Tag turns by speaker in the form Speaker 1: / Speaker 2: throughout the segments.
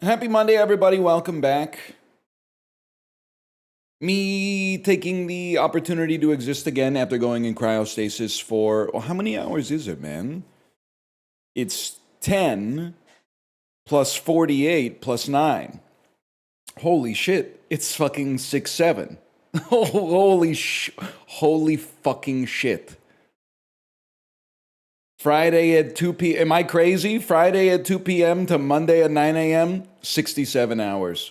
Speaker 1: Happy Monday, everybody. Welcome back. Me taking the opportunity to exist again after going in cryostasis for, well, how many hours is it, man? It's 10 plus 48 plus 9. Holy shit. It's fucking 6, 7. Holy fucking shit. Friday at 2 p.m. Am I crazy? Friday at 2 p.m. to Monday at 9 a.m. 67 hours.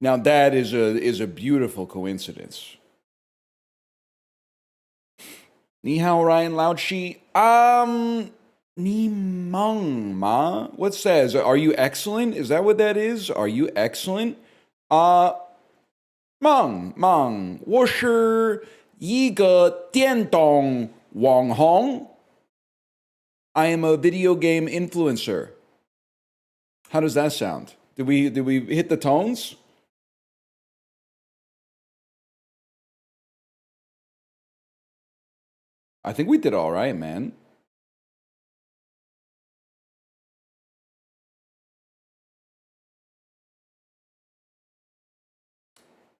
Speaker 1: Now that is a beautiful coincidence. Ni hao Ryan Lao-Chi. Ni meng ma. What says? Are you excellent? Is that what that is? Are you excellent? Meng, 我是一个电动网红. I am a video game influencer. How does that sound? Did we hit the tones? I think we did all right, man.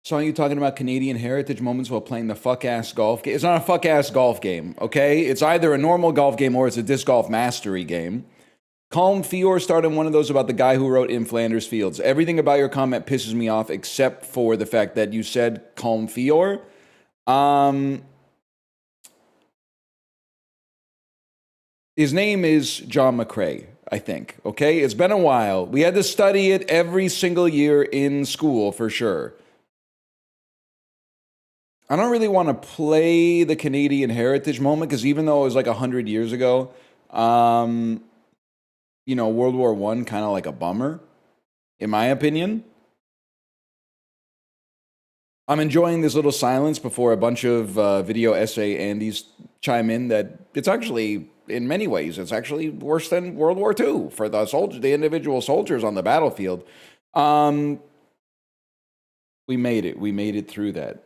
Speaker 1: Saw you talking about Canadian heritage moments while playing the fuck-ass golf game. It's not a fuck-ass golf game, okay? It's either a normal golf game or it's a disc golf mastery game. Calm Fior started one of those about the guy who wrote In Flanders Fields. Everything about your comment pisses me off except for the fact that you said Calm Fior. His name is John McCrae, I think, okay? It's been a while. We had to study it every single year in school, for sure. I don't really want to play the Canadian heritage moment, because even though it was like 100 years ago, World War I, kind of like a bummer, in my opinion. I'm enjoying this little silence before a bunch of video essay Andes chime in that it's actually, in many ways, it's actually worse than World War II for the soldiers, the individual soldiers on the battlefield. We made it. We made it through that.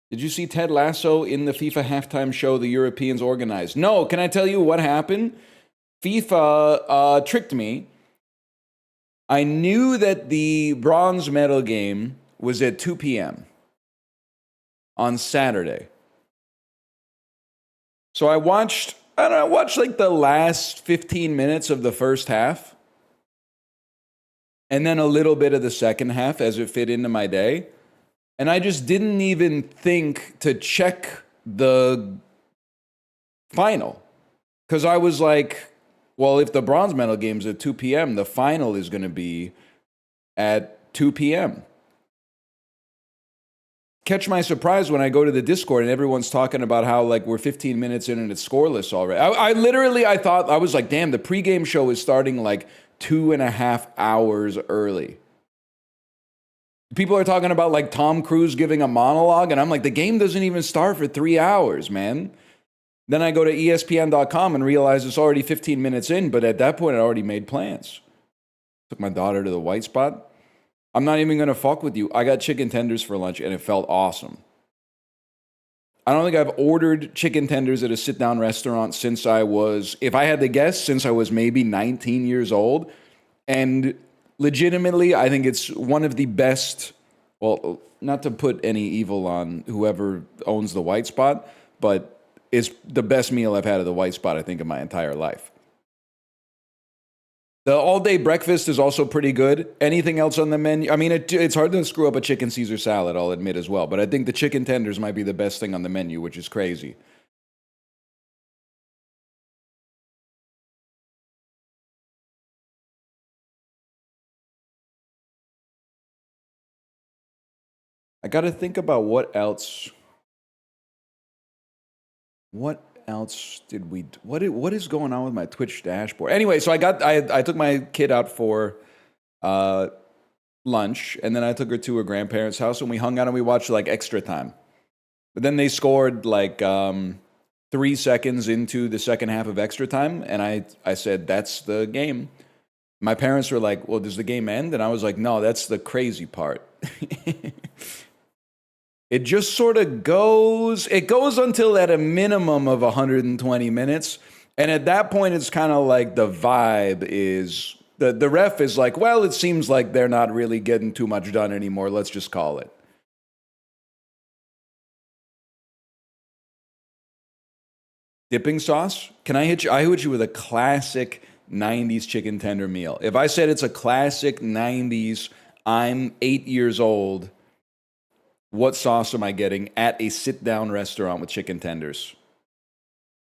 Speaker 1: Did you see Ted Lasso in the FIFA halftime show the Europeans organized? No. Can I tell you what happened? FIFA tricked me. I knew that the bronze medal game was at 2 p.m. on Saturday. So I watched like the last 15 minutes of the first half and then a little bit of the second half as it fit into my day. And I just didn't even think to check the final. Because I was like, well, if the bronze medal game's at 2 p.m., the final is going to be at 2 p.m. Catch my surprise when I go to the Discord and everyone's talking about how like we're 15 minutes in and it's scoreless already. I thought, I was like, damn, the pregame show is starting like 2.5 hours early. People are talking about like Tom Cruise giving a monologue, and I'm like, the game doesn't even start for 3 hours, man. Then I go to ESPN.com and realize it's already 15 minutes in, but at that point I already made plans. Took my daughter to the white spot. I'm not even going to fuck with you. I got chicken tenders for lunch and it felt awesome. I don't think I've ordered chicken tenders at a sit-down restaurant since I was, if I had to guess, since I was maybe 19 years old. And legitimately, I think it's one of the best, well, not to put any evil on whoever owns the white spot, but it's the best meal I've had at the white spot, I think, in my entire life. The all-day breakfast is also pretty good. Anything else on the menu? I mean, it's hard to screw up a chicken Caesar salad, I'll admit as well. But I think the chicken tenders might be the best thing on the menu, which is crazy. I got to think about what else. What else did we? What is going on with my Twitch dashboard? Anyway, so I took my kid out for lunch, and then I took her to her grandparents' house, and we hung out and we watched like Extra Time. But then they scored like 3 seconds into the second half of Extra Time, and I said, that's the game. My parents were like, well, does the game end? And I was like, no, that's the crazy part. It just sort of goes, it goes until at a minimum of 120 minutes. And at that point, it's kind of like the vibe is the ref is like, well, it seems like they're not really getting too much done anymore. Let's just call it. Dipping sauce? Can I hit you? I hit you with a classic 90s chicken tender meal. If I said it's a classic 90s, I'm 8 years old. What sauce am I getting at a sit down restaurant with chicken tenders?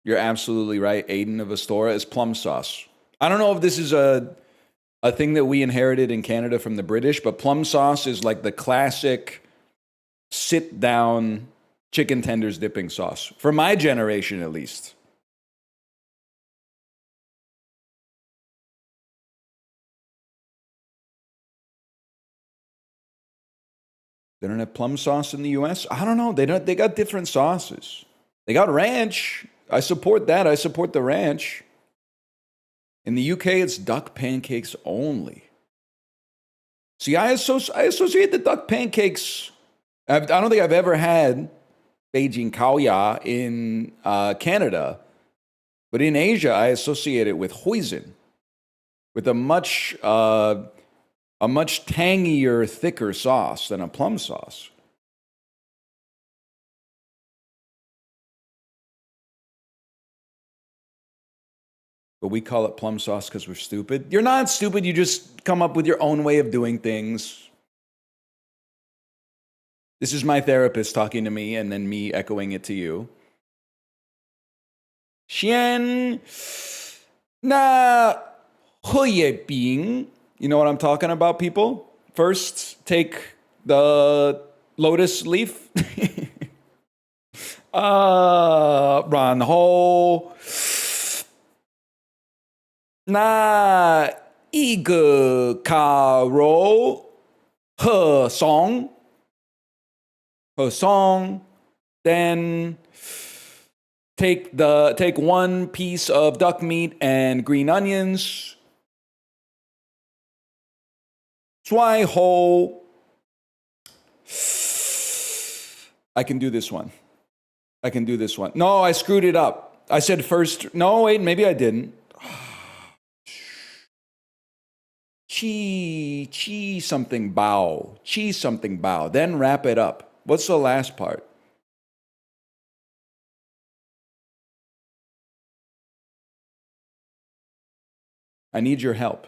Speaker 1: You're absolutely right. Aiden of Astoria is plum sauce. I don't know if this is a thing that we inherited in Canada from the British, but plum sauce is like the classic sit down chicken tenders dipping sauce. For my generation, at least. They don't have plum sauce in the US? I don't know. They got different sauces. They got ranch. I support that. I support the ranch. In the UK, it's duck pancakes only. See, I associate the duck pancakes. I don't think I've ever had Beijing Kaoya in Canada, but in Asia, I associate it with hoisin, with a much tangier, thicker sauce than a plum sauce. But we call it plum sauce because we're stupid. You're not stupid. You just come up with your own way of doing things. This is my therapist talking to me and then me echoing it to you. Xian na huye bing. You know what I'm talking about, people? First, take the lotus leaf. 然后那一个烤肉和松 then take one piece of duck meat and green onions. zwei whole. I can do this one. No, I screwed it up. I said first. No, wait, maybe I didn't. Chi something bao. Then wrap it up. What's the last part? I need your help.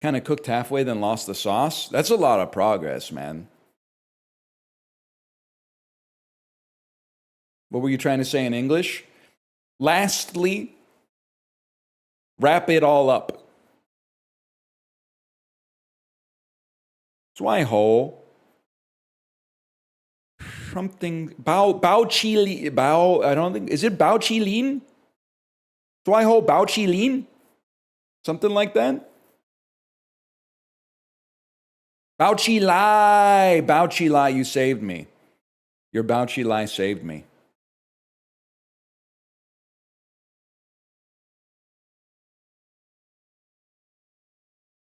Speaker 1: Kind of cooked halfway, then lost the sauce. That's a lot of progress, man. What were you trying to say in English? Lastly, wrap it all up. 最后 something bao chili bao. I don't think, is it bao chilin? 最后bao chilin? Something like that. Bao chi lai, you saved me. Your bao chi lai saved me.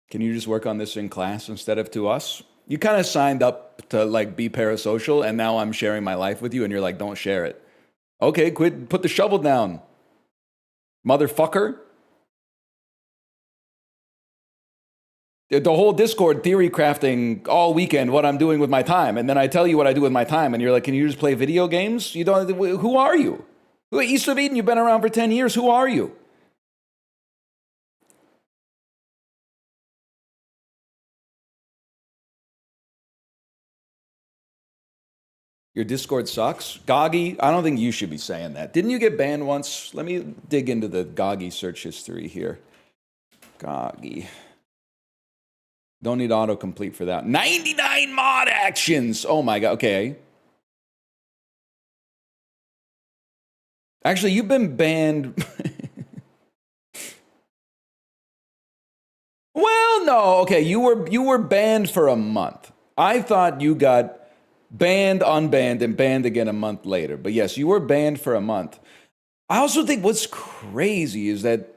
Speaker 1: Can you just work on this in class instead of to us? You kind of signed up to like be parasocial, and now I'm sharing my life with you, and you're like, don't share it. Okay, quit, put the shovel down. Motherfucker. The whole Discord theory crafting all weekend what I'm doing with my time, and then I tell you what I do with my time, and you're like, can you just play video games? You don't, who are you? East of Eden, you've been around for 10 years. Who are you? Your Discord sucks? Goggy, I don't think you should be saying that. Didn't you get banned once? Let me dig into the Goggy search history here. Goggy. Don't need autocomplete for that. 99 mod actions! Oh my god, okay. Actually, you've been banned. Well, no, okay, you were banned for a month. I thought you got banned, unbanned, and banned again a month later. But yes, you were banned for a month. I also think what's crazy is that,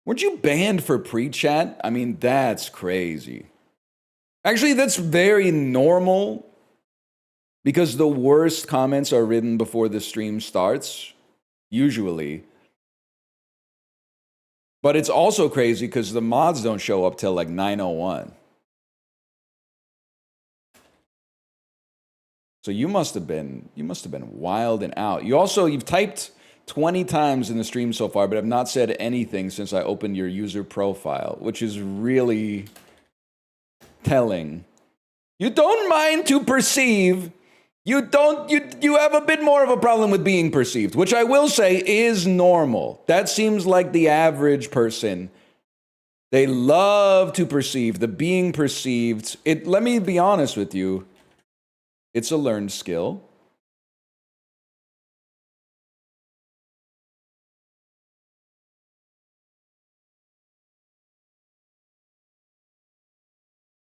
Speaker 1: weren't you banned for pre-chat? I mean, that's crazy. Actually, that's very normal because the worst comments are written before the stream starts, usually. But it's also crazy because the mods don't show up till like 9:01. So you must have been wild and out. You've typed 20 times in the stream so far, but have not said anything since I opened your user profile, which is really telling. You don't mind to perceive. You have a bit more of a problem with being perceived, which I will say is normal. That seems like the average person. They love to perceive, the being perceived. Let me be honest with you. It's a learned skill.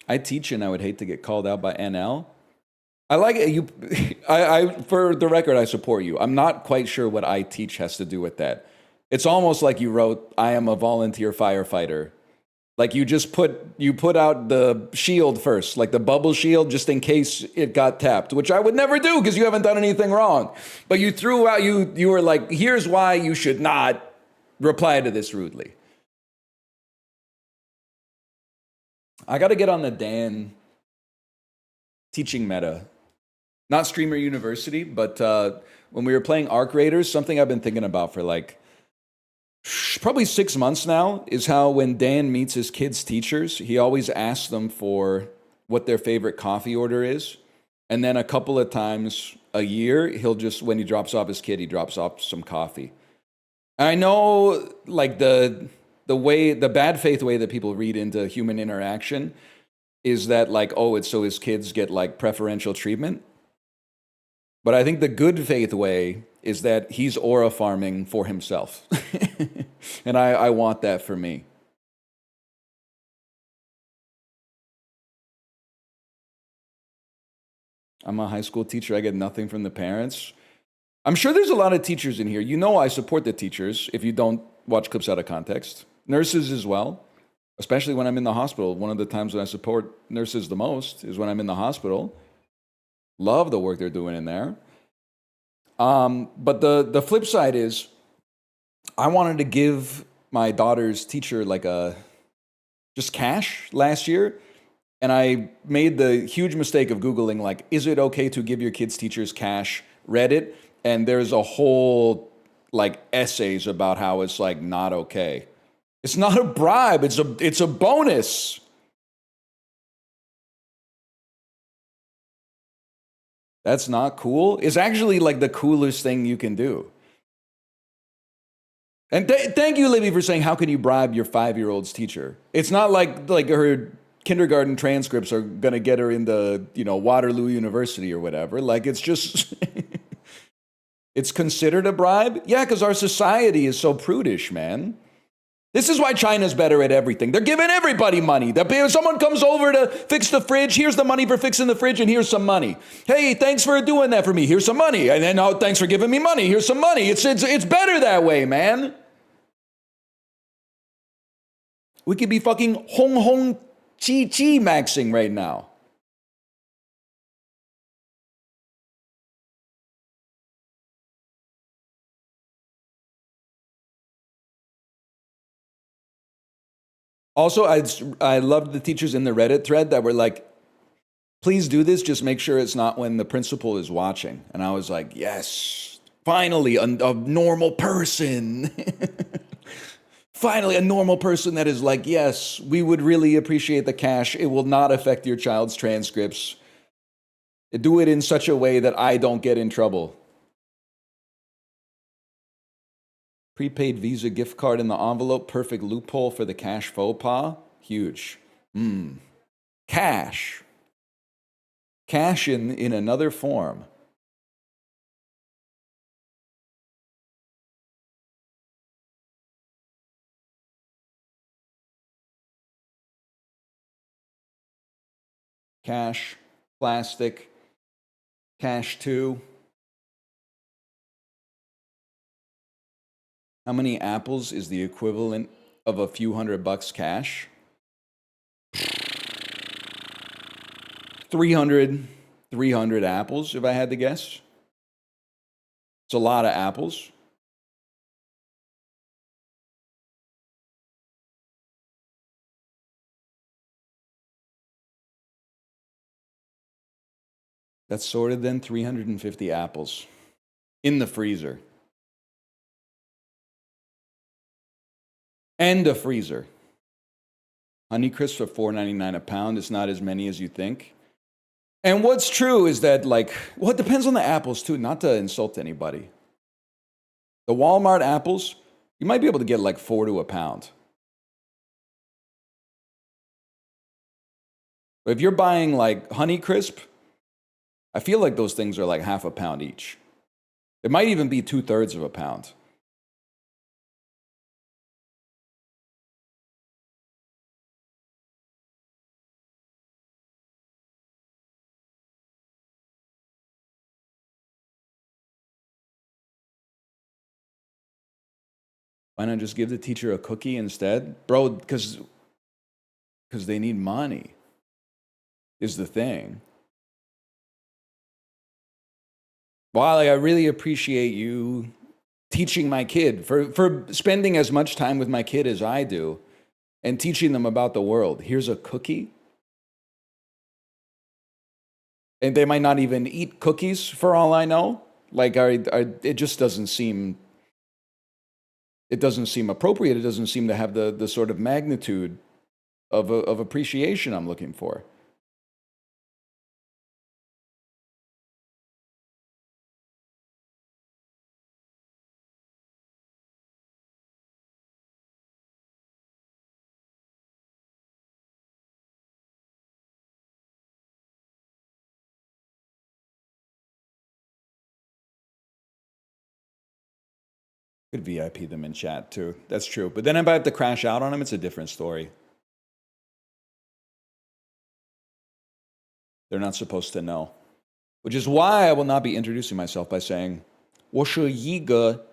Speaker 1: I teach and I would hate to get called out by NL. I like it. For the record, I support you. I'm not quite sure what I teach has to do with that. It's almost like you wrote, I am a volunteer firefighter. Like you put out the shield first, like the bubble shield, just in case it got tapped, which I would never do because you haven't done anything wrong. But you threw out, you were like, here's why you should not reply to this rudely. I got to get on the Dan teaching meta. Not Streamer University, but when we were playing Arc Raiders, something I've been thinking about for like probably 6 months now is how when Dan meets his kids' teachers, he always asks them for what their favorite coffee order is. And then a couple of times a year, he'll just, when he drops off his kid, he drops off some coffee. And I know like the bad faith way that people read into human interaction is that like, oh, it's so his kids get like preferential treatment. But I think the good faith way is that he's aura farming for himself. And I want that for me. I'm a high school teacher. I get nothing from the parents. I'm sure there's a lot of teachers in here. You know I support the teachers if you don't watch clips out of context. Nurses as well, especially when I'm in the hospital. One of the times when I support nurses the most is when I'm in the hospital. Love the work they're doing in there. But the flip side is I wanted to give my daughter's teacher like just cash last year. And I made the huge mistake of Googling, like, is it okay to give your kids' teachers cash? Read it, and there's a whole, like, essays about how it's, like, not okay. It's not a bribe. It's a bonus. That's not cool. It's actually, like, the coolest thing you can do. And thank you, Libby, for saying, how can you bribe your 5-year-old's teacher? It's not like her kindergarten transcripts are going to get her into, Waterloo University or whatever. Like, it's just, it's considered a bribe? Yeah, because our society is so prudish, man. This is why China's better at everything. They're giving everybody money. If someone comes over to fix the fridge, here's the money for fixing the fridge, and here's some money. Hey, thanks for doing that for me. Here's some money. And then, oh, thanks for giving me money. Here's some money. It's better that way, man. We could be fucking hong chi maxing right now. Also, I loved the teachers in the Reddit thread that were like, please do this, just make sure it's not when the principal is watching. And I was like, yes, finally, a normal person. Finally, a normal person that is like, yes, we would really appreciate the cash. It will not affect your child's transcripts. Do it in such a way that I don't get in trouble. Prepaid Visa gift card in the envelope. Perfect loophole for the cash faux pas. Huge. Cash. Cash in another form. Cash, plastic, cash 2. How many apples is the equivalent of a few $100 cash? 300, 300 apples, if I had to guess. It's a lot of apples. That's sorted then, 350 apples in the freezer. And a freezer. Honeycrisp for $4.99 a pound. It's not as many as you think. And what's true is that, like, well, it depends on the apples too, not to insult anybody. The Walmart apples, you might be able to get like 4 to a pound. But if you're buying like Honeycrisp, I feel like those things are like half a pound each. It might even be 2/3 of a pound. Why not just give the teacher a cookie instead? Bro, because they need money is the thing. While I really appreciate you teaching my kid, for spending as much time with my kid as I do and teaching them about the world. Here's a cookie. And they might not even eat cookies for all I know. Like, it just doesn't seem... It doesn't seem appropriate. It doesn't seem to have the sort of magnitude of appreciation I'm looking for. Could VIP them in chat too. That's true. But then if I have to crash out on them, it's a different story. They're not supposed to know. Which is why I will not be introducing myself by saying, 我是一个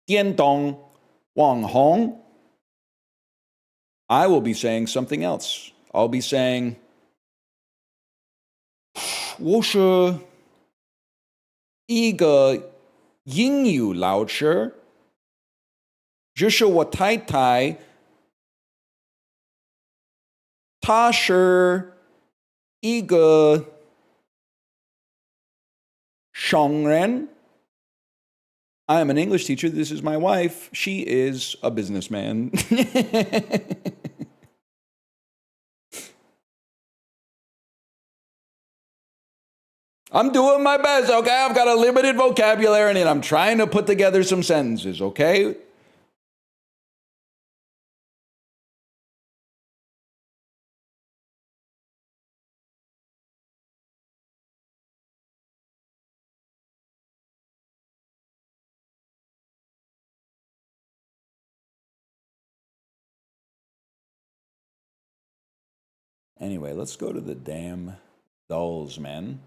Speaker 1: 电动网红. I will be saying something else. I'll be saying, 我是一个英语老师，这是我太太，她是一个商人. I am an English teacher. This is my wife. She is a businessman. I'm doing my best, okay? I've got a limited vocabulary and I'm trying to put together some sentences, okay? Anyway, let's go to the damn dolls, man.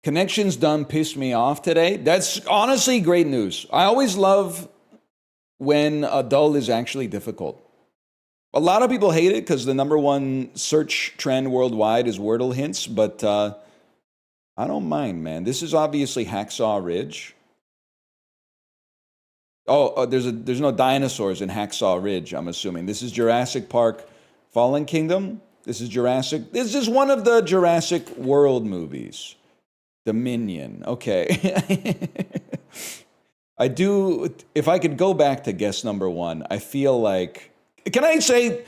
Speaker 1: Connections done pissed me off today. That's honestly great news. I always love when a dull is actually difficult. A lot of people hate it because the #1 search trend worldwide is Wordle hints, but I don't mind, man. This is obviously Hacksaw Ridge. Oh, there's no dinosaurs in Hacksaw Ridge, I'm assuming. This is Jurassic Park Fallen Kingdom. This is one of the Jurassic World movies. Dominion. Okay. I do, if I could go back to guess #1, I feel like, can I say,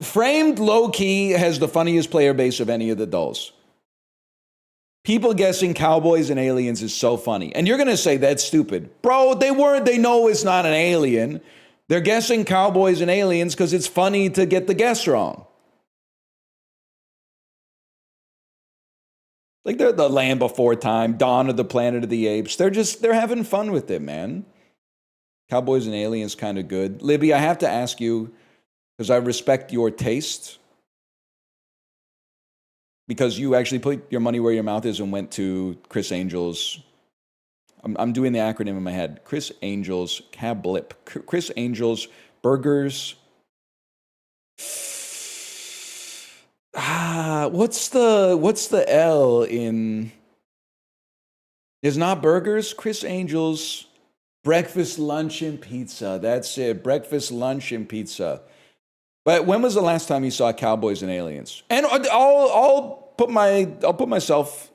Speaker 1: Framed low-key has the funniest player base of any of the dolls. People guessing cowboys and aliens is so funny. And you're going to say that's stupid. Bro, they know it's not an alien. They're guessing cowboys and aliens because it's funny to get the guess wrong. Like they're the Land Before Time, Dawn of the Planet of the Apes. They're having fun with it, man. Cowboys and Aliens kind of good. Libby, I have to ask you, because I respect your taste, because you actually put your money where your mouth is and went to Chris Angel's. I'm doing the acronym in my head. Chris Angel's Cab Blip. Chris Angel's Burgers. What's the L in? It's not burgers. Chris Angel's breakfast, lunch, and pizza. That's it. Breakfast, lunch, and pizza. But when was the last time you saw Cowboys and Aliens? And I'll put myself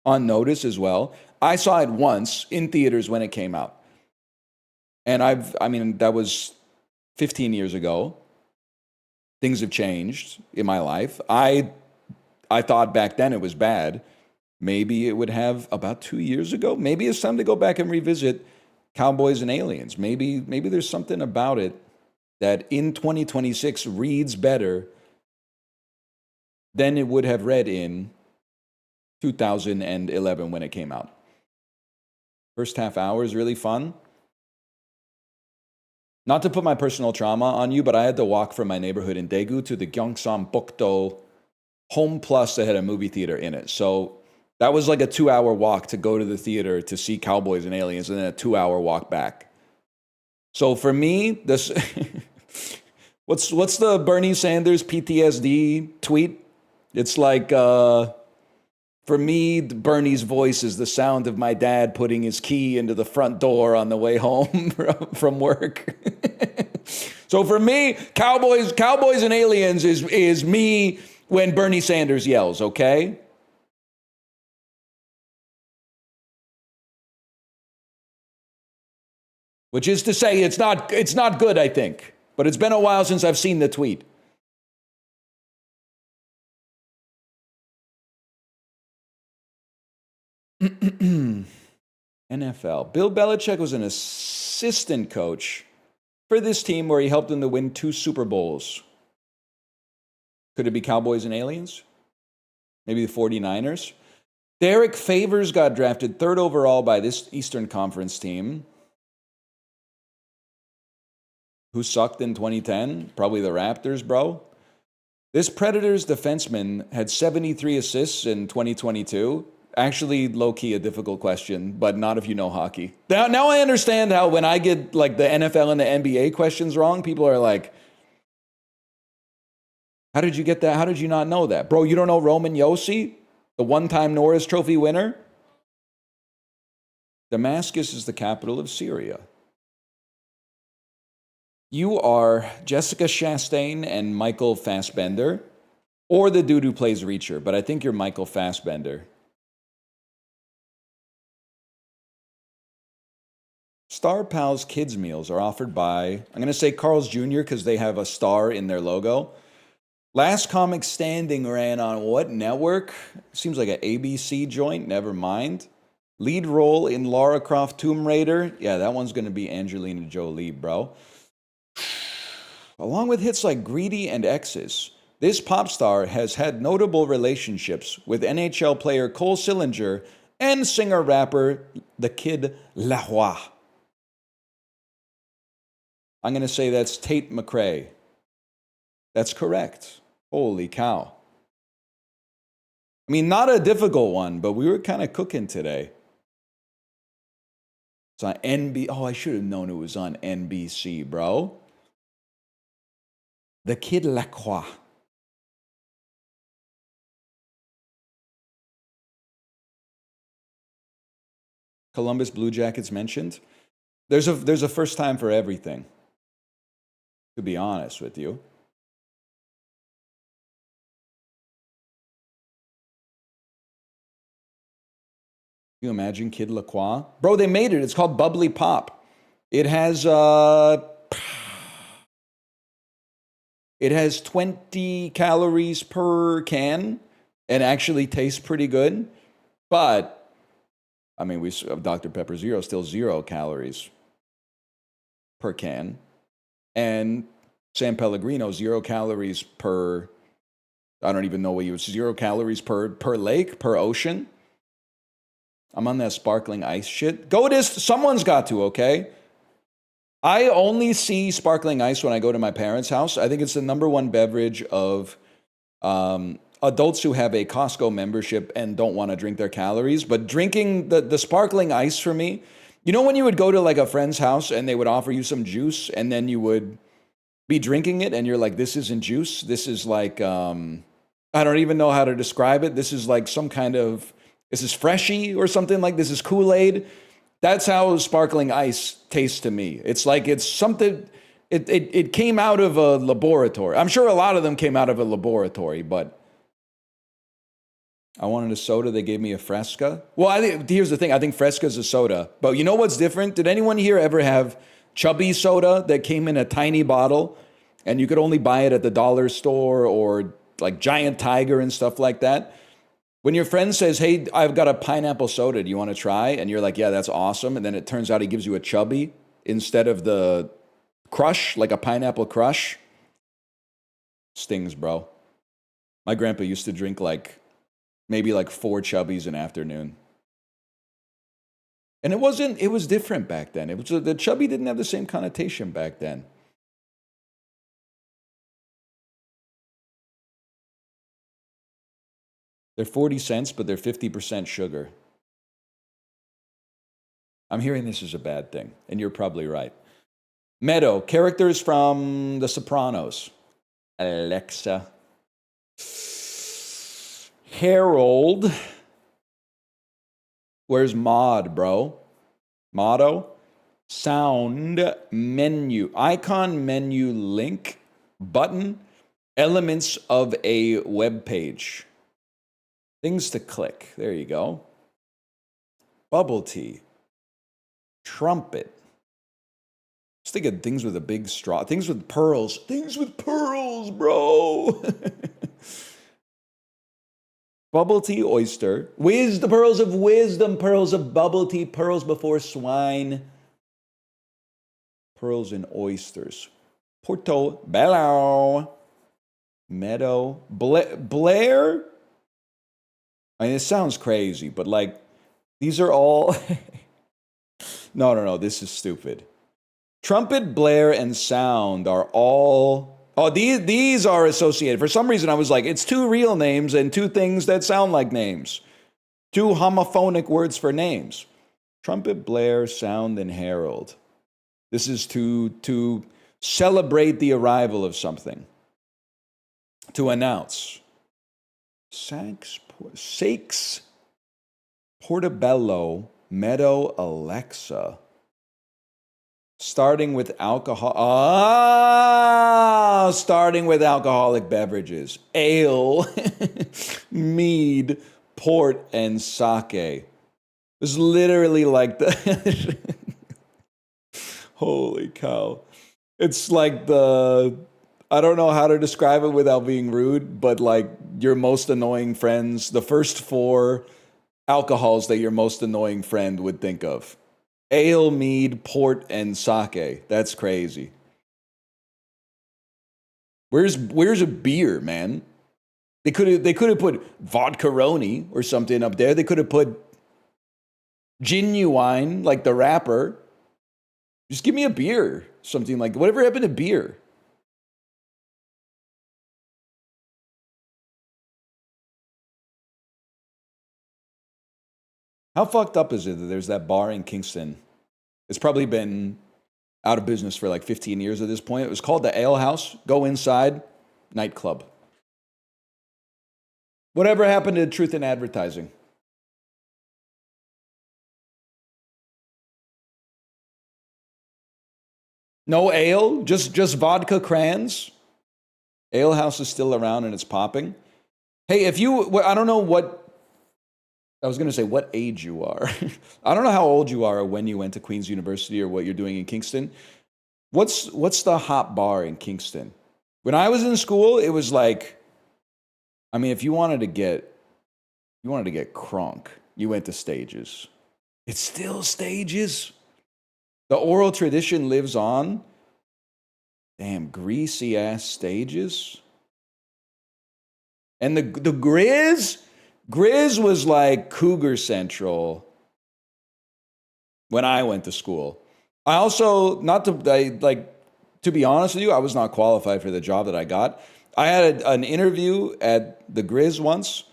Speaker 1: on notice as well. I saw it once in theaters when it came out. And that was 15 years ago. Things have changed in my life. I thought back then it was bad. Maybe it would have about 2 years ago. Maybe it's time to go back and revisit Cowboys and Aliens. Maybe there's something about it that in 2026 reads better than it would have read in 2011 when it came out. First half hour is really fun. Not to put my personal trauma on you, but I had to walk from my neighborhood in Daegu to the Gyeongsangbuk-do Home Plus that had a movie theater in it. So that was like a 2-hour walk to go to the theater to see Cowboys and Aliens, and then a 2-hour walk back. So for me, this what's the Bernie Sanders PTSD tweet? It's like, for me, Bernie's voice is the sound of my dad putting his key into the front door on the way home from work. So for me, Cowboys and Aliens is me when Bernie Sanders yells, okay? Which is to say, it's not good, I think. But it's been a while since I've seen the tweet. NFL. Bill Belichick was an assistant coach for this team where he helped them to win 2 Super Bowls. Could it be Cowboys and Aliens? Maybe the 49ers? Derek Favors got drafted 3rd overall by this Eastern Conference team. Who sucked in 2010? Probably the Raptors, bro. This Predators defenseman had 73 assists in 2022. Actually, low-key a difficult question, but not if you know hockey. Now I understand how when I get like the NFL and the NBA questions wrong, people are like, how did you get that? How did you not know that? Bro, you don't know Roman Josi, the one-time Norris Trophy winner? Damascus is the capital of Syria. You are Jessica Chastain and Michael Fassbender, or the dude who plays Reacher, but I think you're Michael Fassbender. Star Pals kids meals are offered by, I'm going to say Carl's Jr. because they have a star in their logo. Last Comic Standing ran on what network? Seems like an ABC joint, never mind. Lead role in Lara Croft Tomb Raider. Yeah, that one's going to be Angelina Jolie, bro. Along with hits like Greedy and Exes, this pop star has had notable relationships with NHL player Cole Sillinger and singer-rapper The Kid Laroi. I'm going to say that's Tate McRae. That's correct. Holy cow. I mean, not a difficult one, but we were kind of cooking today. It's on NBC. Oh, I should have known it was on NBC, bro. The Kid Lacroix. Columbus Blue Jackets mentioned. There's a first time for everything, to be honest with you. Can you imagine Kid Lacroix? Bro, they made it. It's called Bubbly Pop. It has 20 calories per can and actually tastes pretty good. But I mean, Dr. Pepper Zero, still 0 calories per can. And San Pellegrino, 0 calories per I don't even know what you would, 0 calories per lake, per ocean. I'm on that sparkling ice shit. Goatist, someone's got to, okay? I only see sparkling ice when I go to my parents' house. I think it's the #1 beverage of adults who have a Costco membership and don't want to drink their calories. But drinking the sparkling ice for me, you know when you would go to like a friend's house and they would offer you some juice and then you would be drinking it and you're like, this isn't juice. This is like, I don't even know how to describe it. This is like some kind of, this is Freshie or something like this is Kool-Aid. That's how sparkling ice tastes to me. It's like it's something, it came out of a laboratory. I'm sure a lot of them came out of a laboratory, but I wanted a soda. They gave me a Fresca. Well, here's the thing. I think Fresca's a soda. But you know what's different? Did anyone here ever have Chubby soda that came in a tiny bottle and you could only buy it at the dollar store or like Giant Tiger and stuff like that? When your friend says, hey, I've got a pineapple soda, do you want to try? And you're like, yeah, that's awesome. And then it turns out he gives you a Chubby instead of the Crush, like a pineapple Crush. Stings, bro. My grandpa used to drink like maybe like 4 Chubbies an afternoon. And it was different back then. The Chubby didn't have the same connotation back then. They're 40 cents, but they're 50% sugar. I'm hearing this is a bad thing, and you're probably right. Meadow, characters from The Sopranos. Alexa. Harold. Where's mod, bro? Motto. Sound menu. Icon menu link. Button. Elements of a web page. Things to click. There you go. Bubble tea. Trumpet. Just think of things with a big straw. Things with pearls. Things with pearls, bro. Bubble tea, oyster. The pearls of wisdom. Pearls of bubble tea. Pearls before swine. Pearls and oysters. Portobello. Meadow. Blair. I mean, it sounds crazy, but like, these are all... No, this is stupid. Trumpet, Blair, and sound are all... Oh, these are associated. For some reason, I was like, it's 2 real names and 2 things that sound like names. 2 homophonic words for names. Trumpet, Blair, sound, and herald. This is to celebrate the arrival of something. To announce. Sakes, Portobello, Meadow, Alexa. Starting with alcohol. Starting with alcoholic beverages. Ale, mead, port, and sake. It's literally like the... Holy cow. It's like the... I don't know how to describe it without being rude, but like your most annoying friends, the first 4 alcohols that your most annoying friend would think of. Ale, mead, port, and sake. That's crazy. Where's a beer, man? They could have put vodka-roni or something up there. They could have put Genuine, like the rapper. Just give me a beer. Something like, whatever happened to beer? How fucked up is it that there's that bar in Kingston? It's probably been out of business for like 15 years at this point. It was called the Ale House. Go inside, nightclub. Whatever happened to truth in advertising? No ale, just vodka crayons. Ale House is still around and it's popping. Hey, I don't know what, I was going to say what age you are. I don't know how old you are or when you went to Queen's University or what you're doing in Kingston. What's the hot bar in Kingston? When I was in school, it was like, I mean, if you wanted to get crunk, you went to Stages. It's still Stages. The oral tradition lives on. Damn, greasy ass Stages. And the Grizz was like Cougar Central when I went to school. I also, to be honest with you, I was not qualified for the job that I got. I had an interview at the Grizz once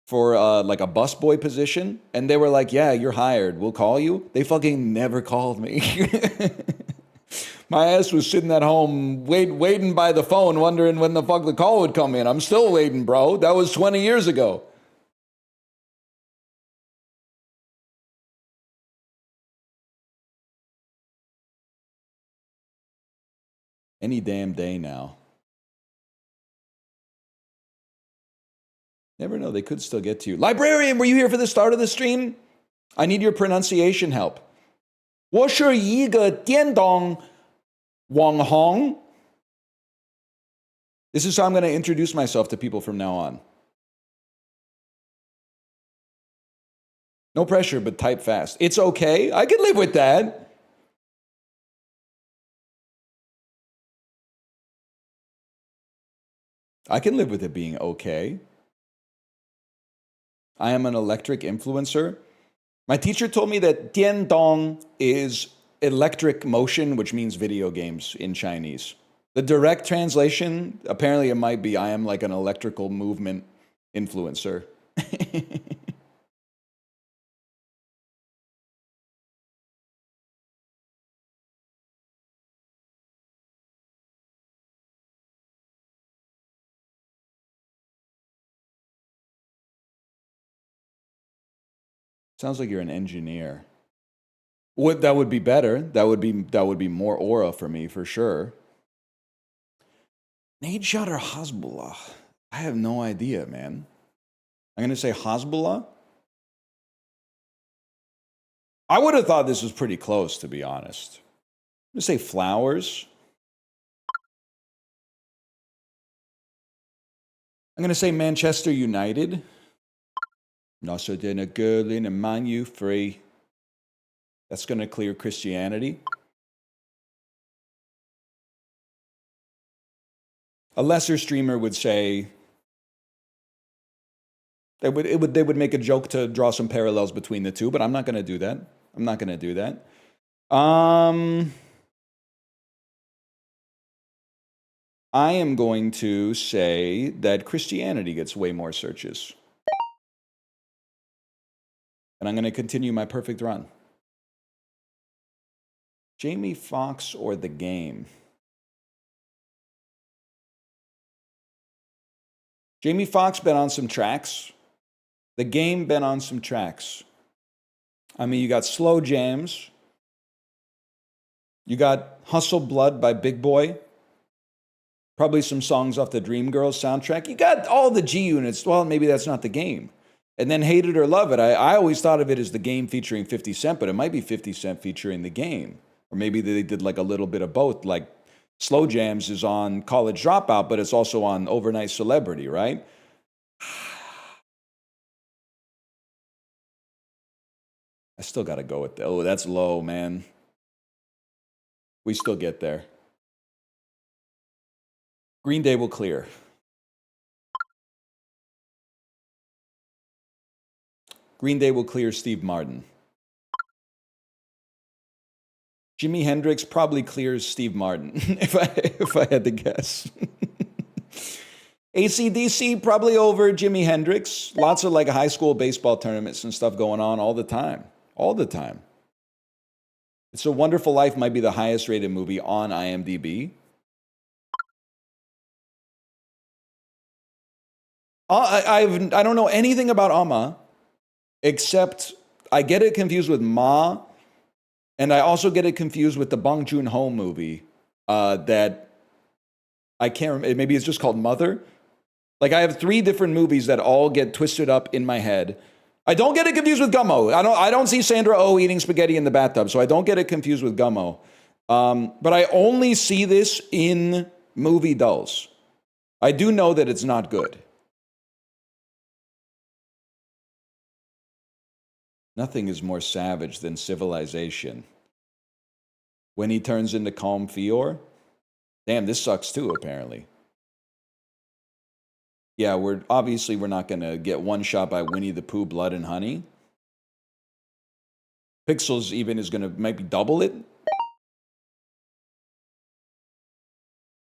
Speaker 1: for like a busboy position, and they were like, "Yeah, you're hired. We'll call you." They fucking never called me. My ass was sitting at home waiting by the phone, wondering when the fuck the call would come in. I'm still waiting, bro. That was 20 years ago. Any damn day now. Never know, they could still get to you. Librarian, were you here for the start of the stream? I need your pronunciation help. 我是一个电动网红. This is how I'm going to introduce myself to people from now on. No pressure, but type fast. It's okay. I can live with that. I can live with it being okay. I am an electric influencer. My teacher told me that Diandong is electric motion, which means video games in Chinese. The direct translation, apparently it might be I am like an electrical movement influencer. Sounds like you're an engineer. That would be better. That would be more aura for me for sure. Nade shot or Hezbollah? I have no idea, man. I'm gonna say Hezbollah. I would have thought this was pretty close, to be honest. I'm gonna say Flowers. I'm gonna say Manchester United. Nicer than a girl in a Man U free. That's gonna clear Christianity. A lesser streamer would say they would make a joke to draw some parallels between the two, but I'm not gonna do that. I'm not gonna do that. I am going to say that Christianity gets way more searches. And I'm going to continue my perfect run. Jamie Foxx or The Game? Jamie Foxx been on some tracks. The Game been on some tracks. I mean, you got Slow Jams. You got Hustle Blood by Big Boy. Probably some songs off the Dreamgirls soundtrack. You got all the G units. Well, maybe that's not The Game. And then Hate It or Love It. I always thought of it as The Game featuring 50 Cent, but it might be 50 Cent featuring The Game. Or maybe they did like a little bit of both. Like Slow Jams is on College Dropout, but it's also on Overnight Celebrity, right? I still got to go with that. Oh, that's low, man. We still get there. Green Day will clear. Green Day will clear Steve Martin. Jimi Hendrix probably clears Steve Martin, if I had to guess. AC/DC probably over Jimi Hendrix. Lots of like high school baseball tournaments and stuff going on all the time. All the time. It's a Wonderful Life might be the highest rated movie on IMDb. I don't know anything about Amma, except I get it confused with Ma, and I also get it confused with the Bong Joon-ho movie that I can't remember. Maybe it's just called Mother. Like I have 3 different movies that all get twisted up in my head. I don't get it confused with Gummo. I don't see Sandra Oh eating spaghetti in the bathtub, so I don't get it confused with Gummo. But I only see this in movie dulls. I do know that it's not good. Nothing is more savage than civilization. When he turns into Calm Fior? Damn, this sucks too, apparently. Yeah, we're not going to get one shot by Winnie the Pooh, Blood and Honey. Pixels even is going to maybe double it.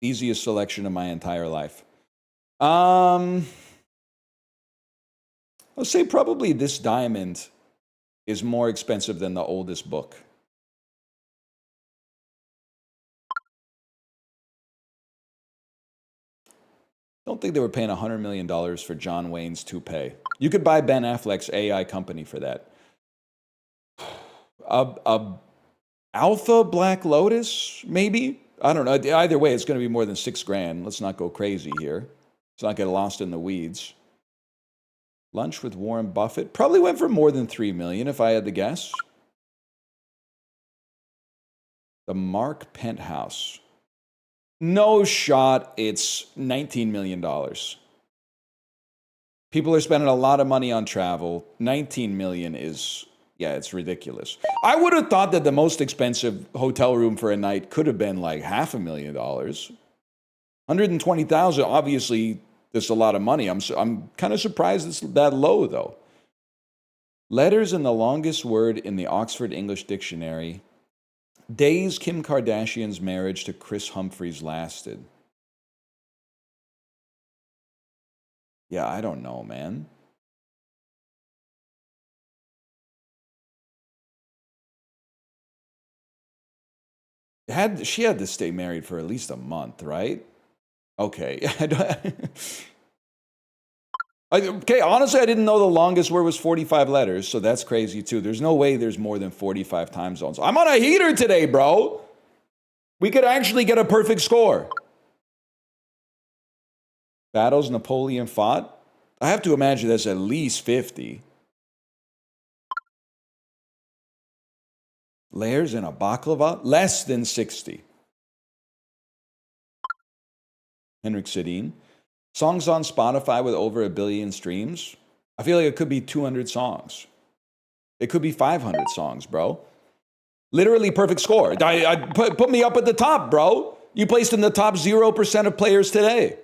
Speaker 1: Easiest selection of my entire life. I'll say probably this diamond is more expensive than the oldest book. Don't think they were paying $100 million for John Wayne's toupee. You could buy Ben Affleck's AI company for that. A Alpha Black Lotus, maybe? I don't know. Either way, it's going to be more than $6,000. Let's not go crazy here. Let's not get lost in the weeds. Lunch with Warren Buffett probably went for more than $3 million if I had to guess. The Mark Penthouse. No shot. It's $19 million. People are spending a lot of money on travel. $19 million is, yeah, it's ridiculous. I would have thought that the most expensive hotel room for a night could have been like $500,000. $120,000, obviously, that's a lot of money. I'm kind of surprised it's that low, though. Letters in the longest word in the Oxford English Dictionary. Days Kim Kardashian's marriage to Chris Humphries lasted. Yeah, I don't know, man. She had to stay married for at least a month, right? Okay. Okay, honestly, I didn't know the longest word was 45 letters, so that's crazy too. There's no way there's more than 45 time zones. I'm on a heater today, bro. We could actually get a perfect score. Battles Napoleon fought? I have to imagine that's at least 50. Layers in a baklava? Less than 60. Henrik Sedin. Songs on Spotify with over 1 billion streams? I feel like it could be 200 songs. It could be 500 songs, bro. Literally perfect score. Put me up at the top, bro. You placed in the top 0% of players today.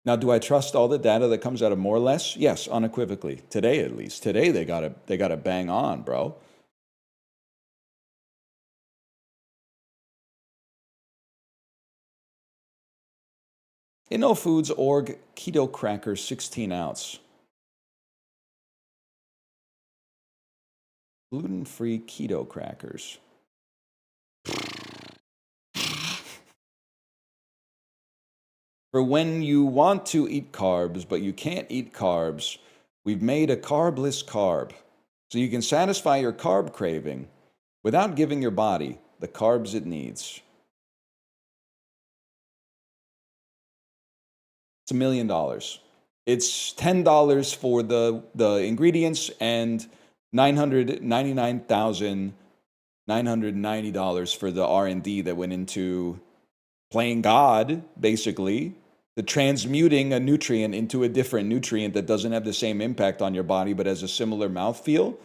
Speaker 1: Now, do I trust all the data that comes out of More or Less? Yes, unequivocally. Today, at least. Today, they gotta bang on, bro. InnoFoods.org Keto Crackers 16 ounce. Gluten-free keto crackers. For when you want to eat carbs, but you can't eat carbs, we've made a carbless carb. So you can satisfy your carb craving without giving your body the carbs it needs. It's $1 million. It's $10 for the ingredients and $999,990 for the R&D that went into playing God, basically, the transmuting a nutrient into a different nutrient that doesn't have the same impact on your body but has a similar mouthfeel.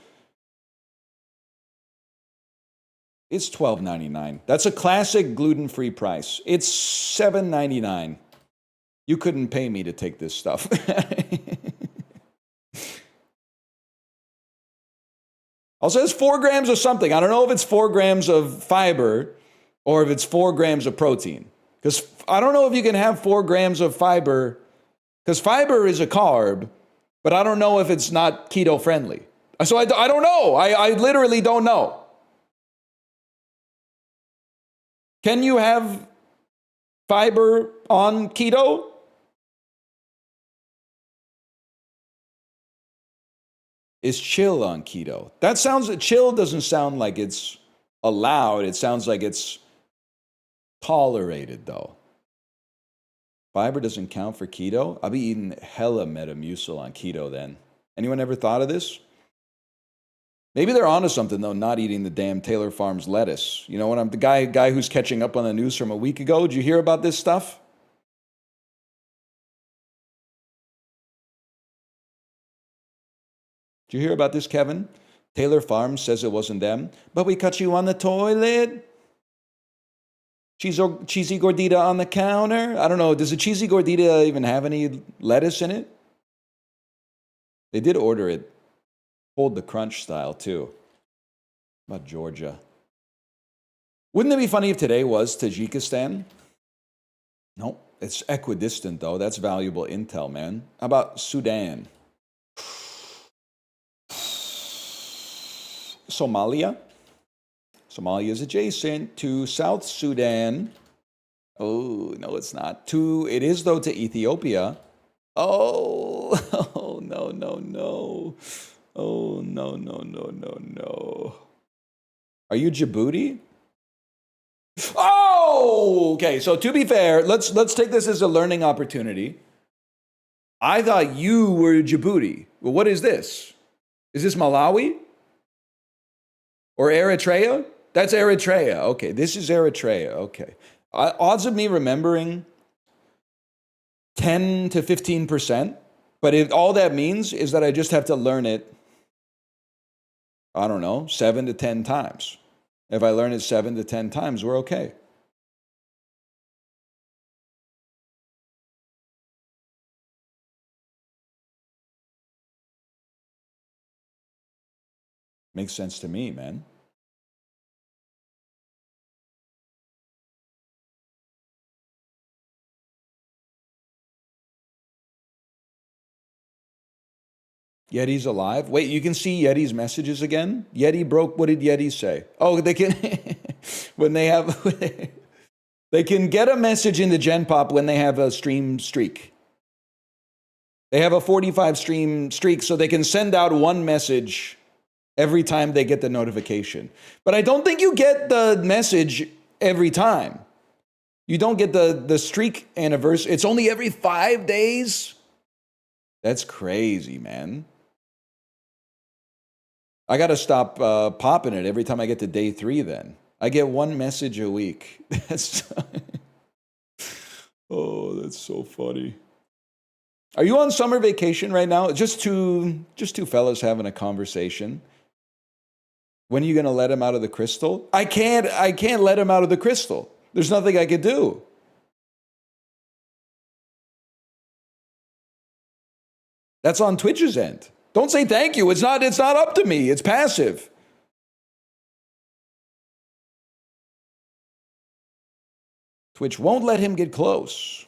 Speaker 1: It's $12.99. That's a classic gluten-free price. It's $7.99. You couldn't pay me to take this stuff. Also, it's 4 grams of something. I don't know if it's 4 grams of fiber or if it's 4 grams of protein. Because I don't know if you can have 4 grams of fiber, because fiber is a carb, but I don't know if it's not keto friendly. So I don't know. I literally don't know. Can you have fiber on keto? Is chill on keto? Chill doesn't sound like it's allowed. It sounds like it's tolerated, though. Fiber doesn't count for keto? I'll be eating hella Metamucil on keto then. Anyone ever thought of this? Maybe they're onto something, though, not eating the damn Taylor Farms lettuce. You know what? I'm the guy who's catching up on the news from a week ago. Did you hear about this stuff? Did you hear about this, Kevin? Taylor Farms says it wasn't them, but we cut you on the toilet. Cheesy gordita on the counter. I don't know. Does a cheesy gordita even have any lettuce in it? They did order it. Hold the crunch style, too. About Georgia. Wouldn't it be funny if today was Tajikistan? No, it's equidistant, though. That's valuable intel, man. How about Sudan? Somalia? Somalia is adjacent to South Sudan. Oh, no, it's not. It is, though, to Ethiopia. Oh, oh, no, no, no. Oh, no, no, no, no, no. Are you Djibouti? Oh, okay. So to be fair, let's take this as a learning opportunity. I thought you were Djibouti. Well, what is this? Is this Malawi? Or Eritrea? That's Eritrea. Okay, this is Eritrea. Okay. Odds of me remembering 10 to 15%, but all that means is that I just have to learn it, I don't know, 7 to 10 times. If I learn it 7 to 10 times, we're okay. Makes sense to me, man. Yeti's alive. Wait, you can see Yeti's messages again? Yeti broke. What did Yeti say? Oh, they can when they have they can get a message into Gen Pop when they have a stream streak. They have a 45 stream streak, so they can send out one message every time they get the notification. But I don't think you get the message every time. You don't get the streak anniversary. It's only every 5 days. That's crazy, man. I got to stop popping it every time I get to day 3 then. I get one message a week. Oh, that's so funny. Are you on summer vacation right now? Just two fellas having a conversation. When are you going to let him out of the crystal? I can't let him out of the crystal. There's nothing I could do. That's on Twitch's end. Don't say thank you. It's not up to me. It's passive. Twitch won't let him get close.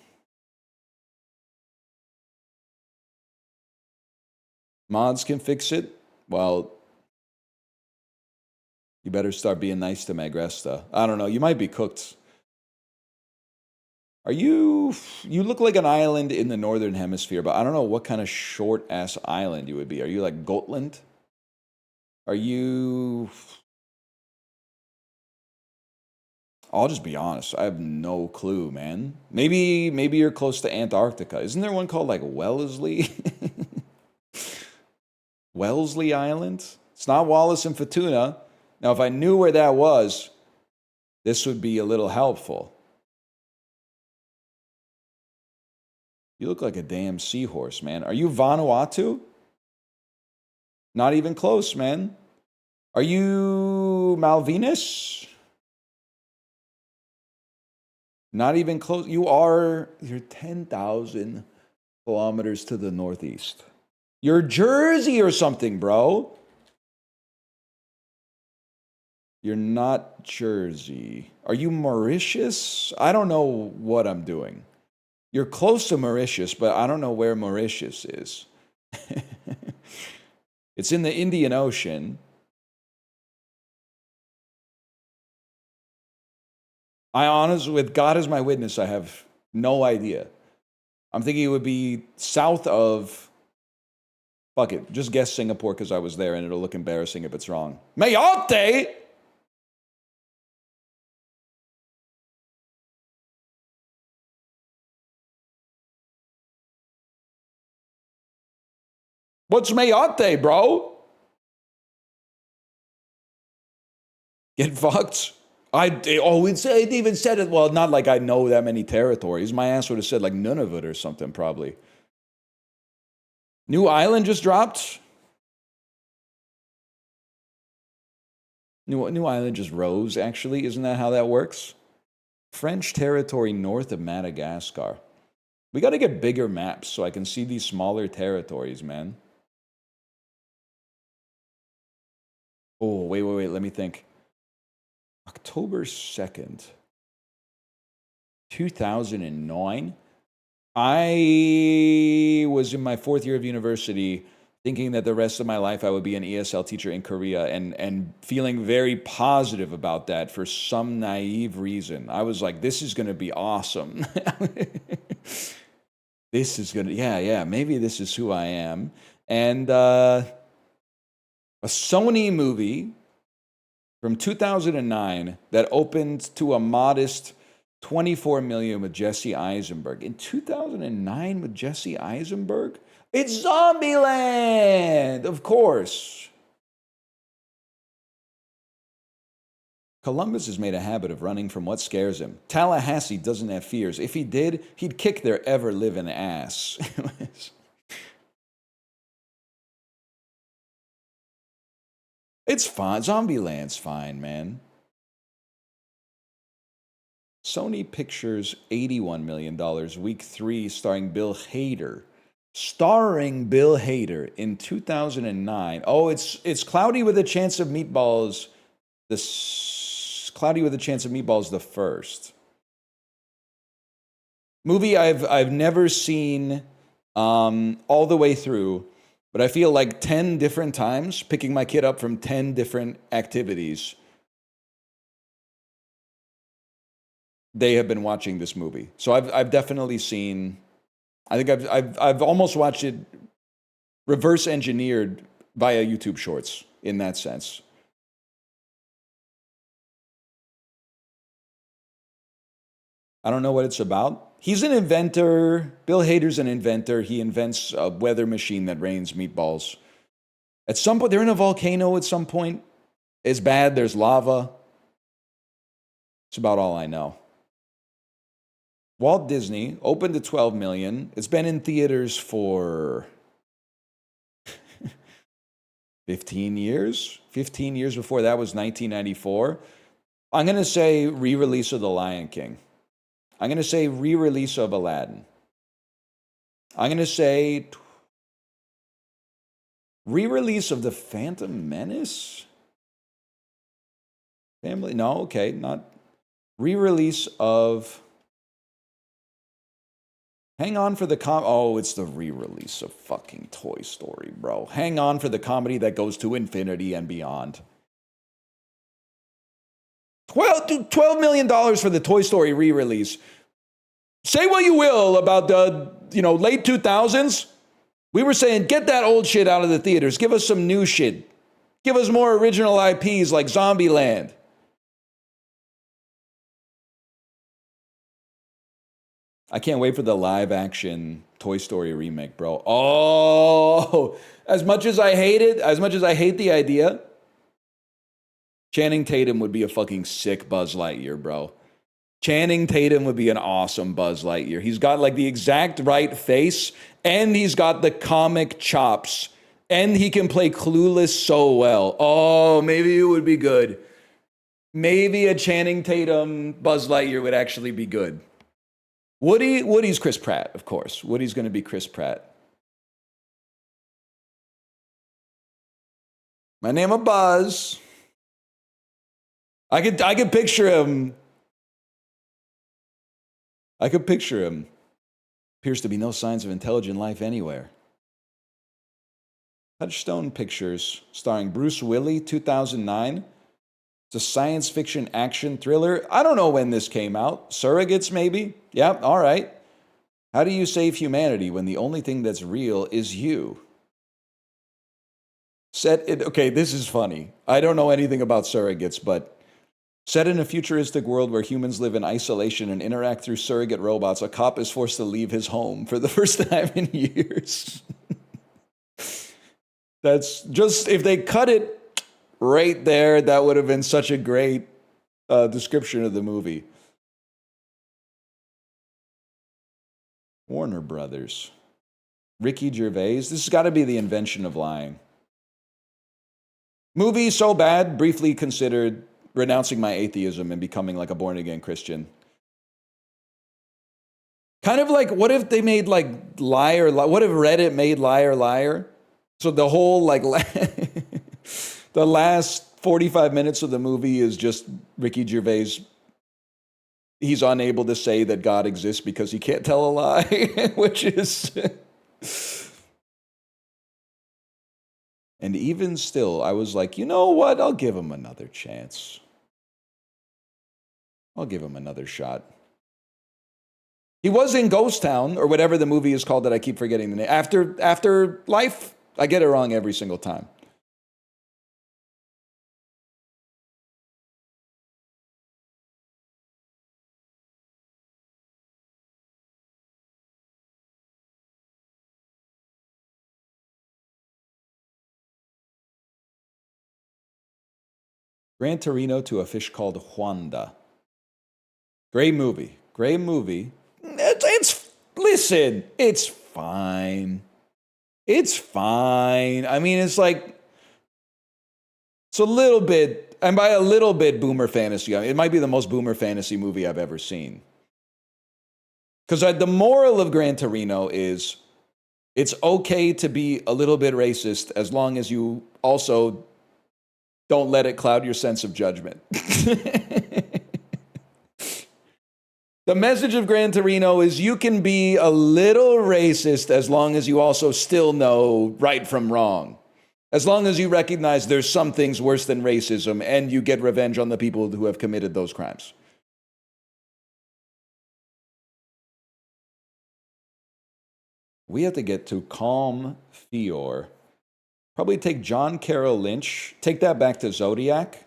Speaker 1: Mods can fix it. Well, you better start being nice to Magresta. I don't know. You might be cooked. You look like an island in the northern hemisphere, but I don't know what kind of short-ass island you would be. Are you like Gotland? Are you... I'll just be honest. I have no clue, man. Maybe you're close to Antarctica. Isn't there one called like Wellesley? Wellesley Island? It's not Wallace and Futuna. Now, if I knew where that was, this would be a little helpful. You look like a damn seahorse, man. Are you Vanuatu? Not even close, man. Are you Malvinas? Not even close. You're 10,000 kilometers to the northeast. You're Jersey or something, bro. You're not Jersey. Are you Mauritius? I don't know what I'm doing. You're close to Mauritius, but I don't know where Mauritius is. It's in the Indian Ocean. I honestly, with God as my witness, I have no idea. I'm thinking it would be south of... Fuck it. Just guess Singapore because I was there and it'll look embarrassing if it's wrong. Mayotte! What's Mayotte, bro? Get fucked. It even said it. Well, not like I know that many territories. My ass would have said like Nunavut or something, probably. New island just dropped. New Ireland just rose, actually. Isn't that how that works? French territory north of Madagascar. We got to get bigger maps so I can see these smaller territories, man. Oh, wait. Let me think. October 2nd, 2009. I was in my 4th year of university thinking that the rest of my life I would be an ESL teacher in Korea and feeling very positive about that for some naive reason. I was like, this is going to be awesome. This is going to, yeah, maybe this is who I am. And a Sony movie from 2009 that opened to a modest 24 million with Jesse Eisenberg. In 2009 with Jesse Eisenberg? It's Zombieland, of course. Columbus has made a habit of running from what scares him. Tallahassee doesn't have fears. If he did, he'd kick their ever-living ass. It's fine. Zombieland's fine, man. Sony Pictures, $81 million. Week 3, starring Bill Hader. Starring Bill Hader in 2009. Oh, it's Cloudy with a Chance of Meatballs. Cloudy with a Chance of Meatballs, the first movie I've never seen all the way through, but I feel like 10 different times picking my kid up from 10 different activities. They have been watching this movie, so I've definitely seen. I think I've almost watched it reverse engineered via YouTube Shorts in that sense. I don't know what it's about. He's an inventor. Bill Hader's an inventor. He invents a weather machine that rains meatballs. At some point, they're in a volcano at some point. It's bad. There's lava. It's about all I know. Walt Disney opened to 12 million. It's been in theaters for 15 years. 15 years before that was 1994. I'm going to say re-release of The Lion King. I'm going to say re-release of Aladdin. I'm going to say re-release of The Phantom Menace? Family? No, okay, not re-release of. Hang on for the oh, it's the re-release of fucking Toy Story, bro. Hang on for the comedy that goes to infinity and beyond. $12 million for the Toy Story re-release. Say what you will about the, late 2000s. We were saying, get that old shit out of the theaters. Give us some new shit. Give us more original IPs like Zombieland. I can't wait for the live action Toy Story remake, bro. Oh, as much as I hate it, as much as I hate the idea, Channing Tatum would be a fucking sick Buzz Lightyear, bro. Channing Tatum would be an awesome Buzz Lightyear. He's got like the exact right face, and he's got the comic chops, and he can play Clueless so well. Oh, maybe it would be good. Maybe a Channing Tatum Buzz Lightyear would actually be good. Woody's Chris Pratt, of course. Woody's going to be Chris Pratt. My name is Buzz. I could picture him. I could picture him. Appears to be no signs of intelligent life anywhere. Touchstone Pictures, starring Bruce Willis, 2009. It's a science fiction action thriller. I don't know when this came out. Surrogates, maybe? Yep, all right. How do you save humanity when the only thing that's real is you? Okay, this is funny. I don't know anything about surrogates, but set in a futuristic world where humans live in isolation and interact through surrogate robots, a cop is forced to leave his home for the first time in years. That's just, if they cut it right there, that would have been such a great description of the movie. Warner Brothers. Ricky Gervais. This has got to be The Invention of Lying. Movie so bad, briefly considered renouncing my atheism and becoming like a born-again Christian. Kind of like, what if they made like Liar, what if Reddit made Liar, Liar? So the whole like, the last 45 minutes of the movie is just Ricky Gervais. He's unable to say that God exists because he can't tell a lie, which is... And even still, I was like, you know what? I'll give him another chance. I'll give him another shot. He was in Ghost Town, or whatever the movie is called that I keep forgetting the name. After Life, I get it wrong every single time. Gran Torino to a fish called Juanda. Great movie. Great movie. Listen, it's fine. It's fine. I mean, it's like, it's a little bit, and by a little bit, boomer fantasy. I mean, it might be the most boomer fantasy movie I've ever seen. Because the moral of Gran Torino is, it's okay to be a little bit racist as long as you also don't let it cloud your sense of judgment. The message of Gran Torino is you can be a little racist as long as you also still know right from wrong. As long as you recognize there's some things worse than racism and you get revenge on the people who have committed those crimes. We have to get to Calm Fior. Probably take John Carroll Lynch, take that back to Zodiac.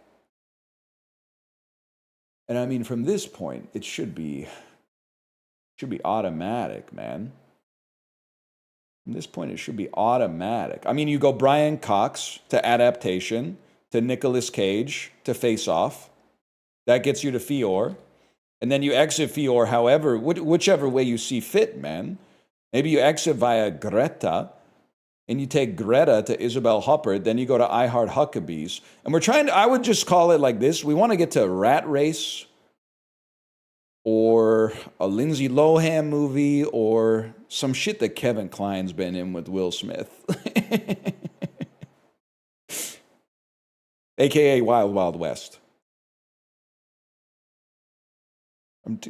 Speaker 1: And I mean, from this point, it should be automatic, man. From this point, it should be automatic. I mean, you go Brian Cox to Adaptation, to Nicolas Cage, to Face Off. That gets you to Fior. And then you exit Fior however, whichever way you see fit, man. Maybe you exit via Greta, and you take Greta to Isabel Huppert, then you go to I Heart Huckabees. And I would just call it like this. We want to get to Rat Race or a Lindsay Lohan movie or some shit that Kevin Kline's been in with Will Smith. AKA Wild Wild West.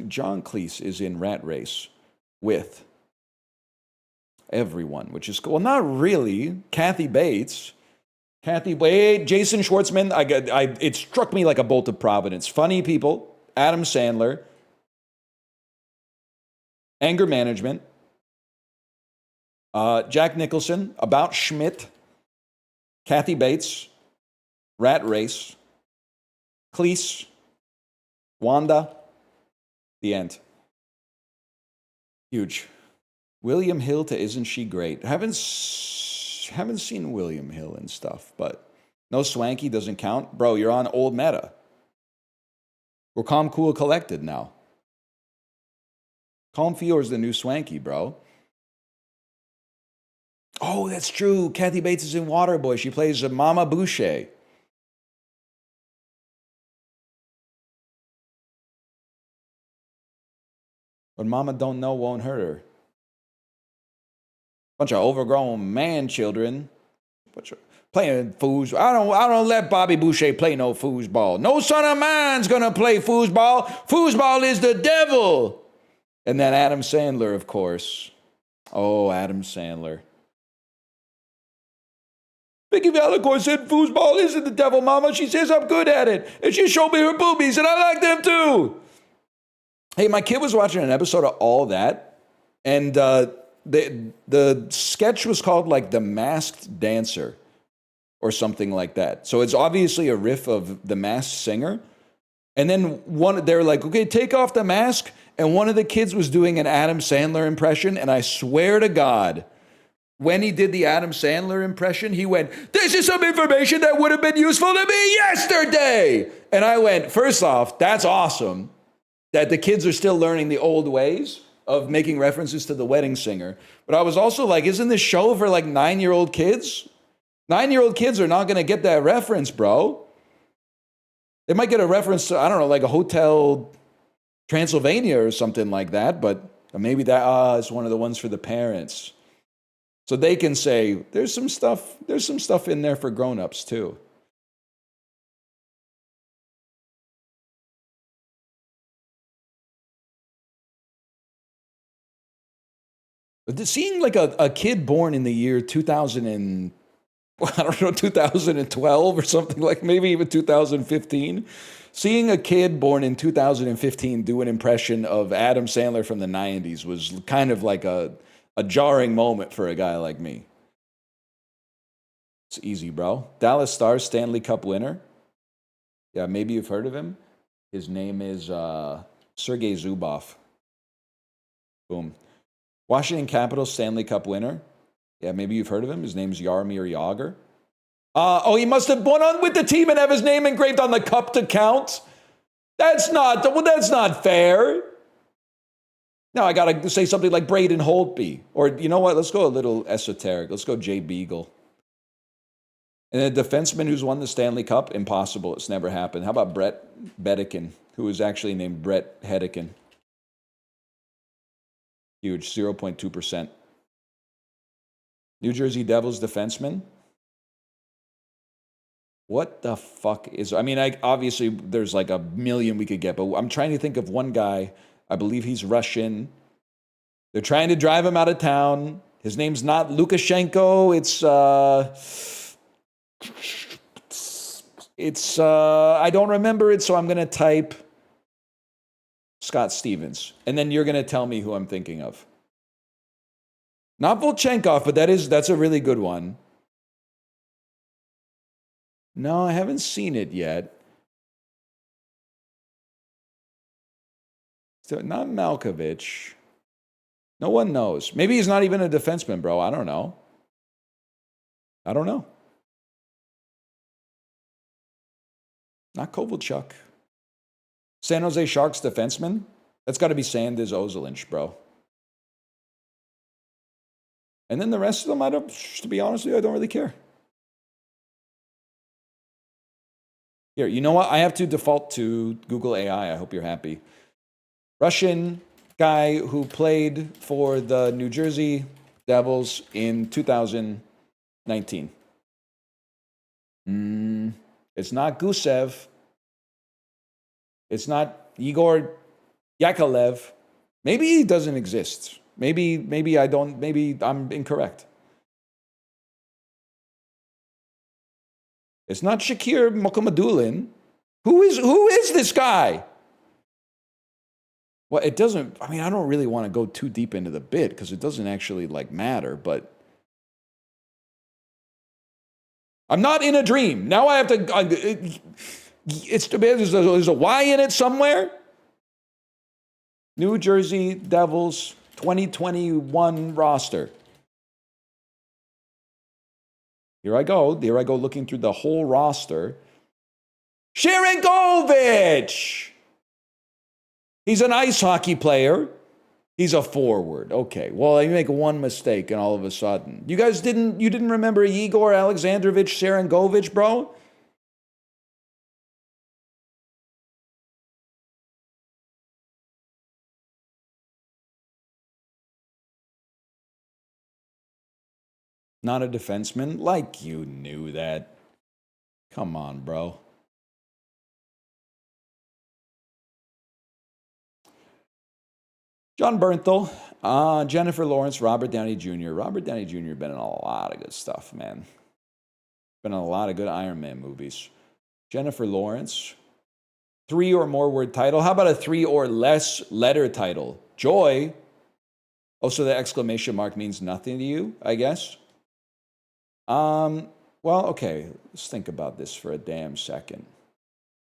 Speaker 1: John Cleese is in Rat Race with everyone, which is cool. Well, not really. Kathy Bates, Jason Schwartzman. It struck me like a bolt of providence. Funny people. Adam Sandler. Anger Management. Jack Nicholson. About Schmidt. Kathy Bates. Rat Race. Cleese. Wanda. The end. Huge. William Hill to Isn't She Great? Haven't seen William Hill and stuff, but no Swanky doesn't count. Bro, you're on old meta. We're Calm, Cool, Collected now. Calm Fior's the new Swanky, bro. Oh, that's true. Kathy Bates is in Waterboy. She plays Mama Boucher. What Mama don't know won't hurt her. Bunch of overgrown man children. Playing foos. I don't let Bobby Boucher play no foosball. No son of mine's gonna play foosball. Foosball is the devil. And then Adam Sandler, of course. Oh, Adam Sandler. Vicky Valicourt said foosball isn't the devil, Mama. She says I'm good at it. And she showed me her boobies, and I like them too. Hey, my kid was watching an episode of All That, and the sketch was called like The Masked Dancer or something like that. So it's obviously a riff of The Masked Singer. And then they're like, okay, take off the mask. And one of the kids was doing an Adam Sandler impression. And I swear to God, when he did the Adam Sandler impression, he went, this is some information that would have been useful to me yesterday. And I went, first off, that's awesome that the kids are still learning the old ways of making references to The Wedding Singer. But I was also like, isn't this show for like 9-year-old kids? 9-year-old kids are not going to get that reference, bro. They might get a reference to, I don't know, like a Hotel Transylvania or something like that, but maybe that is one of the ones for the parents. So they can say, there's some stuff in there for grown-ups too. But seeing like a kid born in the year 2000 and, I don't know, 2012 or something, like maybe even 2015. Seeing a kid born in 2015 do an impression of Adam Sandler from the 90s was kind of like a jarring moment for a guy like me. It's easy, bro. Dallas Stars Stanley Cup winner. Yeah, maybe you've heard of him. His name is Sergei Zubov. Boom. Washington Capitals Stanley Cup winner. Yeah, maybe you've heard of him. His name's Jaromir Jagr. He must have won on with the team and have his name engraved on the cup to count. That's not fair. Now I got to say something like Braden Holtby. Or you know what? Let's go a little esoteric. Let's go Jay Beagle. And a defenseman who's won the Stanley Cup? Impossible. It's never happened. How about Brett Bedikin, who is actually named Brett Hedikin? Huge, 0.2%. New Jersey Devils defenseman. What the fuck is... I mean, obviously, there's like a million we could get, but I'm trying to think of one guy. I believe he's Russian. They're trying to drive him out of town. His name's not Lukashenko. I don't remember it, so I'm going to type Scott Stevens. And then you're going to tell me who I'm thinking of. Not Volchenkov, but that's a really good one. No, I haven't seen it yet. So not Malkovich. No one knows. Maybe he's not even a defenseman, bro. I don't know. Not Kovalchuk. San Jose Sharks defenseman? That's got to be Sanders Ozelinch, bro. And then the rest of them, to be honest with you, I don't really care. Here, you know what? I have to default to Google AI. I hope you're happy. Russian guy who played for the New Jersey Devils in 2019. It's not Gusev. It's not Igor Yakovlev. Maybe he doesn't exist. Maybe I'm incorrect. It's not Shakir Mokhamadoulin. Who is this guy? Well, it doesn't, I mean, I don't really want to go too deep into the bit because it doesn't actually matter, but I'm not in a dream. Now I have to, there's a Y in it somewhere. New Jersey Devils 2021 roster. Here I go looking through the whole roster. Sharangovich! He's an ice hockey player. He's a forward. Okay, well, you make one mistake and all of a sudden. You guys didn't remember Igor Alexandrovich Sharangovich, bro? Not a defenseman? Like you knew that. Come on, bro. John Bernthal, Jennifer Lawrence, Robert Downey Jr. Robert Downey Jr. been in a lot of good stuff, man. Been in a lot of good Iron Man movies. Jennifer Lawrence, 3 or more word title. How about a 3 or less letter title? Joy. Also, the exclamation mark means nothing to you, I guess. Well, okay. Let's think about this for a damn second.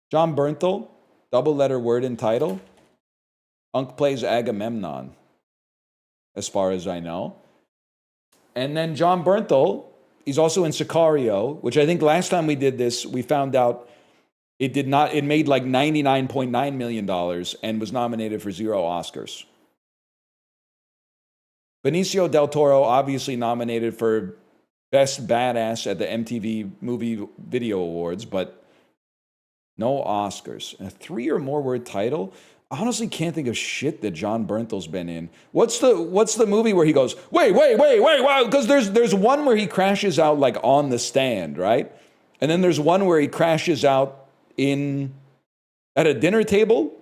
Speaker 1: John Bernthal, double letter word and title. Unk plays Agamemnon, as far as I know. And then John Bernthal, he's also in Sicario, which I think last time we did this, we found out it made like $99.9 million and was nominated for 0 Oscars. Benicio del Toro, obviously nominated for Best Badass at the MTV Movie Video Awards, but no Oscars. A 3 or more word title? I honestly can't think of shit that John Bernthal's been in. What's the movie where he goes, wait, wow? Because there's one where he crashes out like on the stand, right? And then there's one where he crashes out at a dinner table.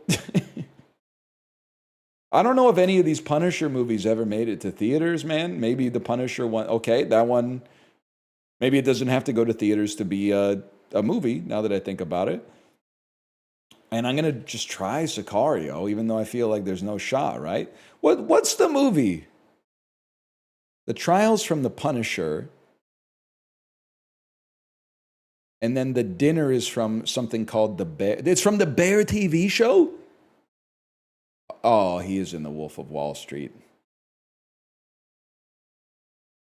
Speaker 1: I don't know if any of these Punisher movies ever made it to theaters, man. Maybe the Punisher one, okay, that one, maybe it doesn't have to go to theaters to be a movie, now that I think about it. And I'm going to just try Sicario, even though I feel like there's no shot, right? What's the movie? The Trials from the Punisher. And then the dinner is from something called The Bear. It's from the Bear TV show? Oh, he is in The Wolf of Wall Street.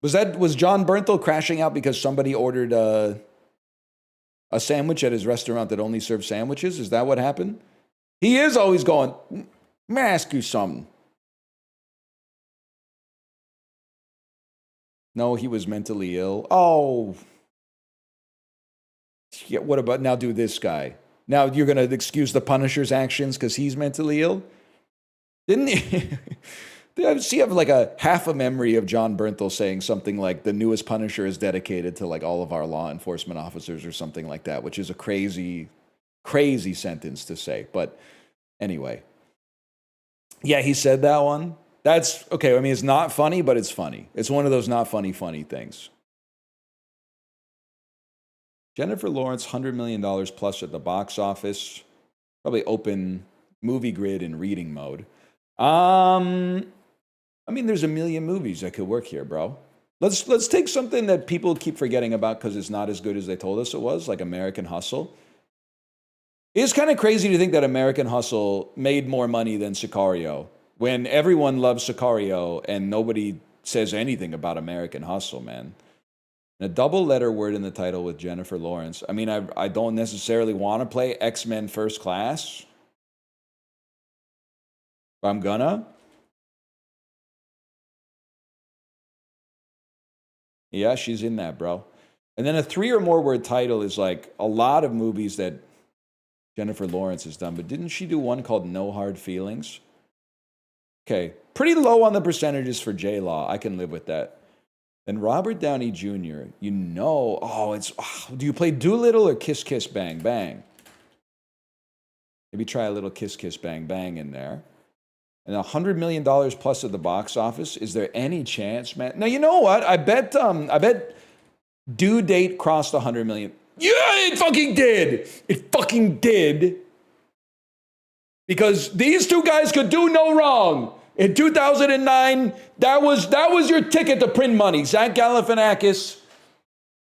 Speaker 1: Was John Bernthal crashing out because somebody ordered a sandwich at his restaurant that only served sandwiches? Is that what happened? He is always going, may I ask you something? No, he was mentally ill. Oh. Yeah, what about now do this guy? Now you're going to excuse the Punisher's actions because he's mentally ill? Didn't he? I have like a half a memory of John Bernthal saying something like the newest Punisher is dedicated to like all of our law enforcement officers or something like that, which is a crazy, crazy sentence to say. But anyway. Yeah, he said that one. That's okay. I mean, it's not funny, but it's funny. It's one of those not funny things. Jennifer Lawrence, $100 million plus at the box office. Probably open movie grid in reading mode. I mean, there's a million movies that could work here, bro. Let's take something that people keep forgetting about because it's not as good as they told us it was, like American Hustle. It's kind of crazy to think that American Hustle made more money than Sicario when everyone loves Sicario and nobody says anything about American Hustle, man. And a double-letter word in the title with Jennifer Lawrence. I mean, I don't necessarily want to play X-Men First Class, but I'm gonna. Yeah, she's in that, bro. And then a 3 or more word title is like a lot of movies that Jennifer Lawrence has done. But didn't she do one called No Hard Feelings? Okay, pretty low on the percentages for J-Law. I can live with that. And Robert Downey Jr., do you play Doolittle or Kiss Kiss Bang Bang? Maybe try a little Kiss Kiss Bang Bang in there. And $100 million plus at the box office. Is there any chance, man? Now, you know what? I bet Due Date crossed 100 million. Yeah, it fucking did. It fucking did. Because these two guys could do no wrong. In 2009, that was your ticket to print money. Zach Galifianakis,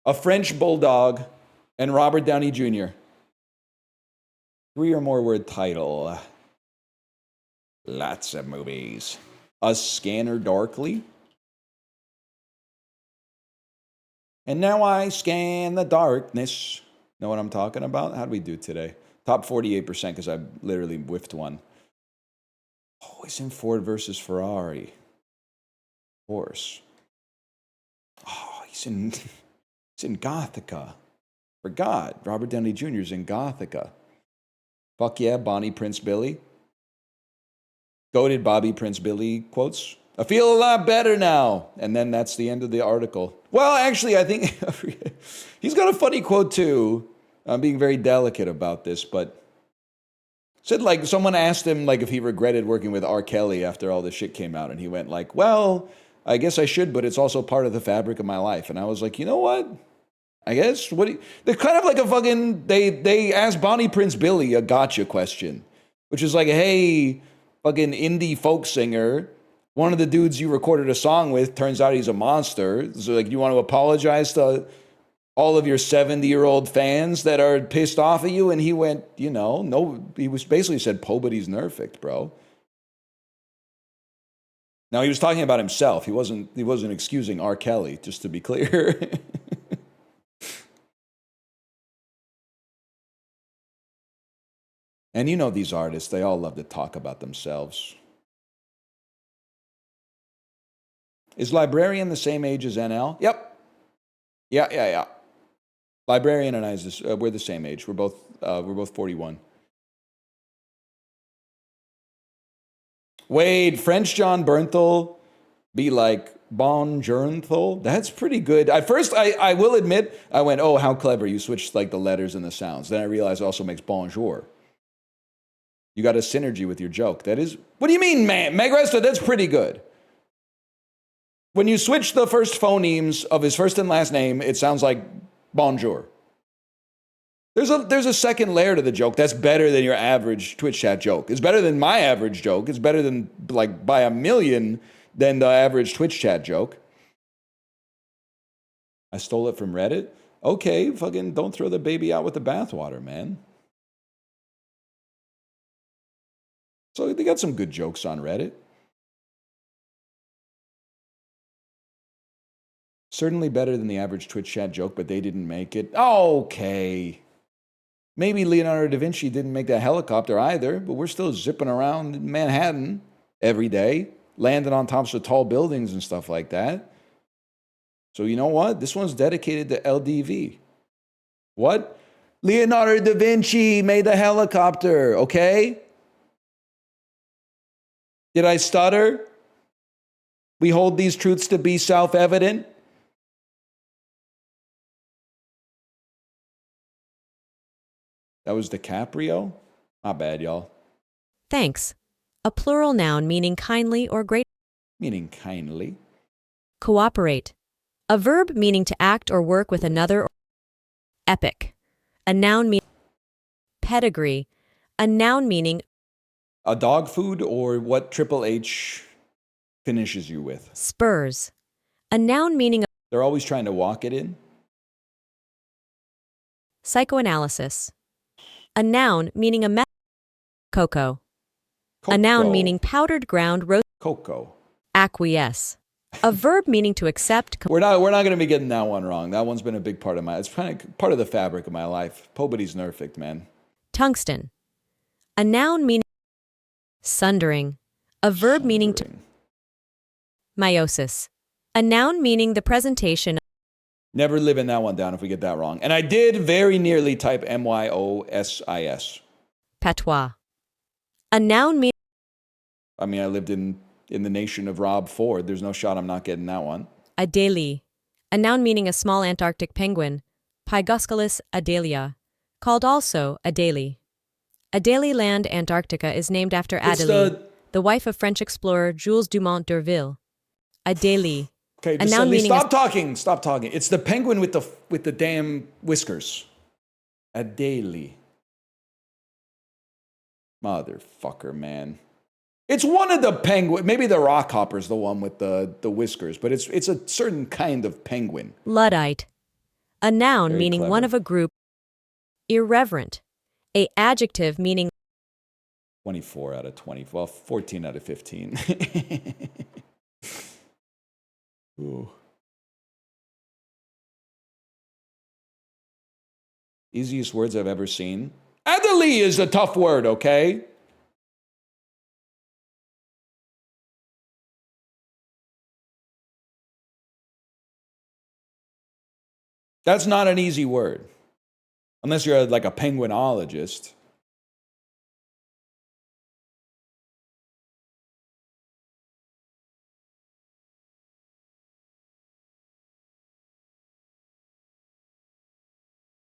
Speaker 1: a French bulldog, and Robert Downey Jr. 3 or more word title. Lots of movies. A Scanner Darkly. And now I scan the darkness. Know what I'm talking about? How do we do today? Top 48% because I literally whiffed one. Oh, he's in Ford versus Ferrari. Of course. Oh, he's in Gothica. Forgot. Robert Downey Jr. is in Gothica. Fuck yeah, Bonnie Prince Billy. Goated Bobby Prince Billy quotes. I feel a lot better now. And then that's the end of the article. Well, actually, I think he's got a funny quote too. I'm being very delicate about this, but said like someone asked him like if he regretted working with R. Kelly after all this shit came out. And he went like, well, I guess I should, but it's also part of the fabric of my life. And I was like, you know what? I guess they're kind of like a fucking, they asked Bonnie Prince Billy a gotcha question, which is like, hey, fucking indie folk singer, one of the dudes you recorded a song with turns out he's a monster. So like, you want to apologize to all of your 70-year-old fans that are pissed off at you? And he went, no, he was basically said, nobody's perfect, bro. Now he was talking about himself. He wasn't excusing R. Kelly, just to be clear. And these artists, they all love to talk about themselves. Is Librarian the same age as NL? Yep. Yeah, yeah, yeah. Librarian and I is this, we're the same age. We're both 41. Wait, French John Bernthal be like Bonjournthal? That's pretty good. At first, I will admit, I went, oh, how clever. You switched like the letters and the sounds. Then I realized it also makes bonjour. You got a synergy with your joke. That is, what do you mean, man? Meg Resta, that's pretty good. When you switch the first phonemes of his first and last name, it sounds like bonjour. There's a second layer to the joke that's better than your average Twitch chat joke. It's better than my average joke. It's better than, like, by a million than the average Twitch chat joke. I stole it from Reddit. Okay, fucking don't throw the baby out with the bathwater, man. So they got some good jokes on Reddit. Certainly better than the average Twitch chat joke, but they didn't make it. Okay. Maybe Leonardo da Vinci didn't make that helicopter either, but we're still zipping around in Manhattan every day, landing on tops of tall buildings and stuff like that. So you know what? This one's dedicated to LDV. What? Leonardo da Vinci made the helicopter, okay? Did I stutter? We hold these truths to be self-evident. That was DiCaprio? My bad, y'all.
Speaker 2: Thanks. A plural noun meaning kindly or great.
Speaker 1: Meaning kindly.
Speaker 2: Cooperate. A verb meaning to act or work with another. Epic. A noun meaning. Pedigree. A noun meaning.
Speaker 1: A dog food or what Triple H finishes you with.
Speaker 2: Spurs. A noun meaning.
Speaker 1: They're always trying to walk it in.
Speaker 2: Psychoanalysis. A noun meaning a cocoa. A noun meaning powdered ground roast.
Speaker 1: Cocoa.
Speaker 2: Acquiesce. A verb meaning to accept.
Speaker 1: We're not going to be getting that one wrong. That one's been a big part of it's kind of part of the fabric of my life. Nobody's perfect, man.
Speaker 2: Tungsten. A noun meaning sundering. A verb meaning to. Meiosis. A noun meaning the presentation.
Speaker 1: Never living that one down if we get that wrong. And I did very nearly type MYOSIS.
Speaker 2: Patois. A noun meaning.
Speaker 1: I mean, I lived in the nation of Rob Ford. There's no shot I'm not getting that one.
Speaker 2: Adelie. A noun meaning a small Antarctic penguin. Pygoscelis adelia. Called also Adelie. Adelie Land, Antarctica is named after Adelie, the wife of French explorer Jules Dumont d'Urville. Adelie.
Speaker 1: Okay, just stop talking. Stop talking. It's the penguin with the damn whiskers. Adelie. Motherfucker, man. It's one of the penguin. Maybe the rockhopper's the one with the whiskers, but it's a certain kind of penguin.
Speaker 2: Luddite. A noun
Speaker 1: Very
Speaker 2: meaning
Speaker 1: clever.
Speaker 2: one of a group. Irreverent. A adjective meaning
Speaker 1: 24 out of 20. Well, 14 out of 15. Ooh. Easiest words I've ever seen. Adelie is a tough word, okay? That's not an easy word. Unless you're like a penguinologist.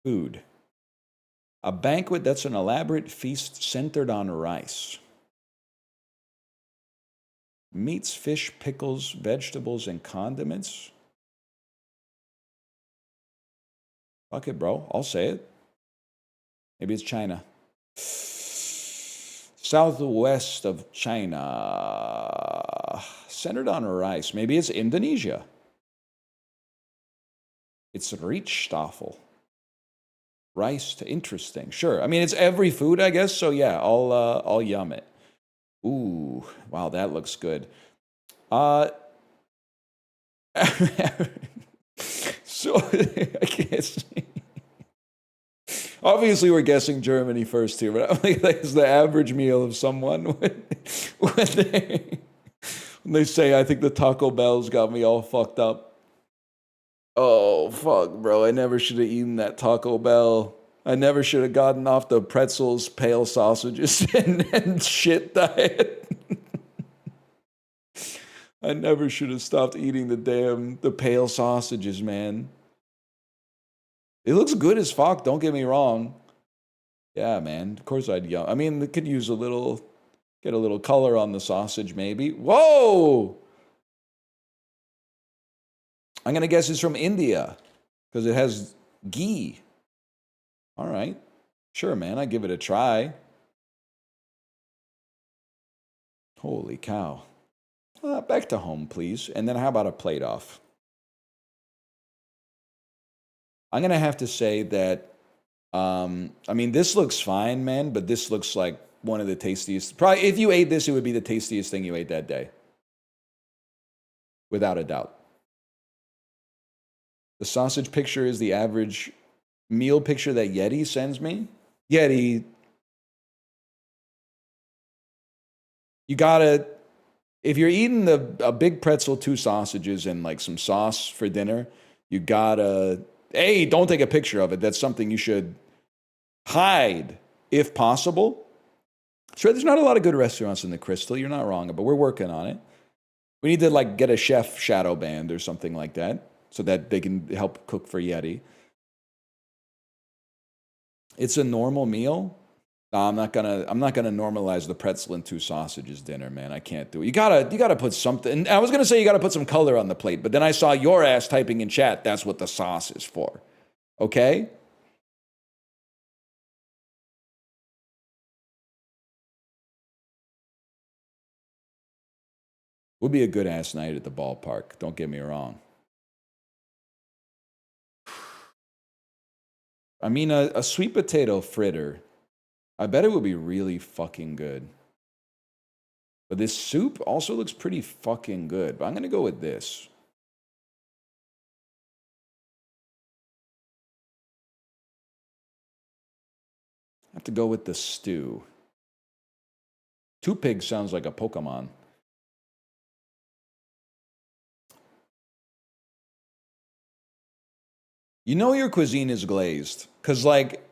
Speaker 1: Food. A banquet that's an elaborate feast centered on rice. Meats, fish, pickles, vegetables, and condiments. Fuck it, bro. I'll say it. Maybe it's China. Southwest of China. Centered on rice. Maybe it's Indonesia. It's Richtstaffel. Rice to interesting. Sure. I mean, it's every food, I guess. So yeah, I'll yum it. Ooh, wow, that looks good. So I guess obviously we're guessing Germany first here, but I think that's the average meal of someone when they say, I think the Taco Bell's got me all fucked up. Oh, fuck, bro. I never should have eaten that Taco Bell. I never should have gotten off the pretzels, pale sausages, and shit diet. I never should have stopped eating the pale sausages, man. It looks good as fuck, don't get me wrong. Yeah, man. Of course I'd yum. I mean, it could use get a little color on the sausage, maybe. Whoa! I'm gonna guess it's from India because it has ghee. All right, sure, man. I give it a try. Holy cow! Back to home, please. And then how about a plate off? I'm gonna have to say that. I mean, this looks fine, man, but this looks like one of the tastiest. Probably, if you ate this, it would be the tastiest thing you ate that day, without a doubt. The sausage picture is the average meal picture that Yeti sends me. Yeti, you gotta, if you're eating a big pretzel, two sausages, and like some sauce for dinner, you gotta, A, don't take a picture of it. That's something you should hide if possible. Sure, there's not a lot of good restaurants in the Crystal. You're not wrong, but we're working on it. We need to like get a chef shadow band or something like that so that they can help cook for Yeti. It's a normal meal. No, I'm not gonna normalize the pretzel and two sausages dinner, man. I can't do it. You gotta put something. I was gonna say you gotta put some color on the plate, but then I saw your ass typing in chat. That's what the sauce is for. Okay. Would be a good ass night at the ballpark. Don't get me wrong. I mean, a sweet potato fritter. I bet it would be really fucking good. But this soup also looks pretty fucking good. But I'm going to go with this. I have to go with the stew. Two pigs sounds like a Pokemon. You know your cuisine is glazed. Because, like,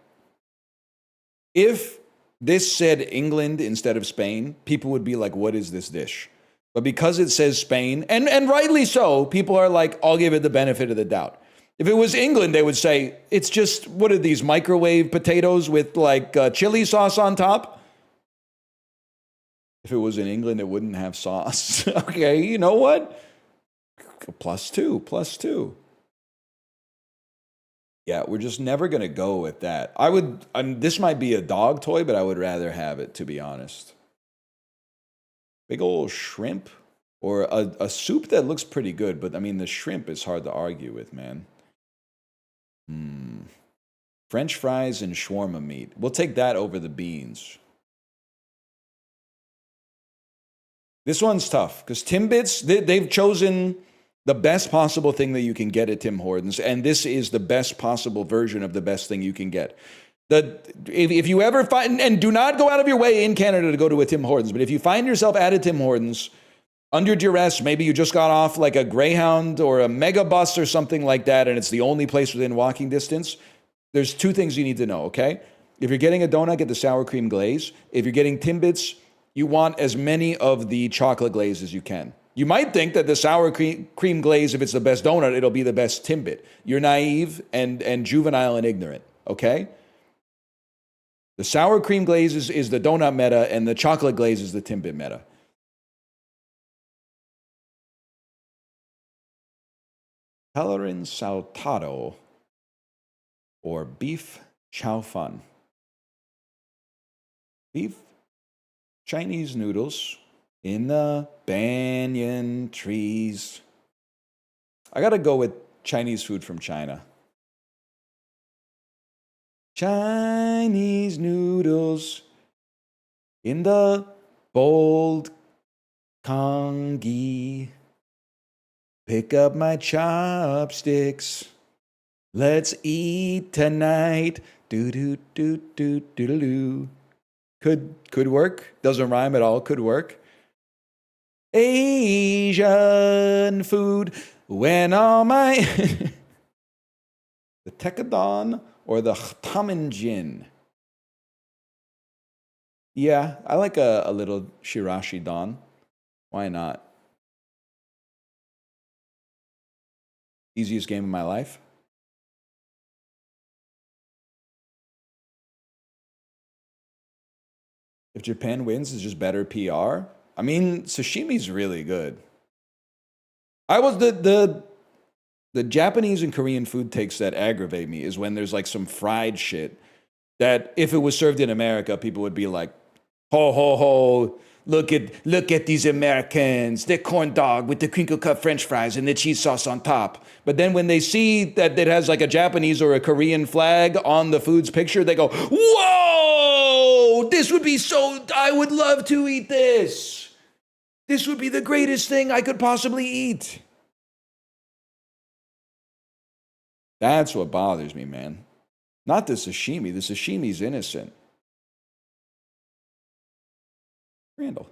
Speaker 1: if this said England instead of Spain, people would be like, what is this dish? But because it says Spain, and rightly so, people are like, I'll give it the benefit of the doubt. If it was England, they would say, it's just, what are these, microwave potatoes with like chili sauce on top? If it was in England, it wouldn't have sauce. Okay, you know what? +2, +2. Yeah, we're just never going to go with that. This might be a dog toy, but I would rather have it, to be honest. Big old shrimp or a soup that looks pretty good, but I mean, the shrimp is hard to argue with, man. French fries and shawarma meat. We'll take that over the beans. This one's tough because Timbits, they've chosen the best possible thing that you can get at Tim Hortons, and this is the best possible version of the best thing you can get. If you ever find, and do not go out of your way in Canada to go to a Tim Hortons, but if you find yourself at a Tim Hortons under duress, maybe you just got off like a Greyhound or a Mega Bus or something like that, and it's the only place within walking distance, there's two things you need to know, okay? If you're getting a donut, get the sour cream glaze. If you're getting Timbits, you want as many of the chocolate glaze as you can. You might think that the sour cream glaze, if it's the best donut, it'll be the best Timbit. You're naive and juvenile and ignorant, okay? The sour cream glaze is the donut meta, and the chocolate glaze is the Timbit meta. Pelerin saltado or beef chow fun. Beef Chinese noodles in the banyan trees. I gotta go with Chinese food from China. Chinese noodles in the bold congee. Pick up my chopsticks. Let's eat tonight. Do do do do do do. Could work. Doesn't rhyme at all. Could work. Asian food when all my The Tekadon or the Tamanjin? Yeah, I like a little Shirashi Don. Why not? Easiest game of my life. If Japan wins, it's just better PR. I mean, sashimi's really good. I was the Japanese and Korean food takes that aggravate me is when there's like some fried shit that if it was served in America, people would be like, ho ho ho, look at these Americans, their corn dog with the crinkle cut French fries and the cheese sauce on top. But then when they see that it has like a Japanese or a Korean flag on the food's picture, they go, whoa, this would be so, I would love to eat this. This would be the greatest thing I could possibly eat. That's what bothers me, man. Not the sashimi. The sashimi's innocent. Randall.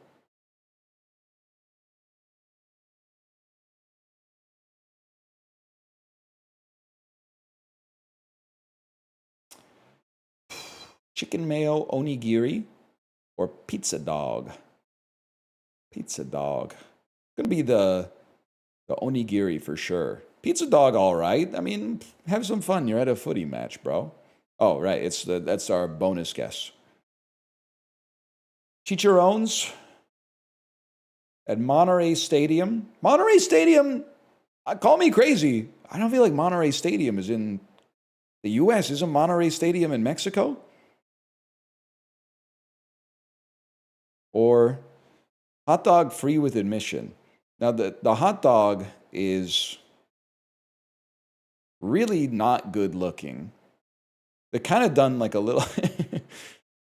Speaker 1: Chicken mayo onigiri or pizza dog? Pizza dog. Gonna be the onigiri for sure. Pizza dog, all right. I mean, have some fun. You're at a footy match, bro. Oh, right. That's our bonus guess. Chicharrones at Monterey Stadium. Monterey Stadium, call me crazy. I don't feel like Monterey Stadium is in the U.S. Isn't Monterey Stadium in Mexico? Or hot dog free with admission. Now, the hot dog is really not good looking. They're kind of done like a little...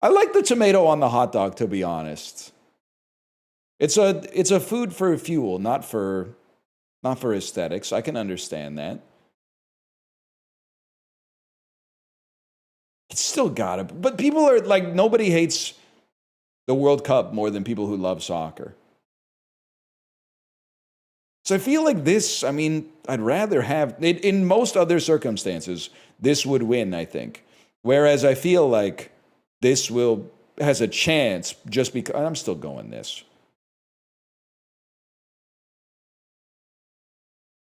Speaker 1: I like the tomato on the hot dog, to be honest. It's a food for fuel, not for aesthetics. I can understand that. It's still gotta... But people are like, nobody hates the World Cup more than people who love soccer. So I feel like this, I mean, I'd rather have, in most other circumstances, this would win, I think. Whereas I feel like this has a chance just because, I'm still going this.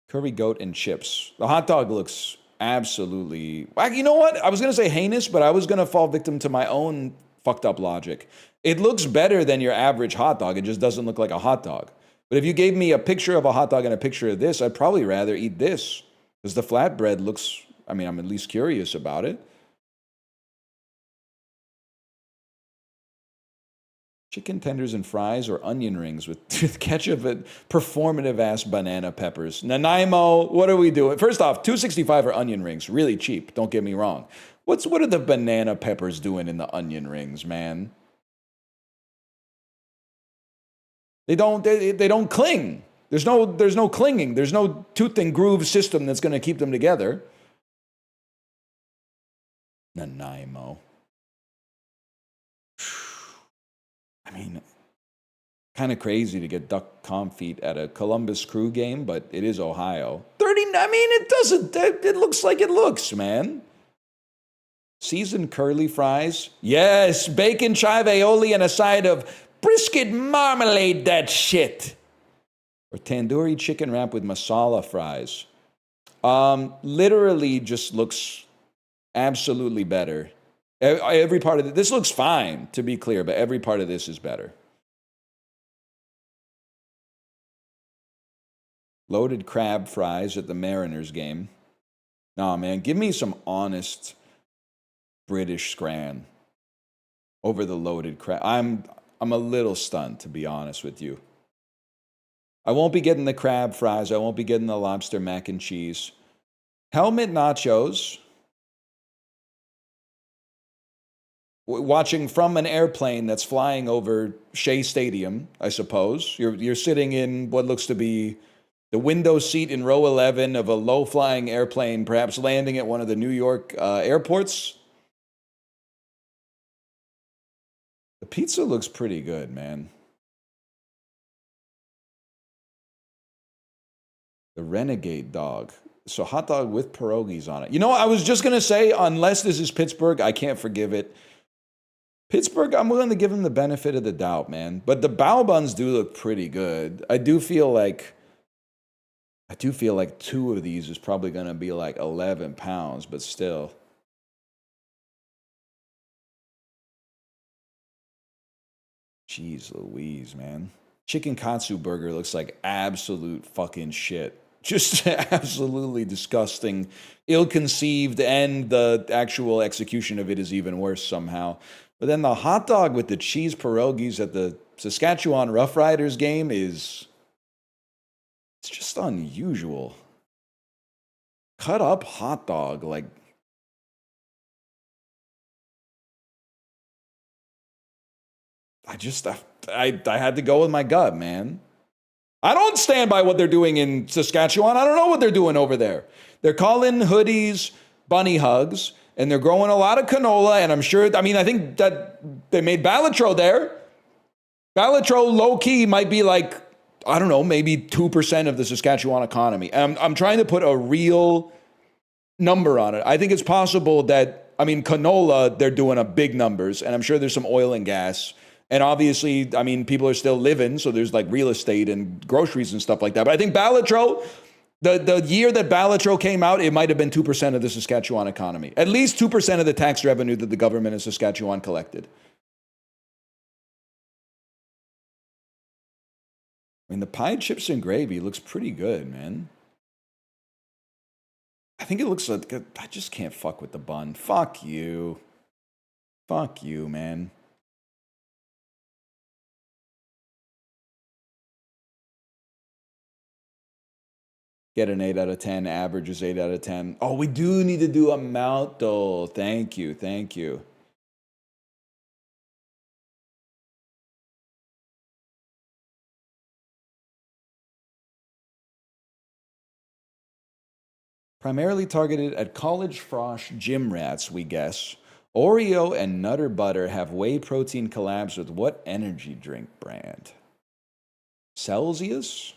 Speaker 1: Curry goat and chips. The hot dog looks absolutely, you know what? I was going to say heinous, but I was going to fall victim to my own fucked up logic. It looks better than your average hot dog. It just doesn't look like a hot dog. But if you gave me a picture of a hot dog and a picture of this, I'd probably rather eat this. Because the flatbread looks, I mean, I'm at least curious about it. Chicken tenders and fries or onion rings with ketchup and performative-ass banana peppers. Nanaimo, what are we doing? First off, $2.65 for onion rings. Really cheap, don't get me wrong. What are the banana peppers doing in the onion rings, man? They don't cling. There's no clinging. There's no tooth and groove system that's going to keep them together. Nanaimo. I mean, kind of crazy to get duck confit at a Columbus Crew game, but it is Ohio. 30, I mean, it looks like it looks, man. Seasoned curly fries. Yes, bacon, chive aioli, and a side of brisket marmalade, that shit. Or tandoori chicken wrap with masala fries. Literally just looks absolutely better. Every part of it, this looks fine, to be clear, but every part of this is better. Loaded crab fries at the Mariners game. Nah, man, give me some honest British scran over the loaded crab. I'm a little stunned, to be honest with you. I won't be getting the crab fries. I won't be getting the lobster mac and cheese. Helmet nachos. Watching from an airplane that's flying over Shea Stadium, I suppose. You're sitting in what looks to be the window seat in row 11 of a low-flying airplane, perhaps landing at one of the New York airports. The pizza looks pretty good, man. The Renegade dog. So hot dog with pierogies on it. You know, I was just going to say, unless this is Pittsburgh, I can't forgive it. Pittsburgh, I'm willing to give them the benefit of the doubt, man. But the bao buns do look pretty good. I do feel like 2 of these is probably going to be like 11 pounds, but still. Jeez Louise, man. Chicken katsu burger looks like absolute fucking shit. Just absolutely disgusting, ill-conceived, and the actual execution of it is even worse somehow. But then the hot dog with the cheese pierogies at the Saskatchewan Roughriders game it's just unusual. Cut up hot dog, like, I had to go with my gut, man. I don't stand by what they're doing in Saskatchewan. I don't know what they're doing over there. They're calling hoodies bunny hugs, and they're growing a lot of canola, and I'm sure, I think that they made Balitro there. Balitro, low-key, might be like, I don't know, maybe 2% of the Saskatchewan economy. And I'm trying to put a real number on it. I think it's possible that, canola, they're doing big numbers, and I'm sure there's some oil and gas. And obviously, people are still living, so there's like real estate and groceries and stuff like that. But I think Balitro, the year that Balitro came out, it might have been 2% of the Saskatchewan economy. At least 2% of the tax revenue that the government of Saskatchewan collected. The pie chips and gravy looks pretty good, man. I think it looks like, I just can't fuck with the bun. Fuck you. Fuck you, man. Get an 8 out of 10. Average is 8 out of 10. Oh, we do need to do a mount, though. Thank you. Thank you. Primarily targeted at college frosh gym rats, we guess. Oreo and Nutter Butter have whey protein collabs with what energy drink brand? Celsius?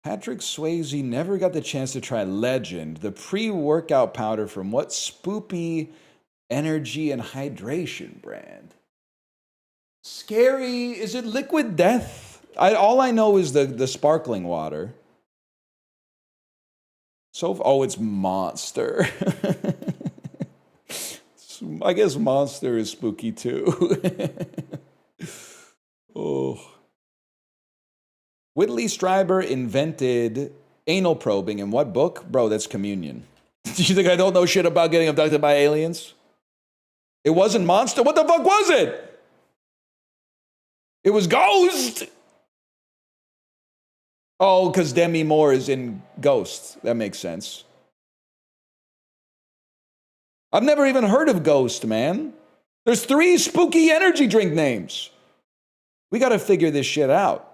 Speaker 1: Patrick Swayze never got the chance to try Legend, the pre-workout powder from what spoopy energy and hydration brand? Scary. Is it Liquid Death? All I know is the sparkling water. It's Monster. I guess Monster is spooky too. Oh. Whitley Strieber invented anal probing in what book? Bro, that's Communion. Do you think I don't know shit about getting abducted by aliens? It wasn't Monster. What the fuck was it? It was Ghost. Oh, because Demi Moore is in Ghost. That makes sense. I've never even heard of Ghost, man. There's 3 spooky energy drink names. We got to figure this shit out.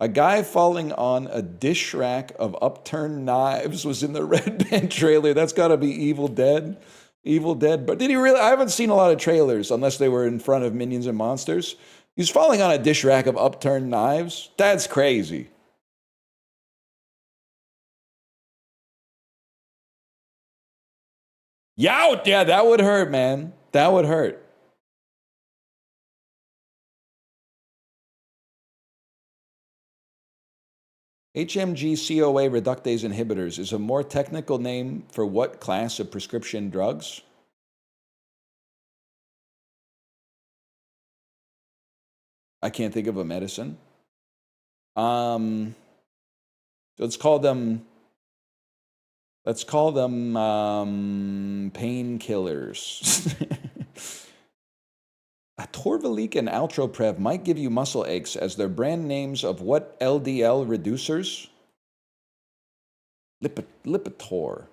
Speaker 1: A guy falling on a dish rack of upturned knives was in the Red Band trailer. That's got to be Evil Dead. Evil Dead. But did he really? I haven't seen a lot of trailers unless they were in front of Minions and Monsters. He's falling on a dish rack of upturned knives. That's crazy. Yout! Yeah, that would hurt, man. That would hurt. HMG CoA reductase inhibitors is a more technical name for what class of prescription drugs? I can't think of a medicine. Let's call them painkillers. Torvalik and Altroprev might give you muscle aches as their brand names of what LDL reducers? Lipitor.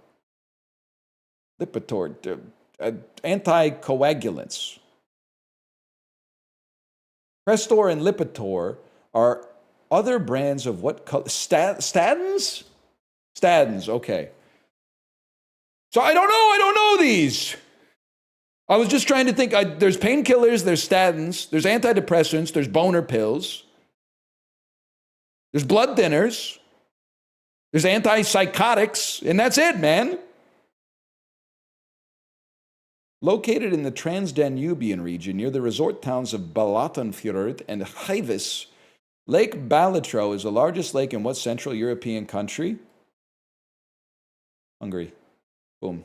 Speaker 1: Anticoagulants. Crestor and Lipitor are other brands of what color? Statins? Statins, okay. So I don't know these. I was just trying to think. There's painkillers, there's statins, there's antidepressants, there's boner pills, there's blood thinners. There's antipsychotics, and that's it, man. Located in the Transdanubian region near the resort towns of Balatonfjord and Heivis, Lake Balitro is the largest lake in what Central European country? Hungary. Boom.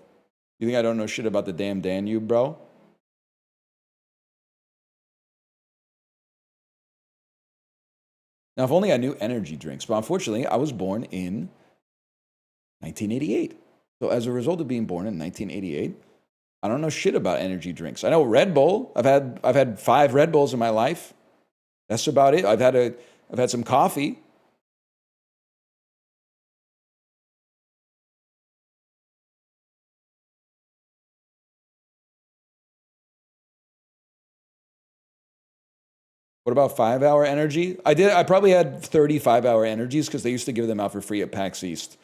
Speaker 1: You think I don't know shit about the damn Danube, bro? Now, if only I knew energy drinks, but unfortunately, I was born in 1988. So as a result of being born in 1988, I don't know shit about energy drinks. I know Red Bull. I've had 5 Red Bulls in my life. That's about it. I've had some coffee. What about 5-hour energy? I probably had 35-hour energies because they used to give them out for free at PAX East.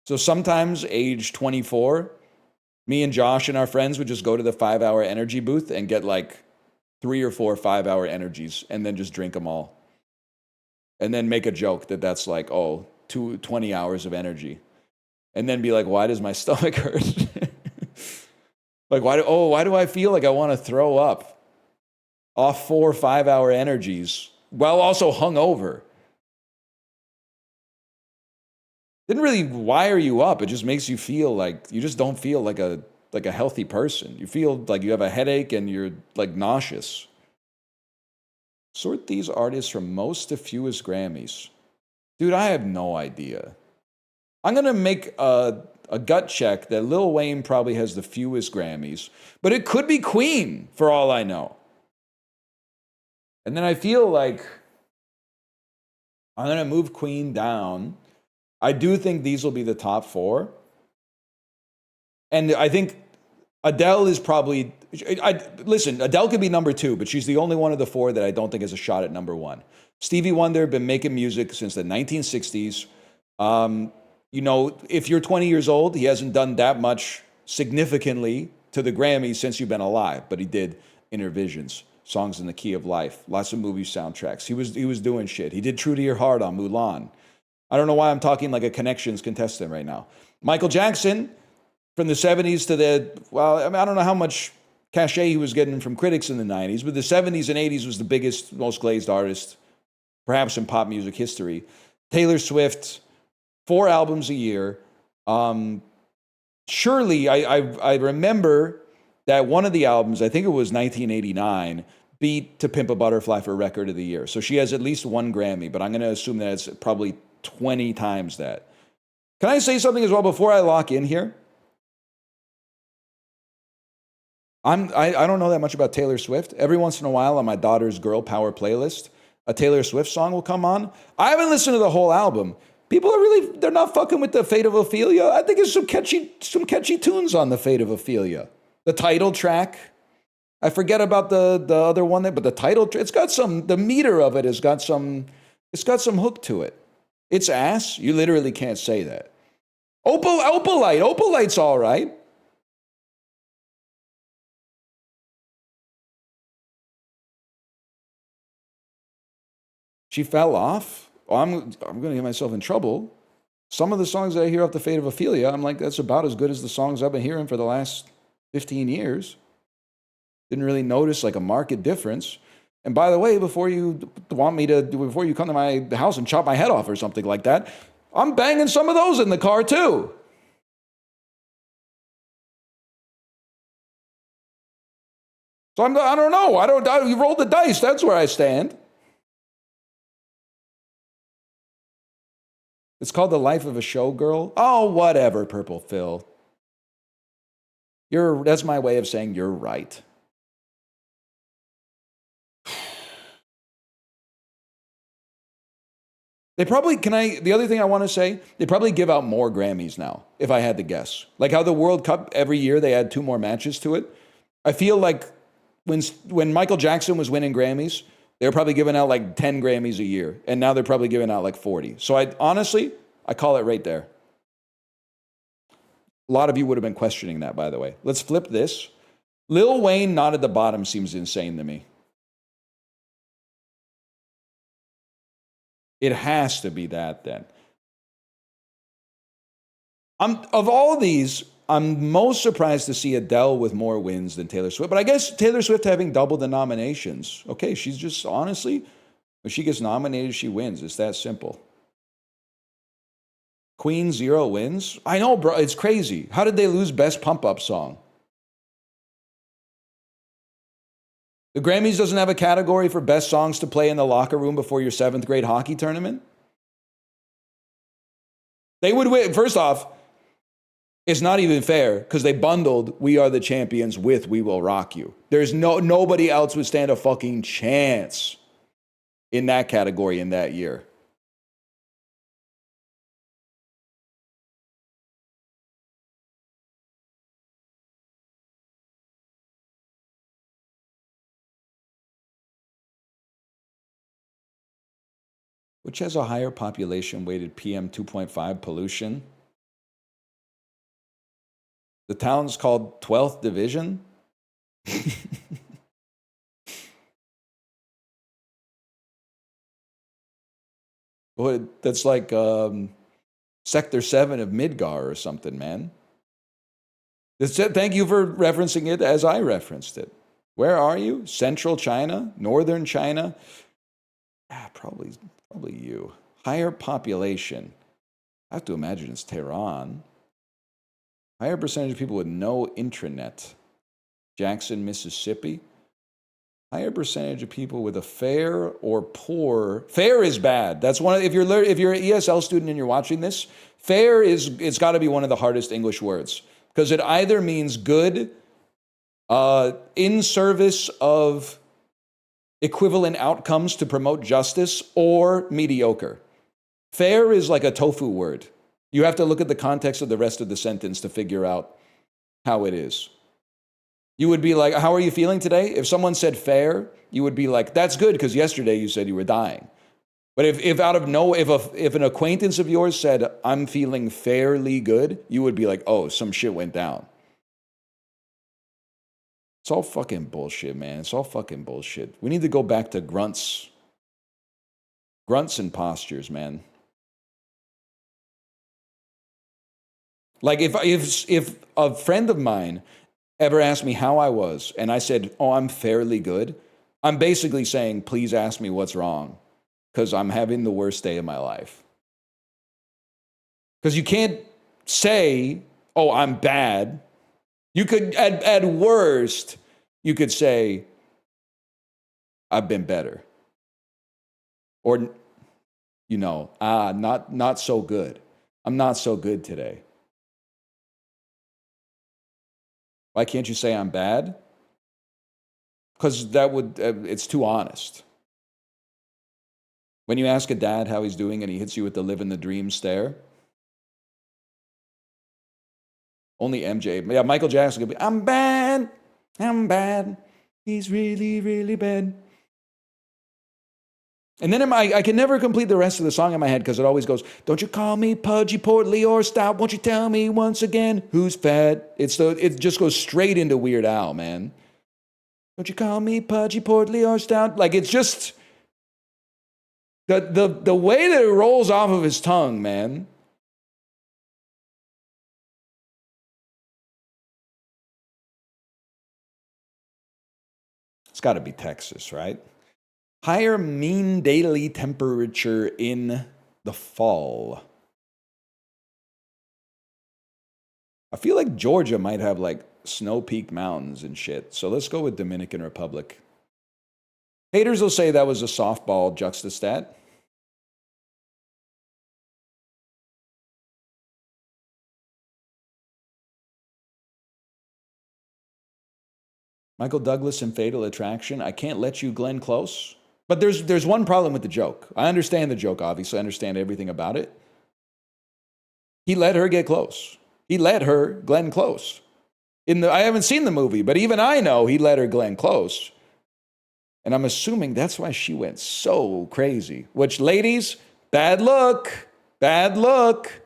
Speaker 1: So sometimes age 24, me and Josh and our friends would just go to the 5-hour energy booth and get like 3 or 4 5-hour energies and then just drink them all. And then make a joke that that's like, 20 hours of energy. And then be like, why does my stomach hurt? Like, why do I feel like I want to throw up off 4 5-hour energies while also hungover? Didn't really wire you up. It just makes you feel like you just don't feel like a healthy person. You feel like you have a headache and you're like nauseous. Sort these artists from most to fewest Grammys. Dude, I have no idea. I'm going to make a gut check that Lil Wayne probably has the fewest Grammys, but it could be Queen for all I know. And then I feel like I'm going to move Queen down. I do think these will be the top 4. And I think Adele is probably... Listen, Adele could be number 2, but she's the only one of the 4 that I don't think has a shot at number 1. Stevie Wonder been making music since the 1960s. You know, if you're 20 years old, he hasn't done that much significantly to the Grammys since you've been alive, but he did Inner Visions, Songs in the Key of Life, lots of movie soundtracks. He was doing shit. He did True to Your Heart on Mulan. I don't know why I'm talking like a Connections contestant right now. Michael Jackson, from the 70s to I don't know how much cachet he was getting from critics in the 90s, but the 70s and 80s was the biggest, most glazed artist, perhaps in pop music history. Taylor Swift, 4 albums a year. Surely, I remember that one of the albums, I think it was 1989, beat To Pimp a Butterfly for Record of the Year. So she has at least 1 Grammy, but I'm going to assume that it's probably 20 times that. Can I say something as well before I lock in here? I don't know that much about Taylor Swift. Every once in a while on my daughter's Girl Power playlist, a Taylor Swift song will come on. I haven't listened to the whole album. People they're not fucking with the Fate of Ophelia. I think there's some catchy tunes on the Fate of Ophelia. The title track. I forget about the other one there, but the title, it's got the meter of it it's got some hook to it. It's ass. You literally can't say that. Opalite's all right. She fell off. Oh, I'm going to get myself in trouble. Some of the songs that I hear off the Fate of Ophelia, I'm like, that's about as good as the songs I've been hearing for the last 15 years. Didn't really notice like a marked difference. And by the way, before you come to my house and chop my head off or something like that, I'm banging some of those in the car too. So I don't know. You rolled the dice. That's where I stand. It's called The Life of a Showgirl. Oh, whatever, Purple Phil. That's my way of saying you're right. The other thing I want to say, they probably give out more Grammys now, if I had to guess. Like how the World Cup, every year they add 2 more matches to it. I feel like when Michael Jackson was winning Grammys, they were probably giving out like 10 Grammys a year. And now they're probably giving out like 40. So I call it right there. A lot of you would have been questioning that, by the way. Let's flip this. Lil Wayne not at the bottom seems insane to me. It has to be that then. Of all these, I'm most surprised to see Adele with more wins than Taylor Swift. But I guess Taylor Swift having double the nominations. Okay, she's just honestly, if she gets nominated, she wins. It's that simple. Queen 0 wins. I know, bro. It's crazy. How did they lose Best Pump Up Song? The Grammys doesn't have a category for best songs to play in the locker room before your 7th grade hockey tournament? They would win. First off, it's not even fair because they bundled We Are the Champions with We Will Rock You. There's nobody else would stand a fucking chance in that category in that year. Which has a higher population weighted PM 2.5 pollution? The town's called 12th Division? Well, that's like Sector 7 of Midgar or something, man. Thank you for referencing it as I referenced it. Where are you? Central China? Northern China? Probably you. Higher population. I have to imagine it's Tehran. Higher percentage of people with no intranet. Jackson, Mississippi. Higher percentage of people with a fair or poor. Fair is bad. That's one. If you're an ESL student and you're watching this, fair it's got to be one of the hardest English words because it either means good, in service of equivalent outcomes to promote justice, or mediocre. Fair is like a tofu word. You have to look at the context of the rest of the sentence to figure out how it is. You would be like, how are you feeling today? If someone said fair, you would be like, that's good because yesterday you said you were dying. But if an acquaintance of yours said, I'm feeling fairly good, you would be like, oh, some shit went down. It's all fucking bullshit, man. It's all fucking bullshit. We need to go back to grunts. Grunts and postures, man. Like if a friend of mine ever asked me how I was and I said, oh, I'm fairly good, I'm basically saying, please ask me what's wrong because I'm having the worst day of my life. Because you can't say, oh, I'm bad. You could, at worst, you could say, I've been better. Or, not so good. I'm not so good today. Why can't you say I'm bad? Because it's too honest. When you ask a dad how he's doing and he hits you with the live in the dream stare, only MJ. Yeah, Michael Jackson could be, I'm bad. He's really, really bad. And then I can never complete the rest of the song in my head because it always goes, don't you call me pudgy, portly, or stout. Won't you tell me once again who's fat? It just goes straight into Weird Al, man. Don't you call me pudgy, portly, or stout? Like, it's just the way that it rolls off of his tongue, man. It's got to be Texas, right? Higher mean daily temperature in the fall. I feel like Georgia might have like snow-peaked mountains and shit. So let's go with Dominican Republic. Haters will say that was a softball juxtastat. Michael Douglas in Fatal Attraction. I can't let you, Glenn Close. But there's one problem with the joke. I understand the joke, obviously. I understand everything about it. He let her get close. He let her Glenn Close. I haven't seen the movie, but even I know he let her Glenn Close. And I'm assuming that's why she went so crazy. Which, ladies, bad look. Bad look.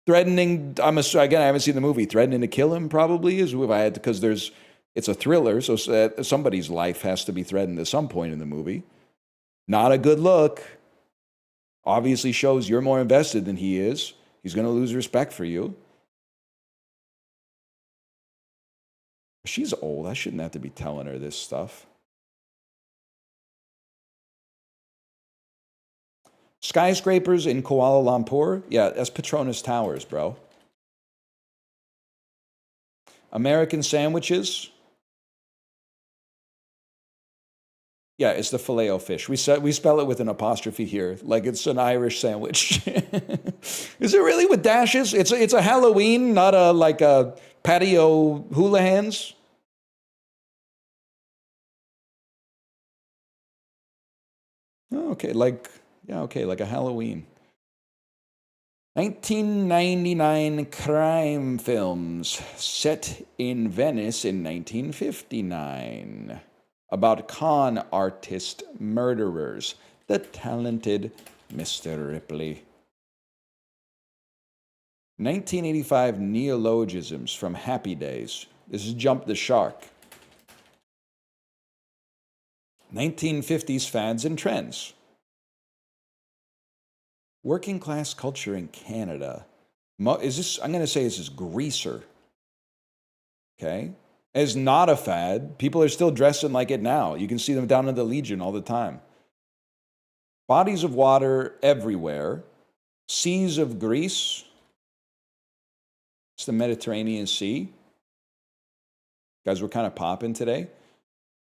Speaker 1: Threatening, again, I haven't seen the movie. Threatening to kill him probably is if I had to, because it's a thriller, so somebody's life has to be threatened at some point in the movie. Not a good look. Obviously shows you're more invested than he is. He's going to lose respect for you. She's old. I shouldn't have to be telling her this stuff. Skyscrapers in Kuala Lumpur? Yeah, that's Petronas Towers, bro. American sandwiches? Yeah, it's the Filet-O-Fish. We spell it with an apostrophe here, like it's an Irish sandwich. Is it really with dashes? It's a Halloween, not a patio hula hands. Oh, okay, like a Halloween. 1999 crime films set in Venice in 1959 about con artist murderers, the talented Mr. Ripley. 1985 neologisms from Happy Days. This is Jump the Shark. 1950s fads and trends. Working class culture in Canada. I'm going to say this is Greaser. Okay? It's not a fad. People are still dressing like it now. You can see them down in the Legion all the time. Bodies of water everywhere. Seas of Greece. It's the Mediterranean Sea. Guys, we're kind of popping today.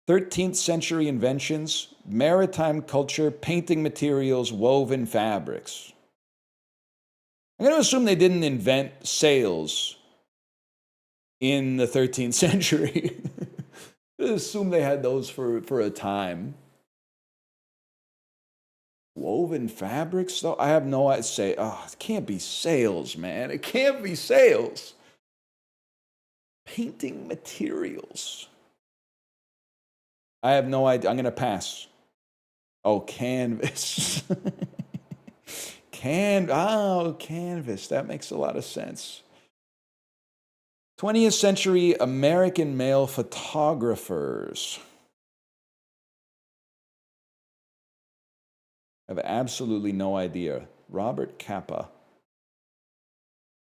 Speaker 1: 13th century inventions, maritime culture, painting materials, woven fabrics. I'm going to assume they didn't invent sails in the 13th century. I assume they had those for a time. Woven fabrics, though? I have no idea. It can't be sails, man. It can't be sails. Painting materials. I have no idea. I'm going to pass. Oh, canvas. Canvas. That makes a lot of sense. 20th century American male photographers. I have absolutely no idea. Robert Capa.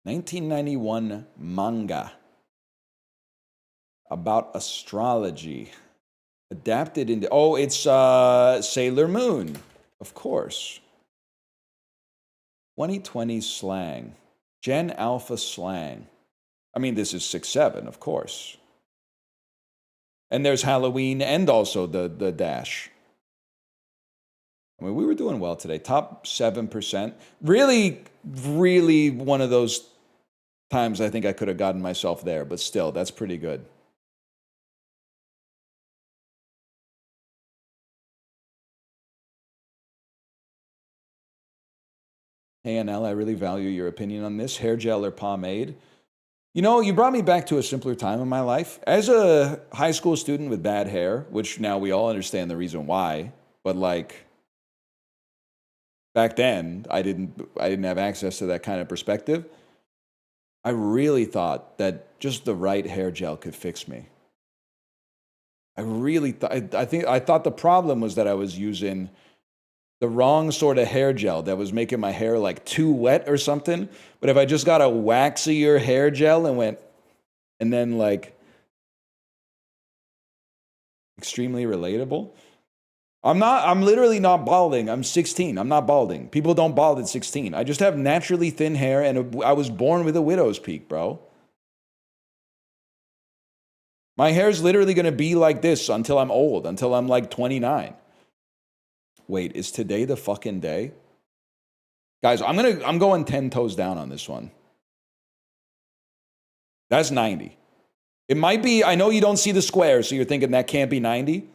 Speaker 1: 1991 manga about astrology. Adapted into... Oh, it's Sailor Moon. Of course. 2020 slang. Gen Alpha slang. I mean, this is 6-7, of course. And there's Halloween and also the dash. I mean, we were doing well today. Top 7%. Really, really one of those times I think I could have gotten myself there. But still, that's pretty good. Hey, NL, I really value your opinion on this. Hair gel or pomade? You know, you brought me back to a simpler time in my life. As a high school student with bad hair, which now we all understand the reason why, but like back then, I didn't have access to that kind of perspective. I really thought that just the right hair gel could fix me. I really thought I thought the problem was that I was using the wrong sort of hair gel that was making my hair like too wet or something. But if I just got a waxier hair gel and then like extremely relatable. I'm literally not balding. I'm 16. I'm not balding. People don't bald at 16. I just have naturally thin hair and I was born with a widow's peak, bro. My hair's literally going to be like this until I'm old, until I'm like 29. Wait, is today the fucking day? Guys, I'm going 10 toes down on this one. That's 90. It might be, I know you don't see the square, so you're thinking that can't be 90.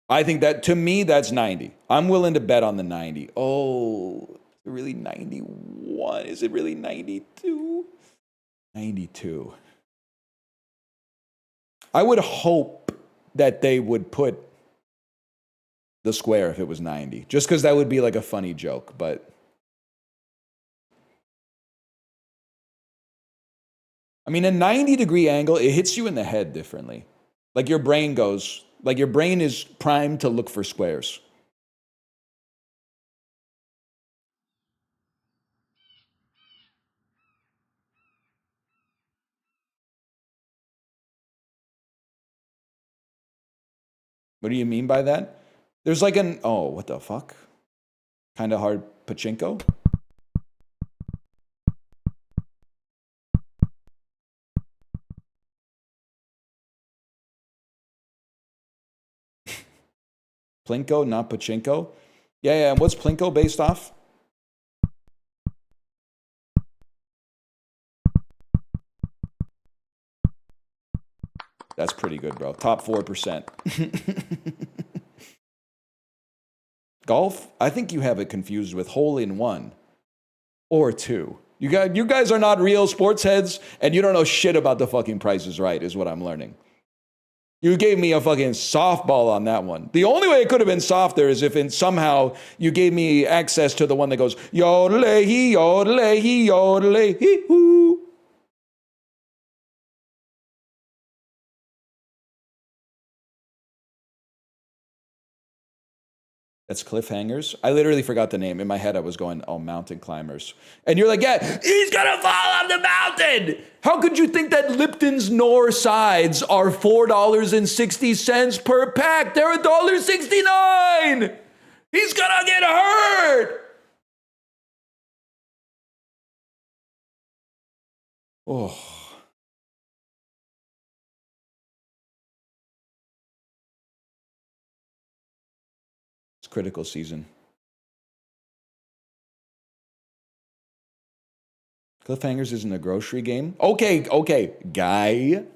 Speaker 1: I think that, to me, that's 90. I'm willing to bet on the 90. Oh, is it really 91? Is it really 92? 92. I would hope that they would put the square if it was 90, just because that would be like a funny joke, but I mean, a 90-degree angle, it hits you in the head differently. Like your brain is primed to look for squares. What do you mean by that? There's like oh, what the fuck? Kind of hard pachinko? Plinko, not pachinko? Yeah, and what's Plinko based off? That's pretty good, bro. Top 4%. Golf? I think you have it confused with hole-in-one or two. You guys are not real sports heads, and you don't know shit about the fucking Price is Right, is what I'm learning. You gave me a fucking softball on that one. The only way it could have been softer is if somehow you gave me access to the one that goes, yodel-hee, yodel-hee, yodel-hee, hoo. That's Cliffhangers. I literally forgot the name. In my head, I was going, oh, Mountain Climbers. And you're like, yeah, he's going to fall off the mountain. How could you think that Lipton's Nor sides are $4.60 per pack? They're $1.69. He's going to get hurt. Oh. Critical season. Cliffhangers isn't a grocery game. Okay, guy.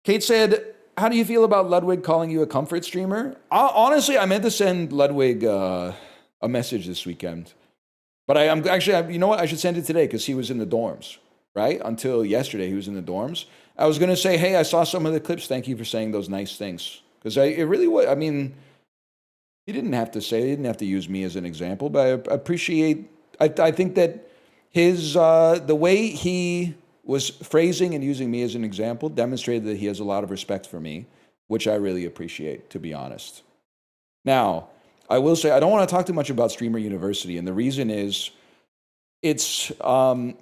Speaker 1: Kate said, how do you feel about Ludwig calling you a comfort streamer? Honestly, I meant to send Ludwig a message this weekend. But I'm actually, you know what? I should send it today because he was in the dorms, right? Until yesterday, he was in the dorms. I was going to say, hey, I saw some of the clips. Thank you for saying those nice things. Because it really was, I mean, he didn't have to use me as an example, but I appreciate, I think that the way he was phrasing and using me as an example demonstrated that he has a lot of respect for me, which I really appreciate, to be honest. Now, I will say, I don't want to talk too much about Streamer University, and the reason is, I'm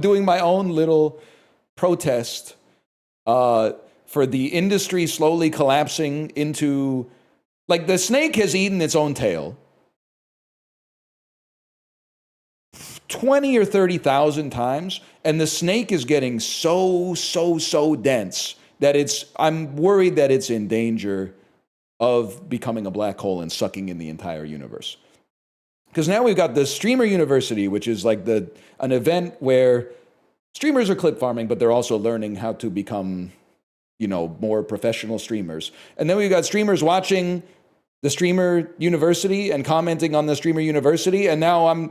Speaker 1: doing my own little protest, for the industry slowly collapsing into, like, the snake has eaten its own tail 20 or 30,000 times, and the snake is getting so dense that I'm worried that it's in danger of becoming a black hole and sucking in the entire universe. Because now we've got the Streamer University, which is like an event where streamers are clip farming, but they're also learning how to become, more professional streamers. And then we've got streamers watching the Streamer University and commenting on the Streamer University. And now I'm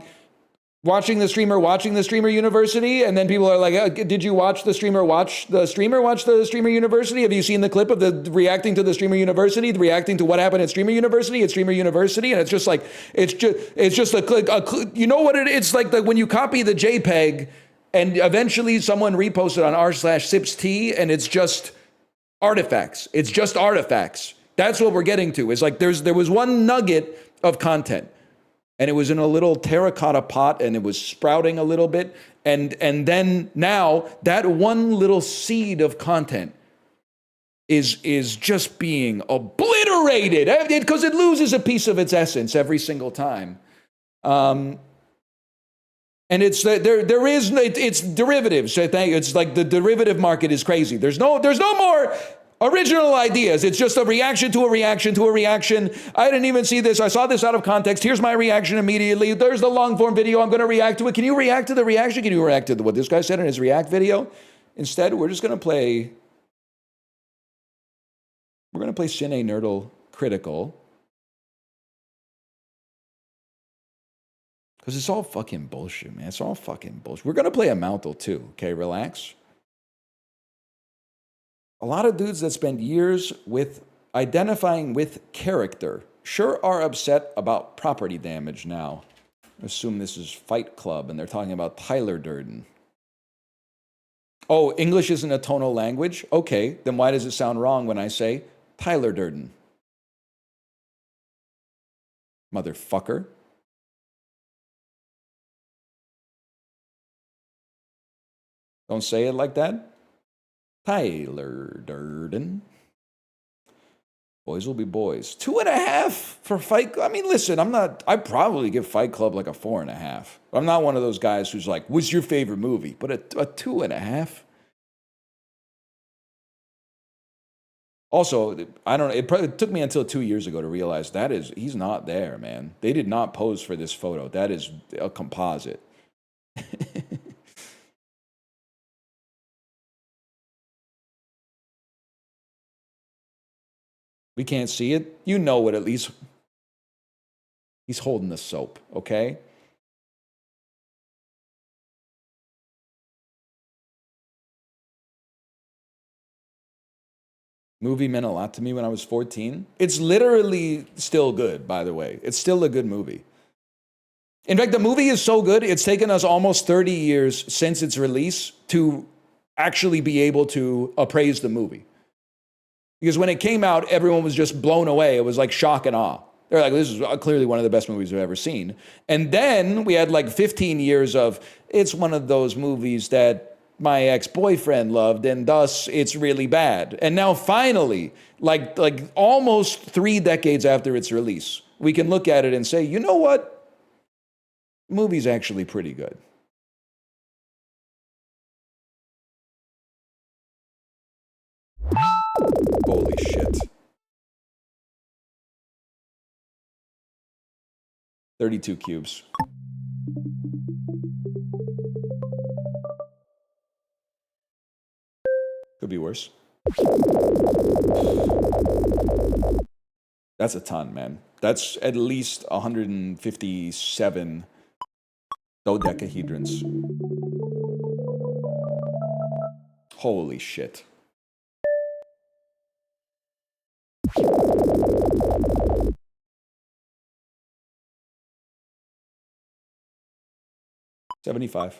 Speaker 1: watching the Streamer University. And then people are like, did you watch the Streamer watch the Streamer University? Have you seen the clip of the reacting to the Streamer University, reacting to what happened at Streamer University? It's Streamer University. And it's just like, it's just a you know what it's like when you copy the JPEG and eventually someone reposts it on r/sips_t and it's just artifacts. It's just artifacts. That's what we're getting to. It's like there was one nugget of content, and it was in a little terracotta pot, and it was sprouting a little bit, and then now that one little seed of content is just being obliterated because it loses a piece of its essence every single time. And it's derivatives. It's like the derivative market is crazy. There's no more original ideas. It's just a reaction to a reaction to a reaction. I didn't even see this. I saw this out of context. Here's my reaction immediately. There's the long form video. I'm going to react to it. Can you react to the reaction? Can you react to what this guy said in his react video? Instead, we're just going to play. We're going to play Cine Nerdle Critical. Because it's all fucking bullshit, man. It's all fucking bullshit. We're going to play a Mountle too, okay? Relax. A lot of dudes that spend years with identifying with character sure are upset about property damage now. I assume this is Fight Club, and they're talking about Tyler Durden. Oh, English isn't a tonal language? Okay, then why does it sound wrong when I say Tyler Durden? Motherfucker. Don't say it like that. Tyler Durden. Boys will be boys. 2.5 for Fight Club. I mean, listen, I'd probably give Fight Club like a 4.5. I'm not one of those guys who's like, what's your favorite movie? But a 2.5. Also, I don't know. It took me until 2 years ago to realize he's not there, man. They did not pose for this photo. That is a composite. We can't see it. You know what, at least he's holding the soap, okay? Movie meant a lot to me when I was 14. It's literally still good, by the way. It's still a good movie. In fact, the movie is so good, it's taken us almost 30 years since its release to actually be able to appraise the movie. Because when it came out, everyone was just blown away. It was like shock and awe. They're like, this is clearly one of the best movies we've ever seen. And then we had like 15 years of, it's one of those movies that my ex-boyfriend loved, and thus it's really bad. And now finally, like almost 3 decades after its release, we can look at it and say, you know what? The movie's actually pretty good. Holy shit. 32 cubes. Could be worse. That's a ton, man. That's at least 157 dodecahedrons. Holy shit. $75.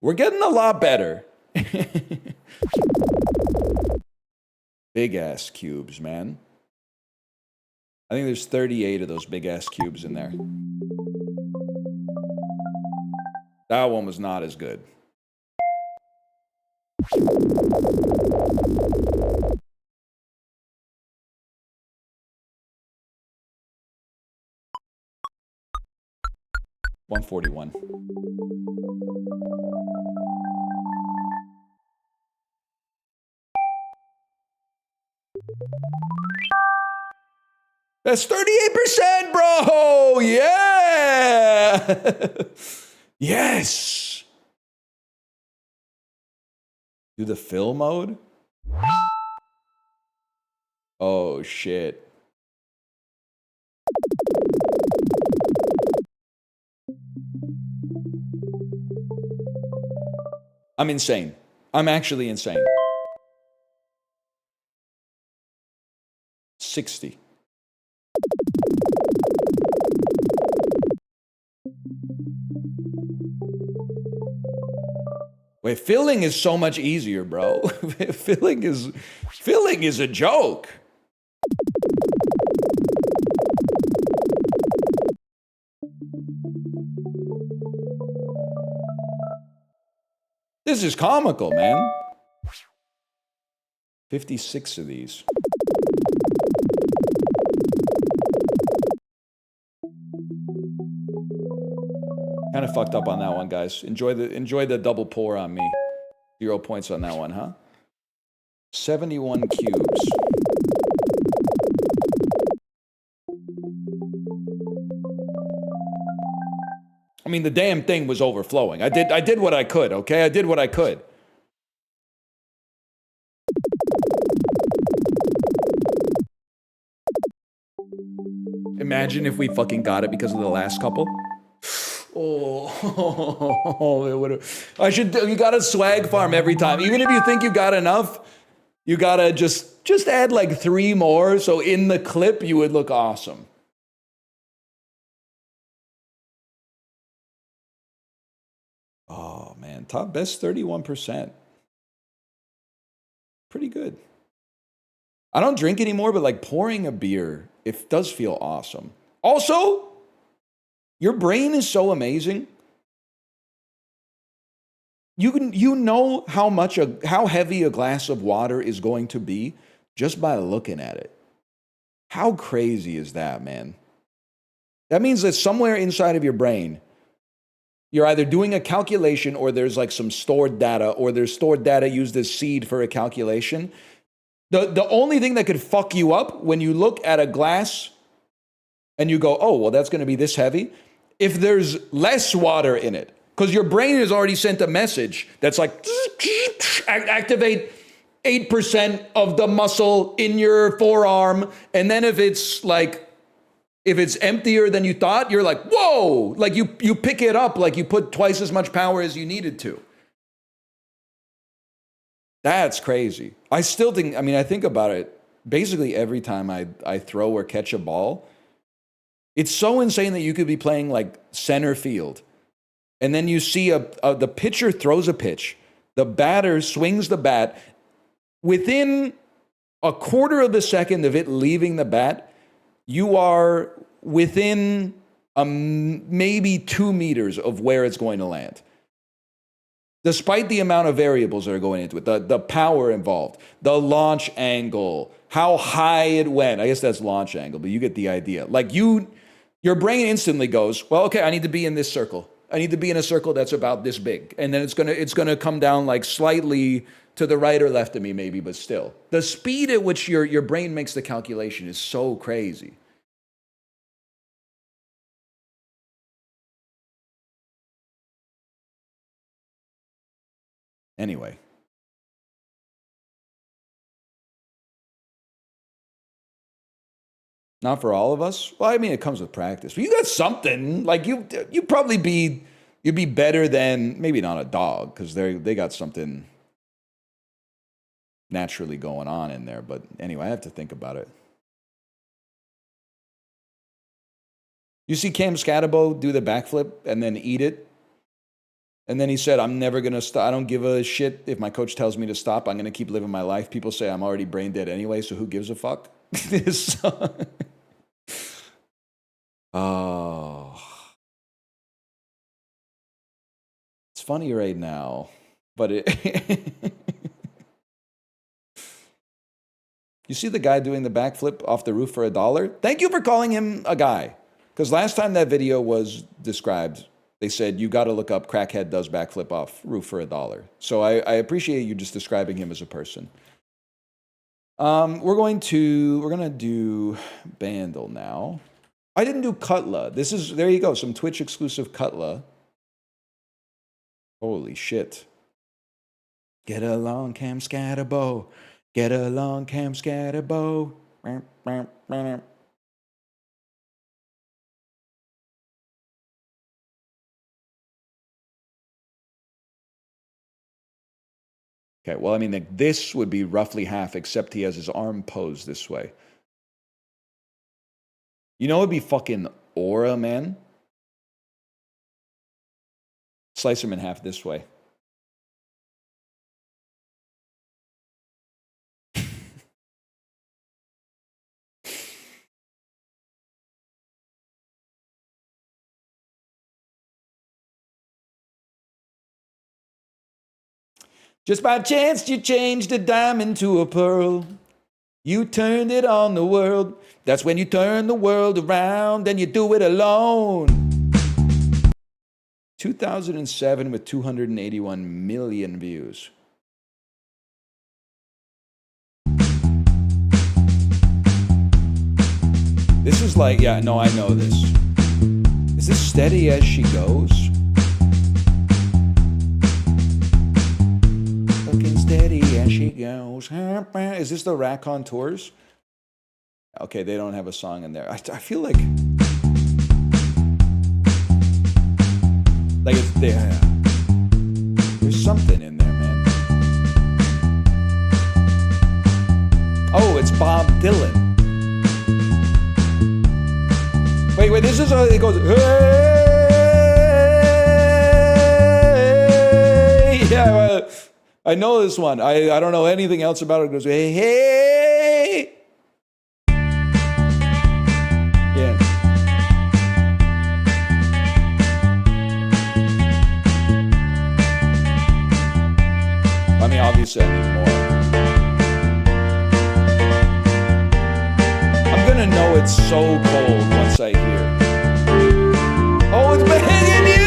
Speaker 1: We're getting a lot better. Big ass cubes, man. I think there's 38 of those big ass cubes in there. That one was not as good. $141. That's 38%, bro! Yeah! Yes! Do the fill mode? Oh, shit. I'm insane. I'm actually insane. 60. Wait, filling is so much easier, bro. filling is a joke. This is comical, man. 56 of these. Kind of fucked up on that one, guys. Enjoy the double pour on me. 0 points on that one, huh? 71 cubes. I mean, the damn thing was overflowing. I did what I could, okay? I did what I could. Imagine if we fucking got it because of the last couple. Oh, it would have. You gotta swag farm every time. Even if you think you got enough, you gotta just add like 3 more. So in the clip, you would look awesome. Oh man, top best 31%. Pretty good. I don't drink anymore, but like pouring a beer, it does feel awesome. Also, your brain is so amazing. You know how heavy a glass of water is going to be just by looking at it. How crazy is that, man? That means that somewhere inside of your brain, you're either doing a calculation or there's like some stored data, or there's stored data used as seed for a calculation. The only thing that could fuck you up when you look at a glass and you go, oh, well, that's going to be this heavy, if there's less water in it. Because your brain has already sent a message that's like, activate 8% of the muscle in your forearm. And then if it's emptier than you thought, you're like, whoa, like you pick it up, like you put twice as much power as you needed to. That's crazy. I still think, I think about it basically every time I throw or catch a ball. It's so insane that you could be playing like center field, and then you see the pitcher throws a pitch, the batter swings the bat. Within a quarter of a second of it leaving the bat, you are within maybe 2 meters of where it's going to land. Despite the amount of variables that are going into it, the power involved, the launch angle, how high it went. I guess that's launch angle, but you get the idea. Like your brain instantly goes, well, okay, I need to be in this circle. I need to be in a circle that's about this big. And then it's gonna come down like slightly to the right or left of me maybe, but still. The speed at which your brain makes the calculation is so crazy. Anyway. Not for all of us. Well, it comes with practice. But you got something. Like you'd probably you'd be better than maybe not a dog, because they got something naturally going on in there. But anyway, I have to think about it. You see Cam Scatabo do the backflip and then eat it. And then he said, I'm never going to stop. I don't give a shit if my coach tells me to stop. I'm going to keep living my life. People say I'm already brain dead anyway, so who gives a fuck? Oh. It's funny right now, but You see the guy doing the backflip off the roof for $1? Thank you for calling him a guy. Because last time that video was described, they said, you got to look up crackhead does backflip off roof for $1. So I appreciate you just describing him as a person. We're gonna do Bandle now. I didn't do Cutla. There you go, some Twitch exclusive Cutla. Holy shit. Get along, Cam Scatabo. Get along, Cam Scatabo. Okay, well, this would be roughly half, except he has his arm posed this way. You know, it'd be fucking aura, man. Slice him in half this way. Just by chance you changed a diamond to a pearl. You turned it on the world. That's when you turn the world around and you do it alone. 2007 with 281 million views. This is like, yeah, no, I know this. Is this Steady As She Goes? Looking steady as she goes. Is this the Rack-On Tours? Okay, they don't have a song in there. I feel like it's there. There's something in there, man. Oh, it's Bob Dylan. Wait, this is how it goes. Hey! Yeah, I know this one. I don't know anything else about it. It goes, hey, hey! Yeah. this anymore. I'm gonna know it's so cold once I hear. Oh, it's begging you!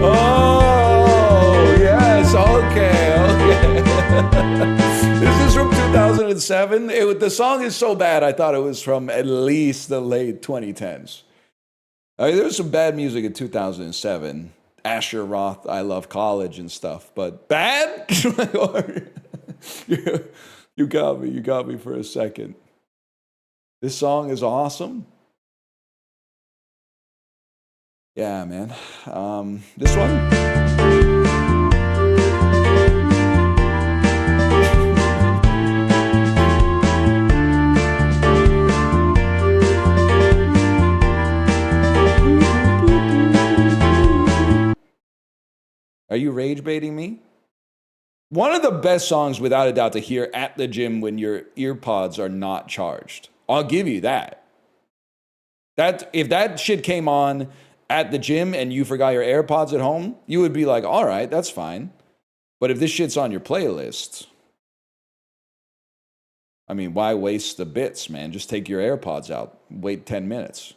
Speaker 1: Oh, yes, okay. This is from 2007. The song is so bad, I thought it was from at least the late 2010s. I mean, there was some bad music in 2007. Asher Roth, I Love College and stuff, but bad? You got me for a second. This song is awesome. Yeah, man. This one? Are you rage baiting me? One of the best songs, without a doubt, to hear at the gym when your earpods are not charged. I'll give you that. If that shit came on at the gym and you forgot your AirPods at home, you would be like, all right, that's fine. But if this shit's on your playlist, I mean, why waste the bits, man? Just take your AirPods out. Wait 10 minutes.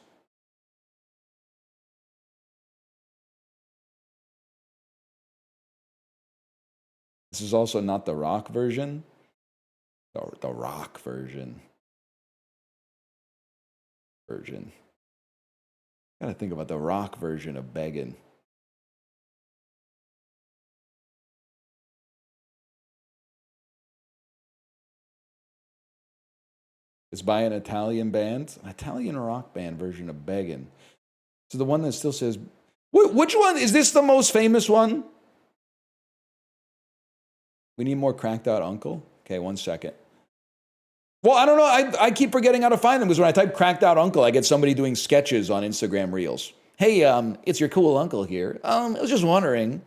Speaker 1: This is also not the rock version. The rock version. Gotta think about the rock version of begging. It's by an Italian band, an Italian rock band version of begging. So the one that still says, which one? Is this the most famous one? We need more cracked out uncle. Okay, 1 second. Well, I don't know. I keep forgetting how to find them because when I type cracked out uncle, I get somebody doing sketches on Instagram Reels. Hey, it's your cool uncle here. I was just wondering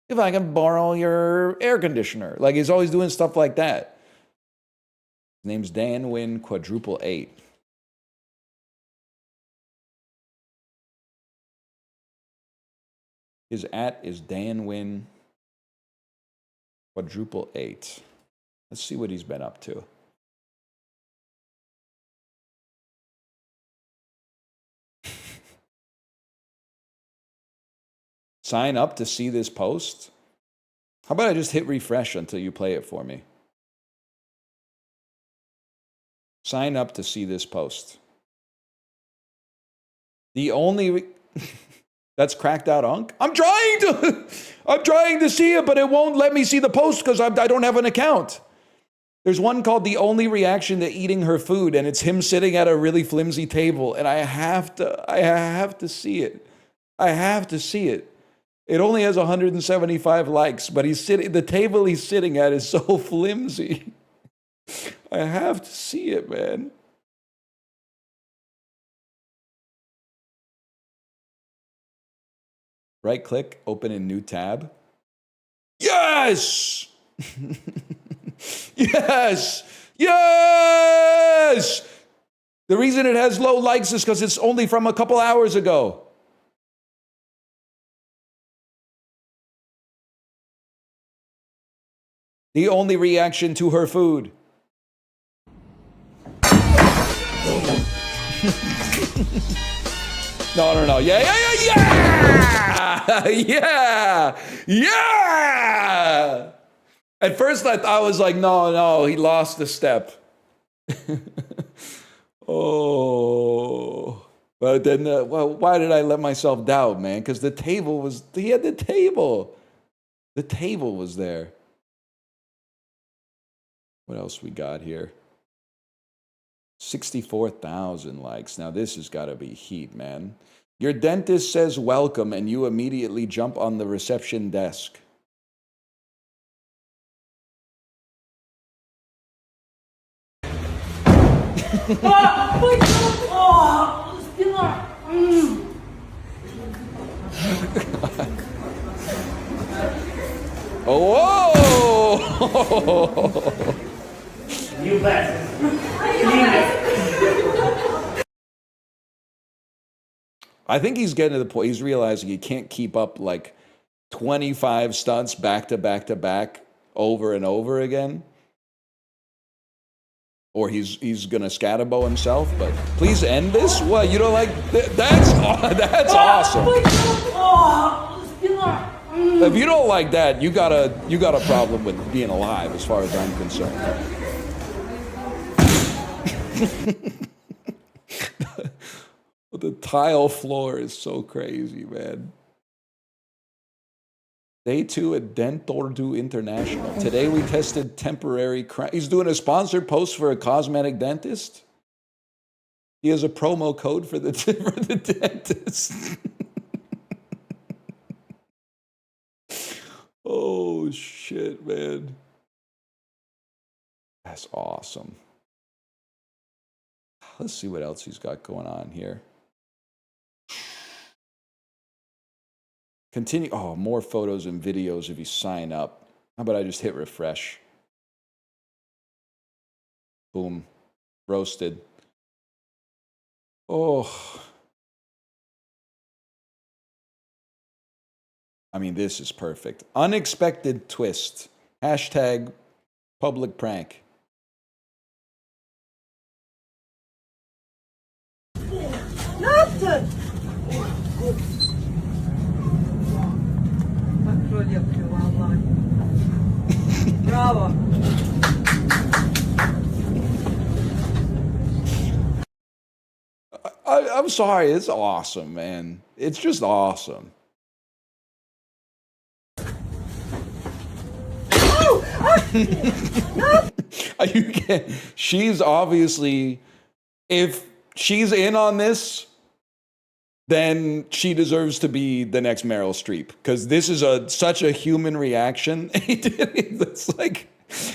Speaker 1: if I can borrow your air conditioner. Like, he's always doing stuff like that. His name's Dan Wynn Quadruple 8. His @ is Dan Wynn Quadruple 8. Let's see what he's been up to. Sign up to see this post? How about I just hit refresh until you play it for me? Sign up to see this post. The only... That's cracked out unk? I'm trying to see it, but it won't let me see the post because I don't have an account. There's one called The Only Reaction to Eating Her Food, and it's him sitting at a really flimsy table, and I have to see it. I have to see it. It only has 175 likes, but the table he's sitting at is so flimsy. I have to see it, man. Right click, open a new tab. Yes! Yes! Yes! The reason it has low likes is because it's only from a couple hours ago. The only reaction to her food. No. Yeah! At first I was like, no, he lost a step. Oh. But then, why did I let myself doubt, man? Because he had the table. The table was there. What else we got here? 64,000 likes. Now this has got to be heat, man. Your dentist says welcome and you immediately jump on the reception desk. Oh!
Speaker 3: You bet.
Speaker 1: I think he's getting to the point, he's realizing he can't keep up like 25 stunts back to back to back over and over again. Or he's going to scatterbo himself, but please end this? What, you don't like, that's awesome. If you don't like that, you got a problem with being alive as far as I'm concerned. The tile floor is so crazy, man. Day 2 at Dentordu International. Today we tested temporary crown. He's doing a sponsored post for a cosmetic dentist. He has a promo code for the dentist. Oh, shit, man. That's awesome. Let's see what else he's got going on here. Continue. Oh, more photos and videos if you sign up. How about I just hit refresh? Boom. Roasted. Oh. I mean, this is perfect. Unexpected twist. Hashtag public prank.
Speaker 3: Nothing. Bravo.
Speaker 1: I'm sorry, it's awesome, man. It's just awesome. You can't, she's obviously, if she's in on this, then she deserves to be the next Meryl Streep, because this is such a human reaction. It's like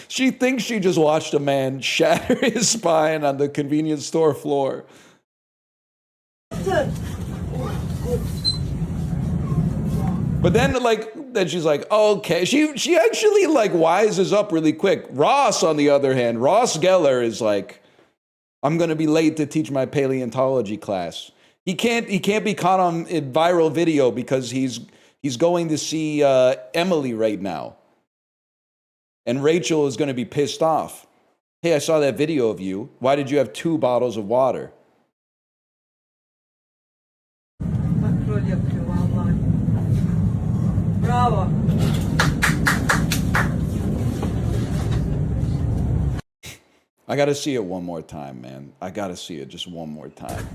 Speaker 1: she thinks she just watched a man shatter his spine on the convenience store floor. But then, then she's like, okay. She actually wises up really quick. Ross, on the other hand, Ross Geller is like, I'm gonna be late to teach my paleontology class. He can't be caught on a viral video because he's going to see Emily right now. And Rachel is going to be pissed off. Hey, I saw that video of you. Why did you have 2 bottles of water?
Speaker 3: Bravo.
Speaker 1: I got to see it one more time, man. I got to see it just one more time.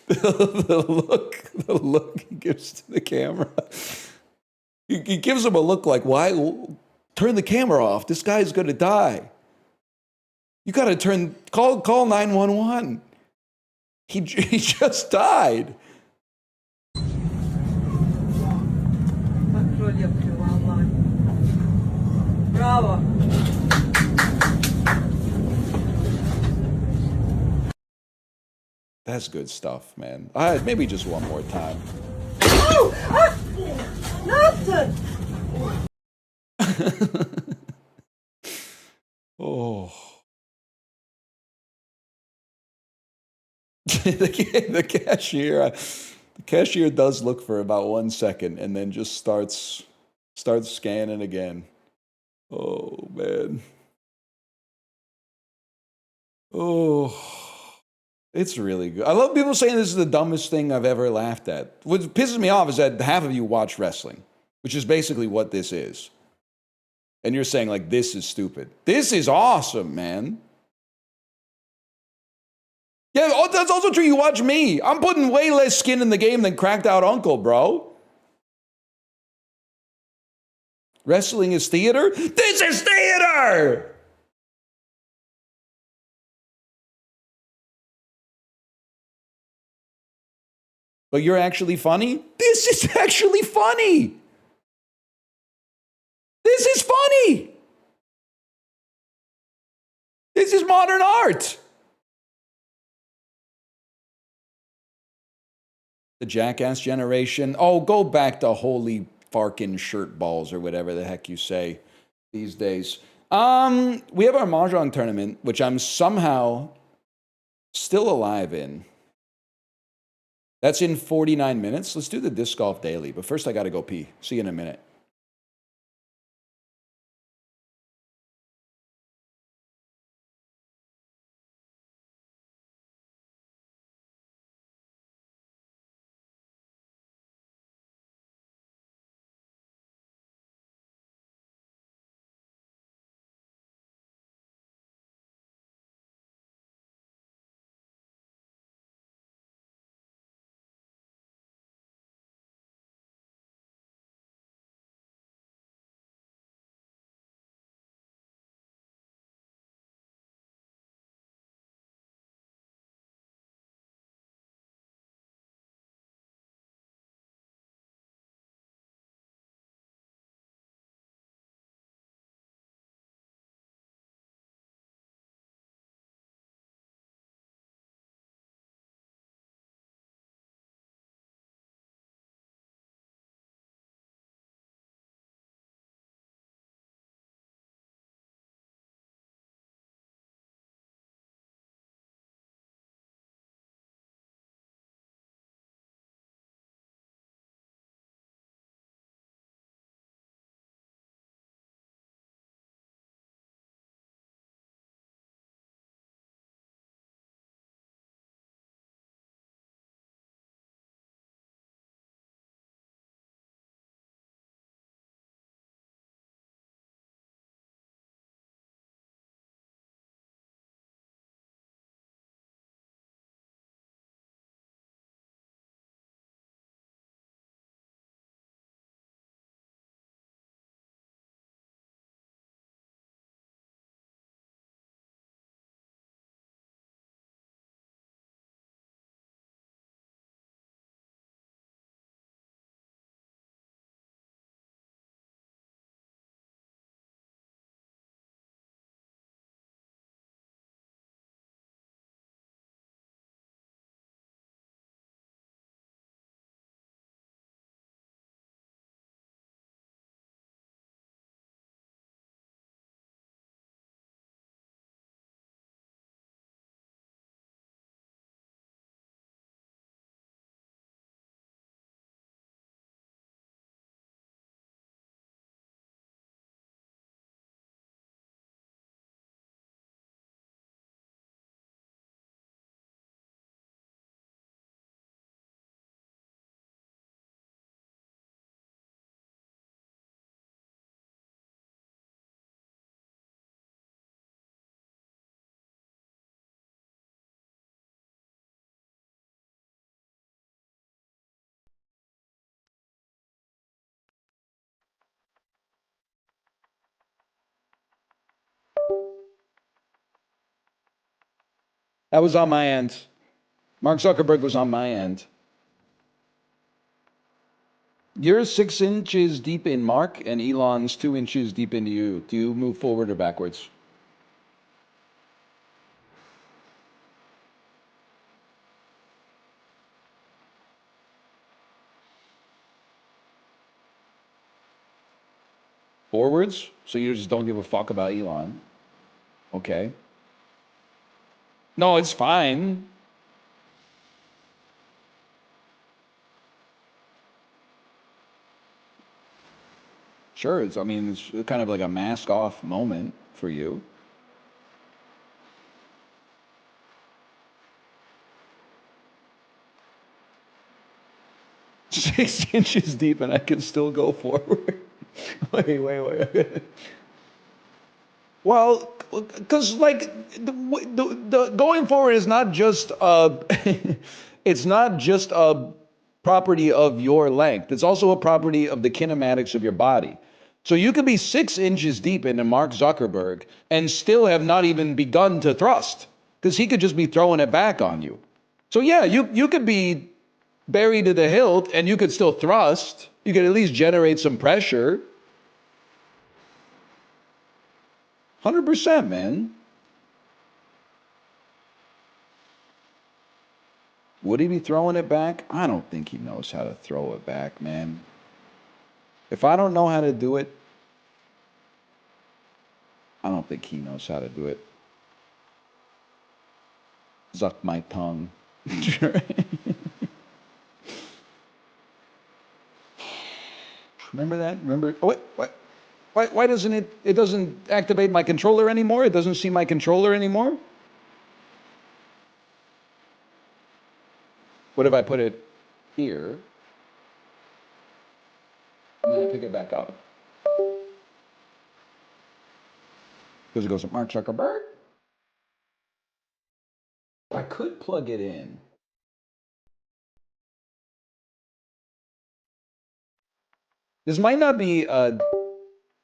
Speaker 1: The look he gives to the camera. He gives him a look like, why? Turn the camera off. This guy's going to die. You got to call 911. He just died.
Speaker 3: Bravo.
Speaker 1: That's good stuff, man. Maybe just one more time.
Speaker 3: Nothing.
Speaker 1: Oh. The cashier does look for about 1 second and then just starts scanning again. Oh, man. Oh, it's really good. I love people saying this is the dumbest thing I've ever laughed at. What pisses me off is that half of you watch wrestling, which is basically what this is. And you're saying, this is stupid. This is awesome, man. Yeah, that's also true. You watch me. I'm putting way less skin in the game than Cracked Out Uncle, bro. Wrestling is theater? This is theater! But you're actually funny? This is actually funny! This is funny! This is modern art! The jackass generation. Oh, go back to holy farkin' shirt balls or whatever the heck you say these days. We have our Mahjong tournament, which I'm somehow still alive in. That's in 49 minutes. Let's do the disc golf daily. But first, I got to go pee. See you in a minute. That was on my end. Mark Zuckerberg was on my end. You're 6 inches deep in Mark, and Elon's 2 inches deep into you. Do you move forward or backwards? Forwards? So you just don't give a fuck about Elon. Okay. No, it's fine. Sure, I mean, it's kind of like a mask off moment for you. 6 inches deep and I can still go forward. Wait. Well, because like the going forward is not just it's not just a property of your length. It's also a property of the kinematics of your body. So you could be 6 inches deep into Mark Zuckerberg and still have not even begun to thrust, because he could just be throwing it back on you. So yeah, you could be buried to the hilt and you could still thrust. You could at least generate some pressure. 100%, man. Would he be throwing it back? I don't think he knows how to throw it back, man. If I don't know how to do it, don't think he knows how to do it. Zuck my tongue. Remember that? Remember? Oh, wait, what? Why doesn't it doesn't activate my controller anymore? It doesn't see my controller anymore? What if I put it here? And then I pick it back up. Because it goes to Mark Zuckerberg. I could plug it in. This might not be a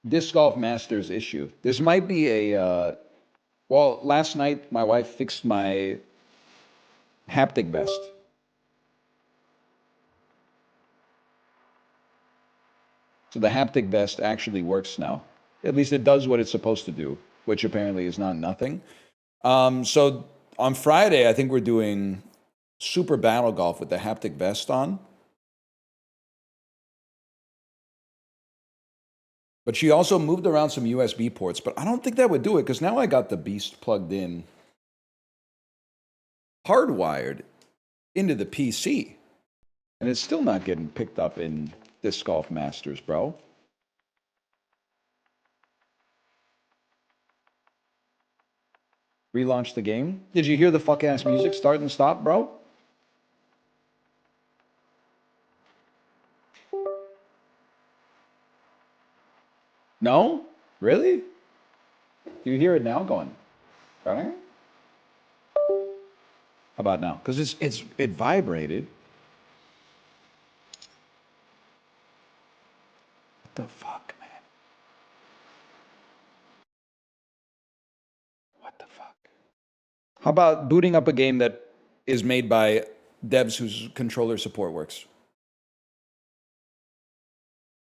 Speaker 1: Disc Golf Masters issue. This might be a, well, last night my wife fixed my haptic vest. So the haptic vest actually works now. At least it does what it's supposed to do, which apparently is not nothing. So on Friday, I think we're doing Super Battle Golf with the haptic vest on. But she also moved around some USB ports, but I don't think that would do it because now I got the beast plugged in, hardwired into the PC. And it's still not getting picked up in Disc Golf Masters, bro. Relaunch the game. Did you hear the fuck-ass music start and stop, bro? No? Really? Do you hear it now going? How about now? Because it vibrated. What the fuck, man? What the fuck? How about booting up a game that is made by devs whose controller support works?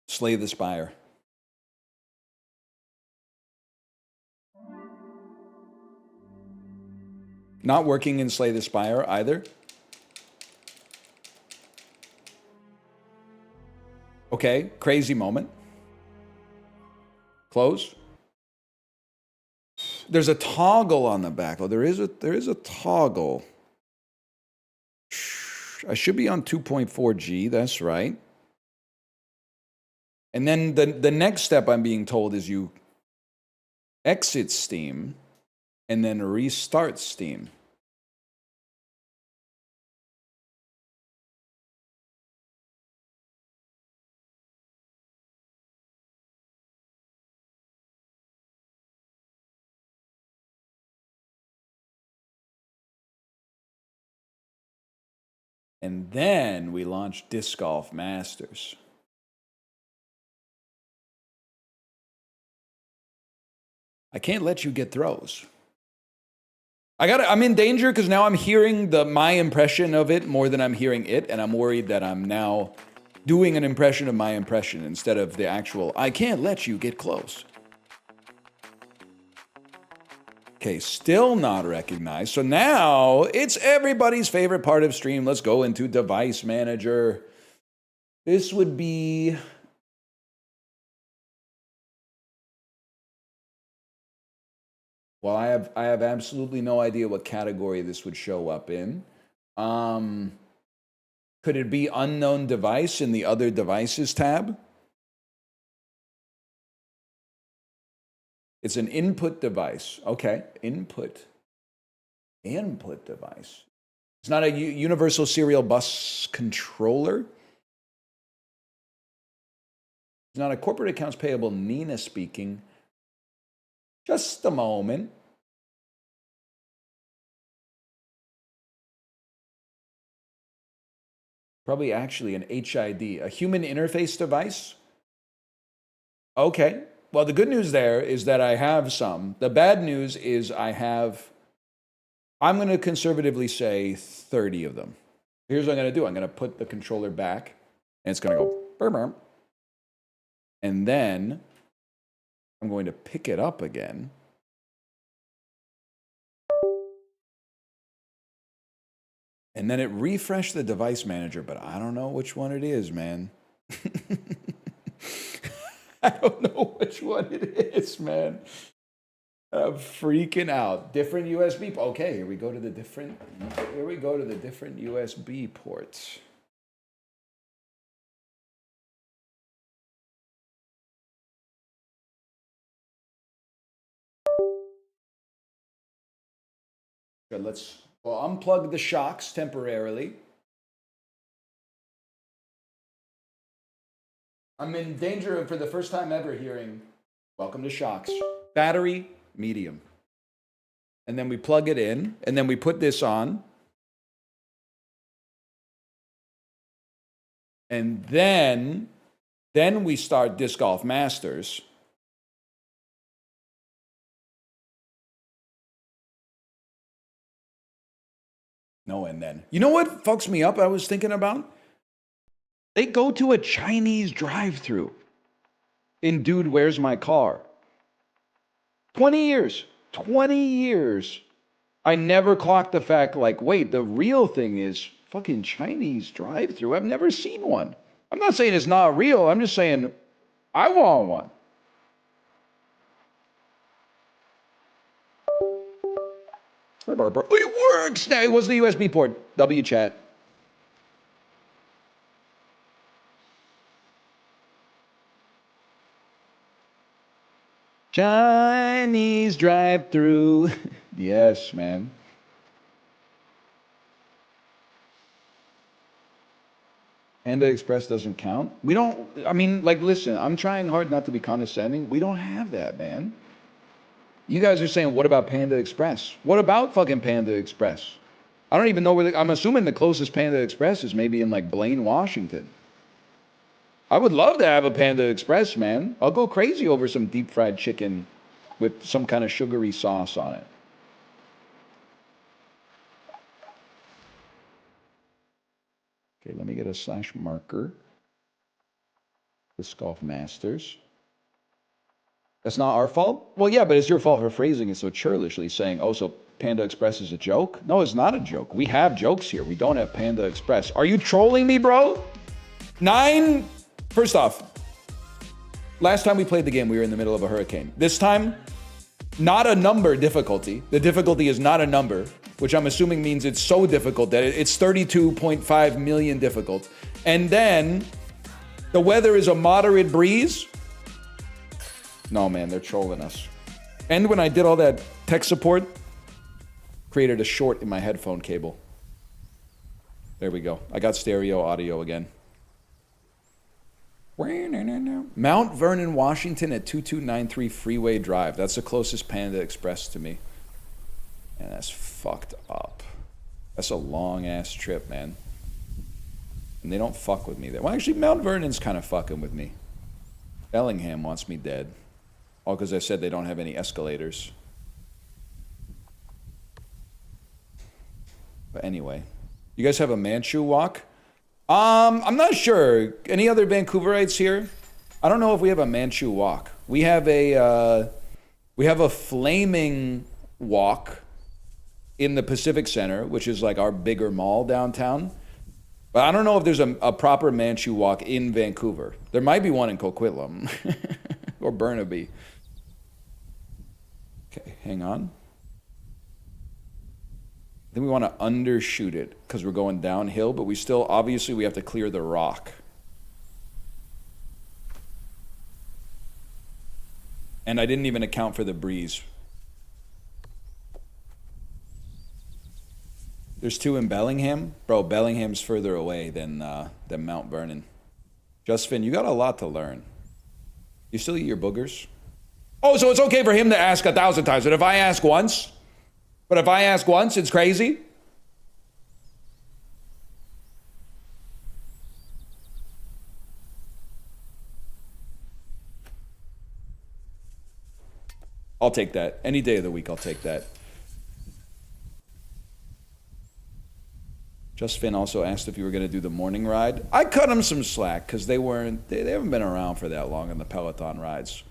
Speaker 1: Slay the Spire. Not working in Slay the Spire either. Okay, crazy moment. Close. There's a toggle on the back. Oh, there is a toggle. I should be on 2.4G, that's right. And then the next step I'm being told is you exit Steam and then restart Steam. And then we launch Disc Golf Masters. I can't let you get throws. I'm in danger because now I'm hearing my impression of it more than I'm hearing it, and I'm worried that I'm now doing an impression of my impression instead of the actual, I can't let you get close. Okay, still not recognized. So now it's everybody's favorite part of stream. Let's go into Device Manager. This would be... Well, I have absolutely no idea what category this would show up in. Could it be unknown device in the other devices tab? It's an input device. Okay, input device. It's not a universal serial bus controller. It's not a corporate accounts payable. Nina speaking. Just a moment. Probably actually an HID, a human interface device. Okay. Well, the good news there is that I have some. The bad news is I'm going to conservatively say 30 of them. Here's what I'm going to do. I'm going to put the controller back, and it's going to go burr, burr. And then I'm going to pick it up again. And then it refreshed the device manager, but I don't know which one it is, man. I don't know which one it is, man. I'm freaking out. Different USB. Okay, here we go to the different. Here we go to the different USB ports. Good, well, unplug the shocks temporarily. I'm in danger of, for the first time ever, hearing, welcome to shocks. Battery, medium. And then we plug it in, and then we put this on. And then we start Disc Golf Masters. No, and then. You know what fucks me up I was thinking about? They go to a Chinese drive-thru in Dude, Where's My Car? 20 years. 20 years. I never clocked the fact, like, wait, the real thing is fucking Chinese drive-thru. I've never seen one. I'm not saying it's not real. I'm just saying I want one. It works! It was the USB port. W chat. Chinese drive-thru. Yes, man. Panda Express doesn't count. We don't, I mean, like, listen, I'm trying hard not to be condescending. We don't have that, man. You guys are saying, what about Panda Express? What about fucking Panda Express? I don't even know where, I'm assuming the closest Panda Express is maybe in like Blaine, Washington. I would love to have a Panda Express, man. I'll go crazy over some deep fried chicken with some kind of sugary sauce on it. Okay, let me get a slash marker. Disc Golf Masters. That's not our fault? Well, yeah, but it's your fault for phrasing it so churlishly, saying, oh, so Panda Express is a joke? No, it's not a joke. We have jokes here. We don't have Panda Express. Are you trolling me, bro? 9? First off, last time we played the game, we were in the middle of a hurricane. This time, not a number difficulty. The difficulty is not a number, which I'm assuming means it's so difficult that it's 32.5 million difficult. And then the weather is a moderate breeze. No, man, they're trolling us. And when I did all that tech support, created a short in my headphone cable. There we go. I got stereo audio again. Mount Vernon, Washington at 2293 Freeway Drive. That's the closest Panda Express to me. And that's fucked up. That's a long-ass trip, man. And they don't fuck with me there. Well, actually, Mount Vernon's kind of fucking with me. Bellingham wants me dead. All because I said they don't have any escalators. But anyway. You guys have a Manchu walk? I'm not sure. Any other Vancouverites here? I don't know if we have a Manchu walk. We have a flaming walk in the Pacific Center, which is like our bigger mall downtown. But I don't know if there's a proper Manchu walk in Vancouver. There might be one in Coquitlam or Burnaby. Okay, hang on. I think we want to undershoot it because we're going downhill, but we still, obviously, we have to clear the rock. And I didn't even account for the breeze. There's 2 in Bellingham. Bro, Bellingham's further away than Mount Vernon. Justfin, you got a lot to learn. You still eat your boogers? Oh, so it's okay for him to ask 1,000 times, but if I ask once, it's crazy? I'll take that. Any day of the week, I'll take that. Justfin also asked if you were going to do the morning ride. I cut them some slack because they haven't been around for that long on the Peloton rides.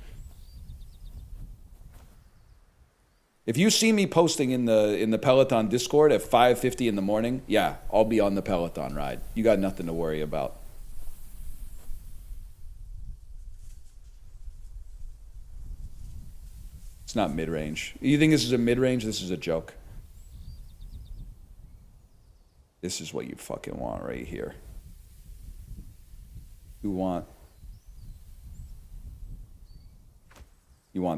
Speaker 1: If you see me posting in the Peloton Discord at 5:50 in the morning, yeah, I'll be on the Peloton ride. You got nothing to worry about. It's not mid-range. You think this is a mid-range? This is a joke. This is what you fucking want right here. You want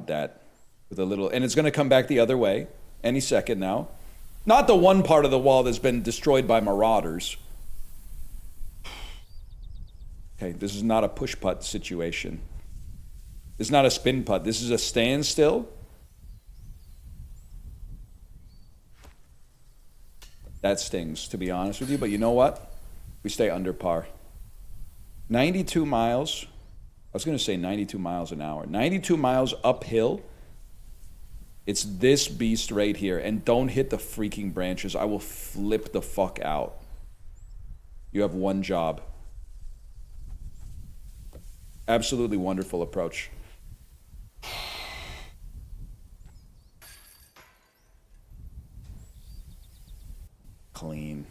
Speaker 1: that with a little, and it's going to come back the other way any second now. Not the one part of the wall that's been destroyed by marauders. Okay, this is not a push putt situation. This is not a spin putt. This is a standstill. That stings, to be honest with you. But you know what? We stay under par. 92 miles. I was going to say 92 miles an hour. 92 miles uphill. It's this beast right here. And don't hit the freaking branches. I will flip the fuck out. You have one job. Absolutely wonderful approach. Clean.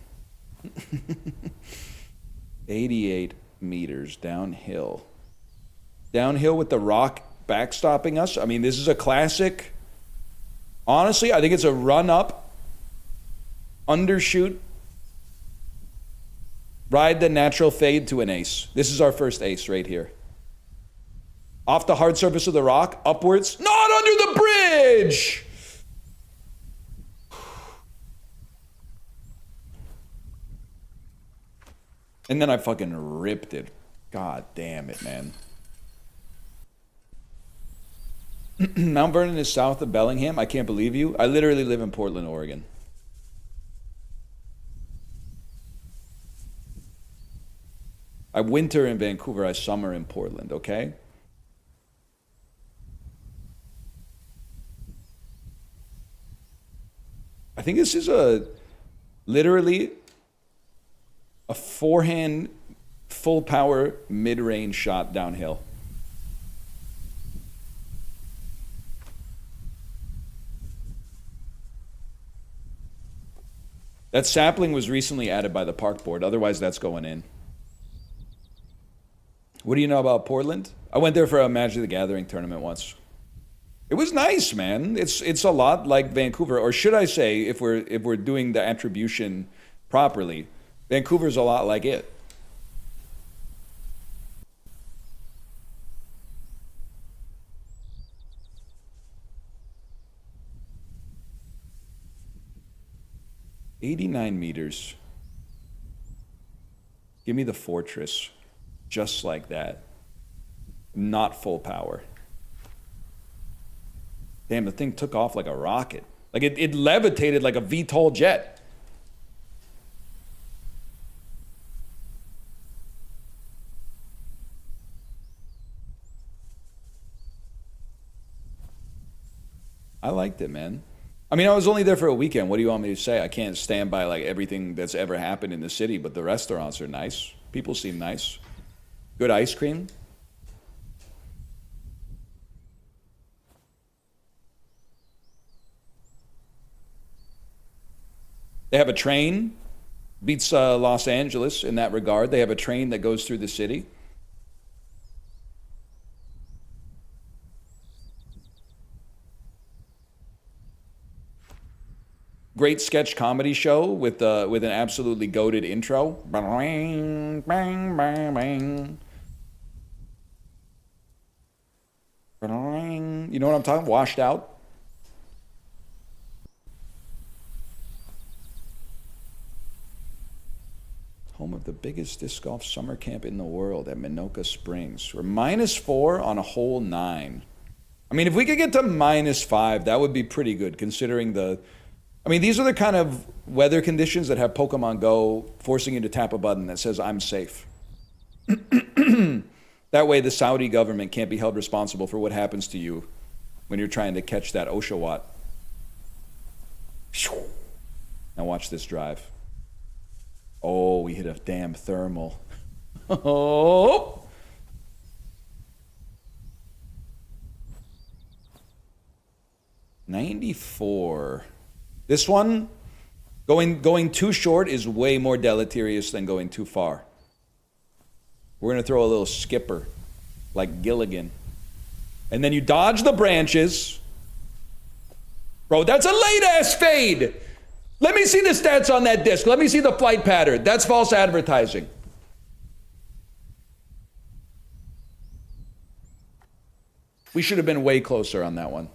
Speaker 1: 88 meters downhill. Downhill with the rock backstopping us. I mean, this is a classic. Honestly, I think it's a run up, undershoot, ride the natural fade to an ace. This is our first ace right here. Off the hard surface of the rock, upwards, not under the bridge! And then I fucking ripped it. God damn it, man. Mount Vernon is south of Bellingham. I can't believe you. I literally live in Portland, Oregon. I winter in Vancouver. I summer in Portland, okay? I think this is literally a forehand, full power, mid-range shot downhill. That sapling was recently added by the park board. Otherwise, that's going in. What do you know about Portland? I went there for a Magic the Gathering tournament once. It was nice, man. It's a lot like Vancouver, or should I say, if we're doing the attribution properly, Vancouver's a lot like it. "89 meters. Give me the fortress, just like that. Not full power. Damn, the thing took off like a rocket. Like it levitated like a VTOL jet. I liked it, man. I mean, I was only there for a weekend. What do you want me to say? I can't stand by like everything that's ever happened in the city, but the restaurants are nice. People seem nice. Good ice cream. They have a train. Beats Los Angeles in that regard. They have a train that goes through the city. Great sketch comedy show with an absolutely goated intro. Bang, bang, bang, bang. Bang. You know what I'm talking? Washed out. Home of the biggest disc golf summer camp in the world at Minoka Springs. We're -4 on a hole 9. I mean, if we could get to -5, that would be pretty good considering I mean, these are the kind of weather conditions that have Pokemon Go forcing you to tap a button that says, "I'm safe." That way the Saudi government can't be held responsible for what happens to you when you're trying to catch that Oshawott. Now watch this drive. Oh, we hit a damn thermal. Oh! "94. This one, going too short is way more deleterious than going too far. We're going to throw a little skipper, like Gilligan. And then you dodge the branches, Bro, that's a late-ass fade. Let me see the stats on that disc. Let me see the flight pattern. That's false advertising. We should have been way closer on that one.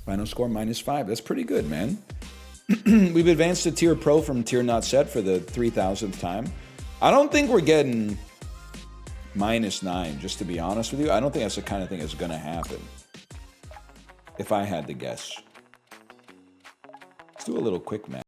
Speaker 1: Final score -5. That's pretty good, man. We've advanced to tier pro from tier not set for the 3,000th time. I don't think we're getting -9, just to be honest with you. I don't think that's the kind of thing that's going to happen. If I had to guess. Let's do a little quick math.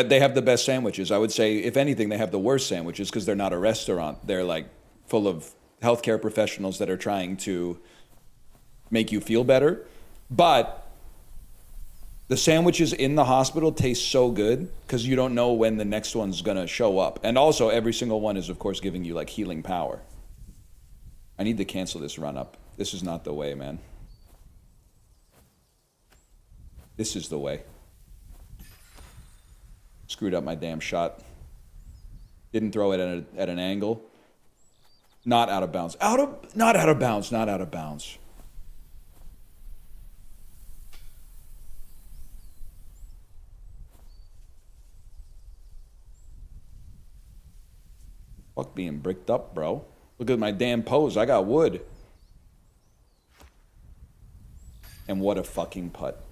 Speaker 1: They have the best sandwiches. I would say, if anything, they have the worst sandwiches because they're not a restaurant. They're like full of healthcare professionals that are trying to make you feel better. But the sandwiches in the hospital taste so good because you don't know when the next one's going to show up. And also, every single one is, of course, giving you like healing power. I need to cancel this run up. This is not the way, man. This is the way. Screwed up my damn shot. Didn't throw it at an angle. Not out of bounds. Not out of bounds. Not out of bounds. Fuck being bricked up, bro. Look at my damn pose. I got wood. And what a fucking putt.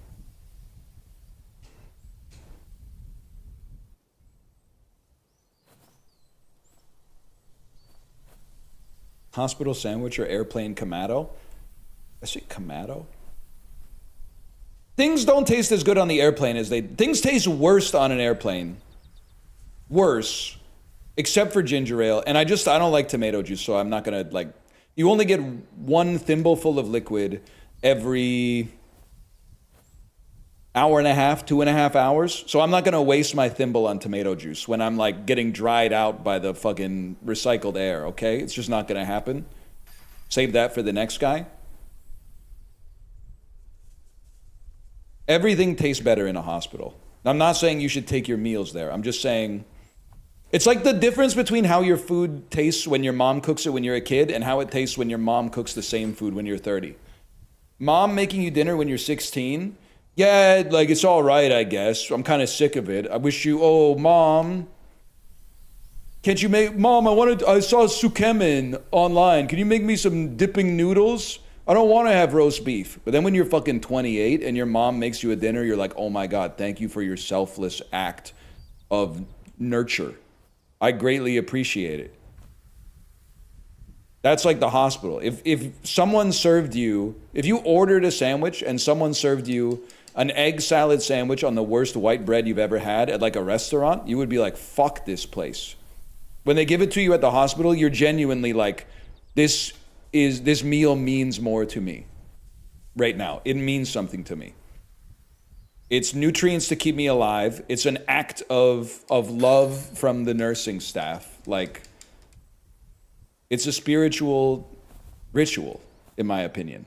Speaker 1: Hospital sandwich or airplane Kamado? I say Kamado? Things don't taste as good on the airplane as they... Things taste worse on an airplane. Worse. Except for ginger ale. And I don't like tomato juice, so I'm not gonna, like... You only get one thimbleful of liquid every... hour and a half, 2.5 hours. So I'm not going to waste my thimble on tomato juice when I'm like getting dried out by the fucking recycled air, okay? It's just not going to happen. Save that for the next guy. Everything tastes better in a hospital. I'm not saying you should take your meals there. I'm just saying it's like the difference between how your food tastes when your mom cooks it when you're a kid and how it tastes when your mom cooks the same food when you're 30. Mom making you dinner when you're 16... Yeah, like, it's all right, I guess. I'm kind of sick of it. I wish you... Oh, Mom. Can't you make... Mom, I saw sukemen online. Can you make me some dipping noodles? I don't want to have roast beef. But then when you're fucking 28 and your mom makes you a dinner, you're like, oh my God, thank you for your selfless act of nurture. I greatly appreciate it. That's like the hospital. If someone served you... If you ordered a sandwich and someone served you... an egg salad sandwich on the worst white bread you've ever had at like a restaurant, you would be like, fuck this place. When they give it to you at the hospital, you're genuinely like, this meal means more to me right now. It means something to me. It's nutrients to keep me alive. It's an act of love from the nursing staff. Like, it's a spiritual ritual, in my opinion.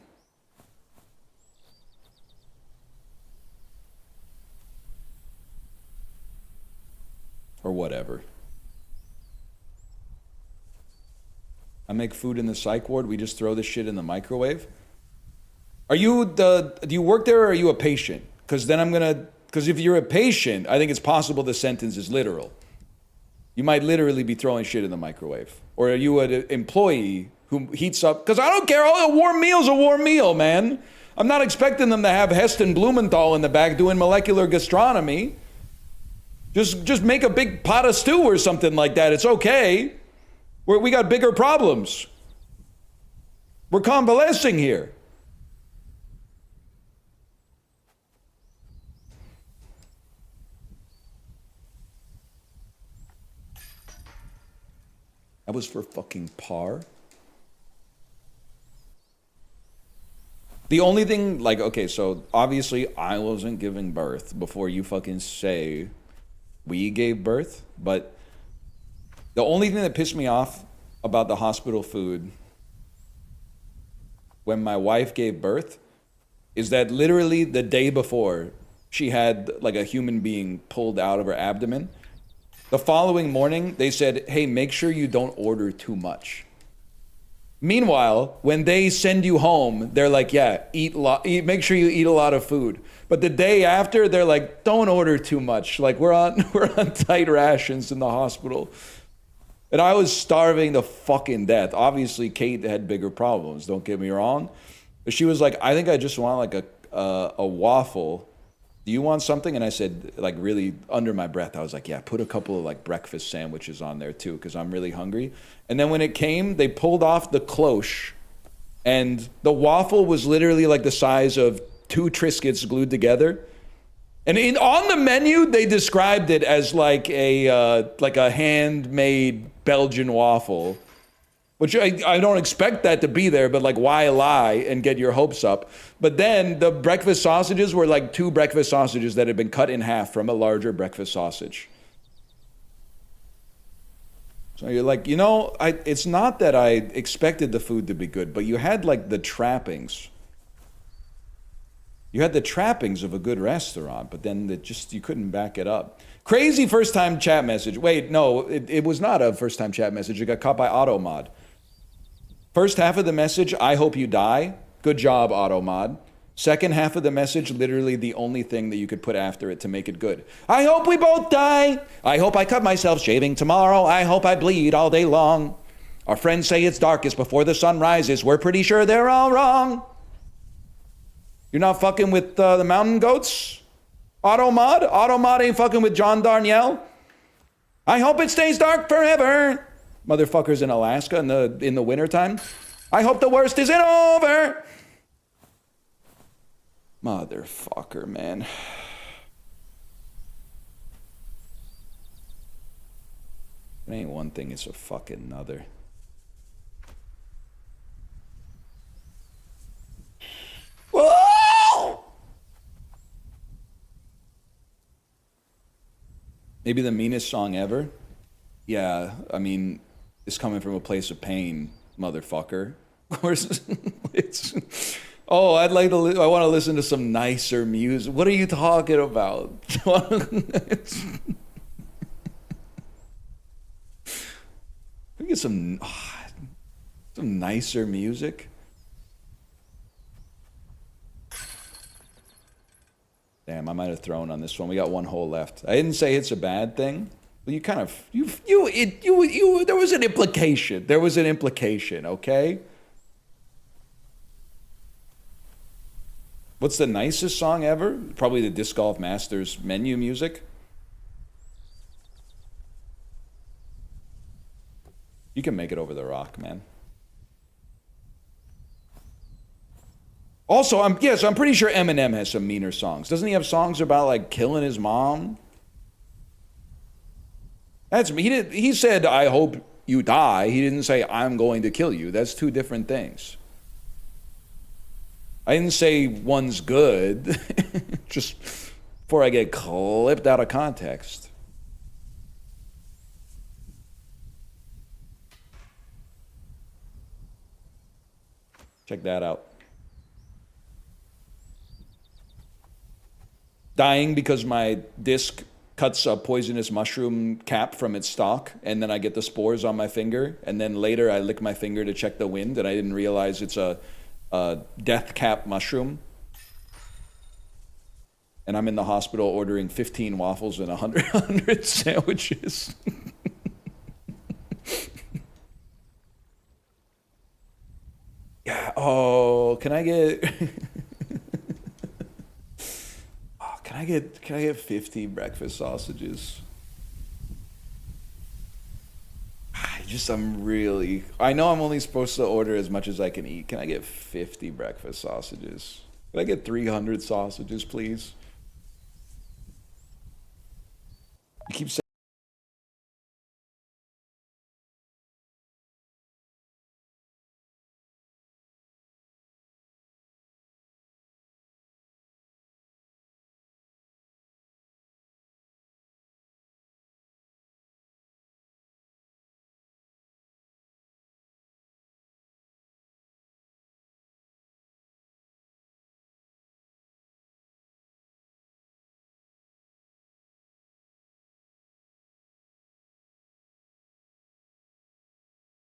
Speaker 1: Or whatever. I make food in the psych ward. We just throw this shit in the microwave. Do you work there or are you a patient? Because then because if you're a patient, I think it's possible the sentence is literal. You might literally be throwing shit in the microwave. Or are you an employee who heats up? Because I don't care. A warm meal's a warm meal, man. I'm not expecting them to have Heston Blumenthal in the back doing molecular gastronomy. Just make a big pot of stew or something like that. It's okay. We got bigger problems. We're convalescing here. That was for fucking par. The only thing, like, okay, so obviously I wasn't giving birth before you fucking say we gave birth, but the only thing that pissed me off about the hospital food when my wife gave birth is that literally the day before she had like a human being pulled out of her abdomen, the following morning they said, hey, make sure you don't order too much. Meanwhile, when they send you home, they're like, yeah, make sure you eat a lot of food. But the day after, they're like, don't order too much. Like we're on tight rations in the hospital. And I was starving to fucking death. Obviously, Kate had bigger problems, don't get me wrong. But she was like, I think I just want like a waffle. Do you want something? And I said, like really under my breath, I was like, yeah, put a couple of like breakfast sandwiches on there too, because I'm really hungry. And then when it came, they pulled off the cloche, and the waffle was literally like the size of 2 Triscuits glued together. And on the menu, they described it as like a handmade Belgian waffle, which I don't expect that to be there, but like why lie and get your hopes up? But then the breakfast sausages were like 2 breakfast sausages that had been cut in half from a larger breakfast sausage. So you're like, you know, it's not that I expected the food to be good, but you had like the trappings. You had the trappings of a good restaurant, but then you couldn't back it up. Crazy first time chat message. Wait, no, it was not a first time chat message. It got caught by AutoMod. First half of the message, I hope you die. Good job, AutoMod. Second half of the message, literally the only thing that you could put after it to make it good. I hope we both die. I hope I cut myself shaving tomorrow. I hope I bleed all day long. Our friends say it's darkest before the sun rises. We're pretty sure they're all wrong. You're not fucking with the mountain goats? AutoMod? AutoMod ain't fucking with John Darnielle? I hope it stays dark forever. Motherfuckers in Alaska in the wintertime. I hope the worst isn't over. Motherfucker, man. It ain't one thing, it's a fucking another. Whoa! Maybe the meanest song ever? Yeah, I mean, it's coming from a place of pain, motherfucker. Of course, it's... Oh, I want to listen to some nicer music. What are you talking about? We get some nicer music. Damn, I might have thrown on this one. We got one hole left. I didn't say it's a bad thing. But you kind of there was an implication. There was an implication, okay? What's the nicest song ever? Probably the Disc Golf Masters menu music. You can make it over the rock, man. Also, I'm pretty sure Eminem has some meaner songs. Doesn't he have songs about like killing his mom? He said, I hope you die. He didn't say, I'm going to kill you. That's 2 different things. I didn't say one's good, just before I get clipped out of context. Check that out. Dying because my disc cuts a poisonous mushroom cap from its stalk, and then I get the spores on my finger, and then later I lick my finger to check the wind, and I didn't realize it's a death cap mushroom. And I'm in the hospital ordering 15 waffles and 100 sandwiches. Yeah, oh, can I get... Can I get 50 breakfast sausages? I'm really... I know I'm only supposed to order as much as I can eat. Can I get 50 breakfast sausages? Can I get 300 sausages, please? You keep saying...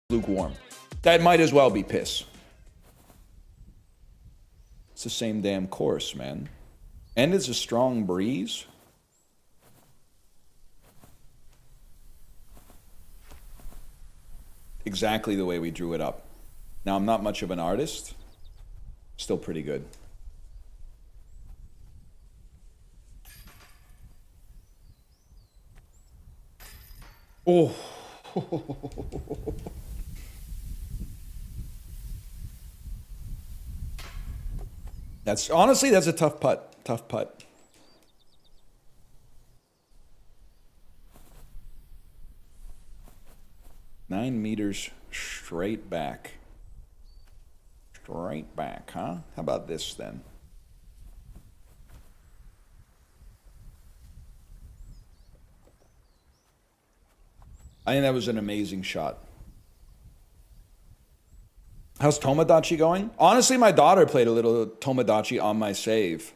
Speaker 1: lukewarm. That might as well be piss. It's the same damn course, man. And it's a strong breeze. Exactly the way we drew it up. Now, I'm not much of an artist. Still pretty good. Oh. Honestly, that's a tough putt. Tough putt. Nine meters straight back. Straight back, huh? How about this then? I think that was an amazing shot. How's Tomodachi going? Honestly, my daughter played a little Tomodachi on my save.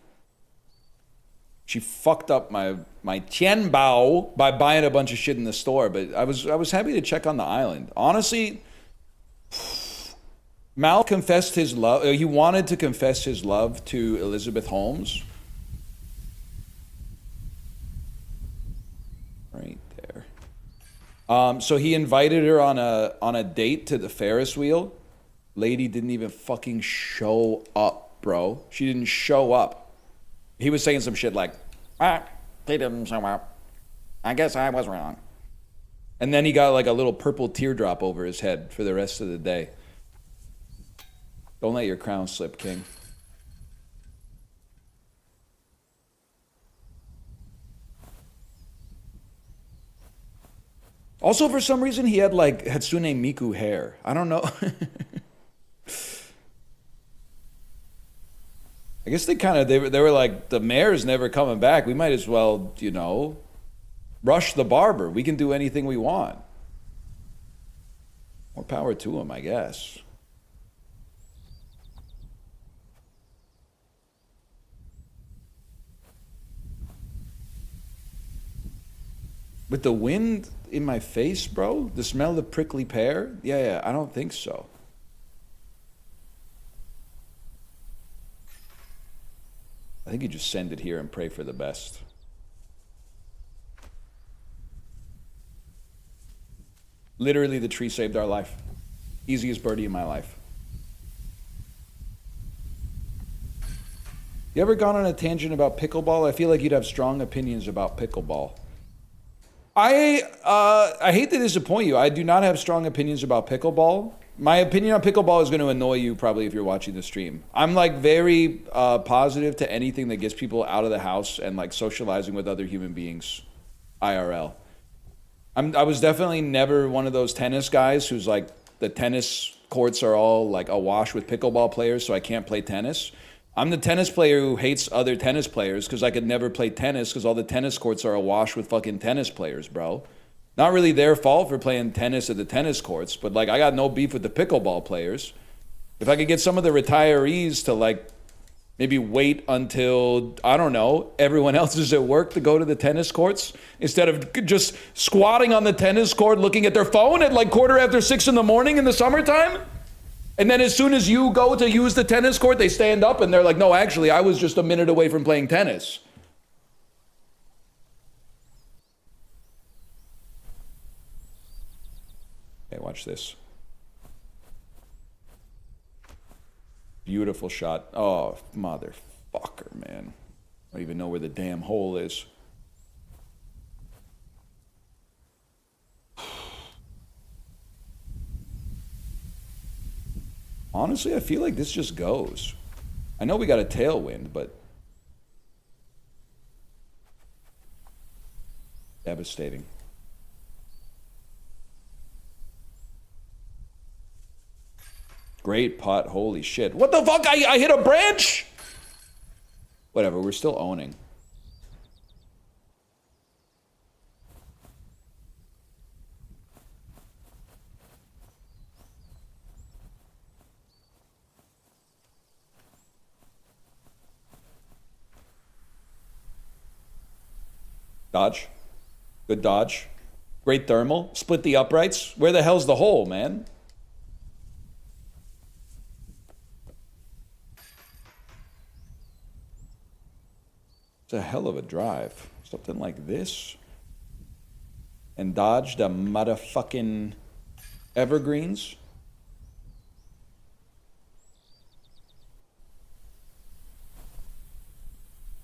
Speaker 1: She fucked up my tianbao by buying a bunch of shit in the store, but I was happy to check on the island. Honestly, Mal confessed his love. He wanted to confess his love to Elizabeth Holmes. Right there. So he invited her on a date to the Ferris wheel. Lady didn't even fucking show up, bro. She didn't show up. He was saying some shit like, they didn't show up. I guess I was wrong. And then he got like a little purple teardrop over his head for the rest of the day. Don't let your crown slip, King. Also, for some reason, he had like Hatsune Miku hair. I don't know. I guess they were like, the mayor's never coming back. We might as well, you know, rush the barber. We can do anything we want. More power to him, I guess. With the wind in my face, bro? The smell of the prickly pear? Yeah, I don't think so. I think you just send it here and pray for the best. Literally, the tree saved our life. Easiest birdie in my life. You ever gone on a tangent about pickleball? I feel like you'd have strong opinions about pickleball. I hate to disappoint you. I do not have strong opinions about pickleball. My opinion on pickleball is going to annoy you probably if you're watching the stream. I'm like very positive to anything that gets people out of the house and like socializing with other human beings, IRL. I was definitely never one of those tennis guys who's like the tennis courts are all like awash with pickleball players, so I can't play tennis. I'm the tennis player who hates other tennis players because I could never play tennis because all the tennis courts are awash with fucking tennis players, bro. Not really their fault for playing tennis at the tennis courts, but like I got no beef with the pickleball players. If I could get some of the retirees to like maybe wait until, I don't know, everyone else is at work to go to the tennis courts instead of just squatting on the tennis court looking at their phone at like 6:15 in the morning in the summertime. And then as soon as you go to use the tennis court, they stand up and they're like, no, actually, I was just a minute away from playing tennis. Okay, watch this. Beautiful shot. Oh, motherfucker, man. I don't even know where the damn hole is. Honestly, I feel like this just goes. I know we got a tailwind, but devastating. Great pot. Holy shit. What the fuck? I hit a branch? Whatever, we're still owning. Dodge. Good dodge. Great thermal. Split the uprights. Where the hell's the hole, man? It's a hell of a drive. Something like this. And dodge the motherfucking evergreens.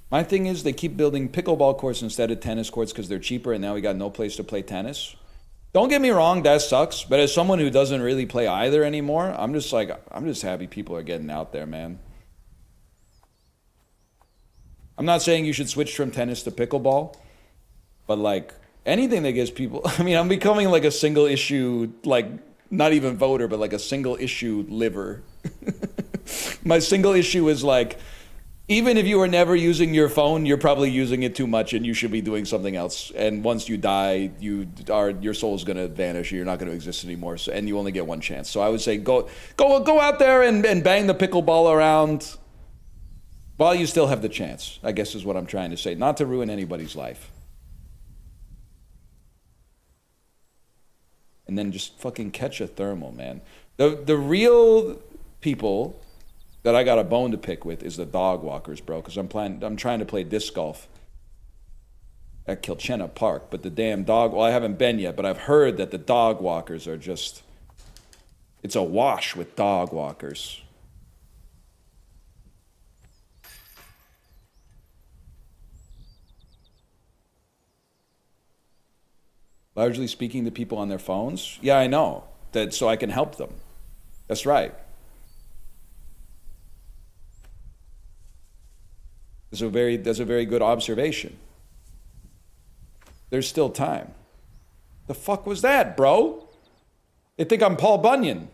Speaker 1: My thing is they keep building pickleball courts instead of tennis courts because they're cheaper and now we got no place to play tennis. Don't get me wrong, that sucks. But as someone who doesn't really play either anymore, I'm just happy people are getting out there, man. I'm not saying you should switch from tennis to pickleball, but like anything that gives people, I mean, I'm becoming like a single issue, like not even voter, but like a single issue liver. My single issue is like, even if you are never using your phone, you're probably using it too much and you should be doing something else. And once you die, your soul's gonna vanish, you're not gonna exist anymore, so, and you only get one chance. So I would say go out there and bang the pickleball around while you still have the chance, I guess is what I'm trying to say. Not to ruin anybody's life. And then just fucking catch a thermal, man. The real people that I got a bone to pick with is the dog walkers, bro, because I'm trying to play disc golf at Kilchenna Park, but the damn dog, well, I haven't been yet, but I've heard that the dog walkers are just, it's a wash with dog walkers. Largely speaking to people on their phones? Yeah, I know, that so I can help them. That's right. That's a very good observation. There's still time. The fuck was that, bro? They think I'm Paul Bunyan.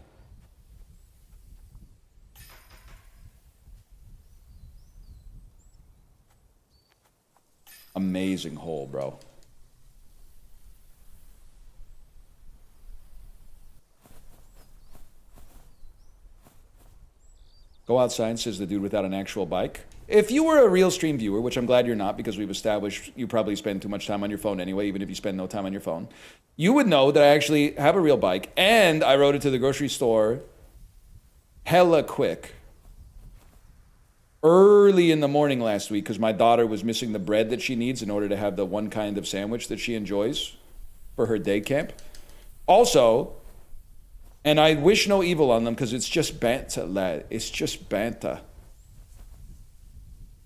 Speaker 1: Amazing hole, bro. Go outside, says the dude without an actual bike. If you were a real stream viewer, which I'm glad you're not because we've established you probably spend too much time on your phone anyway, even if you spend no time on your phone, you would know that I actually have a real bike and I rode it to the grocery store hella quick. Early in the morning last week because my daughter was missing the bread that she needs in order to have the one kind of sandwich that she enjoys for her day camp. Also, and I wish no evil on them because it's just banter, lad. It's just banter.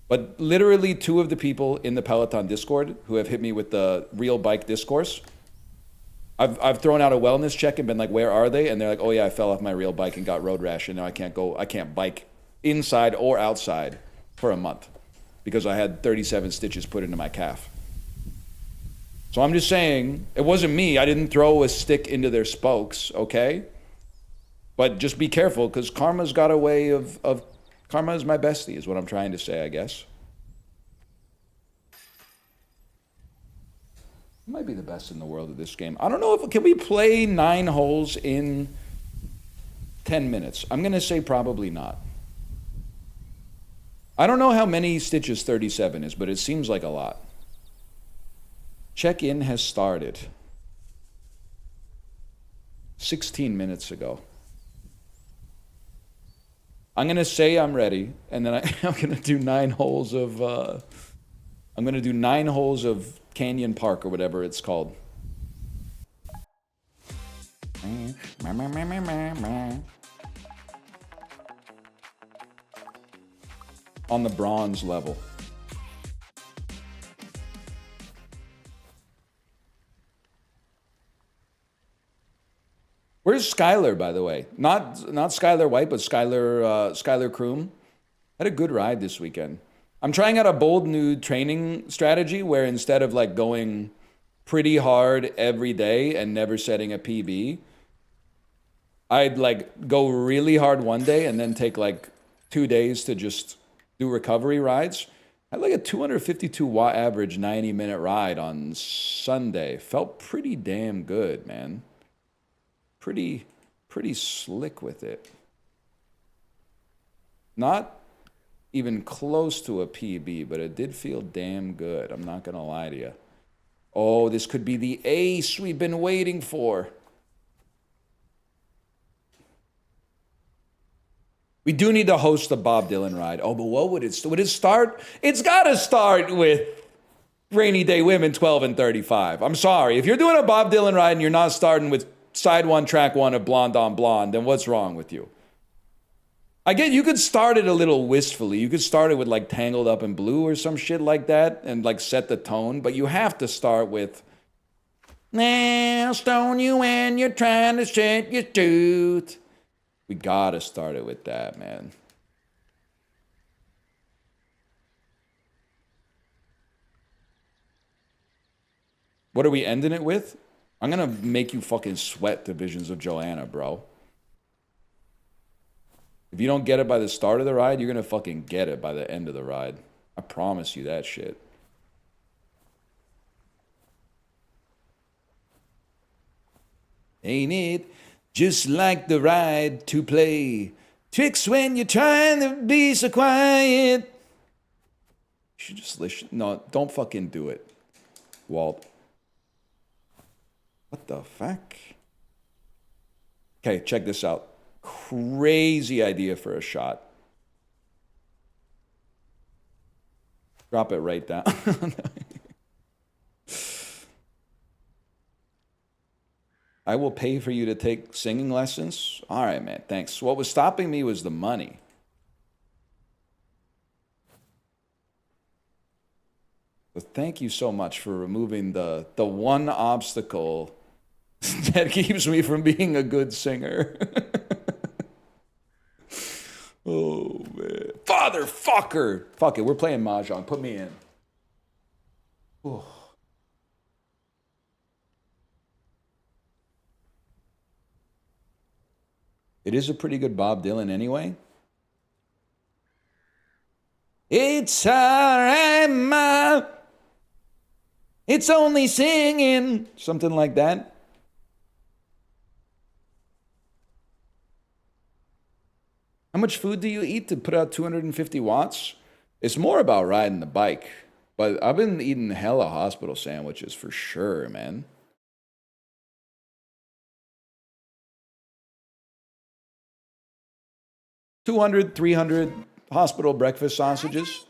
Speaker 1: But literally two of the people in the Peloton Discord who have hit me with the real bike discourse, I've thrown out a wellness check and been like, where are they? And they're like, oh yeah, I fell off my real bike and got road rash and now I can't bike inside or outside for a month because I had 37 stitches put into my calf. So I'm just saying, it wasn't me. I didn't throw a stick into their spokes, okay? But just be careful because karma's got a way of karma is my bestie, is what I'm trying to say, I guess. I might be the best in the world at this game. I don't know can we play 9 holes in 10 minutes? I'm going to say probably not. I don't know how many stitches 37 is, but it seems like a lot. Check-in has started 16 minutes ago. I'm going to say I'm ready, and then I'm going to do 9 holes of, I'm going to do 9 holes of Canyon Park or whatever it's called. On the bronze level. Where's Skylar, by the way? Not Skylar White, but Skylar Kroom. Had a good ride this weekend. I'm trying out a bold new training strategy where instead of like going pretty hard every day and never setting a PB, I'd like go really hard one day and then take like 2 days to just do recovery rides. I had like a 252 watt average 90-minute ride on Sunday. Felt pretty damn good, man. Pretty slick with it. Not even close to a PB, but it did feel damn good. I'm not gonna lie to you. Oh, this could be the ace we've been waiting for. We do need to host the Bob Dylan ride. Oh, but what would it start? It's gotta start with Rainy Day Women 12 and 35. I'm sorry. If you're doing a Bob Dylan ride and you're not starting with side one, track one of Blonde on Blonde, then what's wrong with you? I get you could start it a little wistfully. You could start it with like Tangled Up in Blue or some shit like that and like set the tone, but you have to start with Now stone you when you're trying to set your tooth. We gotta start it with that, man. What are we ending it with? I'm gonna make you fucking sweat to Visions of Joanna, bro. If you don't get it by the start of the ride, you're gonna fucking get it by the end of the ride. I promise you that shit. Ain't it just like the ride to play tricks when you're trying to be so quiet? You should just listen. No, don't fucking do it, Walt. What the fuck? Okay, check this out. Crazy idea for a shot. Drop it right down. I will pay for you to take singing lessons. All right, man, thanks. What was stopping me was the money. But thank you so much for removing the one obstacle that keeps me from being a good singer. Oh, man. Father fucker. Fuck it, we're playing Mahjong. Put me in. Oh. It is a pretty good Bob Dylan anyway. It's alright, ma. It's only singing. Something like that. How much food do you eat to put out 250 watts? It's more about riding the bike. But I've been eating hella hospital sandwiches for sure, man. $200, $300 hospital breakfast sausages.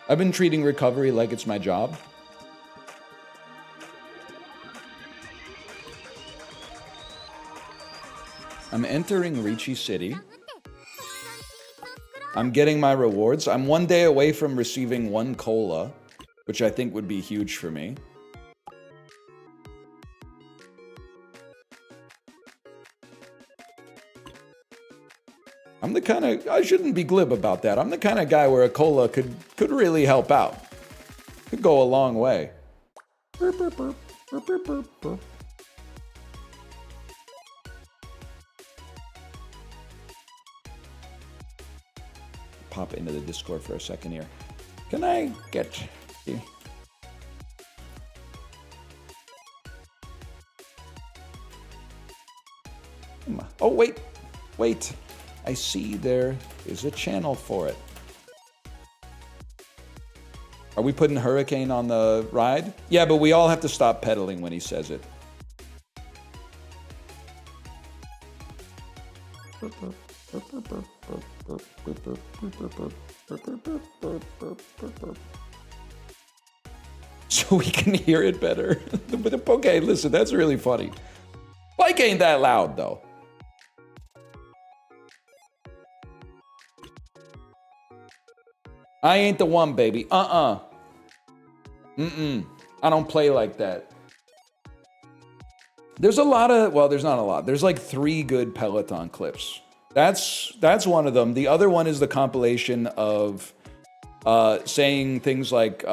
Speaker 1: I've been treating recovery like it's my job. I'm entering Ricci City. I'm getting my rewards. I'm 1 day away from receiving 1 cola, which I think would be huge for me. I'm the kind of, I shouldn't be glib about that. I'm the kind of guy where a cola could really help out. Could go a long way. Burp, burp, burp, burp, burp, burp, burp. Pop into the Discord for a second here. Can I get the... Oh, wait. Wait. I see there is a channel for it. Are we putting Hurricane on the ride? Yeah, but we all have to stop pedaling when he says it. So we can hear it better. Okay, listen, that's really funny. Bike ain't that loud, though. I ain't the one, baby. I don't play like that. There's a lot of, well, there's not a lot. There's like 3 good Peloton clips. That's one of them. The other one is the compilation of saying things like,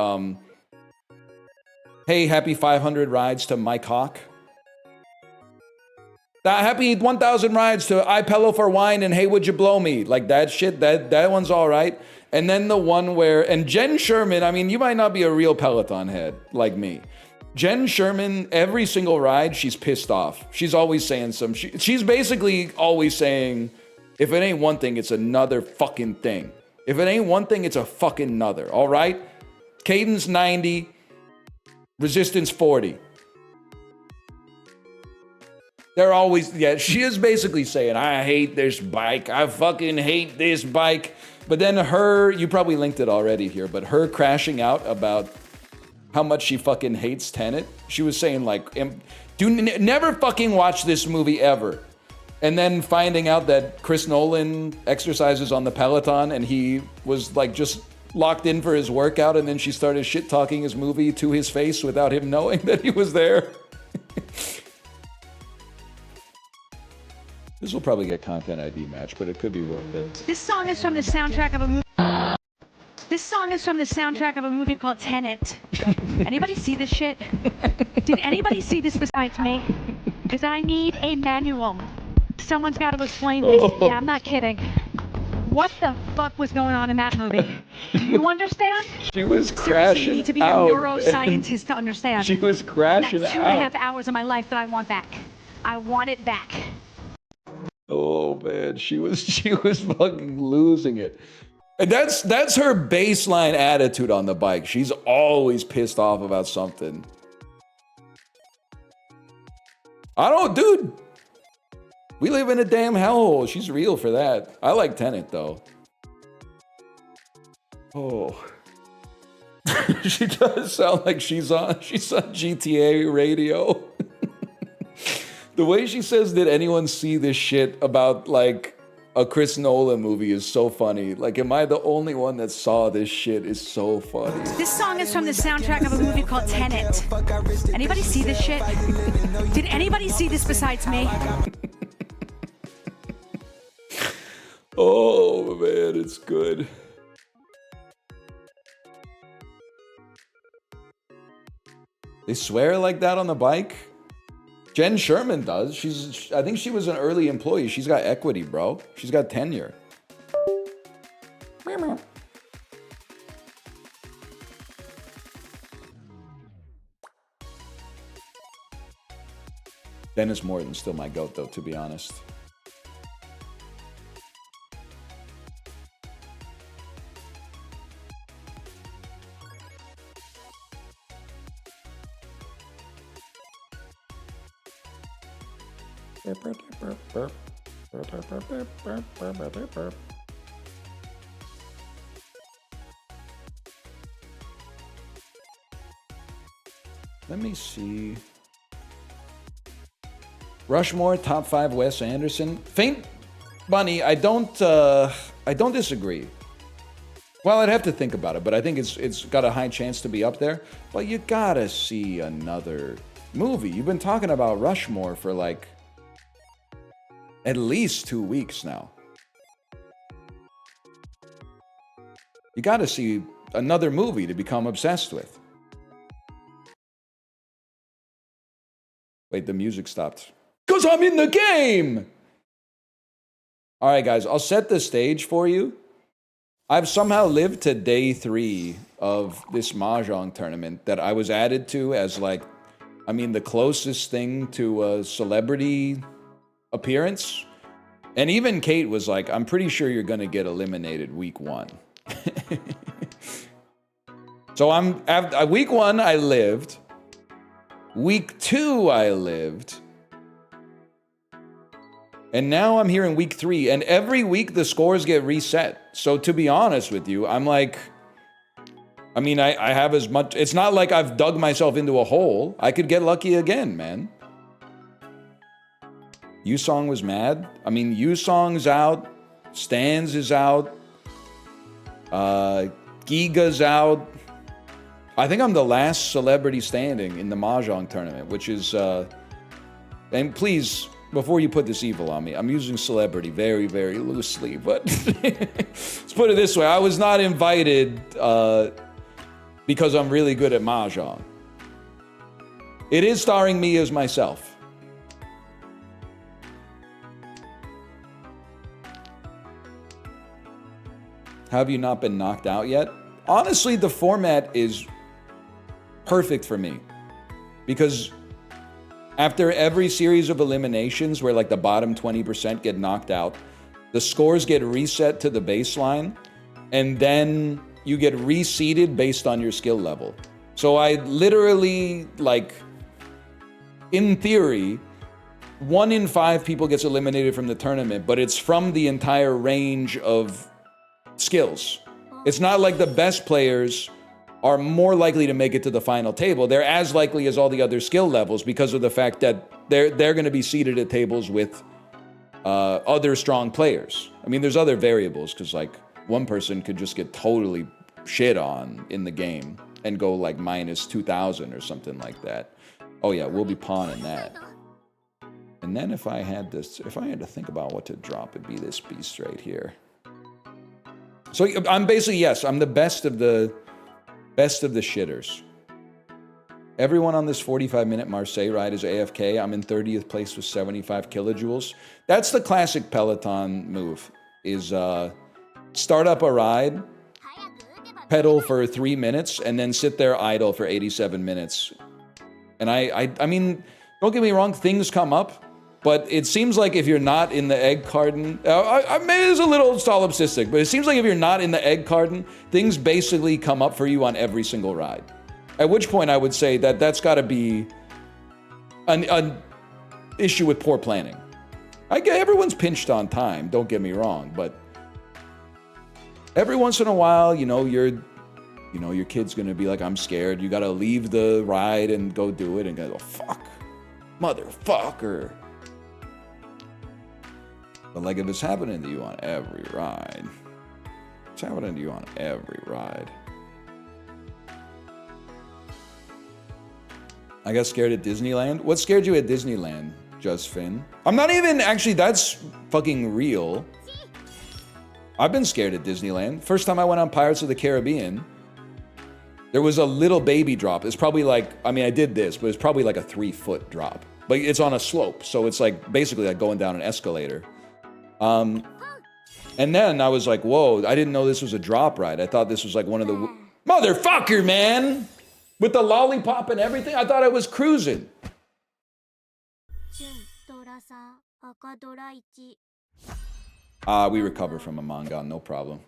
Speaker 1: hey, happy 500 rides to Mike Hawk. Happy 1,000 rides to I Pillow for Wine and Hey, Would You Blow Me? Like that shit, that one's all right. And then the one where, and Jen Sherman, I mean, you might not be a real Peloton head like me. Jen Sherman, every single ride, she's pissed off. She's always saying she's basically always saying, if it ain't one thing, it's another fucking thing. If it ain't one thing, it's a fucking another, all right? Cadence 90, resistance 40. They're always, yeah, she is basically saying, I hate this bike. I fucking hate this bike. But then her, you probably linked it already here, but her crashing out about how much she fucking hates Tenet. She was saying like, never fucking watch this movie ever. And then finding out that Chris Nolan exercises on the Peloton and he was like just locked in for his workout, and then she started shit talking his movie to his face without him knowing that he was there. This will probably get content ID match, but it could be worth it.
Speaker 4: This song is from the soundtrack of a movie. This song is from the soundtrack of a movie called Tenet. Anybody see this shit? Did anybody see this besides me? Because I need a manual. Someone's got to explain this. Yeah, I'm not kidding. What the fuck was going on in that movie? Do you understand?
Speaker 1: She was
Speaker 4: Seriously,
Speaker 1: crashing
Speaker 4: you need to be
Speaker 1: out.
Speaker 4: a neuroscientist to understand.
Speaker 1: She was crashing
Speaker 4: That's
Speaker 1: out.
Speaker 4: 2.5 hours of my life that I want back. I want it back.
Speaker 1: Oh man, she was fucking losing it. And that's her baseline attitude on the bike. She's always pissed off about something. Dude. We live in a damn hellhole. She's real for that. I like Tenet though. Oh. She does sound like she's on GTA radio. The way she says, did anyone see this shit about like a Chris Nolan movie is so funny. Like, am I the only one that saw this shit? Is so funny.
Speaker 4: This song is from the soundtrack of a movie called Tenet. Anybody see this shit? Did anybody see this besides me?
Speaker 1: Oh man, it's good. They swear like that on the bike? Jen Sherman does. I think she was an early employee. She's got equity, bro. She's got tenure. Dennis Morton's still my goat, though, to be honest. Let me see. Rushmore, top 5 Wes Anderson. Faint Bunny, I don't disagree. Well, I'd have to think about it, but I think it's got a high chance to be up there. But you gotta see another movie. You've been talking about Rushmore for like at least 2 weeks now. You gotta see another movie to become obsessed with. Wait, the music stopped. 'Cause I'm in the game! All right, guys, I'll set the stage for you. I've somehow lived to day 3 of this Mahjong tournament that I was added to as like, I mean, the closest thing to a celebrity appearance. And even Kate was like, I'm pretty sure you're gonna get eliminated week 1. So after week 1, I lived. Week 2, I lived. And now I'm here in week 3, and every week the scores get reset. So to be honest with you, I'm like, I mean, I have as much, it's not like I've dug myself into a hole. I could get lucky again, man. Yusong was mad. I mean, Yusong's out. Stans is out. Giga's out. I think I'm the last celebrity standing in the Mahjong tournament, which is, and please, before you put this evil on me, I'm using celebrity very, very loosely, but let's put it this way. I was not invited because I'm really good at Mahjong. It is starring me as myself. Have you not been knocked out yet? Honestly, the format is perfect for me because after every series of eliminations where like the bottom 20% get knocked out, the scores get reset to the baseline and then you get reseeded based on your skill level. So I literally, like, in theory, 1 in 5 people gets eliminated from the tournament, but it's from the entire range of skills. It's not like the best players are more likely to make it to the final table. They're as likely as all the other skill levels because of the fact that they're going to be seated at tables with other strong players. I mean, there's other variables because like one person could just get totally shit on in the game and go like minus 2,000 or something like that. Oh yeah, we'll be pawning that. And then if I had to think about what to drop, it'd be this beast right here. So I'm basically, yes, I'm the best of the shitters. Everyone on this 45-minute Marseille ride is AFK. I'm in 30th place with 75 kilojoules. That's the classic Peloton move, is start up a ride, pedal for 3 minutes, and then sit there idle for 87 minutes. And I mean, don't get me wrong, things come up, but it seems like if you're not in the egg carton, maybe it's a little solipsistic, but it seems like if you're not in the egg carton, things basically come up for you on every single ride. At which point I would say that that's got to be an issue with poor planning. Everyone's pinched on time, don't get me wrong, but every once in a while, your kid's gonna be like, I'm scared. You gotta leave the ride and go do it and go, fuck, motherfucker. But like if it's happening to you on every ride, it's happening to you on every ride. I got scared at Disneyland. What scared you at Disneyland, Just Finn? I'm not even, actually, that's fucking real. I've been scared at Disneyland. First time I went on Pirates of the Caribbean, there was a little baby drop. It's probably like, I mean, I did this, but it's probably like a 3-foot drop. But it's on a slope, so it's like basically like going down an escalator. And then I was like, whoa, I didn't know this was a drop ride. I thought this was like one of the... Motherfucker, man! With the lollipop and everything, I thought I was cruising. We recover from a manga, no problem.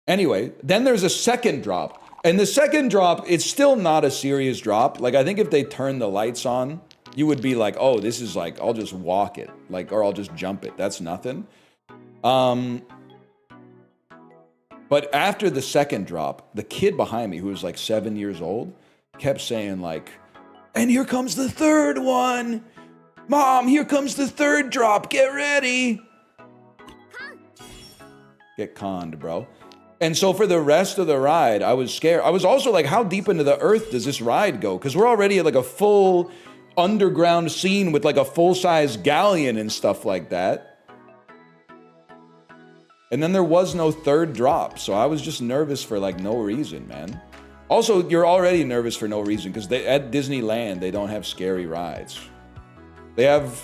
Speaker 1: Anyway, then there's a second drop. And the second drop, it's still not a serious drop. Like, I think if they turn the lights on, you would be like, oh, this is like, I'll just walk it. Like, or I'll just jump it. That's nothing. But after the second drop, the kid behind me, who was like 7 years old, kept saying like, and here comes the third one. Mom, here comes the third drop. Get ready. Get conned, bro. And so for the rest of the ride, I was scared. I was also like, how deep into the earth does this ride go? Because we're already at like a full underground scene with like a full-size galleon and stuff like that. And then there was no third drop. So I was just nervous for like no reason, man. Also, you're already nervous for no reason because at Disneyland, they don't have scary rides. They have,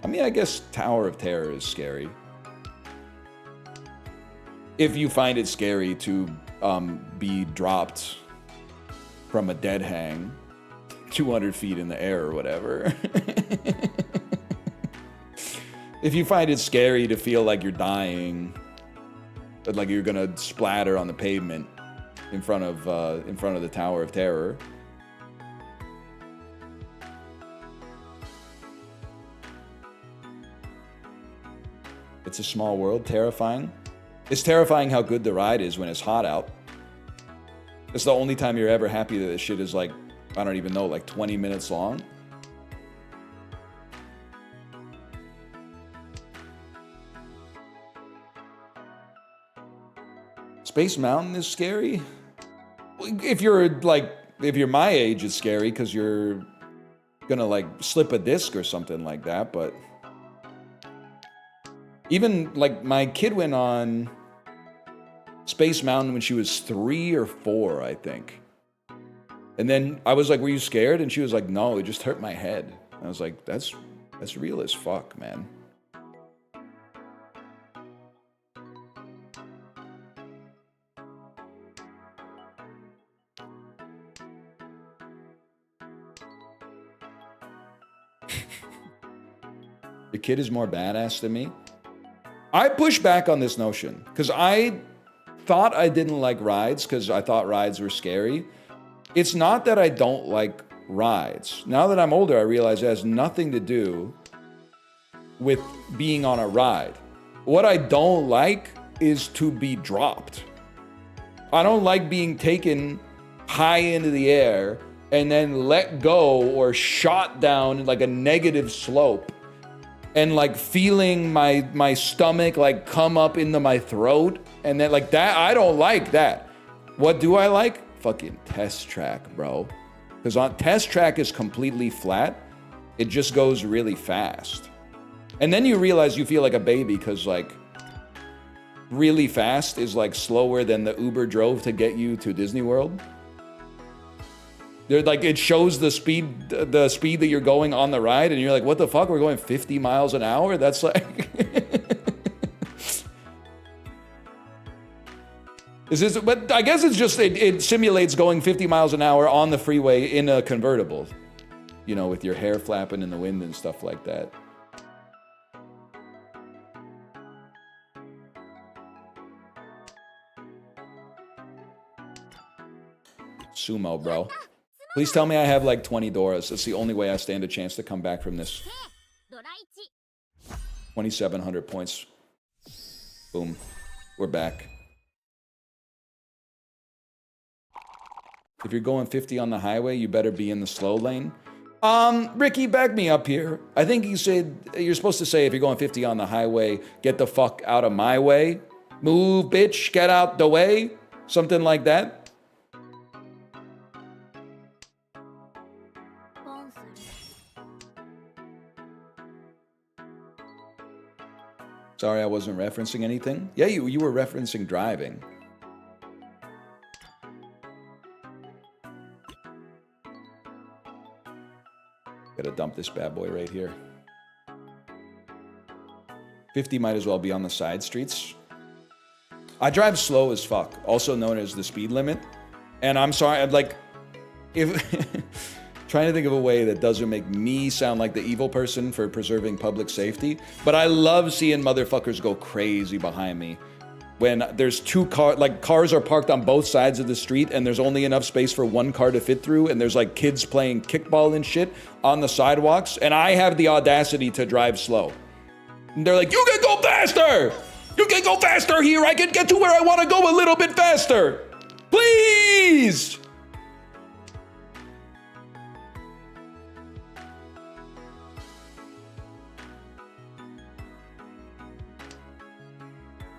Speaker 1: I mean, I guess Tower of Terror is scary. If you find it scary to be dropped from a dead hang 200 feet in the air or whatever. If you find it scary to feel like you're dying, but like you're gonna splatter on the pavement in front of the Tower of Terror. It's a small world, terrifying. It's terrifying how good the ride is when it's hot out. It's the only time you're ever happy that this shit is like, I don't even know, like 20 minutes long. Space Mountain is scary. If you're my age, it's scary because you're gonna like slip a disc or something like that. But even like my kid went on Space Mountain when she was 3 or 4, I think. And then I was like, "Were you scared?" And she was like, "No, it just hurt my head." And I was like, "That's real as fuck, man." Your kid is more badass than me. I push back on this notion because I thought I didn't like rides because I thought rides were scary. It's not that I don't like rides. Now that I'm older, I realize it has nothing to do with being on a ride. What I don't like is to be dropped. I don't like being taken high into the air and then let go or shot down like a negative slope. And like feeling my stomach like come up into my throat and then like that, I don't like that. What do I like? Fucking test track, bro. Because on test track is completely flat. It just goes really fast. And then you realize you feel like a baby because like really fast is like slower than the Uber drove to get you to Disney World. They're like, it shows the speed that you're going on the ride, and you're like, what the fuck? We're going 50 miles an hour? That's like... But I guess it's just, it simulates going 50 miles an hour on the freeway in a convertible. You know, with your hair flapping in the wind and stuff like that. Sumo, bro. Please tell me I have like 20 Doras. That's the only way I stand a chance to come back from this. 2,700 points. Boom. We're back. If you're going 50 on the highway, you better be in the slow lane. Ricky, back me up here. I think you said, you're supposed to say if you're going 50 on the highway, get the fuck out of my way. Move, bitch, get out the way. Something like that. Sorry, I wasn't referencing anything. Yeah, you were referencing driving. Gotta dump this bad boy right here. 50 might as well be on the side streets. I drive slow as fuck, also known as the speed limit. And I'm sorry, I'd like, if trying to think of a way that doesn't make me sound like the evil person for preserving public safety, but I love seeing motherfuckers go crazy behind me when there's two cars, like cars are parked on both sides of the street and there's only enough space for one car to fit through, and there's like kids playing kickball and shit on the sidewalks, and I have the audacity to drive slow. And they're like, you can go faster! You can go faster here! I can get to where I want to go a little bit faster! Please!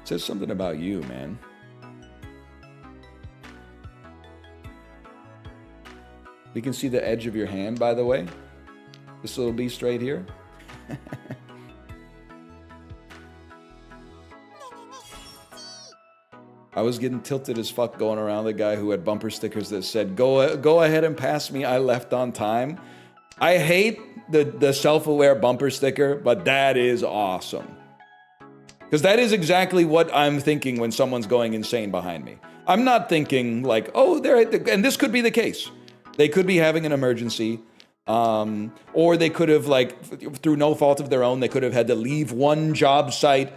Speaker 1: Says something about you, man. We can see the edge of your hand, by the way. This little beast right here. I was getting tilted as fuck going around the guy who had bumper stickers that said, go ahead and pass me, I left on time. I hate the self-aware bumper sticker, but that is awesome. Because that is exactly what I'm thinking when someone's going insane behind me. I'm not thinking like, oh, and this could be the case. They could be having an emergency, or they could have, like, through no fault of their own, they could have had to leave one job site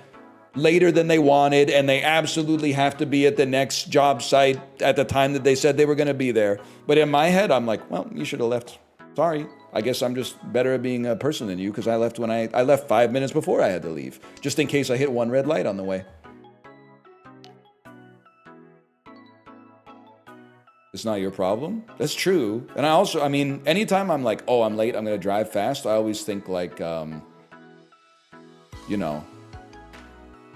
Speaker 1: later than they wanted, and they absolutely have to be at the next job site at the time that they said they were going to be there. But in my head, I'm like, well, you should have left. Sorry. I guess I'm just better at being a person than you because I left when I left 5 minutes before I had to leave, just in case I hit one red light on the way. It's not your problem. That's true. And I mean, anytime I'm like, oh, I'm late, I'm going to drive fast, I always think like, you know,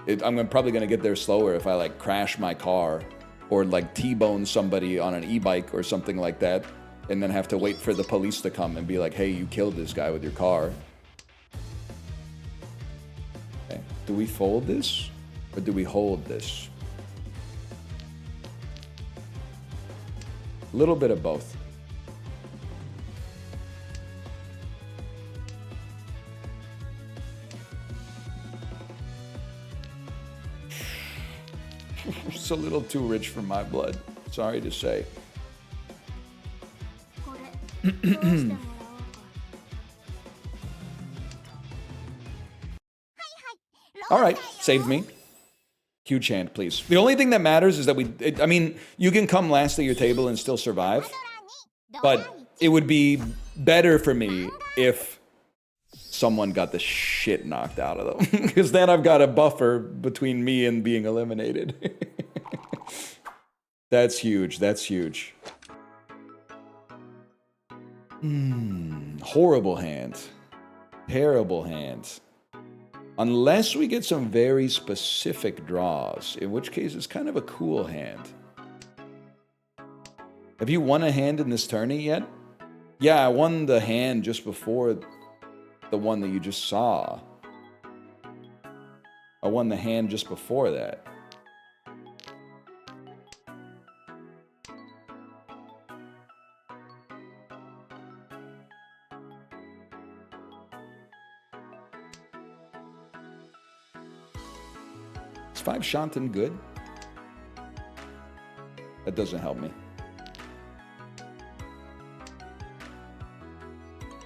Speaker 1: I'm probably gonna get there slower if I like crash my car or like T-bone somebody on an e-bike or something like that, and then have to wait for the police to come and be like, hey, you killed this guy with your car. Okay. Do we fold this or do we hold this? A little bit of both. It's a little too rich for my blood. Sorry to say. All right, saved me. Huge hand, please. The only thing that matters is that I mean, you can come last at your table and still survive, but it would be better for me if someone got the shit knocked out of them, because then I've got a buffer between me and being eliminated. That's huge. That's huge. Horrible hand. Terrible hand. Unless we get some very specific draws, in which case it's kind of a cool hand. Have you won a hand in this tourney yet? Yeah, I won the hand just before the one that you just saw. I won the hand just before that. Is 5 Shantan good? That doesn't help me.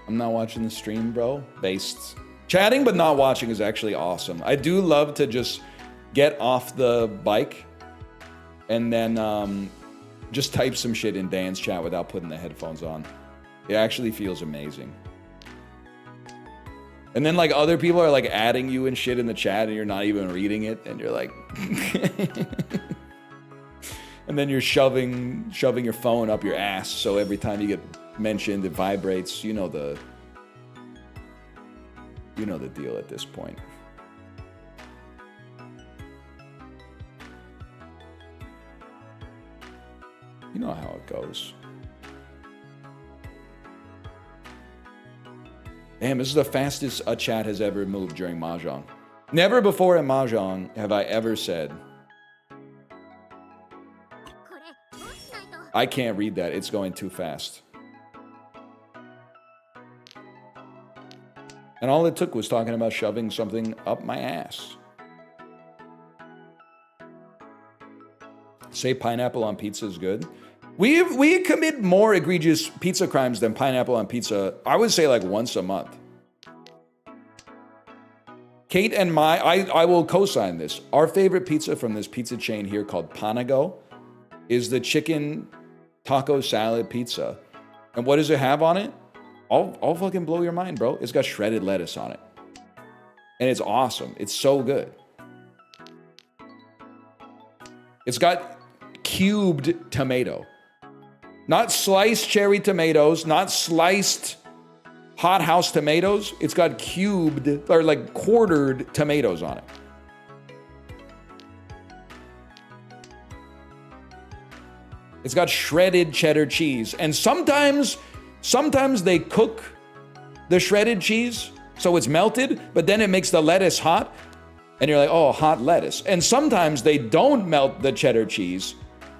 Speaker 1: I'm not watching the stream, bro. Based. Chatting but not watching is actually awesome. I do love to just get off the bike and then just type some shit in Dan's chat without putting the headphones on. It actually feels amazing. And then like other people are like adding you and shit in the chat and you're not even reading it and you're like and then you're shoving your phone up your ass, so every time you get mentioned it vibrates. You know the deal at this point. You know how it goes. Damn, this is the fastest a chat has ever moved during Mahjong. Never before in Mahjong have I ever said, I can't read that, it's going too fast. And all it took was talking about shoving something up my ass. Say pineapple on pizza is good. We commit more egregious pizza crimes than pineapple on pizza, I would say like once a month. Kate and I will co-sign this. Our favorite pizza from this pizza chain here called Panago is the chicken taco salad pizza. And what does it have on it? I'll fucking blow your mind, bro. It's got shredded lettuce on it. And it's awesome. It's so good. It's got cubed tomato. Not sliced cherry tomatoes, not sliced hothouse tomatoes. It's got cubed, or like quartered tomatoes on it. It's got shredded cheddar cheese. And sometimes they cook the shredded cheese so it's melted, but then it makes the lettuce hot. And you're like, oh, hot lettuce. And sometimes they don't melt the cheddar cheese.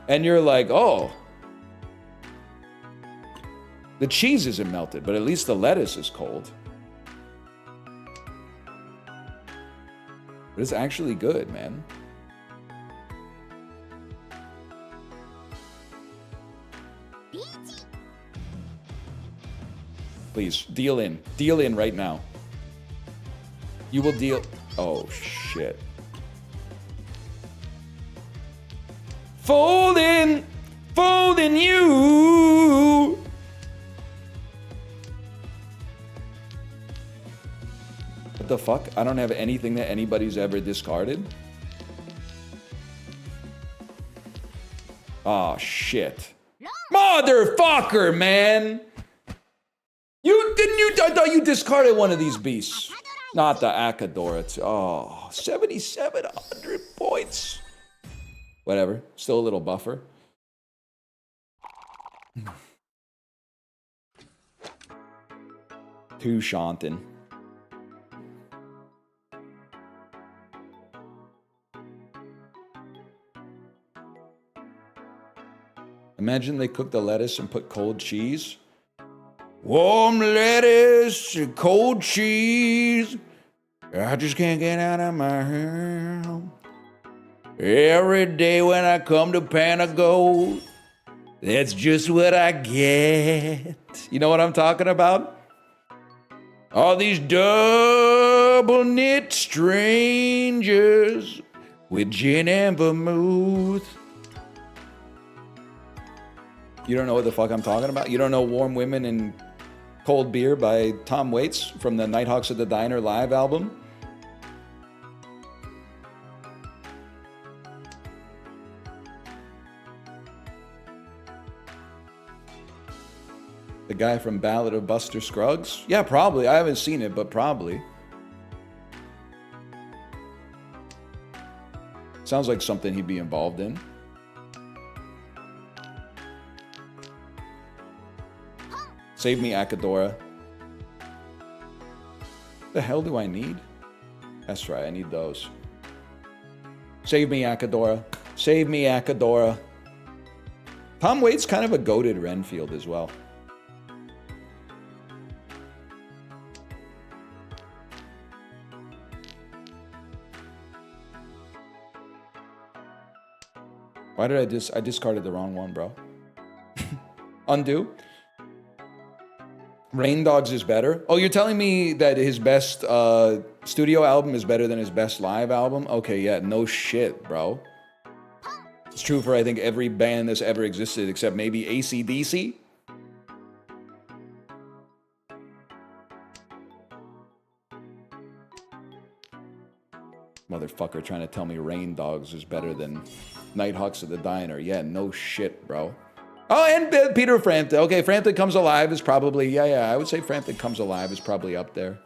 Speaker 1: And you're like, oh, the cheese isn't melted, but at least the lettuce is cold. But it's actually good, man. Please, deal in right now. You will deal, oh shit. Folding you. What the fuck? I don't have anything that anybody's ever discarded. Oh shit. Motherfucker, man. I thought you discarded one of these beasts. Not the Akadora. Oh, 7,700 points. Whatever. Still a little buffer. Two Shantan. Imagine they cook the lettuce and put cold cheese. Warm lettuce and cold cheese. I just can't get out of my house. Every day when I come to Panago, that's just what I get. You know what I'm talking about? All these double knit strangers with gin and vermouth. You don't know what the fuck I'm talking about? You don't know Warm Women and Cold Beer by Tom Waits from the Nighthawks at the Diner live album? The guy from Ballad of Buster Scruggs? Yeah, probably. I haven't seen it, but probably. Sounds like something he'd be involved in. Save me, Akadora. The hell do I need? That's right, I need those. Save me, Akadora. Save me, Akadora. Tom Waits kind of a goated Renfield as well. Why did I discarded the wrong one, bro. Undo. Rain Dogs is better. Oh, you're telling me that his best studio album is better than his best live album? Okay, yeah, no shit, bro. It's true for, I think, every band that's ever existed except maybe AC/DC. Motherfucker trying to tell me Rain Dogs is better than Nighthawks at the Diner. Yeah, no shit, bro. Oh, and Peter Frampton. Okay, Frampton Comes Alive is probably, yeah, I would say Frampton Comes Alive is probably up there.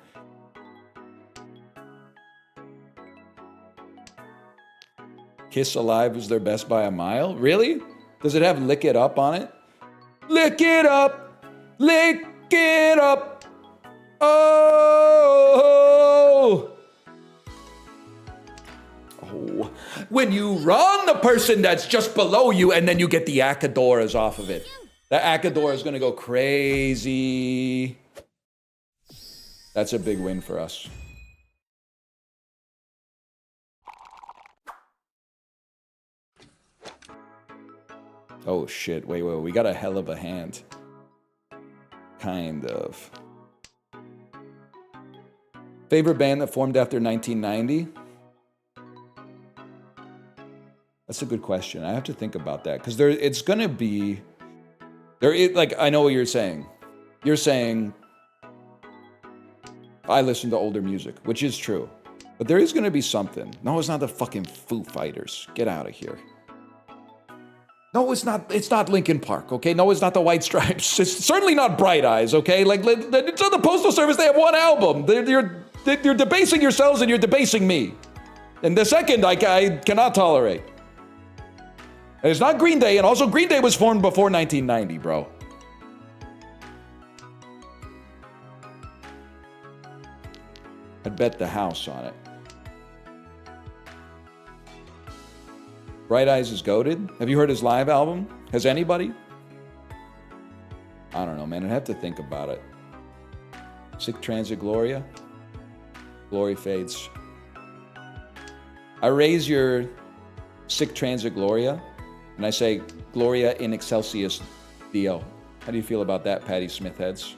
Speaker 1: Kiss Alive is their best by a mile? Really? Does it have Lick It Up on it? Lick it up! Lick it up! Oh! Oh. When you wrong the person that's just below you and then you get the Akadoras off of it. The Akadora is going to go crazy. That's a big win for us. Oh shit, wait, we got a hell of a hand. Kind of. Favorite band that formed after 1990? That's a good question. I have to think about that because it's gonna be like I know what you're saying. You're saying I listen to older music, which is true, but there is gonna be something. No, it's not the fucking Foo Fighters. Get out of here. No, it's not. It's not Linkin Park. Okay. No, it's not the White Stripes. It's certainly not Bright Eyes. Okay. Like it's on the Postal Service. They have one album. You're debasing yourselves and you're debasing me. And the second, I cannot tolerate. And it's not Green Day, and also Green Day was formed before 1990, bro. I'd bet the house on it. Bright Eyes is goated. Have you heard his live album? Has anybody? I don't know, man. I'd have to think about it. Sic Transit Gloria. Glory fades. I raise your Sic Transit Gloria. And I say, Gloria in excelsis Deo. How do you feel about that, Patti Smith heads?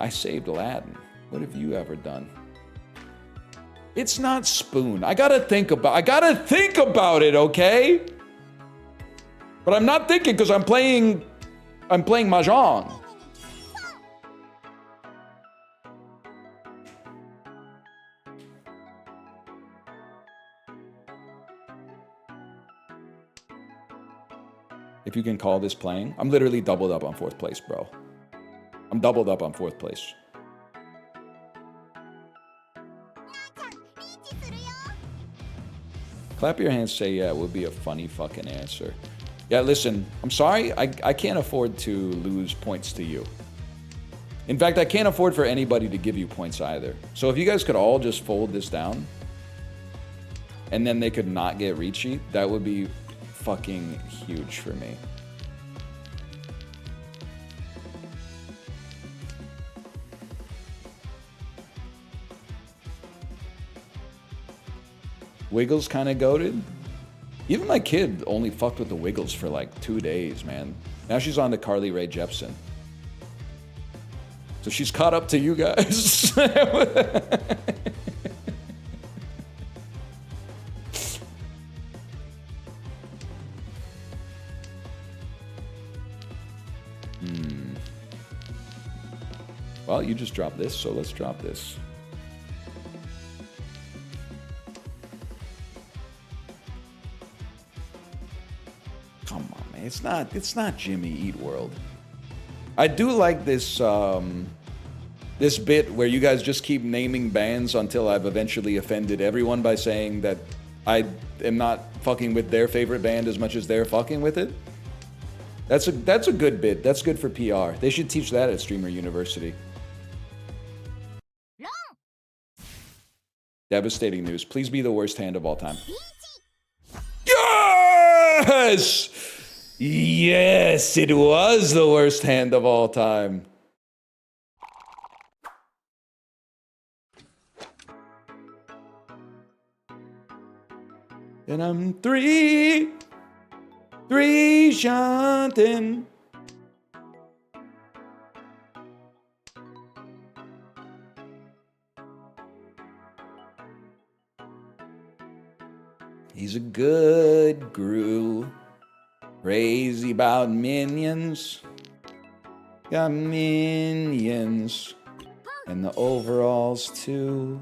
Speaker 1: I saved Aladdin. What have you ever done? It's not Spoon. I gotta think about it, okay? But I'm not thinking because I'm playing Mahjong. If you can call this playing. I'm literally doubled up on 4th place, bro. I'm doubled up on 4th place. Clap your hands, say yeah, would be a funny fucking answer. Yeah, listen, I'm sorry, I can't afford to lose points to you. In fact, I can't afford for anybody to give you points either. So if you guys could all just fold this down, and then they could not get Ricci, that would be fucking huge for me. Wiggles kind of goated. Even my kid only fucked with the Wiggles for like 2 days, man. Now she's on to Carly Rae Jepsen. So she's caught up to you guys. Well, you just dropped this, so let's drop this. Come on, man. It's not Jimmy Eat World. I do like this this bit where you guys just keep naming bands until I've eventually offended everyone by saying that I am not fucking with their favorite band as much as they're fucking with it. That's a good bit. That's good for PR. They should teach that at Streamer University. Devastating news. Please be the worst hand of all time. Yes! Yes, it was the worst hand of all time. And I'm three shunting. He's a good Gru. Crazy about minions. Got minions. And the overalls too.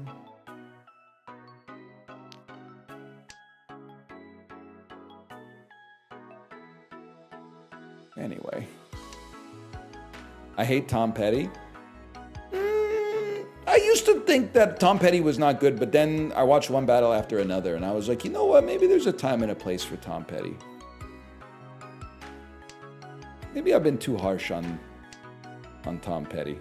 Speaker 1: Anyway. I hate Tom Petty. I used to think that Tom Petty was not good, but then I watched one battle after another, and I was like, you know what? Maybe there's a time and a place for Tom Petty. Maybe I've been too harsh on Tom Petty.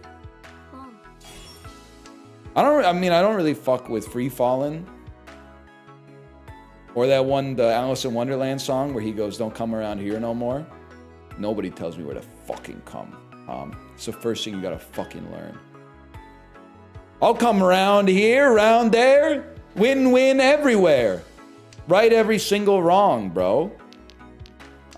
Speaker 1: I don't really fuck with Free Fallin'. Or that one, the Alice in Wonderland song where he goes, "Don't come around here no more." Nobody tells me where to fucking come. It's the first thing you gotta fucking learn. I'll come around here, around there, win-win everywhere. Right every single wrong, bro.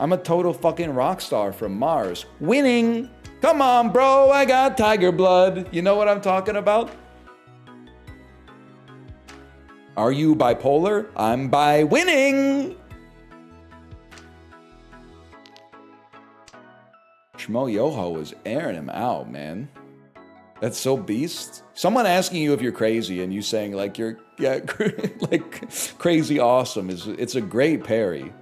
Speaker 1: I'm a total fucking rock star from Mars. Winning! Come on, bro, I got tiger blood. You know what I'm talking about? Are you bipolar? I'm by winning! Shmo Yoho was airing him out, man. That's so beast. Someone asking you if you're crazy and you saying like you're like crazy awesome it's a great parry.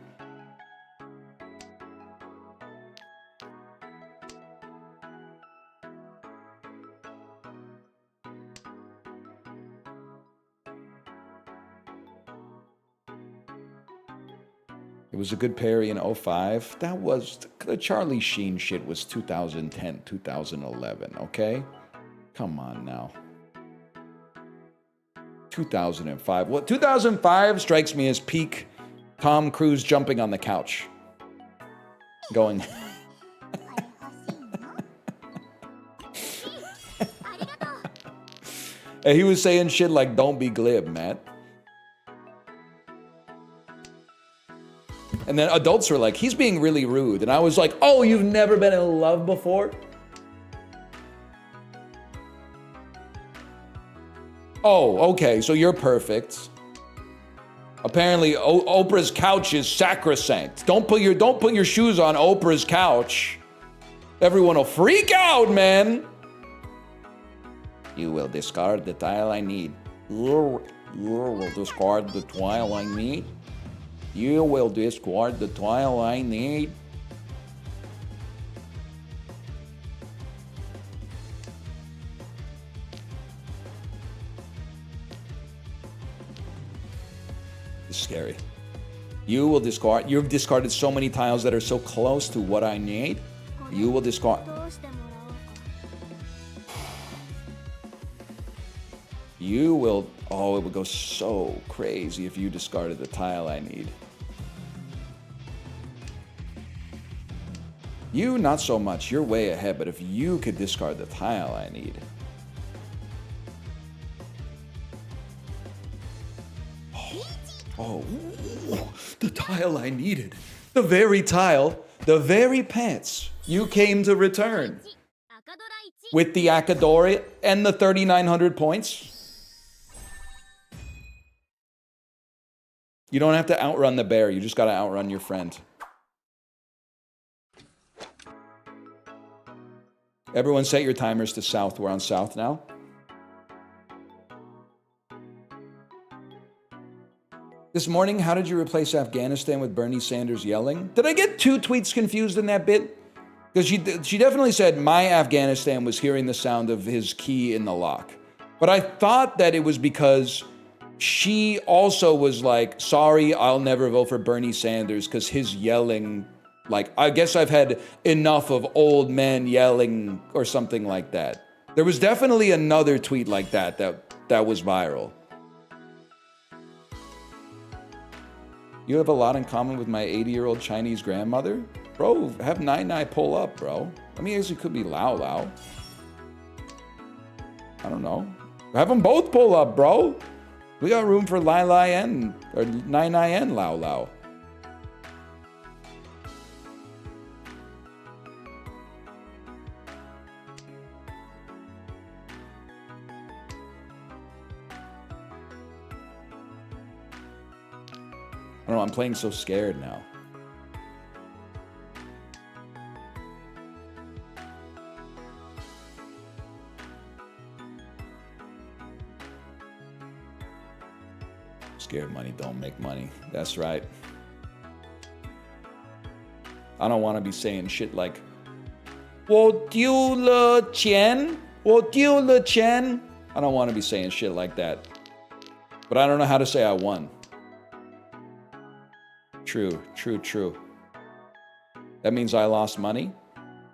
Speaker 1: It was a good parry in 05. That was the Charlie Sheen shit was 2010, 2011, okay? Come on now. 2005. Well, 2005 strikes me as peak Tom Cruise jumping on the couch. Going. And he was saying shit like, "Don't be glib, Matt." And then adults were like, "He's being really rude." And I was like, "Oh, you've never been in love before?" Oh, okay, so you're perfect. Apparently, Oprah's couch is sacrosanct. Don't put your shoes on Oprah's couch. Everyone will freak out, man. You will discard the tile I need. You will discard the tile I need. You will discard the tile I need. It's scary. You will discard. You've discarded so many tiles that are so close to what I need. You will discard. You will. Oh, it would go so crazy if you discarded the tile I need. You, not so much. You're way ahead. But if you could discard the tile I need. Oh, the tile I needed. The very tile, the very pants you came to return. With the Akadori and the 3,900 points. You don't have to outrun the bear. You just got to outrun your friend. Everyone set your timers to south. We're on south now. This morning, how did you replace Afghanistan with Bernie Sanders yelling? Did I get 2 tweets confused in that bit? Because she definitely said my Afghanistan was hearing the sound of his key in the lock. But I thought that it was because she also was like, sorry, I'll never vote for Bernie Sanders because his yelling, like, I guess I've had enough of old men yelling or something like that. There was definitely another tweet like that was viral. You have a lot in common with my 80-year-old Chinese grandmother? Bro, have Nai Nai pull up, bro. I mean, it could be Lao Lao. I don't know. Have them both pull up, bro. We got room for Lai Lai and, or Nai Nai and Lao Lao. I don't know, I'm playing so scared now. Scared money don't make money. That's right. I don't want to be saying shit like, 我丢了钱,我丢了钱. I don't want to be saying shit like that. But I don't know how to say I won. True, true, true. That means I lost money?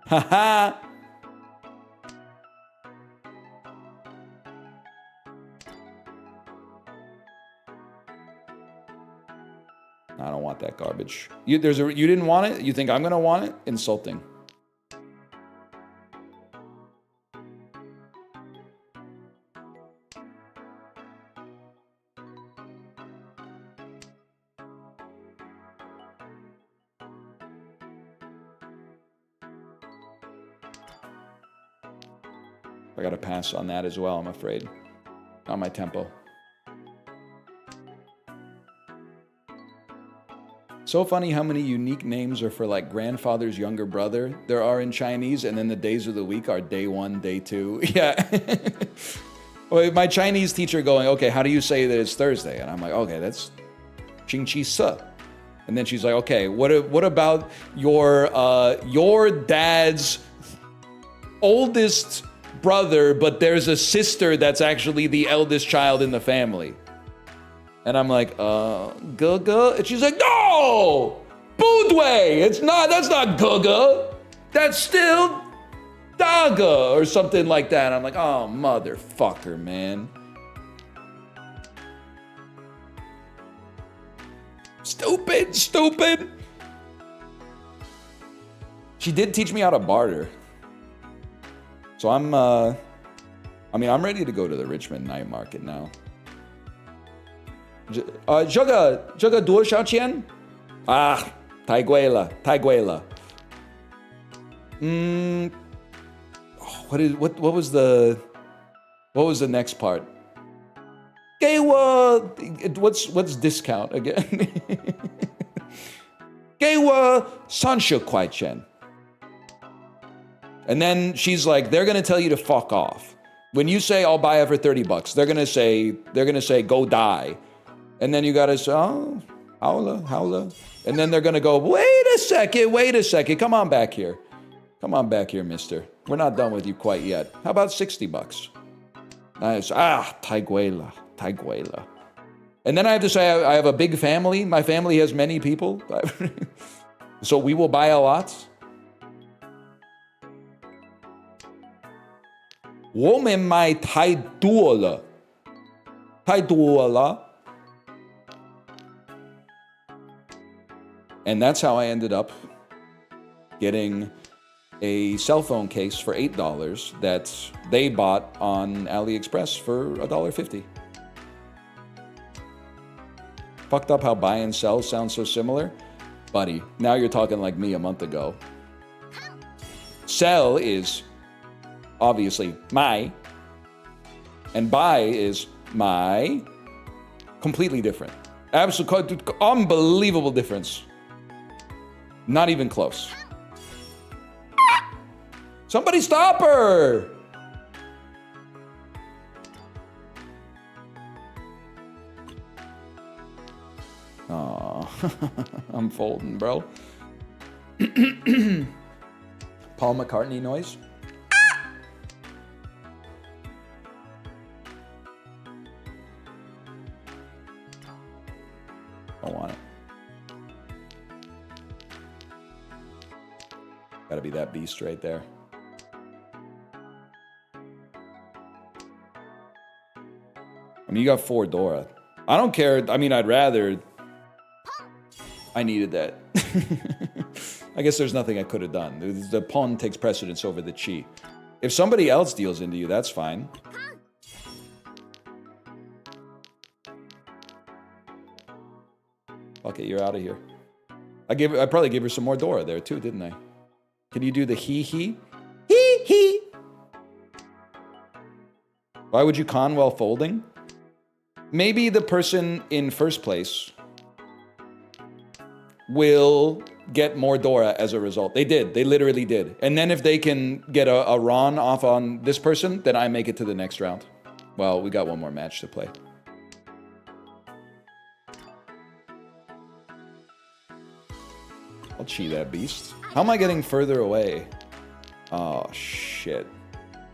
Speaker 1: Haha! I don't want that garbage. You didn't want it? You think I'm gonna want it? Insulting. I gotta pass on that as well, I'm afraid. On my tempo. So funny how many unique names are for like grandfather's younger brother there are in Chinese, and then the days of the week are day 1, day 2. Yeah. Well, my Chinese teacher going, okay, how do you say that it's Thursday? And I'm like, okay, that's Qing Qi Se. And then she's like, okay, what about your dad's oldest brother, but there's a sister that's actually the eldest child in the family? And I'm like, Guga? And she's like, no! Budway! That's not Guga. That's still Daga or something like that. I'm like, oh, motherfucker, man. Stupid, stupid. She did teach me how to barter. So I'm ready to go to the Richmond night market now. 这个多少钱? 太贵了. What was the next part? 给我 what's discount again? 给我30块钱. And then she's like, they're gonna tell you to fuck off. When you say I'll buy it for $30, they're gonna say go die. And then you gotta say, oh, howla. And then they're gonna go, wait a second, come on back here, mister. We're not done with you quite yet. How about $60? Nice. 太贵了. And then I have to say I have a big family. My family has many people. So we will buy a lot. 我们买太多了，太多了。And that's how I ended up getting a cell phone case for $8 that they bought on AliExpress for $1.50. Fucked up how buy and sell sounds so similar. Buddy, now you're talking like me a month ago. Sell is obviously my, and buy is my. Completely different. Absolute, unbelievable difference. Not even close. Somebody stop her! Aw, I'm folding, bro. Paul McCartney noise. Don't want it. Gotta be that beast right there. I mean, you got 4 Dora. I don't care. I mean, I'd rather. I needed that. I guess there's nothing I could have done. The pawn takes precedence over the chi. If somebody else deals into you, that's fine. Okay, you're out of here. I probably gave her some more Dora there too, didn't I? Can you do the hee? Hee. Why would you con while folding? Maybe the person in first place will get more Dora as a result. They did. They literally did. And then if they can get a Ron off on this person, then I make it to the next round. Well, we got one more match to play. I'll chi that beast. How am I getting further away? Oh, shit.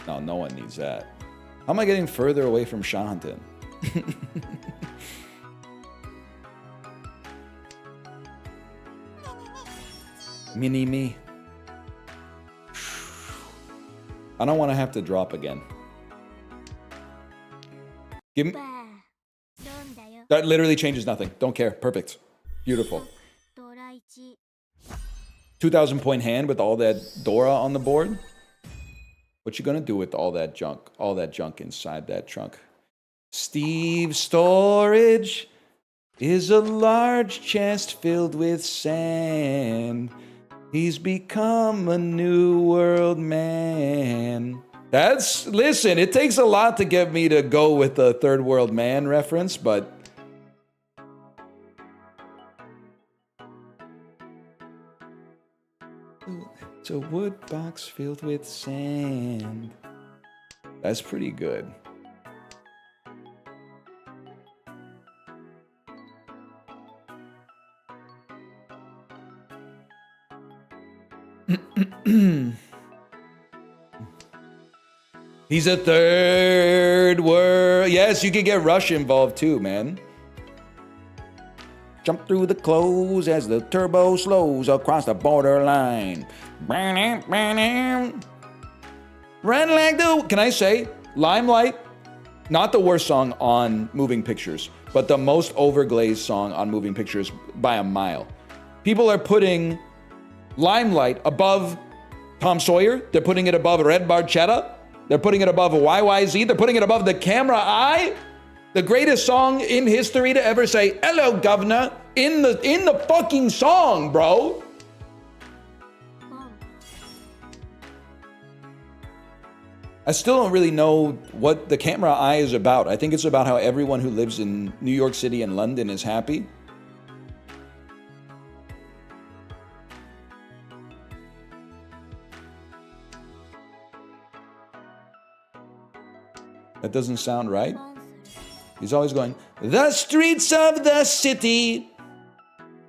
Speaker 1: No, no one needs that. How am I getting further away from Shanton? Mini me. I don't want to have to drop again. Give me... That literally changes nothing. Don't care. Perfect. Beautiful. 2,000 point hand with all that Dora on the board. What you gonna do with all that junk? All that junk inside that trunk. Steve's storage is a large chest filled with sand. He's become a new world man. Listen, it takes a lot to get me to go with the third world man reference, but it's a wood box filled with sand. That's pretty good. He's a third world. Yes, you can get Rush involved too, man. Jump through the clothes as the turbo slows across the borderline. Run like the... Can I say, Limelight, not the worst song on Moving Pictures, but the most overglazed song on Moving Pictures by a mile. People are putting Limelight above Tom Sawyer. They're putting it above Red Barchetta. They're putting it above YYZ. They're putting it above The Camera Eye. The greatest song in history to ever say, hello, governor, in the fucking song, bro. I still don't really know what The Camera Eye is about. I think it's about how everyone who lives in New York City and London is happy. That doesn't sound right. He's always going, the streets of the city.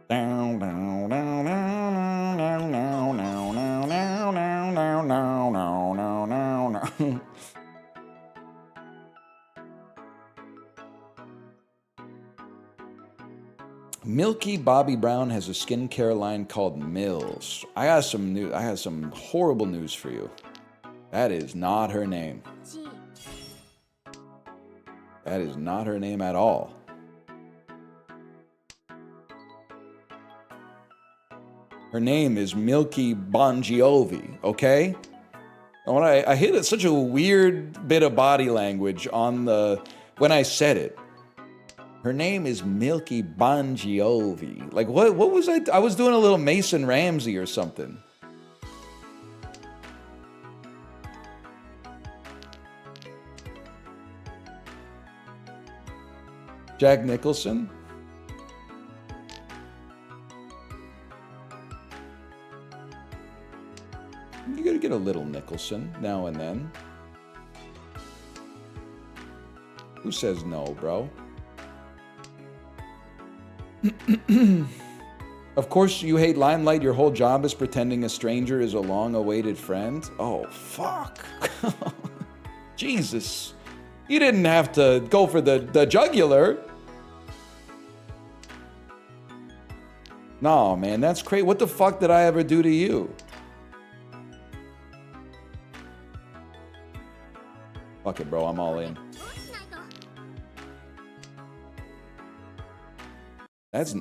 Speaker 1: Down, down, down, down, down, down, down, down, down, down, down, down, down, down. Milky Bobby Brown has a skincare line called Mills. I got some horrible news for you. That is not her name. That is not her name at all. Her name is Milky Bon Jovi, okay? And when I hit such a weird bit of body language when I said it. Her name is Milky Bon Jovi. Like, what was I? I was doing a little Mason Ramsey or something. Jack Nicholson? You gotta get a little Nicholson now and then. Who says no, bro? Of course you hate limelight. Your whole job is pretending a stranger is a long-awaited friend. Oh, fuck. Jesus. You didn't have to go for the jugular. No, man, that's crazy. What the fuck did I ever do to you? Fuck it, bro. I'm all in. That's...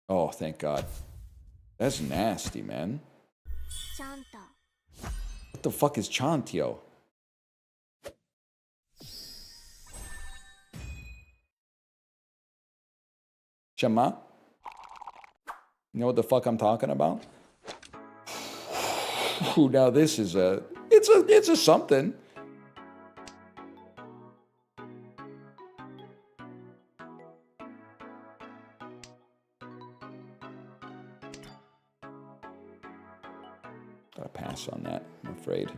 Speaker 1: Oh, thank God. That's nasty, man. What the fuck is Chantio? Shema? You know what the fuck I'm talking about? Ooh, now this is it's a something. Gotta pass on that, I'm afraid.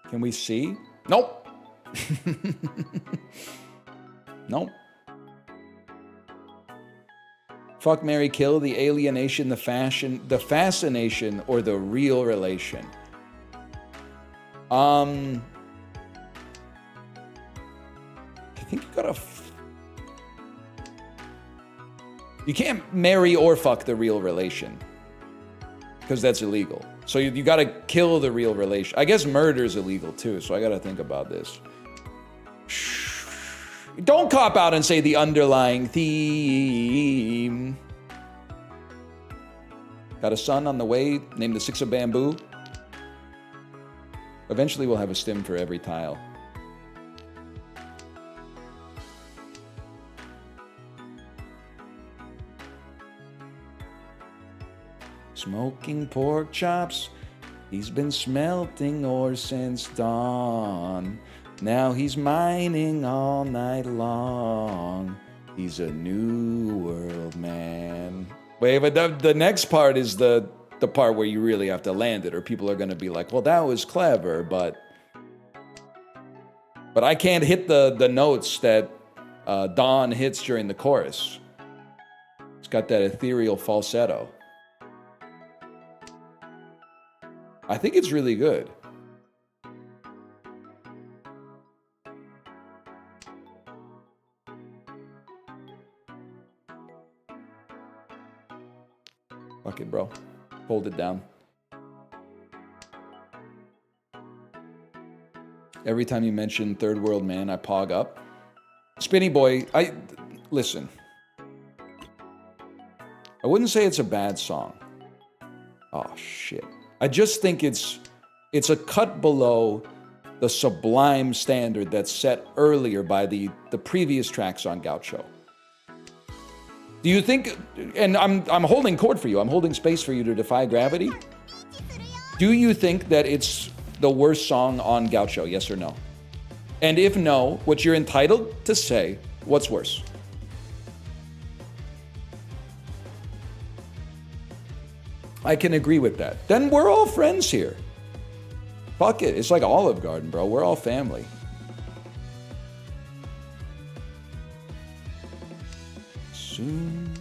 Speaker 1: Can we see? Nope. Nope. Fuck, marry, kill, the alienation, the fascination, or the real relation. I think you gotta... You can't marry or fuck the real relation. Because that's illegal. So you gotta kill the real relation. I guess murder is illegal too, so I gotta think about this. Don't cop out and say the underlying theme. Got a son on the way, named the Six of Bamboo. Eventually we'll have a stim for every tile. Smoking pork chops, he's been smelting ore since dawn. Now he's mining all night long. He's a new world man. Wait, but the next part is the part where you really have to land it, or people are going to be like, well, that was clever, but I can't hit the notes that Dawn hits during the chorus. It's got that ethereal falsetto. I think it's really good. Fuck it, bro. Hold it down. Every time you mention Third World Man, I pog up. Spinny Boy, listen. I wouldn't say it's a bad song. Oh, shit. I just think it's a cut below the sublime standard that's set earlier by the previous tracks on Gaucho. Do you think, and I'm holding court for you, I'm holding space for you to defy gravity. Do you think that it's the worst song on Gaucho, yes or no? And if no, what you're entitled to say, what's worse? I can agree with that. Then we're all friends here. Fuck it. It's like Olive Garden, bro. We're all family. Soon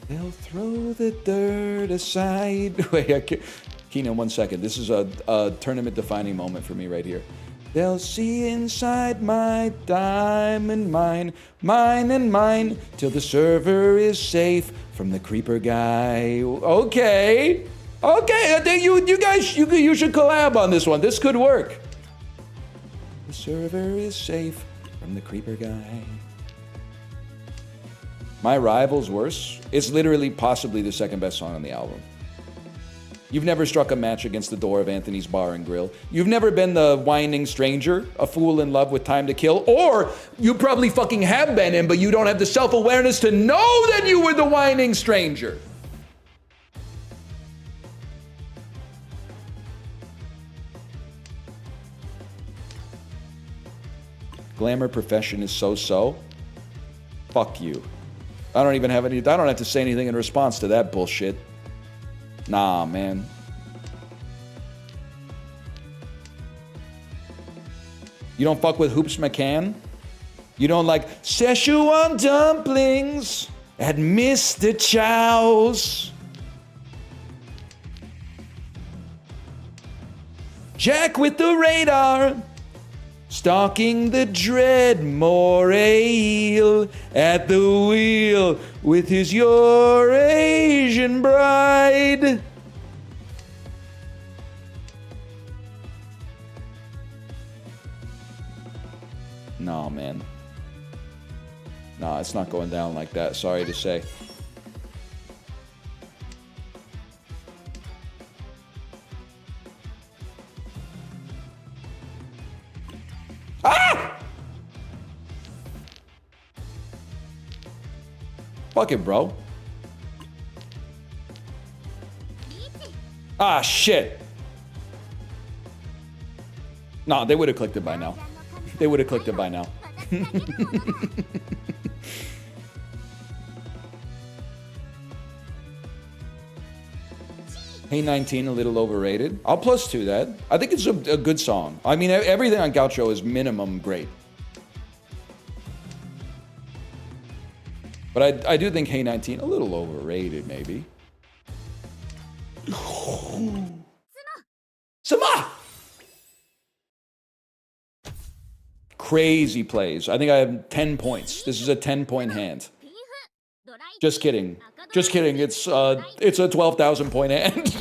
Speaker 1: they'll throw the dirt aside. Wait, Keenan, 1 second. This is a tournament-defining moment for me right here. They'll see inside my diamond mine, mine and mine, till the server is safe from the creeper guy. Okay. Okay, I think you guys, you should collab on this one. This could work. The server is safe from the creeper guy. My Rival's worse. It's literally possibly the second best song on the album. You've never struck a match against the door of Anthony's Bar and Grill. You've never been the whining stranger, a fool in love with time to kill. Or you probably fucking have been him, but you don't have the self-awareness to know that you were the whining stranger. Glamour profession is so-so. Fuck you. I don't have to say anything in response to that bullshit. Nah, man. You don't fuck with Hoops McCann? You don't like Szechuan dumplings at Mr. Chow's? Jack with the radar, stalking the Dreadmore Ale at the wheel with his Eurasian bride. No, man. No, it's not going down like that. Sorry to say. Ah! Fuck it, bro. Ah, shit. Nah, they would have clicked it by now. They would have clicked it by now. Hey 19, a little overrated. I'll +2 that. I think it's a good song. I mean, everything on Gaucho is minimum great. But I do think Hey 19, a little overrated, maybe. Sama! Crazy plays. I think I have 10 points. This is a 10-point hand. Just kidding. Just kidding. It's a 12,000 point hand.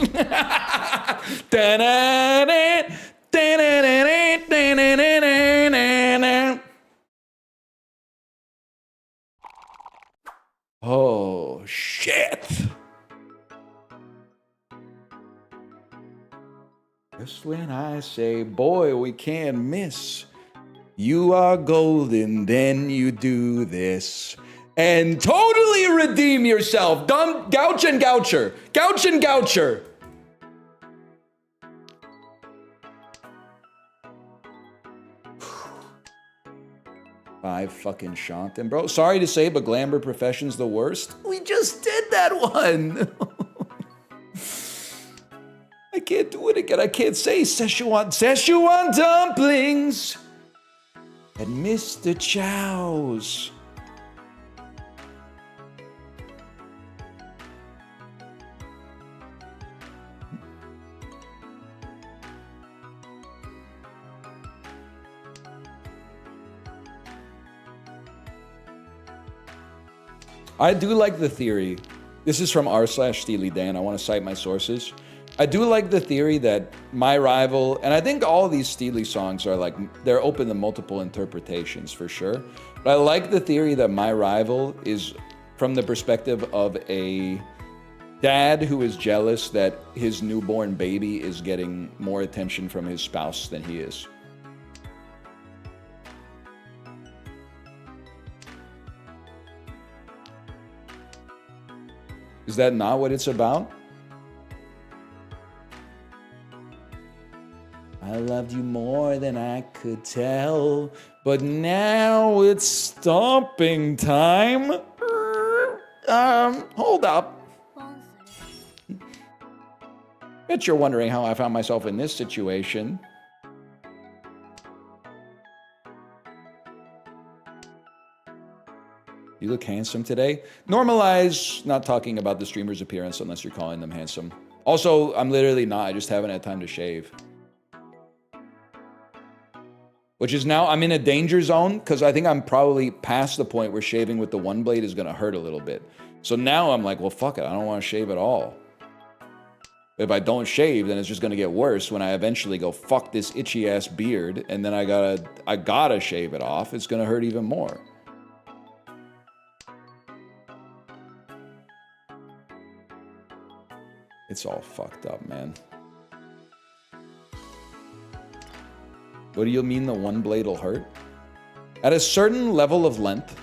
Speaker 1: Oh, shit. Just when I say, boy, we can't miss. You are golden, then you do this. And totally redeem yourself. Gouch and Goucher. Gouch and Goucher. Five fucking Shantin, bro. Sorry to say, but Glamour Profession's the worst. We just did that one. I can't do it again. I can't say Szechuan dumplings at Mr. Chow's. I do like the theory. This is from r/SteelyDan. I want to cite my sources. I do like the theory that My Rival, and I think all these Steely songs are like, they're open to multiple interpretations for sure. But I like the theory that My Rival is from the perspective of a dad who is jealous that his newborn baby is getting more attention from his spouse than he is. Is that not what it's about? I loved you more than I could tell, but now it's stomping time. Hold up. Bet you're wondering how I found myself in this situation. You look handsome today. Normalize not talking about the streamer's appearance unless you're calling them handsome. Also, I'm literally not. I just haven't had time to shave. Which is now, I'm in a danger zone because I think I'm probably past the point where shaving with the one blade is going to hurt a little bit. So now I'm like, well, fuck it. I don't want to shave at all. If I don't shave, then it's just going to get worse when I eventually go, fuck this itchy ass beard. And then I gotta shave it off. It's going to hurt even more. It's all fucked up, man. What do you mean the one blade will hurt? At a certain level of length,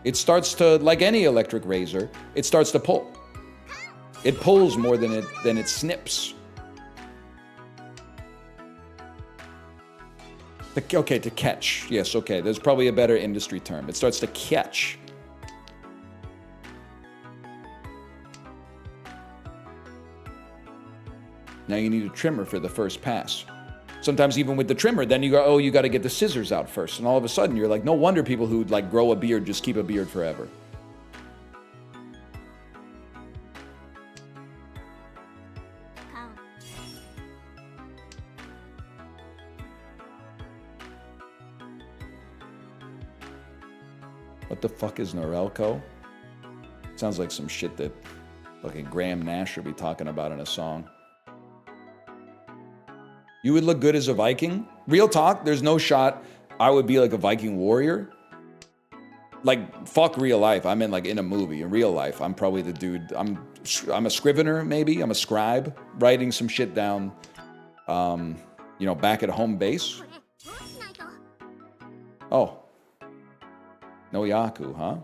Speaker 1: it starts to, like any electric razor, it starts to pull. It pulls more than it snips. Okay, to catch. Yes, okay. There's probably a better industry term. It starts to catch. Now you need a trimmer for the first pass. Sometimes even with the trimmer, then you go, oh, you got to get the scissors out first. And all of a sudden you're like, no wonder people who like grow a beard just keep a beard forever. What the fuck is Norelco? Sounds like some shit that fucking Graham Nash would be talking about in a song. You would look good as a Viking. Real talk, there's no shot I would be like a Viking warrior. Like, fuck real life. I'm in like in a movie. In real life, I'm probably the dude. I'm a scrivener, maybe. I'm a scribe, writing some shit down, you know, back at home base. Oh. No Yaku, huh?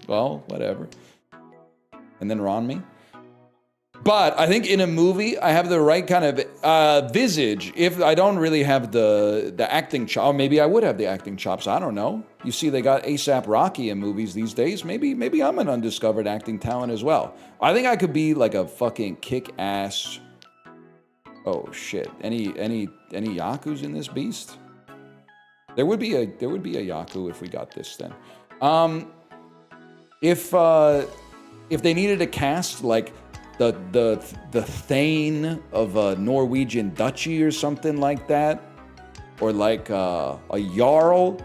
Speaker 1: Well, whatever. And then Ronmi. But I think in a movie, I have the right kind of visage. If I don't really have the acting chop, or maybe I would have the acting chops. I don't know. You see, they got A$AP Rocky in movies these days. Maybe I'm an undiscovered acting talent as well. I think I could be like a fucking kick-ass. Oh shit! Any Yakus in this beast? There would be a Yaku if we got this then. If they needed a cast like the Thane of a Norwegian duchy or something like that, or like a Jarl,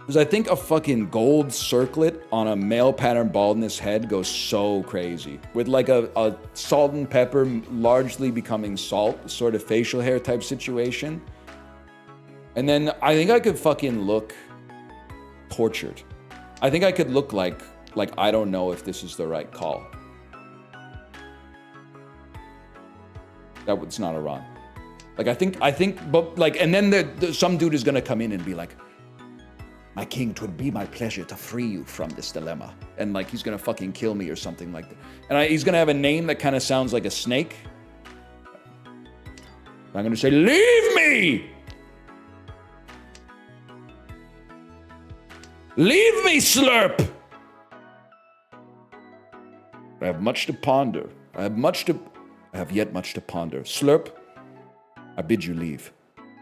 Speaker 1: because I think a fucking gold circlet on a male pattern baldness head goes so crazy, with like a salt and pepper largely becoming salt sort of facial hair type situation. And then I think I could fucking look tortured. I think I could look like I don't know if this is the right call. That was not a run. Like I think, but like, and then some dude is gonna come in and be like, "My king, 'twould be my pleasure to free you from this dilemma," and like he's gonna fucking kill me or something like that. And he's gonna have a name that kind of sounds like a snake. I'm gonna say, "Leave me! Leave me, Slurp! I have much to ponder. I have yet much to ponder. Slurp, I bid you leave.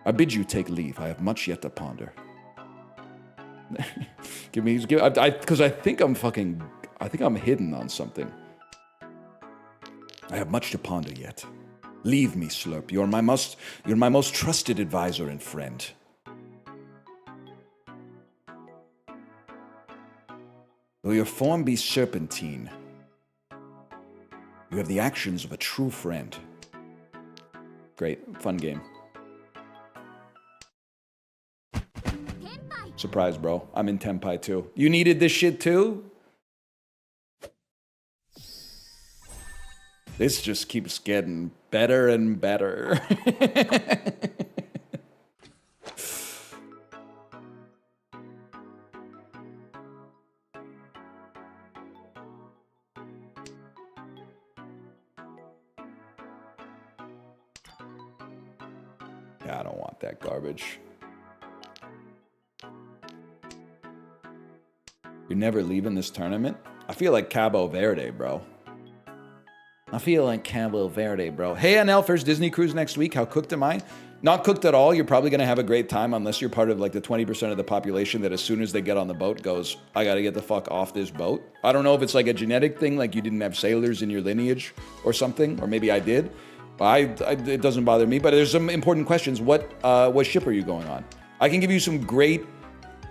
Speaker 1: I bid you take leave. I have much yet to ponder." Because I think I'm hidden on something. I have much to ponder yet. Leave me, Slurp. You're my most trusted advisor and friend. Though your form be serpentine, you have the actions of a true friend. Great, fun game. Surprise, bro. I'm in Tenpai too. You needed this shit too? This just keeps getting better and better. Yeah, I don't want that garbage. You're never leaving this tournament? I feel like Cabo Verde, bro. I feel like Cabo Verde, bro. Hey, NL, first Disney cruise next week. How cooked am I? Not cooked at all, you're probably going to have a great time unless you're part of like the 20% of the population that as soon as they get on the boat goes, I got to get the fuck off this boat. I don't know if it's like a genetic thing, like you didn't have sailors in your lineage or something, or maybe I did. But it doesn't bother me. But there's some important questions. What ship are you going on? I can give you some great...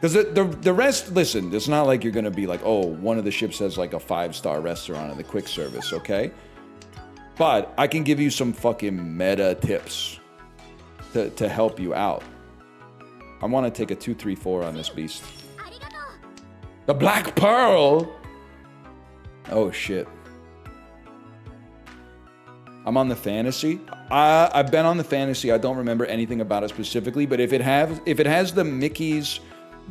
Speaker 1: Because the rest, listen, it's not like you're going to be like, oh, one of the ships has like a 5-star restaurant in the quick service, okay? But I can give you some fucking meta tips to help you out. I want to take a 2-3-4 on this beast. The Black Pearl? Oh, shit. I'm on the fantasy. I've been on the fantasy. I don't remember anything about it specifically, but if it has the Mickey's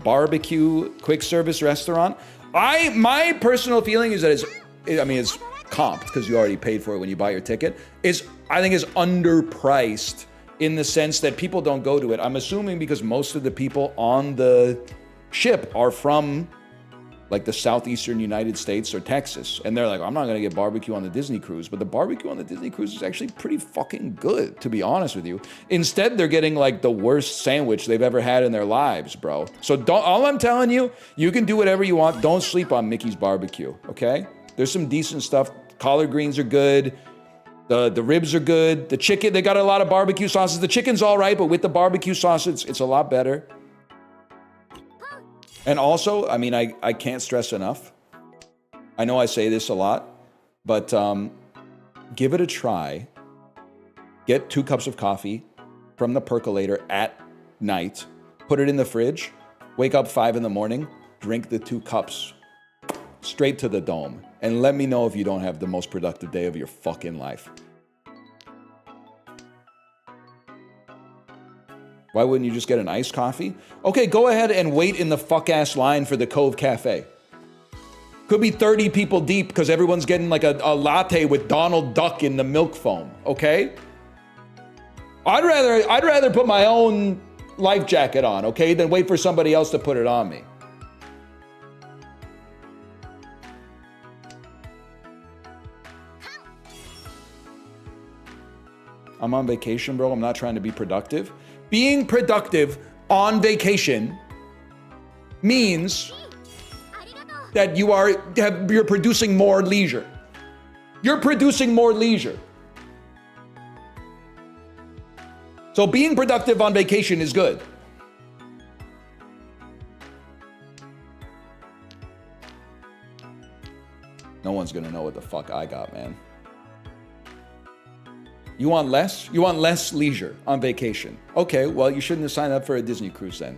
Speaker 1: barbecue quick service restaurant, my personal feeling is that it's comped because you already paid for it when you buy your ticket. I think is underpriced in the sense that people don't go to it. I'm assuming because most of the people on the ship are from like the southeastern United States or Texas. And they're like, I'm not gonna get barbecue on the Disney cruise. But the barbecue on the Disney cruise is actually pretty fucking good, to be honest with you. Instead, they're getting like the worst sandwich they've ever had in their lives, bro. So all I'm telling you, you can do whatever you want. Don't sleep on Mickey's barbecue, okay? There's some decent stuff. Collard greens are good. The ribs are good. The chicken, they got a lot of barbecue sauces. The chicken's all right, but with the barbecue sauce, it's a lot better. And also, I mean, I can't stress enough. I know I say this a lot, but give it a try. Get 2 cups of coffee from the percolator at night. Put it in the fridge. Wake up 5 in the morning. Drink the 2 cups. Straight to the dome. And let me know if you don't have the most productive day of your fucking life. Why wouldn't you just get an iced coffee? Okay, go ahead and wait in the fuck-ass line for the Cove Cafe. Could be 30 people deep because everyone's getting like a latte with Donald Duck in the milk foam, okay? I'd rather put my own life jacket on, okay, than wait for somebody else to put it on me. I'm on vacation, bro. I'm not trying to be productive. Being productive on vacation means that you're producing more leisure. You're producing more leisure. So being productive on vacation is good. No one's gonna know what the fuck I got, man. You want less? You want less leisure on vacation. Okay, well, you shouldn't have signed up for a Disney cruise then.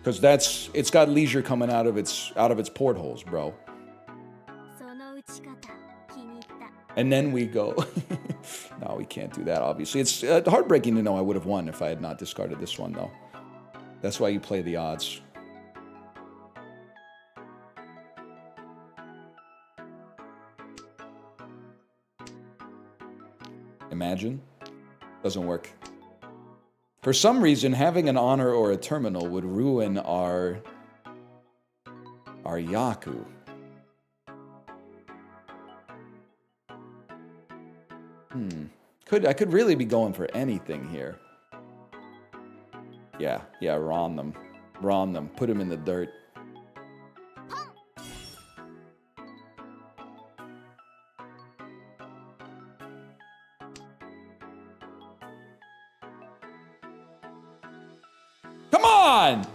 Speaker 1: Because it's got leisure coming out of its portholes, bro. And then we go. No, we can't do that, obviously. It's heartbreaking to know I would have won if I had not discarded this one, though. That's why you play the odds. Imagine. Doesn't work. For some reason, having an honor or a terminal would ruin our Yaku. I could really be going for anything here. Yeah, Ron them. Put them in the dirt. Come on!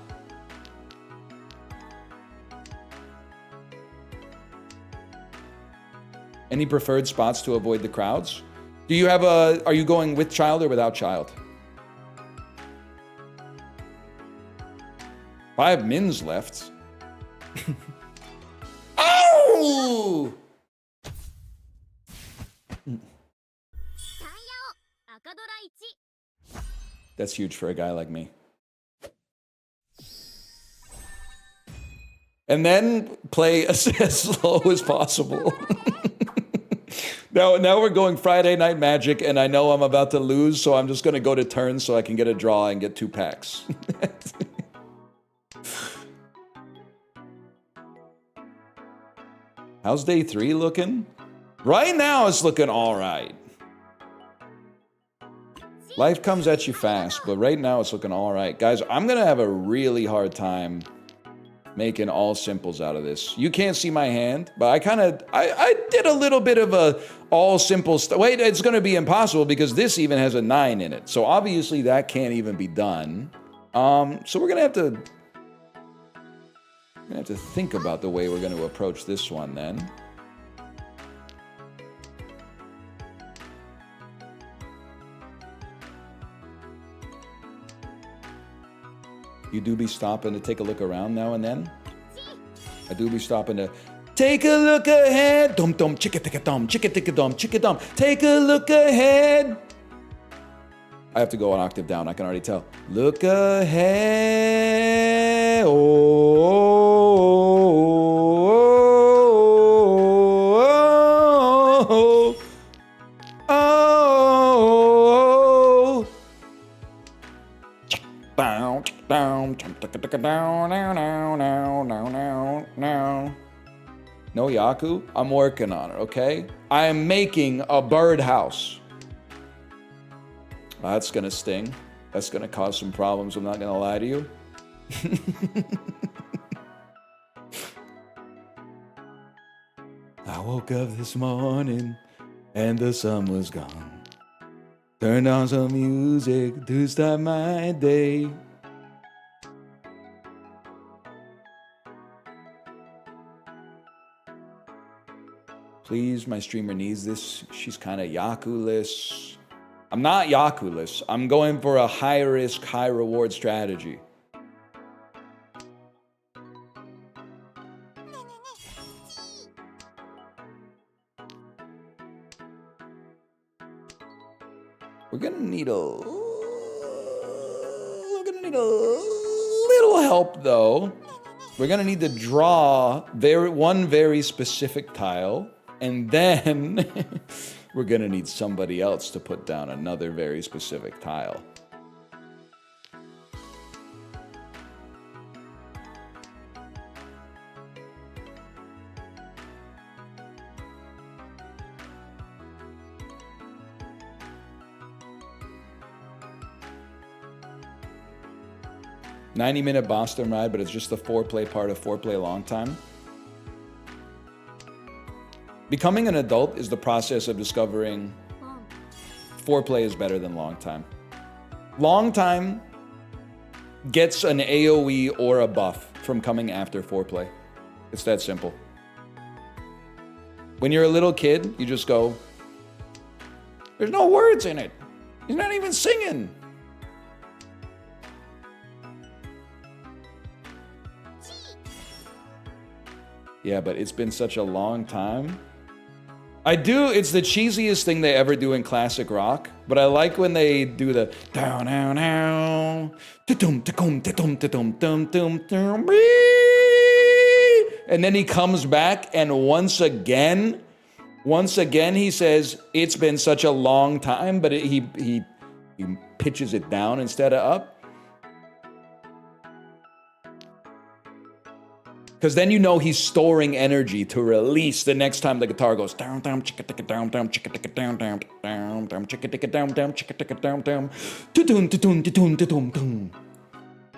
Speaker 1: Any preferred spots to avoid the crowds? Do you have are you going with child or without child? 5 mins left. Oh! That's huge for a guy like me. And then play as slow as possible. Now we're going Friday Night Magic, and I know I'm about to lose, so I'm just going to go to turn so I can get a draw and get 2 packs. How's day 3 looking? Right now, it's looking all right. Life comes at you fast, but right now it's looking all right. Guys, I'm going to have a really hard time making all simples out of this. You can't see my hand, but I did a little bit of a all simple stuff. Wait, it's going to be impossible because this even has a 9 in it. So obviously that can't even be done. So we're going to have to think about the way we're going to approach this one then. You do be stopping to take a look around now and then? I do be stopping to take a look ahead. Dum dum chicka ticka dum, chicka ticka dum, chicka dum. Take a look ahead. I have to go an octave down, I can already tell. Look ahead. Oh, oh, oh, oh, oh. Down, down, down, down. No Yaku? I'm working on it, okay? I am making a birdhouse. That's gonna sting. That's gonna cause some problems, I'm not gonna lie to you. I woke up this morning and the sun was gone. Turned on some music to start my day. Please, my streamer needs this. She's kind of Yaku-less. I'm not Yaku-less. I'm going for a high-risk, high-reward strategy. We're gonna need a little help though. We're gonna need to draw one very specific tile, and then we're gonna need somebody else to put down another very specific tile. "90-minute Boston ride, but it's just the foreplay part of foreplay long time." Becoming an adult is the process of discovering foreplay is better than long time. Long time gets an AoE or a buff from coming after foreplay. It's that simple. When you're a little kid, you just go, "There's no words in it. He's not even singing." Yeah, but it's been such a long time. It's the cheesiest thing they ever do in classic rock, but I like when they do the down, down, down, and then he comes back, and once again he says, "It's been such a long time," but he pitches it down instead of up. Because then you know he's storing energy to release the next time the guitar goes down, down, chicka, ticka, down, down, chicka, ticka, down, down, down, down, chicka, ticka, down, down, chicka, ticka, down, down, tudun, tudun, tudun, tudun, tudun.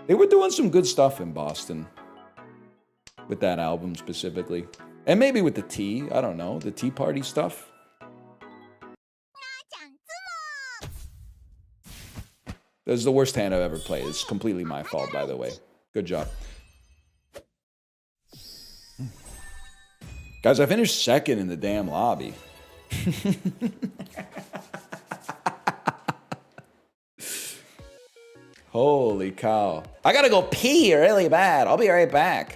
Speaker 1: They were doing some good stuff in Boston with that album specifically. And maybe with the tea, I don't know, the Tea Party stuff. This is the worst hand I've ever played. It's completely my fault, by the way. Good job. Guys, I finished second in the damn lobby. Holy cow. I gotta go pee really bad. I'll be right back.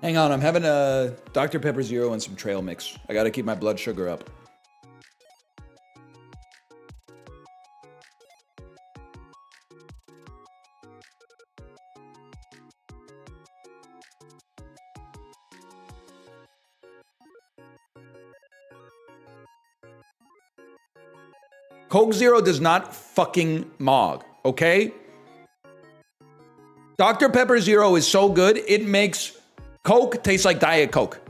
Speaker 1: Hang on, I'm having a Dr. Pepper Zero and some trail mix. I gotta keep my blood sugar up. Coke Zero does not fucking mog, okay? Dr. Pepper Zero is so good, it makes Coke taste like Diet Coke.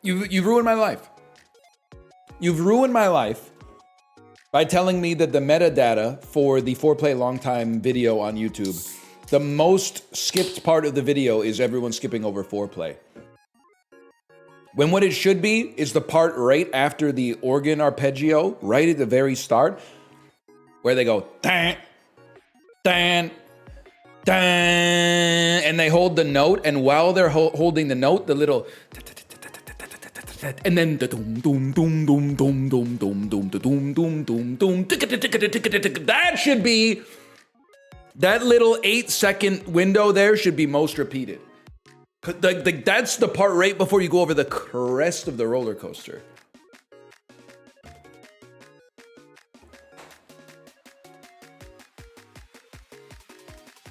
Speaker 1: You've ruined my life. You've ruined my life by telling me that the metadata for the foreplay long time video on YouTube, the most skipped part of the video is everyone skipping over foreplay. When what it should be is the part right after the organ arpeggio, right at the very start, where they go, dan, dan, dan, and they hold the note, and while they're holding the note, the little, and then the doom doom doom doom doom doom doom doom doom doom doom doom. That should be, that little 8-second window there should be most repeated. That's the part right before you go over the crest of the roller coaster.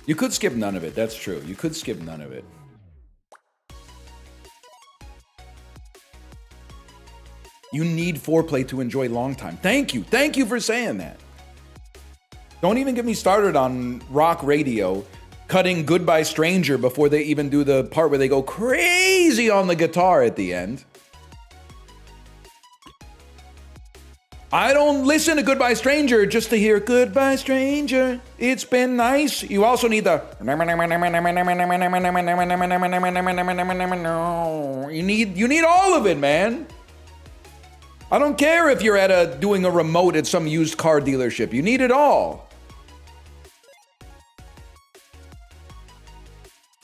Speaker 1: You could skip none of it. That's true. You could skip none of it. You need foreplay to enjoy long time. Thank you. Thank you for saying that. Don't even get me started on rock radio cutting Goodbye Stranger before they even do the part where they go crazy on the guitar at the end. I don't listen to Goodbye Stranger just to hear Goodbye Stranger, it's been nice. You also need the you need all of it, man. I don't care if you're at doing a remote at some used car dealership. You need it all.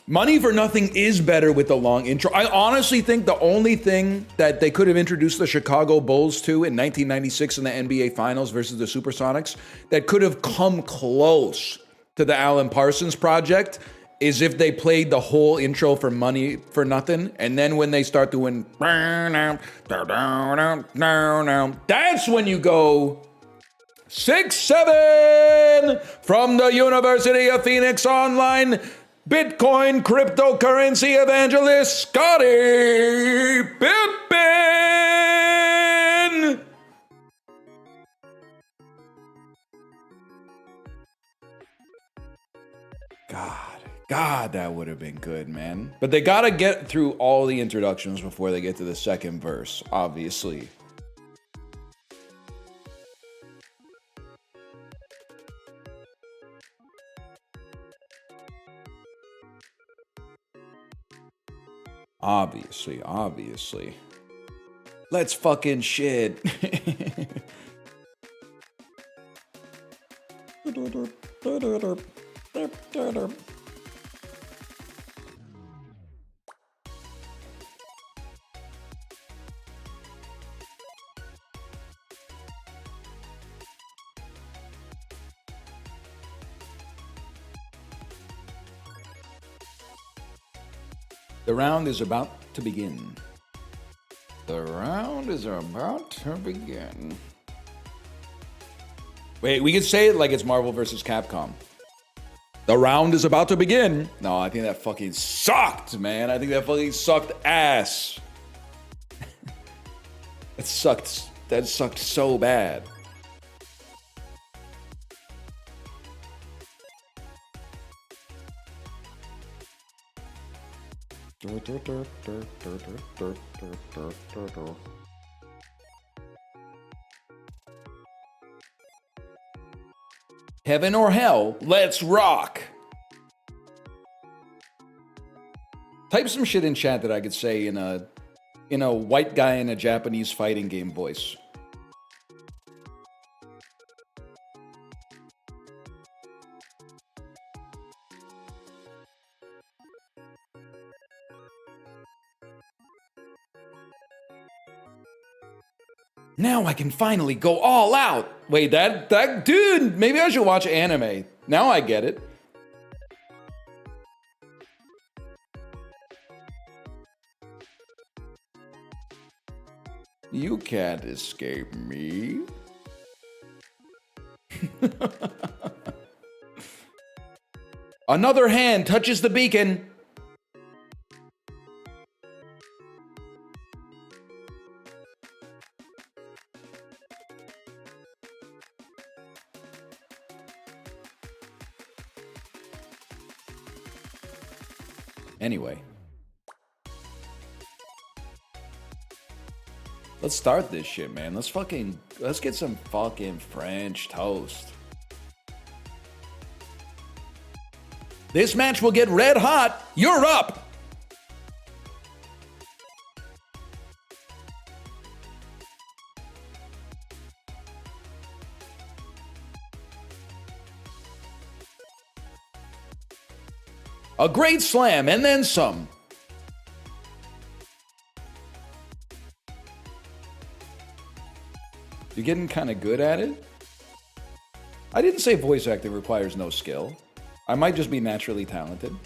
Speaker 1: Money for Nothing is better with the long intro. I honestly think the only thing that they could have introduced the Chicago Bulls to in 1996 in the NBA Finals versus the Supersonics that could have come close to the Alan Parsons project is if they played the whole intro for Money for Nothing, and then when they start doing that's when you go 6-7 from the University of Phoenix Online Bitcoin cryptocurrency evangelist Scottie Pippen. God, that would have been good, man. But they gotta get through all the introductions before they get to the second verse, obviously. Obviously. Let's fucking shit. The round is about to begin. The round is about to begin. Wait, we could say it like it's Marvel versus Capcom. The round is about to begin. No, I think that fucking sucked, man. I think that fucking sucked ass. It sucked. That sucked so bad. Heaven or hell, let's rock. Type some shit in chat that I could say in a white guy in a Japanese fighting game voice. Now I can finally go all out. Wait, that dude, maybe I should watch anime. Now I get it. You can't escape me. Another hand touches the beacon. Anyway. Let's start this shit, man. Let's get some fucking French toast. This match will get red hot. You're up. A great slam and then some. You're getting kind of good at it? I didn't say voice acting requires no skill. I might just be naturally talented.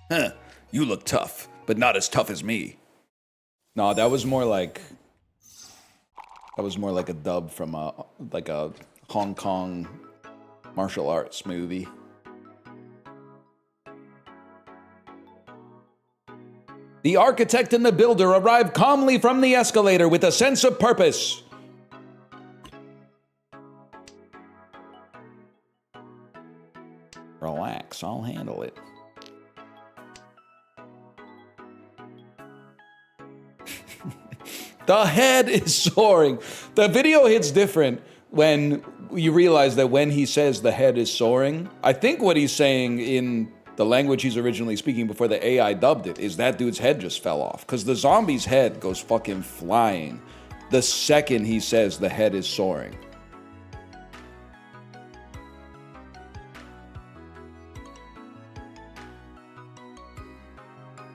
Speaker 1: Huh, you look tough, but not as tough as me. No, that was more like a dub from a Hong Kong martial arts movie. The architect and the builder arrive calmly from the escalator with a sense of purpose. Relax, I'll handle it. The head is soaring. The video hits different when you realize that when he says the head is soaring, I think what he's saying in the language he's originally speaking before the AI dubbed it is that dude's head just fell off. Because the zombie's head goes fucking flying the second he says the head is soaring.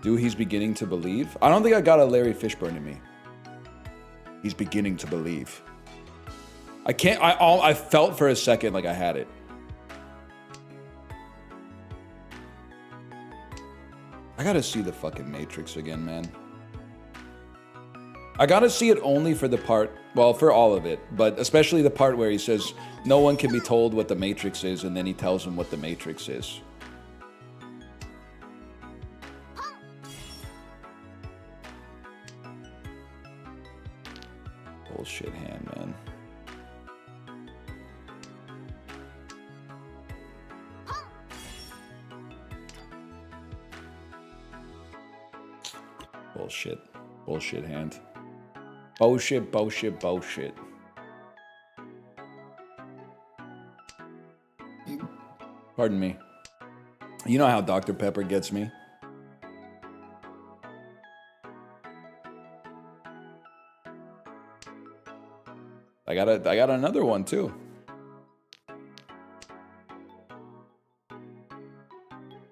Speaker 1: Dude, he's beginning to believe? I don't think I got a Larry Fishburne in me. He's beginning to believe. I felt for a second like I had it. I gotta see the fucking Matrix again, man. I gotta see it only for the part, well, for all of it, but especially the part where he says, no one can be told what the Matrix is, and then he tells him what the Matrix is. Bullshit hand, man. Bullshit. Bullshit hand. Bullshit, bullshit, bullshit. Pardon me. You know how Dr. Pepper gets me? I got another one too.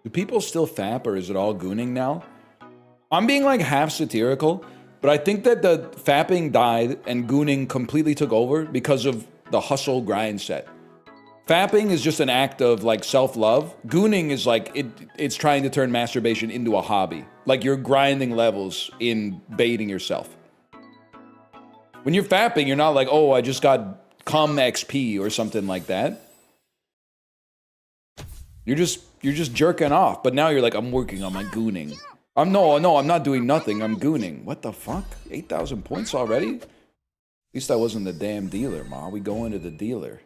Speaker 1: Do people still fap or is it all gooning now? I'm being like half satirical, but I think that the fapping died and gooning completely took over because of the hustle grind set. Fapping is just an act of like self-love. Gooning is like it's trying to turn masturbation into a hobby. Like you're grinding levels in baiting yourself. When you're fapping, you're not like, oh, I just got cum XP or something like that. You're just jerking off, but now you're like, I'm working on my gooning. I'm not doing nothing. I'm gooning. What the fuck? 8,000 points already? At least I wasn't the damn dealer, ma. We go into the dealer.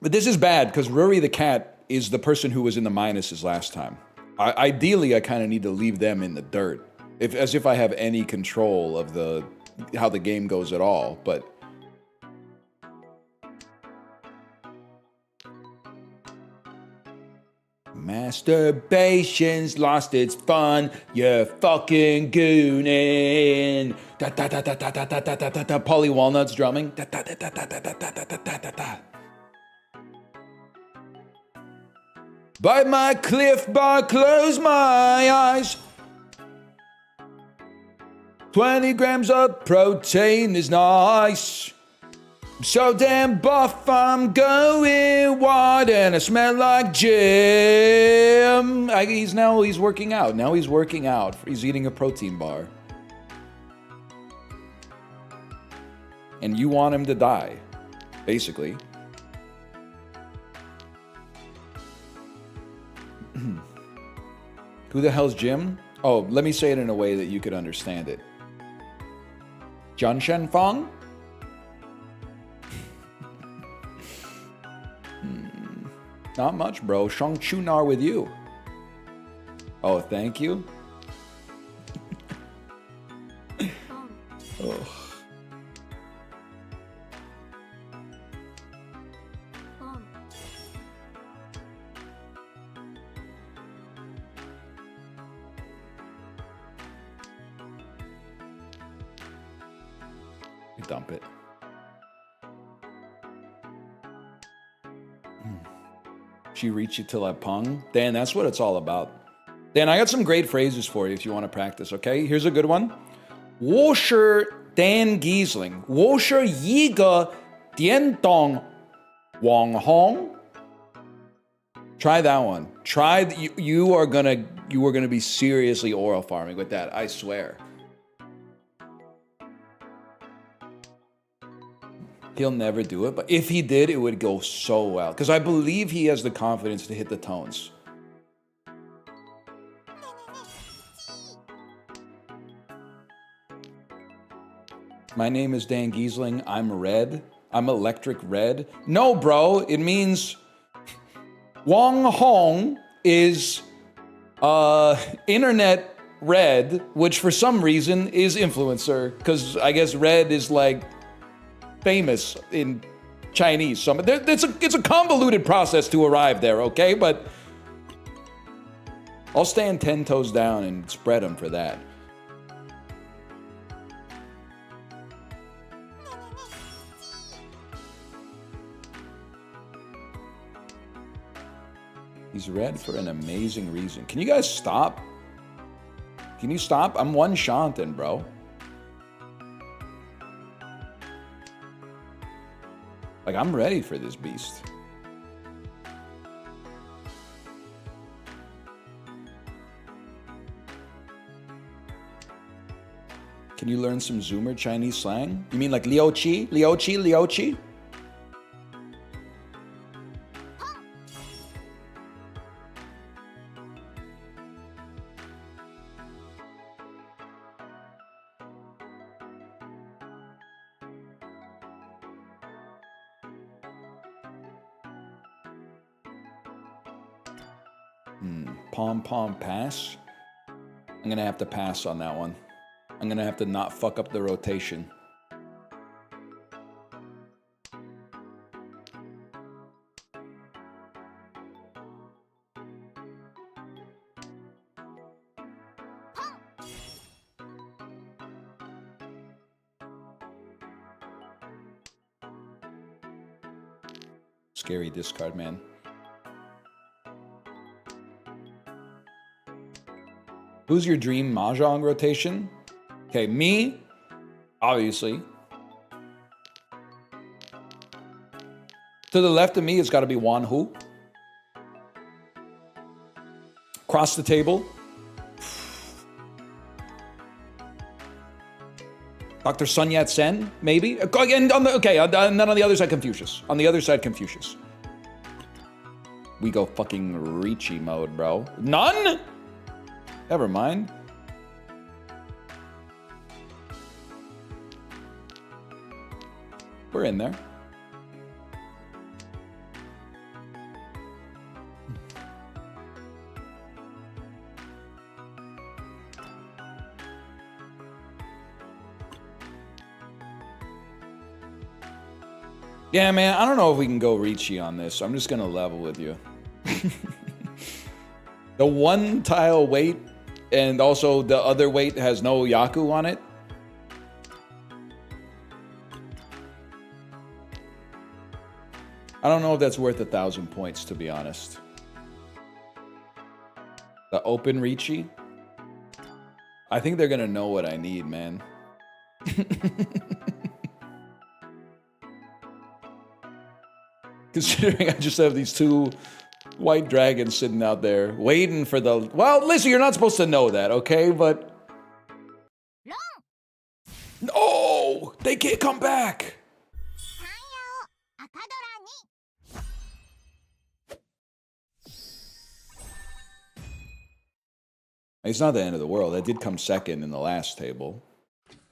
Speaker 1: But this is bad because Rory the cat is the person who was in the minuses last time. Ideally, I kind of need to leave them in the dirt, as if I have any control of how the game goes at all. But masturbation's lost its fun. You're fucking gooning. Da da da da da da da da da da. Polly Walnut's drumming. Da da da da da da da da da da da. By my Cliff Bar, close my eyes. 20 grams of protein is nice. I'm so damn buff, I'm going wild, and I smell like Jim. He's working out. Now he's working out. He's eating a protein bar. And you want him to die, basically. Who the hell's Jim? Oh, let me say it in a way that you could understand it. Jun Shen Fong? Not much, bro. Shang Chunar with you. Oh, thank you. Oh. Dump it. She reached you till I pung. Dan, that's what it's all about. Dan, I got some great phrases for you if you want to practice, okay? Here's a good one. 我是 Dan Giesling. 我是一个电动网红. Try that one. You are gonna be seriously oral farming with that, I swear. He'll never do it, but if he did, it would go so well. Because I believe he has the confidence to hit the tones. My name is Dan Giesling. I'm red. I'm electric red. No, bro. It means Wong Hong is internet red, which for some reason is influencer. Because I guess red is like famous in Chinese. So it's a convoluted process to arrive there, okay? But I'll stand 10 toes down and spread them for that. He's red for an amazing reason. Can you guys stop? Can you stop? I'm one shantin', bro. Like, I'm ready for this beast. Can you learn some Zoomer Chinese slang? You mean like Liu Qi? Liu Qi? Liu Qi? Pom pass. I'm gonna have to pass on that one. I'm gonna have to not fuck up the rotation. Scary discard, man. Who's your dream Mahjong rotation? Okay, me, obviously. To the left of me, it's got to be Wan Hu. Across the table, Dr. Sun Yat-sen, maybe. Again, and then on the other side, Confucius. On the other side, Confucius. We go fucking Ricci mode, bro. None? Never mind. We're in there. Yeah, man, I don't know if we can go Ricci on this. I'm just going to level with you. The one tile weight and also the other weight has no Yaku on it. I don't know if that's worth 1,000 points, to be honest. The open Ricci. I think they're going to know what I need, man. Considering I just have these two white dragons sitting out there waiting for the... Well, listen, you're not supposed to know that, okay? But... No! They can't come back! It's not the end of the world. I did come second in the last table.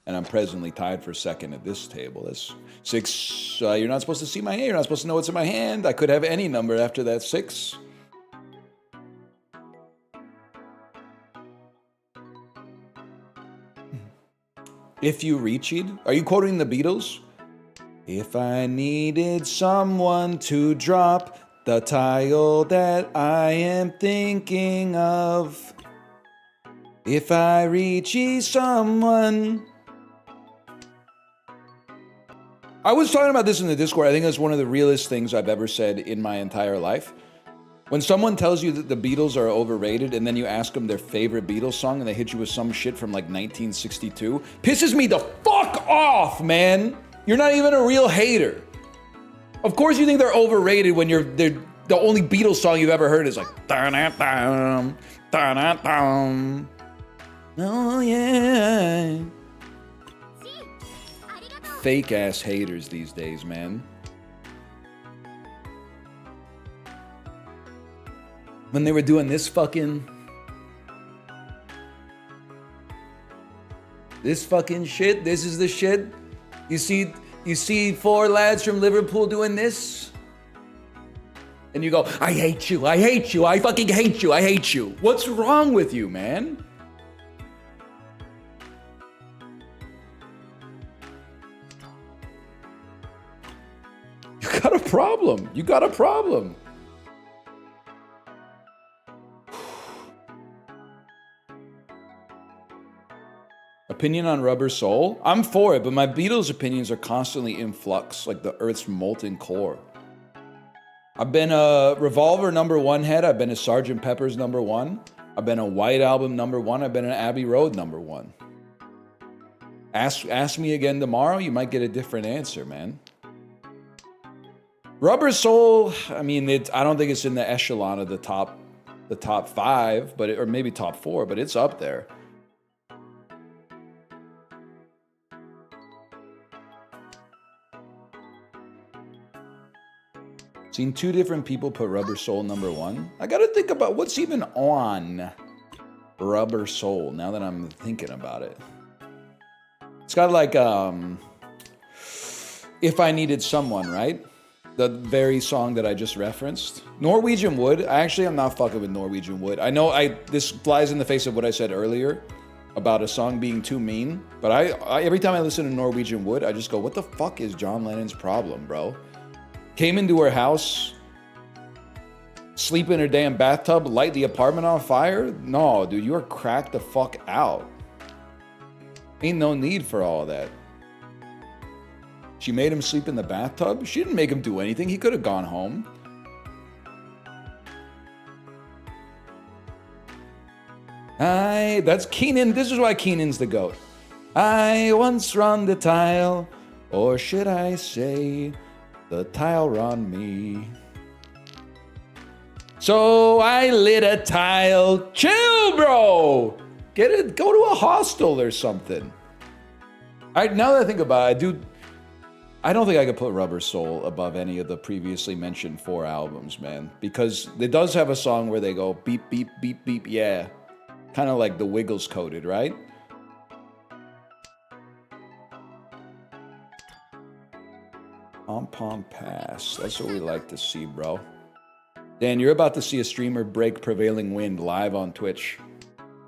Speaker 1: And I'm presently tied for second at this table. That's 6. You're not supposed to see my hand. You're not supposed to know what's in my hand. I could have any number after that 6. If you reached, are you quoting the Beatles? If I needed someone to drop the tile that I am thinking of. If I reach someone. I was talking about this in the Discord. I think that's one of the realest things I've ever said in my entire life. When someone tells you that the Beatles are overrated and then you ask them their favorite Beatles song and they hit you with some shit from like 1962, pisses me the fuck off, man. You're not even a real hater. Of course you think they're overrated when they're the only Beatles song you've ever heard is like da-da-dum, da-da-dum. Oh yeah. Fake ass haters these days, man. When they were doing this fucking shit, this is the shit. You see 4 lads from Liverpool doing this? And you go, I hate you, I hate you, I fucking hate you, I hate you. What's wrong with you, man? You got a problem. You got a problem. Opinion on Rubber Soul? I'm for it, but my Beatles opinions are constantly in flux, like the Earth's molten core. I've been a Revolver #1 head. I've been a Sgt. Pepper's #1. I've been a White Album #1. I've been an Abbey Road #1. Ask me again tomorrow, you might get a different answer, man. Rubber Soul, I mean, I don't think it's in the echelon of the top 5, or maybe top 4, but it's up there. Seen 2 different people put Rubber Soul #1. I gotta think about what's even on Rubber Soul now that I'm thinking about it. It's got like, If I Needed Someone, right? The very song that I just referenced. Norwegian Wood. Actually, I'm not fucking with Norwegian Wood. I know this flies in the face of what I said earlier about a song being too mean. But I every time I listen to Norwegian Wood, I just go, what the fuck is John Lennon's problem, bro? Came into her house, sleep in her damn bathtub, light the apartment on fire? No, dude, you are cracked the fuck out. Ain't no need for all that. She made him sleep in the bathtub? She didn't make him do anything. He could have gone home. That's Keenan. This is why Keenan's the GOAT. I once run the tile, or should I say, the tile run me. So I lit a tile. Chill, bro. Get it. Go to a hostel or something. Now that I think about it, I don't think I could put Rubber Soul above any of the previously mentioned 4 albums, man. Because it does have a song where they go beep, beep, beep, beep, yeah. Kind of like the Wiggles coded, right? Pom Pass. That's what we like to see, bro. Dan, you're about to see a streamer break Prevailing Wind live on Twitch.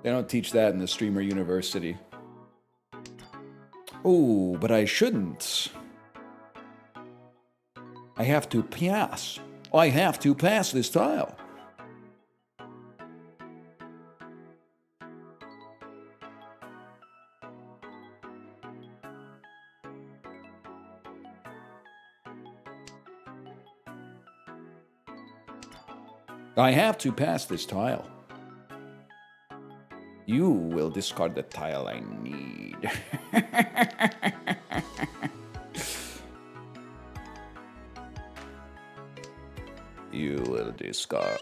Speaker 1: They don't teach that in the Streamer University. Oh, but I shouldn't. I have to pass. I have to pass this tile. I have to pass this tile. You will discard the tile I need. You will discard.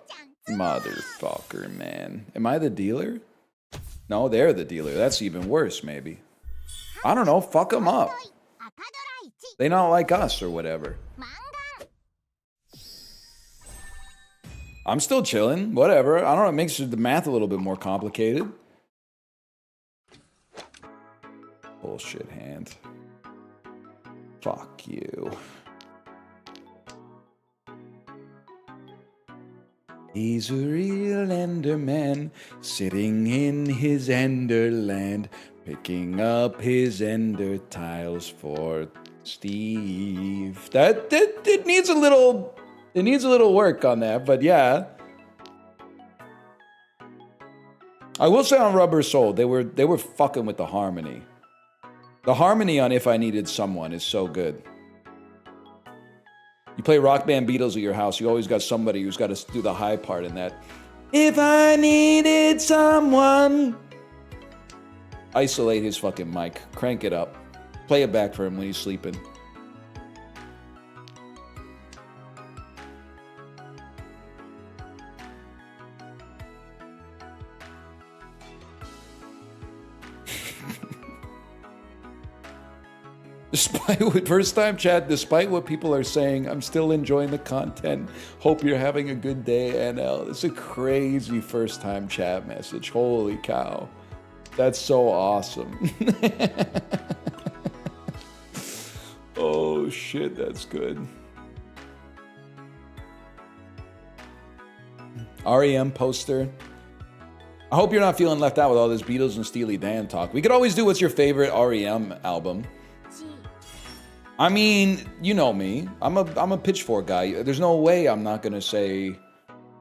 Speaker 1: Motherfucker, man. Am I the dealer? No, they're the dealer. That's even worse, maybe. I don't know. Fuck them up. They not like us or whatever. I'm still chilling. Whatever. I don't know. It makes the math a little bit more complicated. Bullshit hand. Fuck you. He's a real Enderman, sitting in his Enderland, picking up his Ender tiles for Steve. That it needs a little. It needs a little work on that, but yeah. I will say on Rubber Soul, they were fucking with the harmony. The harmony on If I Needed Someone is so good. You play Rock Band Beatles at your house, you always got somebody who's got to do the high part in that. If I needed someone. Isolate his fucking mic. Crank it up. Play it back for him when he's sleeping. Despite what first time chat, despite what people are saying, I'm still enjoying the content. Hope you're having a good day, NL. It's a crazy first time chat message. Holy cow. That's so awesome. Oh shit, that's good. REM poster. I hope you're not feeling left out with all this Beatles and Steely Dan talk. We could always do what's your favorite REM album. I mean, you know me. I'm a Pitchfork guy. There's no way I'm not gonna say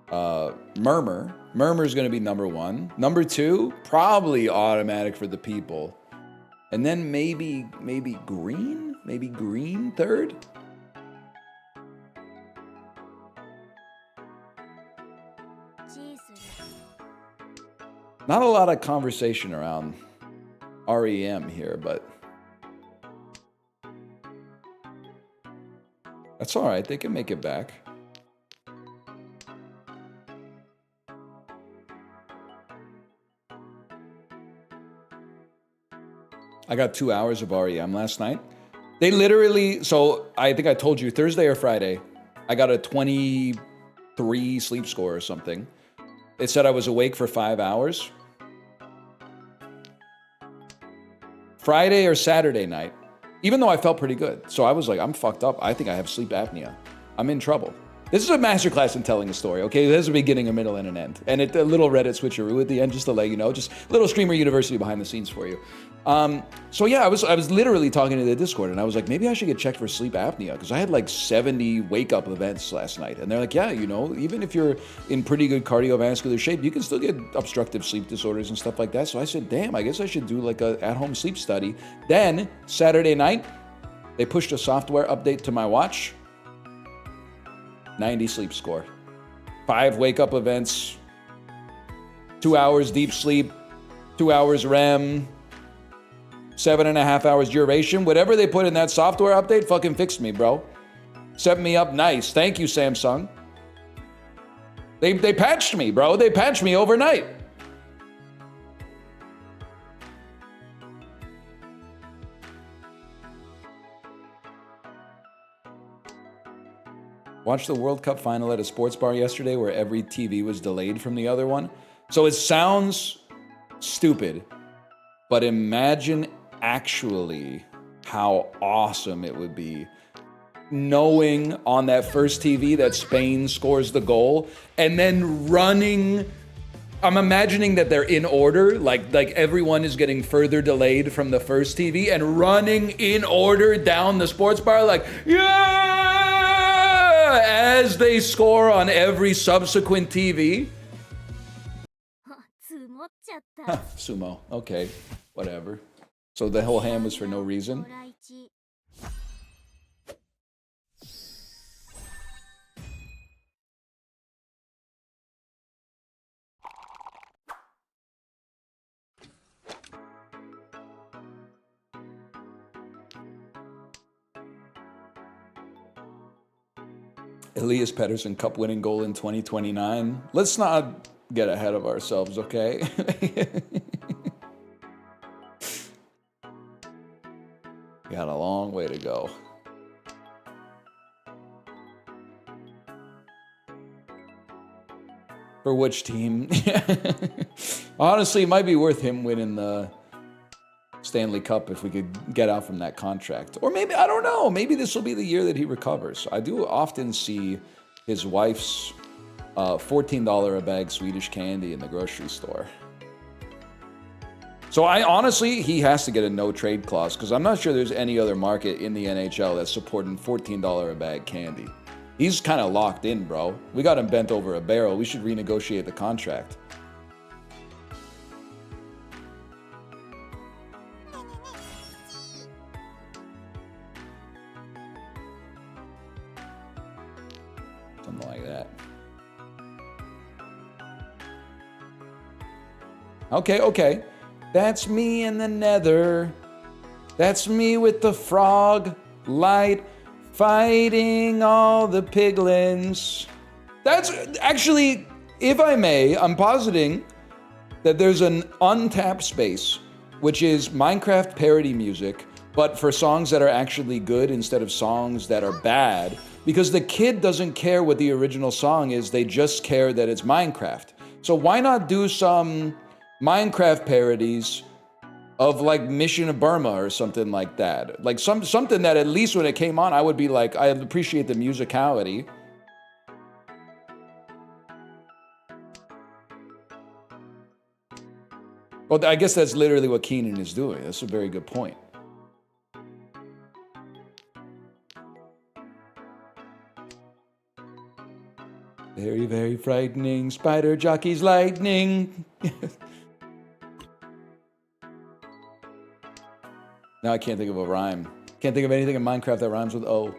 Speaker 1: Murmur. Murmur's gonna be number 1. Number 2, probably Automatic for the People. And then maybe Green? Maybe Green third? Not a lot of conversation around REM here, but that's all right. They can make it back. I got 2 hours of REM last night. They literally, so I think I told you Thursday or Friday, I got a 23 sleep score or something. It said I was awake for 5 hours. Friday or Saturday night, even though I felt pretty good. So I was like, I'm fucked up. I think I have sleep apnea. I'm in trouble. This is a masterclass in telling a story, okay? There's a beginning, a middle, and an end. And a little Reddit switcheroo at the end, just to let you know. Just a little Streamer University behind the scenes for you. So yeah, I was literally talking to the Discord, and I was like, maybe I should get checked for sleep apnea, because I had like 70 wake-up events last night. And they're like, yeah, you know, even if you're in pretty good cardiovascular shape, you can still get obstructive sleep disorders and stuff like that. So I said, damn, I guess I should do like a at-home sleep study. Then, Saturday night, They pushed a software update to my watch. 90 sleep score. 5 wake-up events. 2 hours deep sleep. 2 hours REM. 7.5 hours duration. Whatever they put in that software update fucking fixed me, bro. Set me up nice. Thank you, Samsung. They patched me, bro. They patched me overnight. Watched the World Cup final at a sports bar yesterday where every TV was delayed from the other one. So it sounds stupid, but imagine actually how awesome it would be knowing on that first TV that Spain scores the goal and then running. I'm imagining that they're in order, like everyone is getting further delayed from the first TV and running in order down the sports bar like, yeah, as they score on every subsequent TV. Sumo, okay, whatever. So the whole hand was for no reason. Elias Pettersson Cup winning goal in 2029. Let's not get ahead of ourselves, okay? Got a long way to go. For which team? Honestly, it might be worth him winning the Stanley Cup if we could get out from that contract. Or maybe, I don't know, maybe this will be the year that he recovers. I do often see his wife's $14 a bag Swedish candy in the grocery store. So honestly, he has to get a no trade clause because I'm not sure there's any other market in the NHL that's supporting $14 a bag candy. He's kind of locked in, bro. We got him bent over a barrel. We should renegotiate the contract. Something like that. Okay. That's me in the nether. That's me with the frog light fighting all the piglins. That's actually, if I may, I'm positing that there's an untapped space, which is Minecraft parody music, but for songs that are actually good instead of songs that are bad, because the kid doesn't care what the original song is, they just care that it's Minecraft. So why not do some Minecraft parodies of like Mission of Burma or something like that? Like something that at least when it came on, I would be like, I appreciate the musicality. Well, I guess that's literally what Keenan is doing. That's a very good point. Very, very frightening. Spider jockey's lightning. Now I can't think of a rhyme. Can't think of anything in Minecraft that rhymes with O.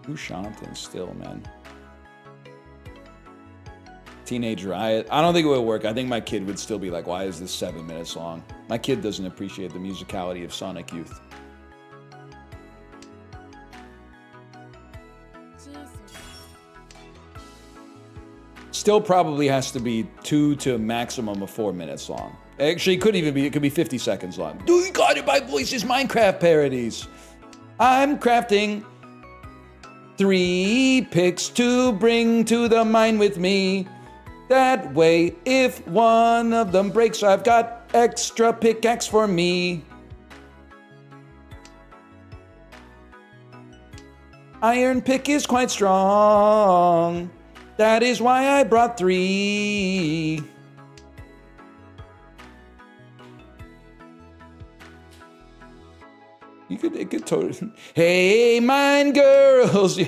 Speaker 1: Who's Shantan still, man? Teenage Riot. I don't think it would work. I think my kid would still be like, why is this 7 minutes long? My kid doesn't appreciate the musicality of Sonic Youth. Still probably has to be 2 to a maximum of 4 minutes long. Actually, it could be 50 seconds long. Do you got it? My voice is Minecraft parodies. I'm crafting 3 picks to bring to the mine with me. That way, if one of them breaks, I've got extra pickaxe for me. Iron pick is quite strong. That is why I brought 3. It could totally. Hey, mine girls. Yeah.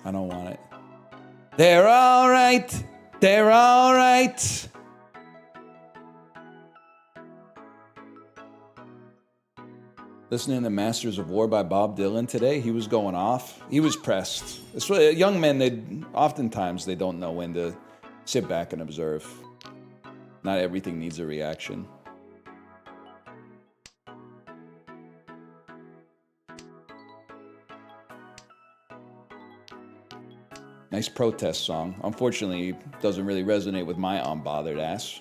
Speaker 1: I don't want it. They're all right. They're all right. Listening to Masters of War by Bob Dylan today, he was going off. He was pressed. It's really, young men, oftentimes they don't know when to sit back and observe. Not everything needs a reaction. Nice protest song. Unfortunately, it doesn't really resonate with my unbothered ass.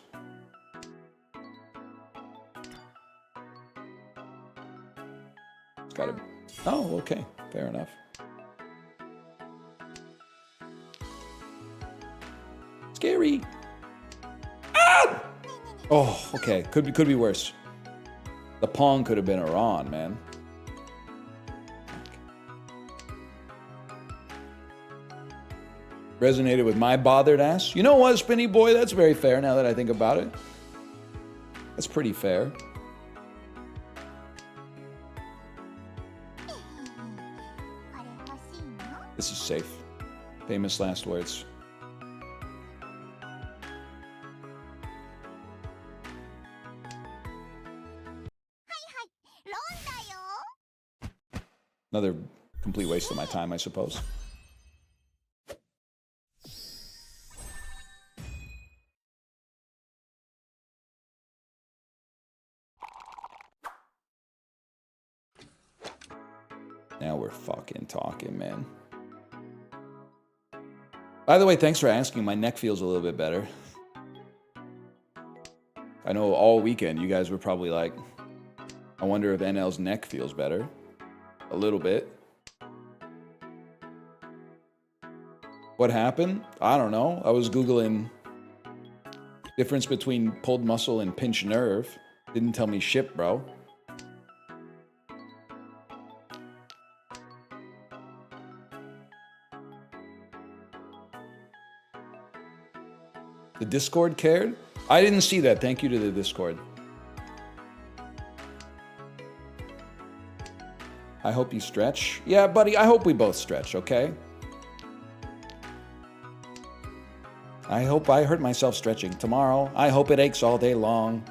Speaker 1: It's gotta be. Oh, okay. Fair enough. Scary. Ah! Oh, okay. Could be worse. The Pong could have been Iran, man. Resonated with my bothered ass. You know what, Spinny Boy? That's very fair now that I think about it. That's pretty fair. This is safe. Famous last words. Another complete waste of my time, I suppose. Now we're fucking talking, man. By the way, thanks for asking. My neck feels a little bit better. I know all weekend you guys were probably like, I wonder if NL's neck feels better. A little bit. What happened? I don't know. I was Googling difference between pulled muscle and pinched nerve. Didn't tell me shit, bro. The Discord cared? I didn't see that. Thank you to the Discord. I hope you stretch. Yeah, buddy, I hope we both stretch, okay? I hope I hurt myself stretching tomorrow. I hope it aches all day long.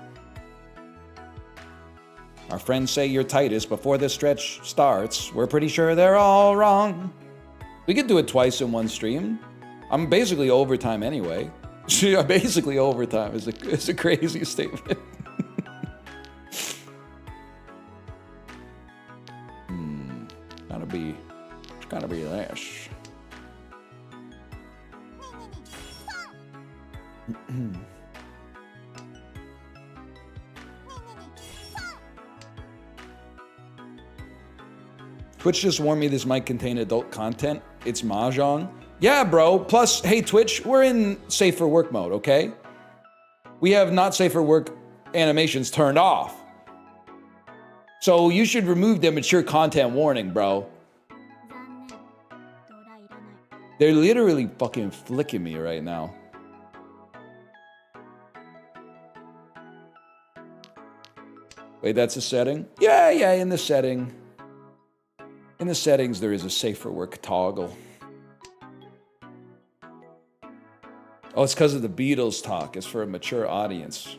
Speaker 1: Our friends say you're tightest before the stretch starts. We're pretty sure they're all wrong. We could do it twice in one stream. I'm basically overtime anyway. Basically overtime is a crazy statement. Gotta be this. Twitch just warned me this might contain adult content. It's Mahjong. Yeah, bro. Plus, hey, Twitch, we're in safe for work mode, okay? We have not safe for work animations turned off. So you should remove the mature content warning, bro. They're literally fucking flicking me right now. Wait, that's a setting? Yeah, in the setting. In the settings, there is a safe for work toggle. Oh, it's because of the Beatles talk. It's for a mature audience.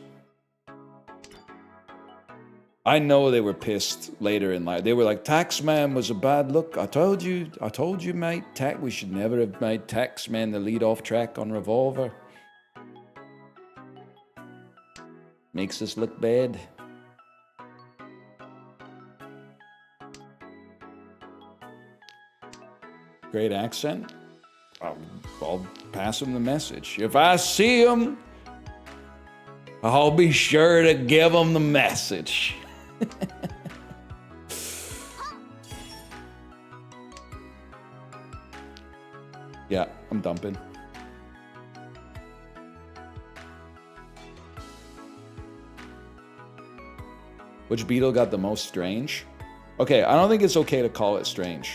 Speaker 1: I know they were pissed later in life. They were like, Taxman was a bad look. I told you, mate. We should never have made Taxman the lead-off track on Revolver. Makes us look bad. Great accent. I'll pass him the message. If I see him, I'll be sure to give him the message. Yeah, I'm dumping. Which Beetle got the most strange? Okay, I don't think it's okay to call it strange.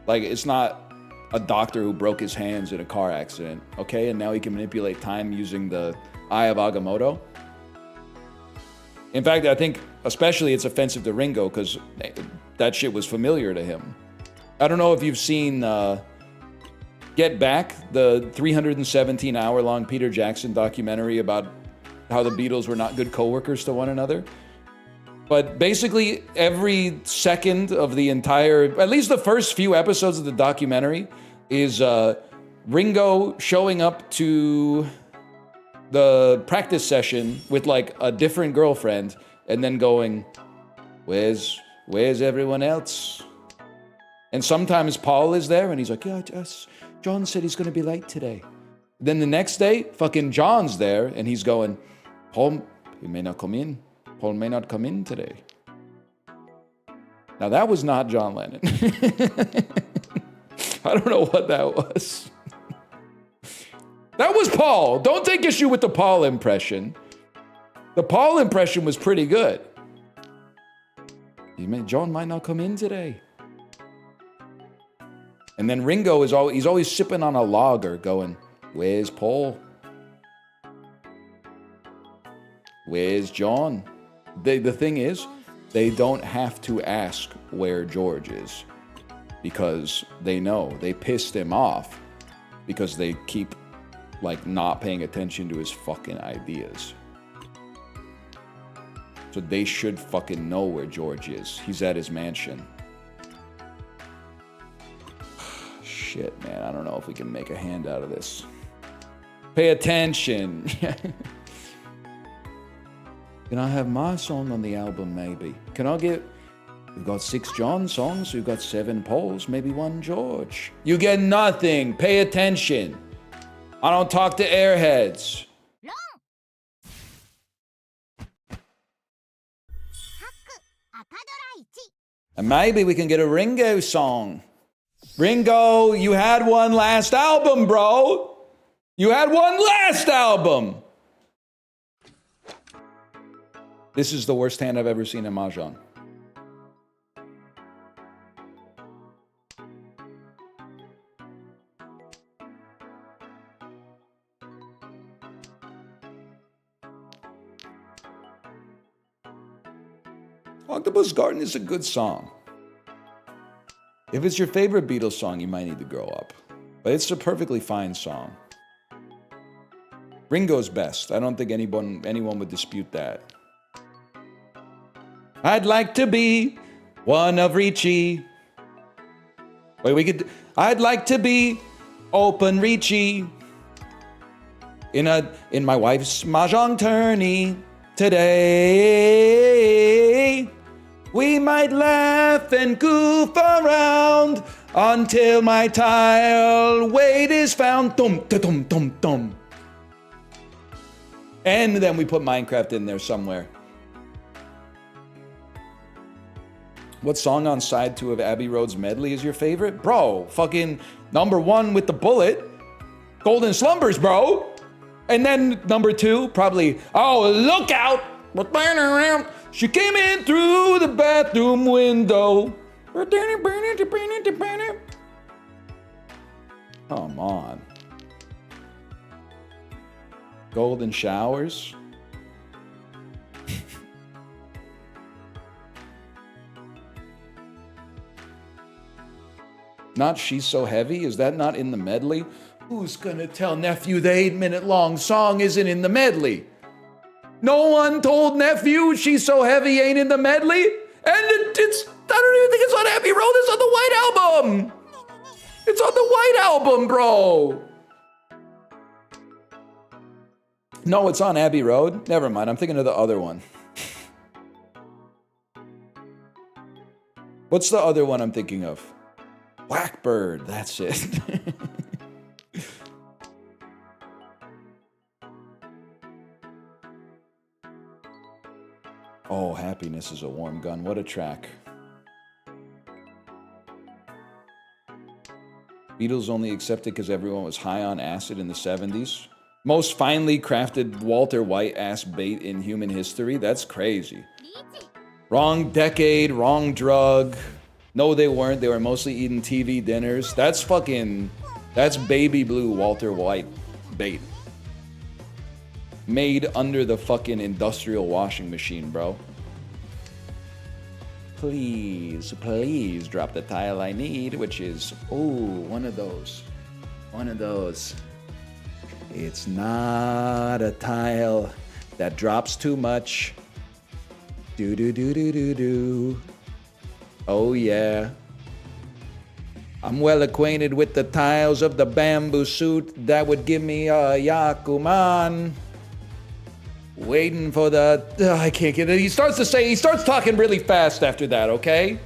Speaker 1: Like, it's not a doctor who broke his hands in a car accident, okay? And now he can manipulate time using the Eye of Agamotto. In fact, I think especially it's offensive to Ringo because that shit was familiar to him. I don't know if you've seen Get Back, the 317-hour-long Peter Jackson documentary about how the Beatles were not good coworkers to one another. But basically, every second of the entire, at least the first few episodes of the documentary, is Ringo showing up to the practice session with like a different girlfriend and then going, where's everyone else? And sometimes Paul is there and he's like, yeah, John said he's going to be late today. Then the next day, fucking John's there and he's going, Paul, he may not come in. Paul may not come in today. Now that was not John Lennon. I don't know what that was. That was Paul. Don't take issue with the Paul impression. The Paul impression was pretty good. John might not come in today. And then Ringo is always sipping on a lager going, where's Paul? Where's John? The thing is, they don't have to ask where George is because they know they pissed him off because they keep like not paying attention to his fucking ideas. So they should fucking know where George is. He's at his mansion. Shit, man, I don't know if we can make a hand out of this. Pay attention. Can I have my song on the album, maybe? We've got 6 John songs, we've got 7 Pauls, maybe 1 George. You get nothing. Pay attention. I don't talk to airheads. And maybe we can get a Ringo song. Ringo, you had one last album, bro. You had one last album. This is the worst hand I've ever seen in Mahjong. Octopus Garden is a good song. If it's your favorite Beatles song, you might need to grow up. But it's a perfectly fine song. Ringo's best. I don't think anyone would dispute that. I'd like to be one of Ricci. I'd like to be open Ricci. In my wife's Mahjong tourney today. We might laugh and goof around until my tile weight is found. Dum, dum, dum, dum. And then we put Minecraft in there somewhere. What song on side 2 of Abbey Road's medley is your favorite? Bro, fucking number 1 with the bullet. Golden Slumbers, bro. And then number 2, probably, oh, look out. She came in through the bathroom window. Come on. Golden Showers. Not She's So Heavy? Is that not in the medley? Who's gonna tell nephew the 8-minute long song isn't in the medley? No one told nephew She's So Heavy ain't in the medley? And I don't even think it's on Abbey Road, it's on the White Album! It's on the White Album, bro! No, it's on Abbey Road? Never mind, I'm thinking of the other one. What's the other one I'm thinking of? Blackbird, that's it. Oh, Happiness is a Warm Gun. What a track. Beatles only accepted because everyone was high on acid in the 70s. Most finely crafted Walter White ass bait in human history. That's crazy. Wrong decade, wrong drug. No, they weren't. They were mostly eating TV dinners. That's baby blue Walter White bait. Made under the fucking industrial washing machine, bro. Please, please drop the tile I need, which is, ooh, one of those. One of those. It's not a tile that drops too much. Do do do do do do. Oh yeah. I'm well acquainted with the tiles of the bamboo suit that would give me a Yakuman. Waiting for the... I can't get it. He starts talking really fast after that, okay?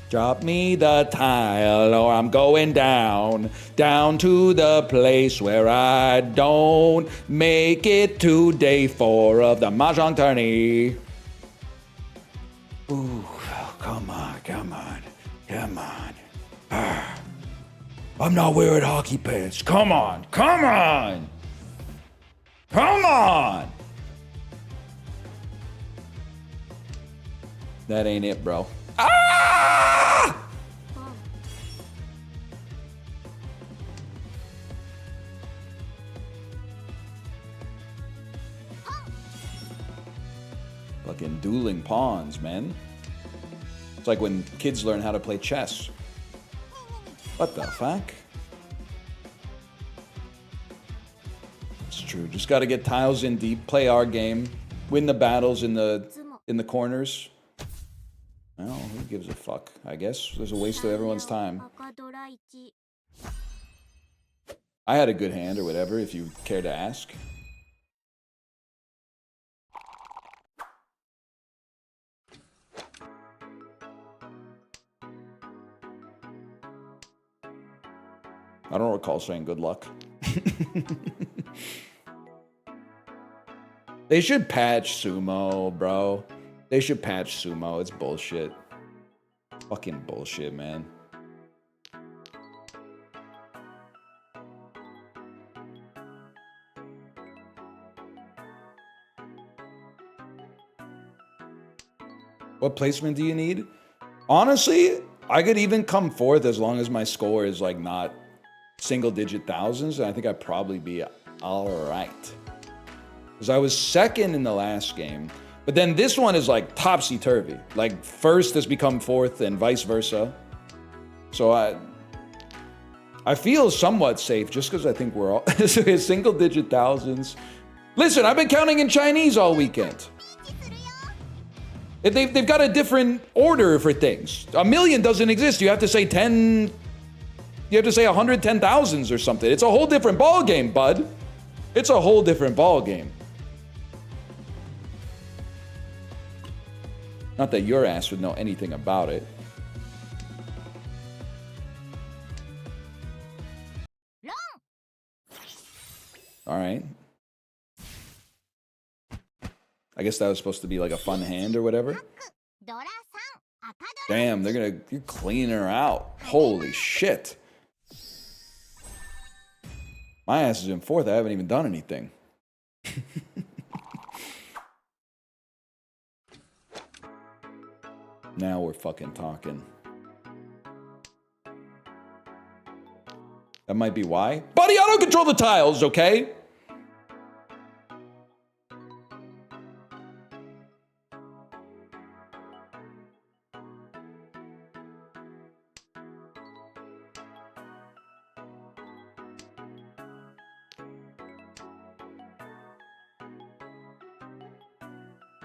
Speaker 1: Drop me the tile or I'm going down to the place where I don't make it to day 4 of the Mahjong Tourney. Ooh, come on. I'm not wearing hockey pants. Come on. That ain't it, bro. Ah! Fucking dueling pawns, man. It's like when kids learn how to play chess. What the fuck? It's true. Just got to get tiles in deep, play our game, win the battles in the corners. Well, who gives a fuck? I guess there's a waste of everyone's time. I had a good hand or whatever, if you care to ask. I don't recall saying good luck. They should patch sumo, bro. They should patch sumo. It's bullshit. Fucking bullshit, man. What placement do you need? Honestly, I could even come fourth as long as my score is like not single-digit thousands, and I think I'd probably be all right. Because I was second in the last game, but then this one is like topsy-turvy. Like first has become fourth and vice versa. So I feel somewhat safe just because I think we're all single-digit thousands. Listen, I've been counting in Chinese all weekend. They've got a different order for things. A million doesn't exist. You have to say 10... You have to say 110,000s or something. It's a whole different ball game, bud. It's a whole different ball game. Not that your ass would know anything about it. All right. I guess that was supposed to be like a fun hand or whatever. Damn, you're cleaning her out. Holy shit. My ass is in fourth. I haven't even done anything. Now we're fucking talking. That might be why. Buddy, I don't control the tiles, okay?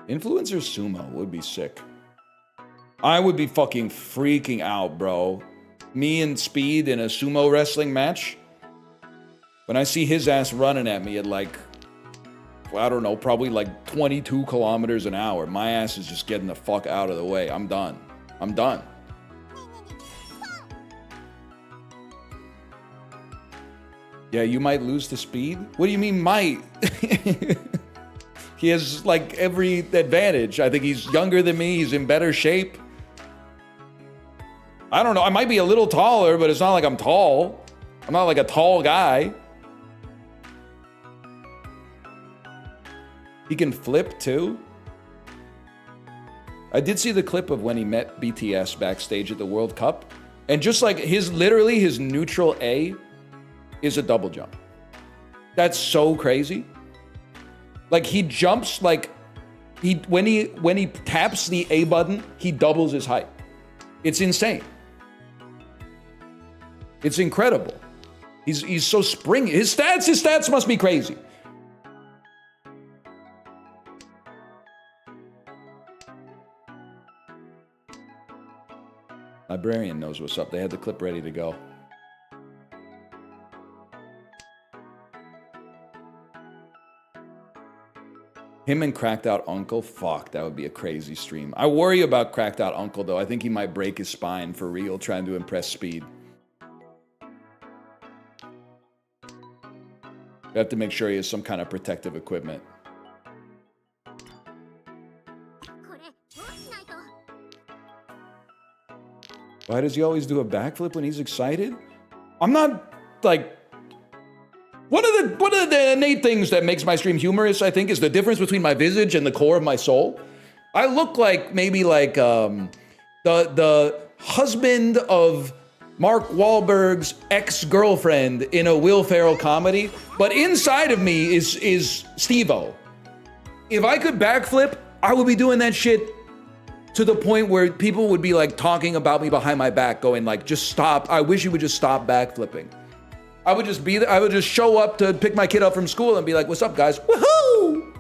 Speaker 1: Influencer sumo would be sick. I would be fucking freaking out, bro. Me and Speed in a sumo wrestling match. When I see his ass running at me at like, I don't know, probably like 22 kilometers an hour, my ass is just getting the fuck out of the way. I'm done. I'm done. Yeah, you might lose to Speed? What do you mean might? He has like every advantage. I think he's younger than me. He's in better shape. I don't know. I might be a little taller, but it's not like I'm tall. I'm not like a tall guy. He can flip too. I did see the clip of when he met BTS backstage at the World Cup. And just like literally his neutral A is a double jump. That's so crazy. Like he jumps like when he taps the A button, he doubles his height. It's insane. It's incredible. He's so springy. His stats must be crazy. Librarian knows what's up. They had the clip ready to go. Him and Cracked Out Uncle, fuck, that would be a crazy stream. I worry about Cracked Out Uncle, though. I think he might break his spine for real, trying to impress Speed. You have to make sure he has some kind of protective equipment. Why does he always do a backflip when he's excited? I'm not, like... One of the innate things that makes my stream humorous, I think, is the difference between my visage and the core of my soul. I look like maybe like the husband of Mark Wahlberg's ex-girlfriend in a Will Ferrell comedy, but inside of me is Steve-O. If I could backflip, I would be doing that shit to the point where people would be like talking about me behind my back, going like, just stop. I wish you would just stop backflipping. I would just be there. I would just show up to pick my kid up from school and be like, what's up, guys? Woohoo!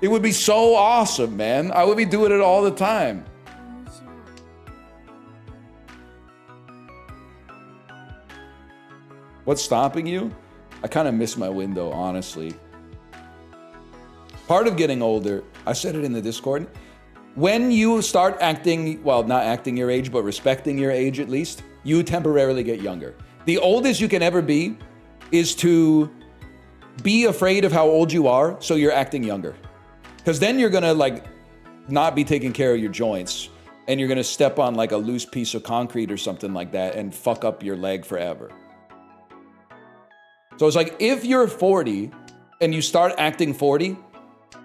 Speaker 1: It would be so awesome, man. I would be doing it all the time. What's stopping you? I kind of miss my window, honestly. Part of getting older, I said it in the Discord, when you start acting, well, not acting your age, but respecting your age at least, you temporarily get younger. The oldest you can ever be is to be afraid of how old you are, so you're acting younger. Because then you're gonna like not be taking care of your joints, and you're gonna step on like a loose piece of concrete or something like that and fuck up your leg forever. So it's like, if you're 40 and you start acting 40,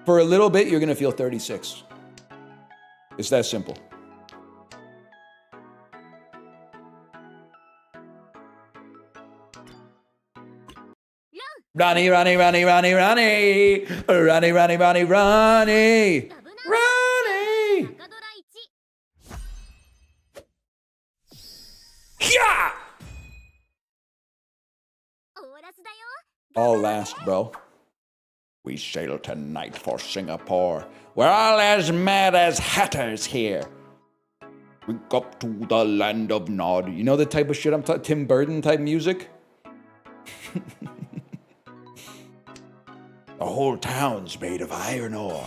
Speaker 1: for a little bit, you're gonna feel 36. It's that simple. Ronnie, Ronnie, Ronnie, Ronnie, Ronnie, Ronnie, Ronnie, Ronnie, Ronnie, Ronnie. Yeah! All last, bro. We sail tonight for Singapore. We're all as mad as hatters here. We go to the land of Nod. You know the type of shit I'm talking? Tim Burton type music? The whole town's made of iron ore.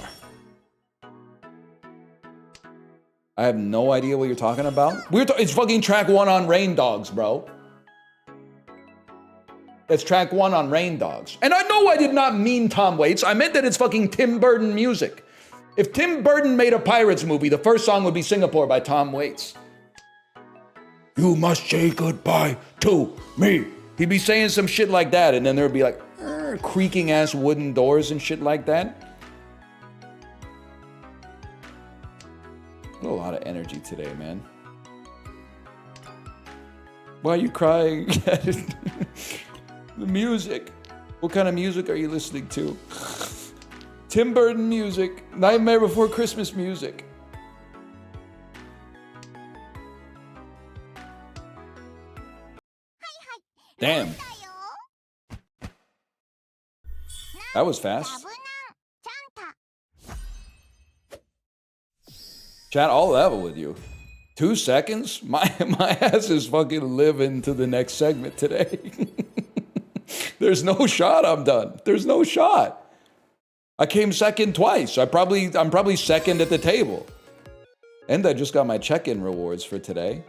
Speaker 1: I have no idea what you're talking about. It's fucking track 1 on Rain Dogs, bro. That's track 1 on Rain Dogs. And I know I did not mean Tom Waits. I meant that it's fucking Tim Burton music. If Tim Burton made a Pirates movie, the first song would be Singapore by Tom Waits. You must say goodbye to me. He'd be saying some shit like that, and then there'd be like creaking ass wooden doors and shit like that. A lot of energy today, man. Why are you crying? The music. What kind of music are you listening to? Tim Burton music. Nightmare Before Christmas music. Damn. That was fast. Chat, I'll level with you. 2 seconds? My ass is fucking living to the next segment today. There's no shot I'm done. There's no shot. I came second twice. I'm probably second at the table. And I just got my check-in rewards for today.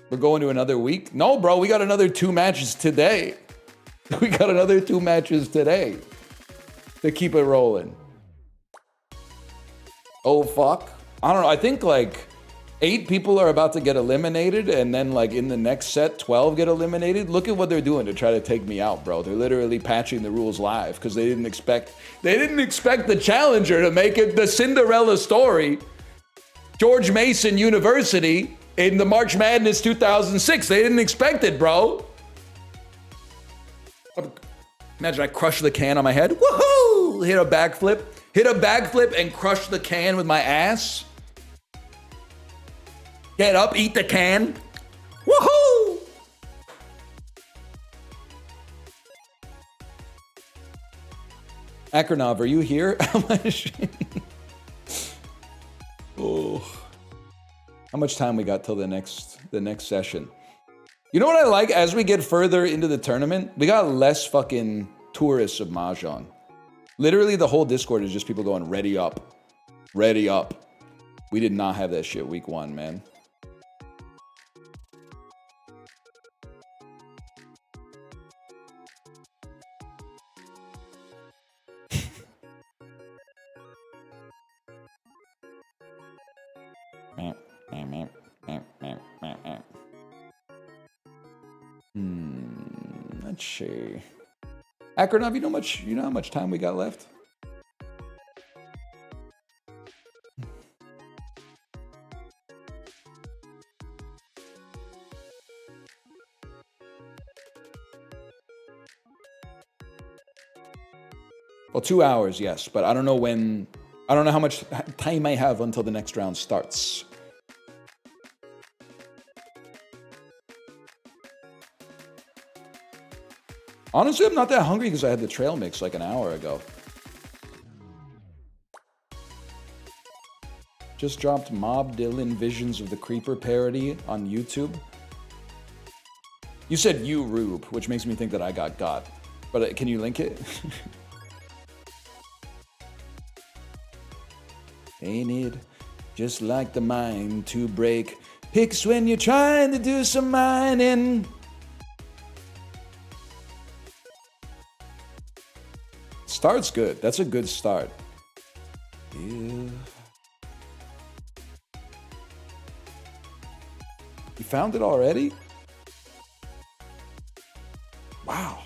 Speaker 1: We're going to another week? No, bro, we got another 2 matches today. We got another 2 matches today to keep it rolling. Oh, fuck. I don't know. I think, like, 8 people are about to get eliminated, and then like in the next set, 12 get eliminated. Look at what they're doing to try to take me out, bro. They're literally patching the rules live because they didn't expect the challenger to make it the Cinderella story. George Mason University in the March Madness 2006. They didn't expect it, bro. Imagine I crush the can on my head. Woohoo! Hit a backflip and crush the can with my ass. Get up, eat the can. Woohoo! Akronov, are you here? Oh. How much time we got till the next session? You know what I like? As we get further into the tournament, we got less fucking tourists of Mahjong. Literally the whole Discord is just people going, ready up. Ready up. We did not have that shit week 1, man. Let's see. Akronov, you know how much time we got left? Well, 2 hours, yes, but I don't know how much time I have until the next round starts. Honestly, I'm not that hungry because I had the trail mix like an hour ago. Just dropped Mob Dylan Visions of the Creeper parody on YouTube. You said you, Rube, which makes me think that I got. But can you link it? Ain't it just like the mind to break picks when you're trying to do some mining? Start's good. That's a good start. Yeah. You found it already? Wow.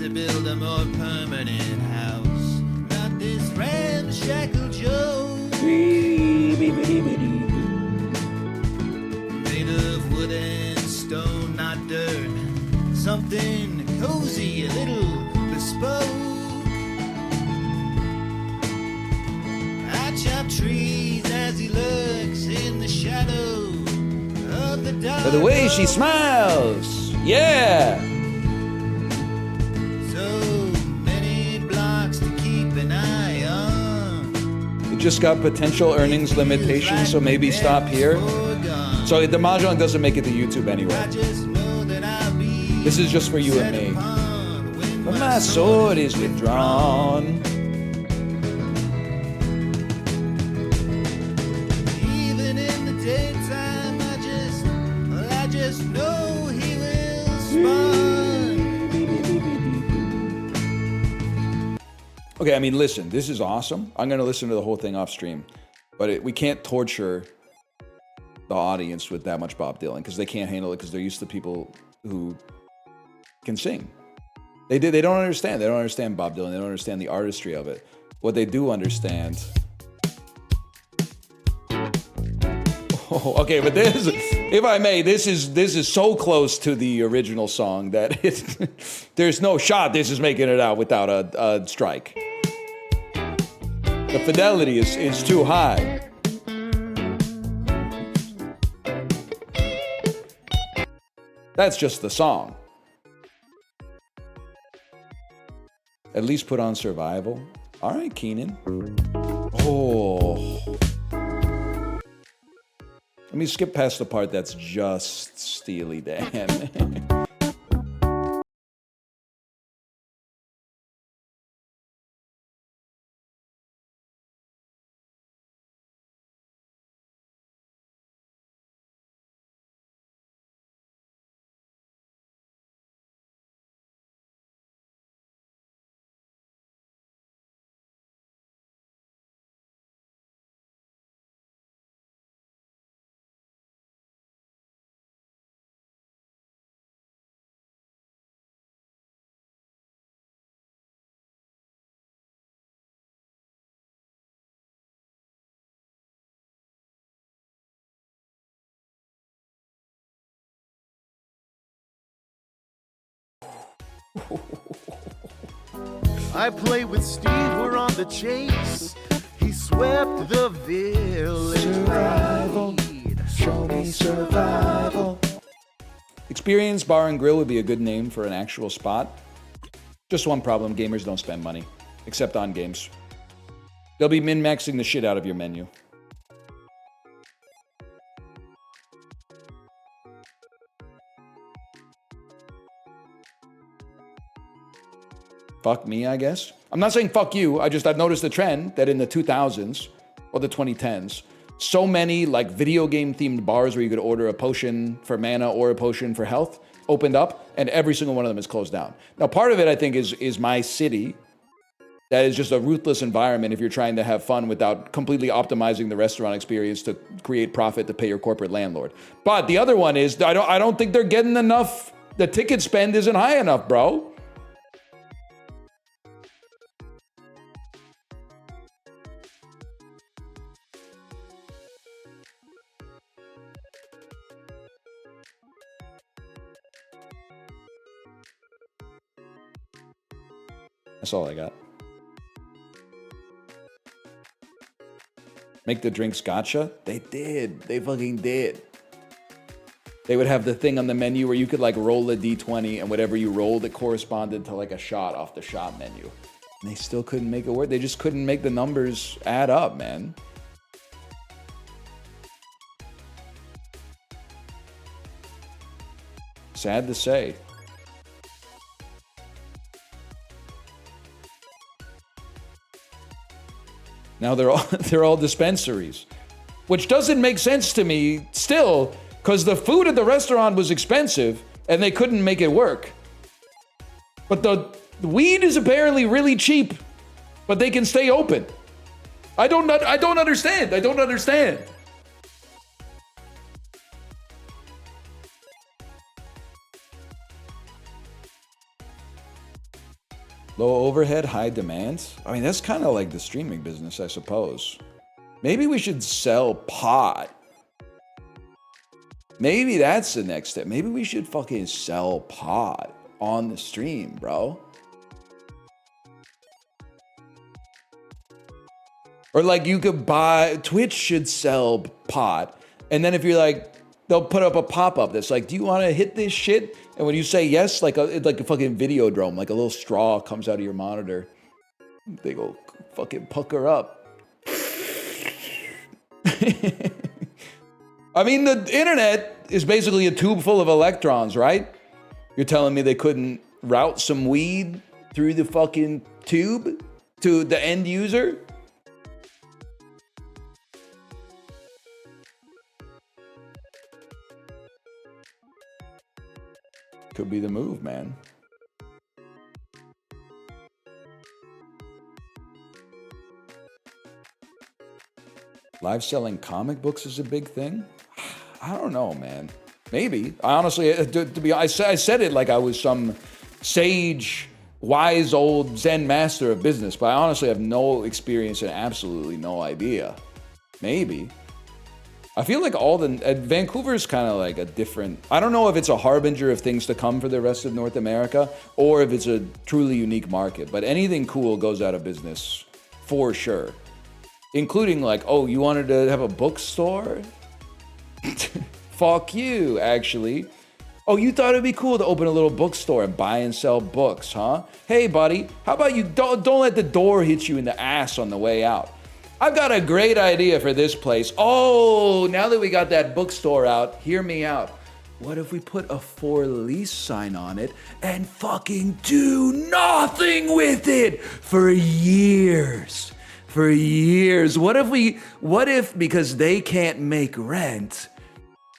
Speaker 5: to build a more permanent house. Not this ramshackle Joe. Made of wood and stone, not dirt. Something cozy, a little bespoke. I chop trees as he lurks in the shadow of the dark.
Speaker 1: But the way she smiles, yeah.
Speaker 5: So many blocks to keep an eye on.
Speaker 1: You just got potential earnings limitations, so maybe stop here. So the Mahjong doesn't make it to YouTube anyway.
Speaker 5: I just know that I'll be
Speaker 1: This is just for you and me. But my sword is withdrawn.
Speaker 5: even in the daytime. I just know he will spawn.
Speaker 1: Okay, I mean, listen, this is awesome. I'm going to listen to the whole thing off stream. But we can't torture the audience with that much Bob Dylan because they can't handle it because they're used to people who can sing. They don't understand. They don't understand Bob Dylan. They don't understand the artistry of it. What they do understand. Oh, okay, but this, if I may, this is so close to the original song that there's no shot this is making it out without a strike. The fidelity is too high. That's just the song. At least put on Survival. All right, Keenan. Oh. Let me skip past the part that's just Steely Dan.
Speaker 6: I play with Steve, we're on the chase. He swept the village.
Speaker 1: Survival. Show me survival. Experience Bar and Grill would be a good name for an actual spot. Just one problem, gamers don't spend money. Except on games. They'll be min-maxing the shit out of your menu. Fuck me, I guess. I'm not saying fuck you. I've noticed a trend that in the 2000s or the 2010s, so many like video game themed bars where you could order a potion for mana or a potion for health opened up, and every single one of them is closed down. Now, part of it I think is my city. That is just a ruthless environment if you're trying to have fun without completely optimizing the restaurant experience to create profit to pay your corporate landlord. But the other one is I don't think they're getting enough. The ticket spend isn't high enough, bro. That's all I got. Make the drinks gotcha? They did. They fucking did. They would have the thing on the menu where you could like roll a D20 and whatever you rolled, it corresponded to like a shot off the shot menu. And they still couldn't make it work. They just couldn't make the numbers add up, man. Sad to say. Now they're all dispensaries, which doesn't make sense to me still, because the food at the restaurant was expensive and they couldn't make it work. But the weed is apparently really cheap, but they can stay open. I don't understand. I don't understand. Low overhead, high demand. I mean, that's kind of like the streaming business, I suppose. Maybe we should sell pot. Maybe that's the next step. Maybe we should fucking sell pot on the stream, bro. Or like you could buy, Twitch should sell pot. And then if you're like, they'll put up a pop-up that's like, do you want to hit this shit? And when you say yes, like a fucking Videodrome, like a little straw comes out of your monitor. They go fucking pucker up. I mean, the internet is basically a tube full of electrons, right? You're telling me they couldn't route some weed through the fucking tube to the end user? Could be the move, man. Live selling comic books is a big thing? I don't know, man. Maybe. I honestly, I said it like I was some sage, wise old Zen master of business, but I honestly have no experience and absolutely no idea. Maybe. I feel like Vancouver's kind of like a different, I don't know if it's a harbinger of things to come for the rest of North America or if it's a truly unique market, but anything cool goes out of business for sure. Including like, oh, you wanted to have a bookstore? Fuck you, actually. Oh, you thought it'd be cool to open a little bookstore and buy and sell books, huh? Hey, buddy, how about you don't let the door hit you in the ass on the way out? I've got a great idea for this place. Oh, now that we got that bookstore out, hear me out. What if we put a for lease sign on it and fucking do nothing with it for years? For years. What if because they can't make rent,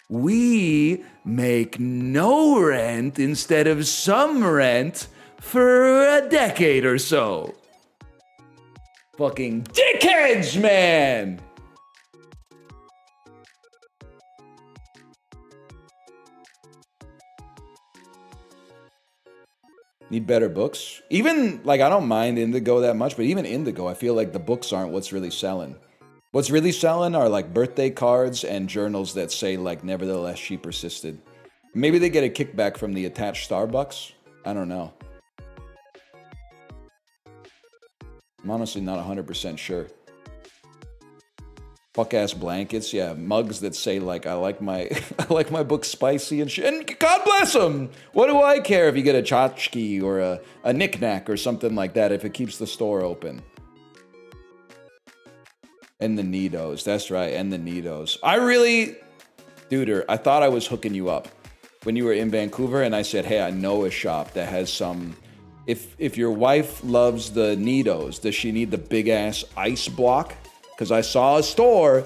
Speaker 1: we make no rent instead of some rent for a decade or so? Fucking dickheads, man! Need better books? Even, like, I don't mind Indigo that much, but even Indigo, I feel like the books aren't what's really selling. What's really selling are, like, birthday cards and journals that say, like, nevertheless, she persisted. Maybe they get a kickback from the attached Starbucks? I don't know. I'm honestly not 100% sure. Fuck-ass blankets, yeah, mugs that say like I like my book spicy and shit. And God bless them. What do I care if you get a tchotchke or a knick-knack or something like that if it keeps the store open? And the Nidos, that's right, and the Nidos. Duder, I thought I was hooking you up when you were in Vancouver, and I said, hey, I know a shop that has some. If your wife loves the Nidos, does she need the big ass ice block? Because I saw a store,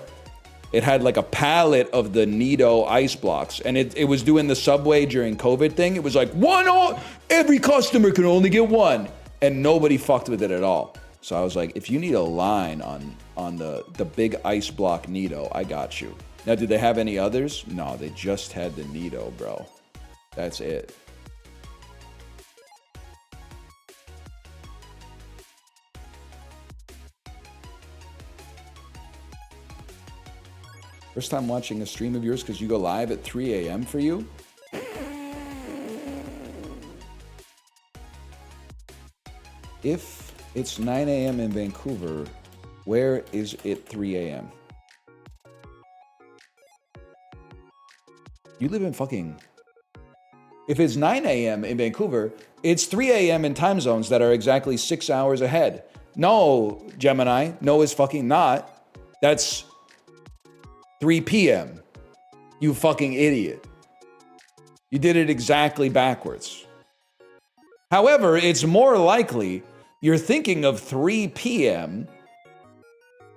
Speaker 1: it had like a pallet of the Nido ice blocks, and it was doing the Subway during COVID thing. It was like every customer can only get one, and nobody fucked with it at all. So I was like, if you need a line on the big ice block Nido, I got you. Now, did they have any others? No, they just had the Nido, bro. That's it. First time watching a stream of yours because you go live at 3 a.m. for you? If it's 9 a.m. in Vancouver, where is it 3 a.m.? You live in fucking... If it's 9 a.m. in Vancouver, it's 3 a.m. in time zones that are exactly 6 hours ahead. No, Gemini. No, it's fucking not. That's 3 p.m. You fucking idiot. You did it exactly backwards. However, it's more likely you're thinking of 3 p.m.,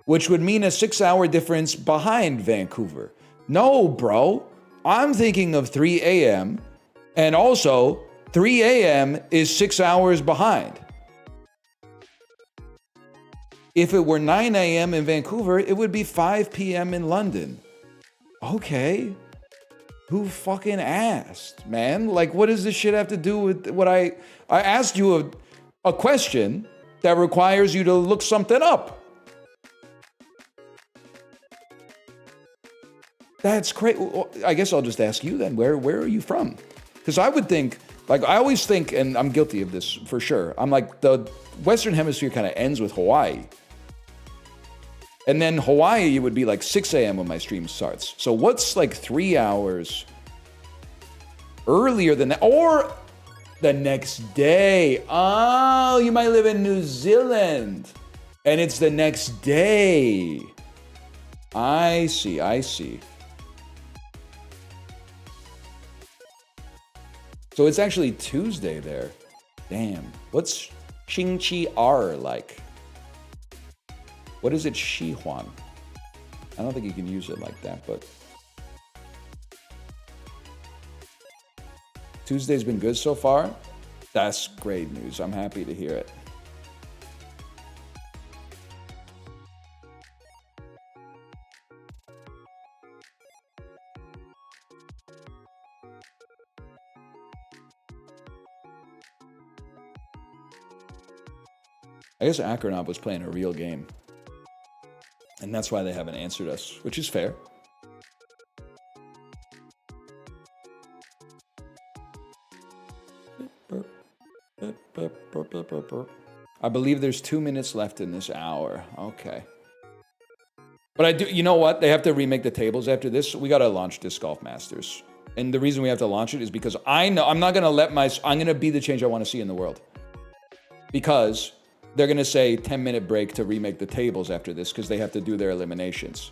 Speaker 1: which would mean a 6-hour difference behind Vancouver. No, bro. I'm thinking of 3 a.m., and also 3 a.m. is 6 hours behind. If it were 9 a.m. in Vancouver, it would be 5 p.m. in London. Okay. Who fucking asked, man? Like, what does this shit have to do with what I asked you a question that requires you to look something up. That's great. I guess I'll just ask you then, where are you from? Because I would think, like, I always think, and I'm guilty of this for sure, I'm like, the Western Hemisphere kind of ends with Hawaii. And then Hawaii would be like 6 a.m. when my stream starts. So what's like 3 hours earlier than that? Or the next day. Oh, you might live in New Zealand. And it's the next day. I see. So it's actually Tuesday there. Damn. What's Xing Qi R like? What is it, Shihuan? I don't think you can use it like that, but... Tuesday's been good so far? That's great news. I'm happy to hear it. I guess Akronaut was playing a real game. And that's why they haven't answered us, which is fair. I believe there's 2 minutes left in this hour. Okay. But I do, you know what? They have to remake the tables after this. We got to launch Disc Golf Masters. And the reason we have to launch it is because I know I'm not going to I'm going to be the change I want to see in the world. Because they're going to say 10-minute break to remake the tables after this because they have to do their eliminations.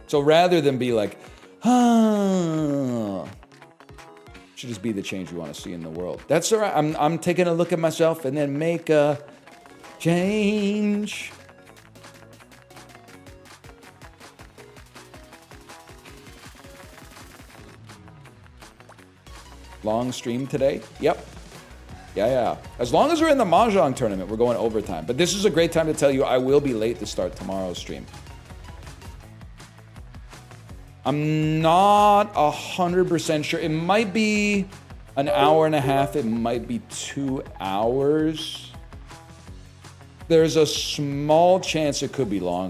Speaker 1: So rather than be like, should just be the change we want to see in the world. That's all right. I'm taking a look at myself and then make a change. Long stream today? Yep. Yeah. As long as we're in the Mahjong tournament, we're going overtime. But this is a great time to tell you I will be late to start tomorrow's stream. I'm not 100% sure. It might be an hour and a half. It might be 2 hours. There's a small chance it could be long.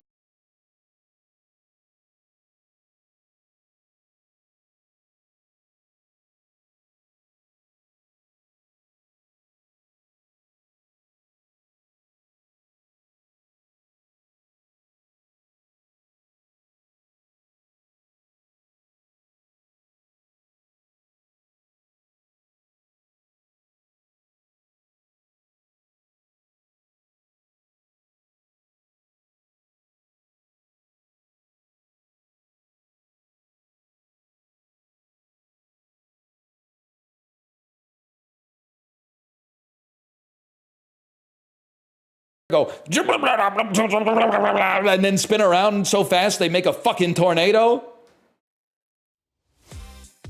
Speaker 1: Go and then spin around so fast they make a fucking tornado.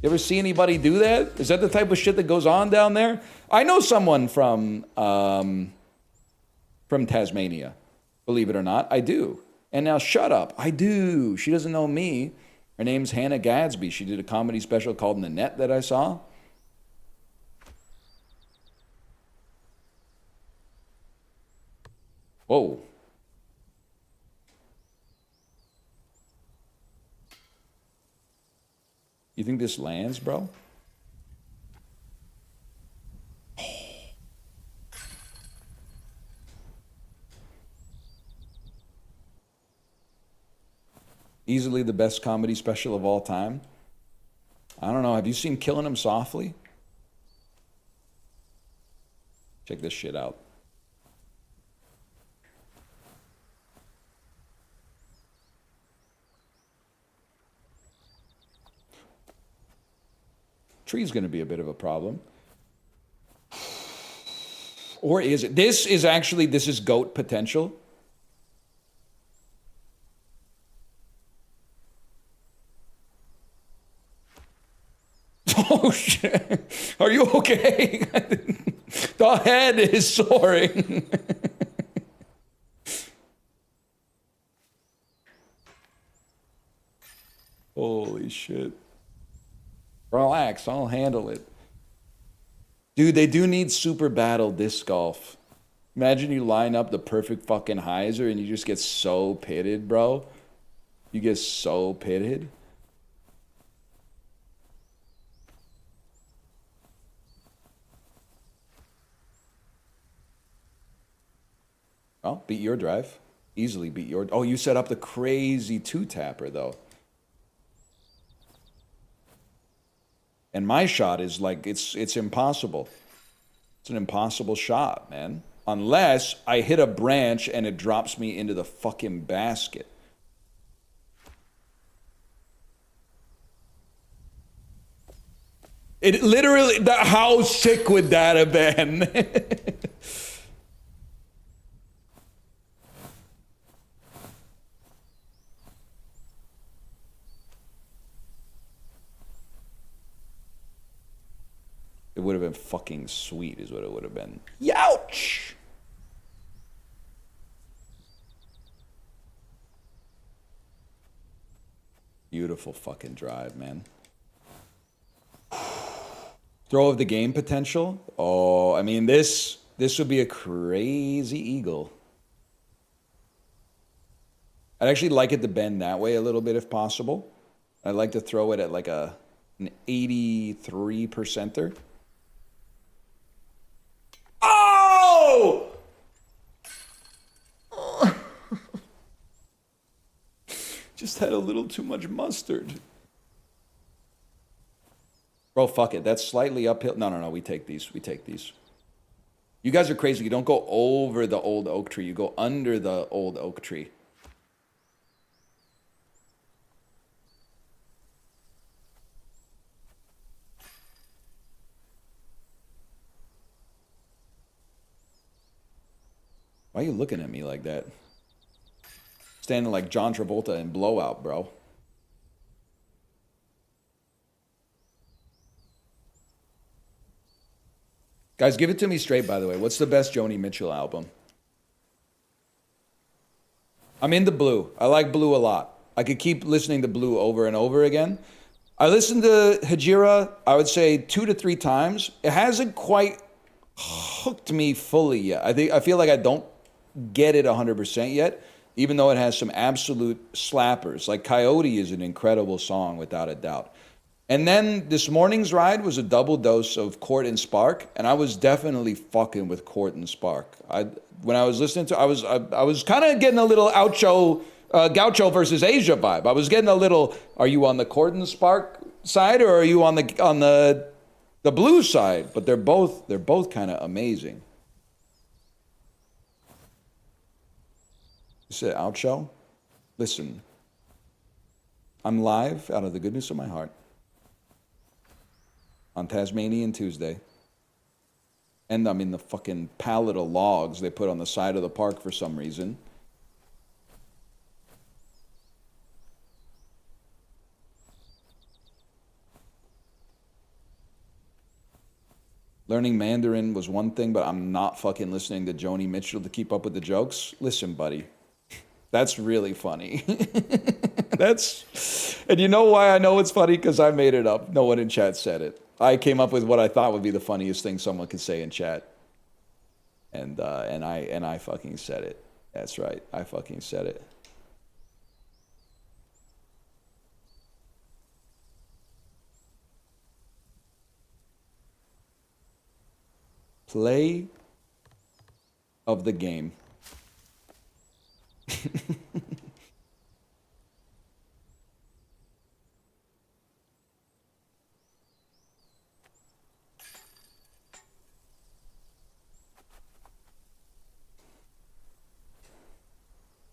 Speaker 1: You ever see anybody do that? Is that the type of shit that goes on down there? I know someone from Tasmania, believe it or not. I do. And now shut up. I do. She doesn't know me. Her name's Hannah Gadsby. She did a comedy special called In the Net that I saw. Whoa. You think this lands, bro? Easily the best comedy special of all time. I don't know. Have you seen Killing Him Softly? Check this shit out. Tree's going to be a bit of a problem. Or is it? This is GOAT potential. Oh, shit. Are you okay? The head is soaring. Holy shit. Relax, I'll handle it. Dude, they do need super battle disc golf. Imagine you line up the perfect fucking hyzer and you just get so pitted, bro. You get so pitted. Oh, beat your drive. Easily beat your... Oh, you set up the crazy two-tapper, though. And my shot is like, it's impossible. It's an impossible shot, man. Unless I hit a branch and it drops me into the fucking basket. It literally... How sick would that have been? It would have been fucking sweet is what it would have been. Youch! Beautiful fucking drive, man. Throw of the game potential? Oh, I mean, this would be a crazy eagle. I'd actually like it to bend that way a little bit if possible. I'd like to throw it at like an 83%er. Oh! Just had a little too much mustard. Bro, fuck it. That's slightly uphill. No. We take these. We take these. You guys are crazy. You don't go over the old oak tree. You go under the old oak tree. Why are you looking at me like that? Standing like John Travolta in Blowout, bro. Guys, give it to me straight, by the way. What's the best Joni Mitchell album? I'm into Blue. I like Blue a lot. I could keep listening to Blue over and over again. I listened to Hajira, I would say 2 to 3 times. It hasn't quite hooked me fully yet. I feel like I don't get it 100% yet, even though it has some absolute slappers. Like Coyote is an incredible song, without a doubt. And then this morning's ride was a double dose of Court and Spark, and I was definitely fucking with Court and Spark. When I was listening to, I was kind of getting a little Gaucho versus Asia vibe. I was getting a little. Are you on the Court and Spark side, or are you on the Blue side? But they're both kind of amazing. You said outro? Listen, I'm live out of the goodness of my heart on Tasmanian Tuesday. And I'm in the fucking pallet of logs they put on the side of the park for some reason. Learning Mandarin was one thing, but I'm not fucking listening to Joni Mitchell to keep up with the jokes. Listen, buddy. That's really funny. And you know why I know it's funny? Because I made it up. No one in chat said it. I came up with what I thought would be the funniest thing someone could say in chat. And I fucking said it. That's right. I fucking said it. Play of the game.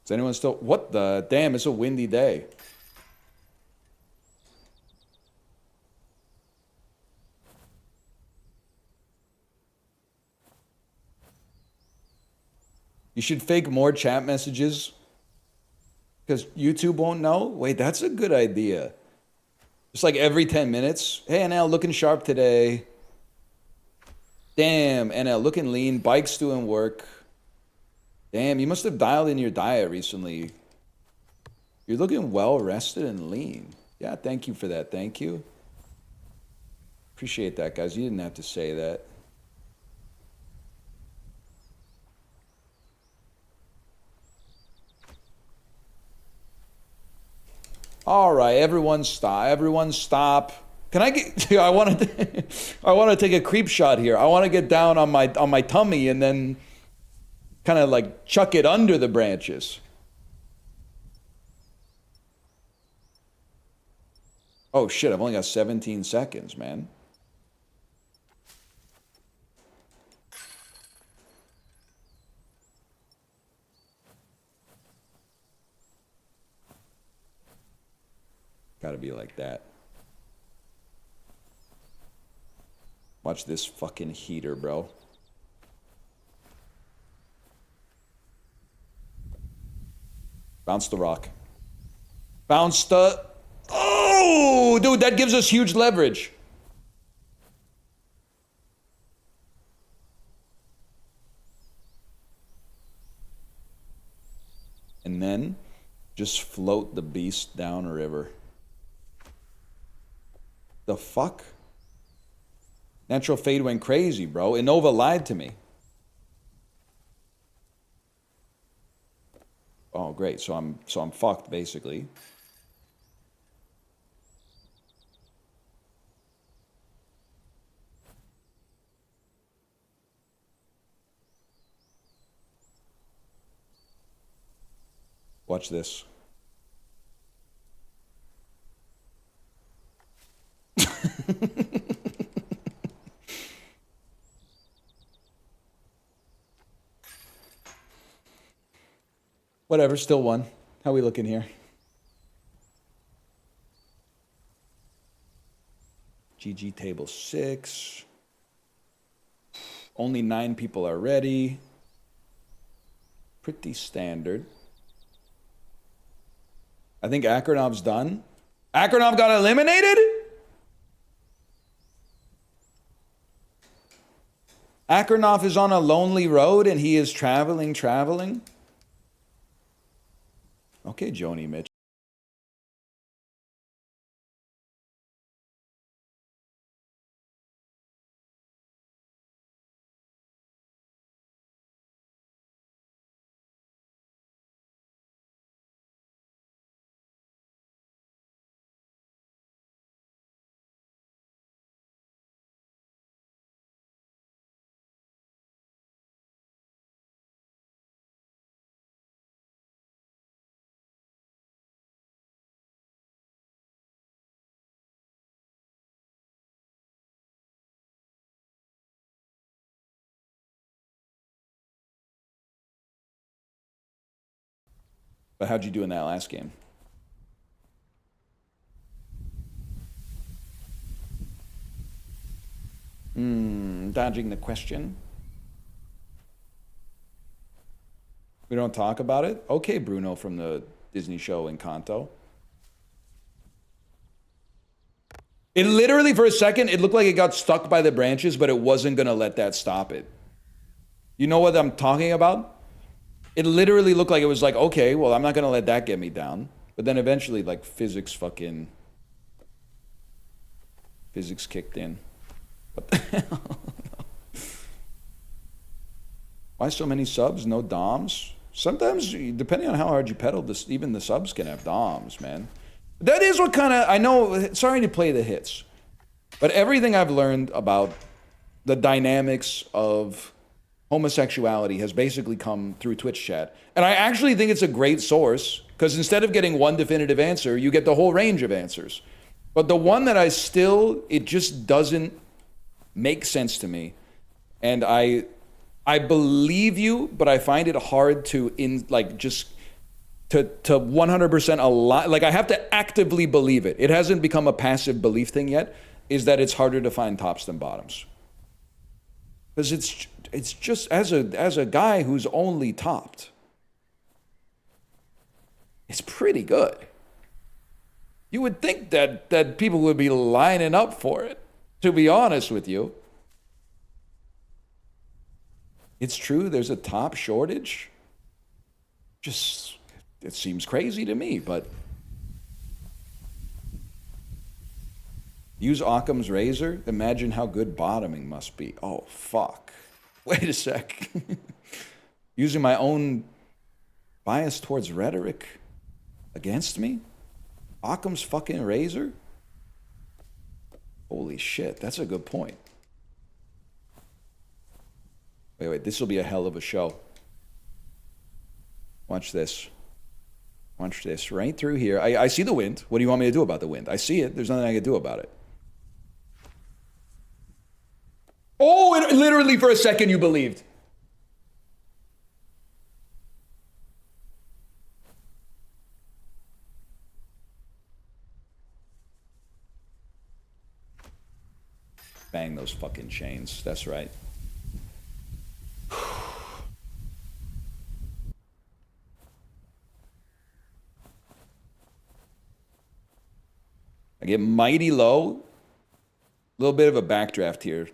Speaker 1: Is anyone still... What the... Damn, it's a windy day. You should fake more chat messages because YouTube won't know. Wait, that's a good idea. Just like every 10 minutes. Hey, NL, looking sharp today. Damn, NL, looking lean. Bike's doing work. Damn, you must have dialed in your diet recently. You're looking well rested and lean. Yeah, thank you for that. Thank you. Appreciate that, guys. You didn't have to say that. All right, everyone stop. Everyone stop. Can I get? I want to. I want to take a creep shot here. I want to get down on my tummy and then kind of like chuck it under the branches. Oh shit! I've only got 17 seconds, man. Gotta be like that. Watch this fucking heater, bro. Bounce the rock. Bounce the... Oh! Dude, that gives us huge leverage. And then just float the beast down a river. The fuck? Natural Fade went crazy, bro. Innova lied to me. Oh, great. So I'm fucked, basically. Watch this. Whatever, still won. How we looking here? GG table 6. Only 9 people are ready. Pretty standard. I think Akranov's done. Akranov got eliminated? Akranov is on a lonely road and he is traveling. Okay, Joni Mitch. But how'd you do in that last game? Dodging the question. We don't talk about it? Okay, Bruno from the Disney show Encanto. It literally, for a second, it looked like it got stuck by the branches, but it wasn't going to let that stop it. You know what I'm talking about? It literally looked like it was like, okay, well, I'm not going to let that get me down. But then eventually, like, physics kicked in. What the hell? Why so many subs? No DOMs? Sometimes, depending on how hard you pedal, even the subs can have DOMs, man. That is what kind of, I know, sorry to play the hits, but everything I've learned about the dynamics of homosexuality has basically come through Twitch chat. And I actually think it's a great source, because instead of getting one definitive answer, you get the whole range of answers. But the one that it just doesn't make sense to me. And I believe you, but I find it hard to, to 100% align. Like, I have to actively believe it. It hasn't become a passive belief thing yet, is that it's harder to find tops than bottoms. Because it's just, as a guy who's only topped, it's pretty good. You would think that people would be lining up for it, to be honest with you. It's true, there's a top shortage. Just, it seems crazy to me, but Use Occam's razor? Imagine how good bottoming must be. Oh, fuck. Wait a sec. Using my own bias towards rhetoric against me? Occam's fucking razor? Holy shit, that's a good point. Wait, this will be a hell of a show. Watch this. Watch this. Right through here. I see the wind. What do you want me to do about the wind? I see it. There's nothing I can do about it. Oh, it, literally for a second you believed. Bang those fucking chains. That's right. I get mighty low. A little bit of a backdraft here.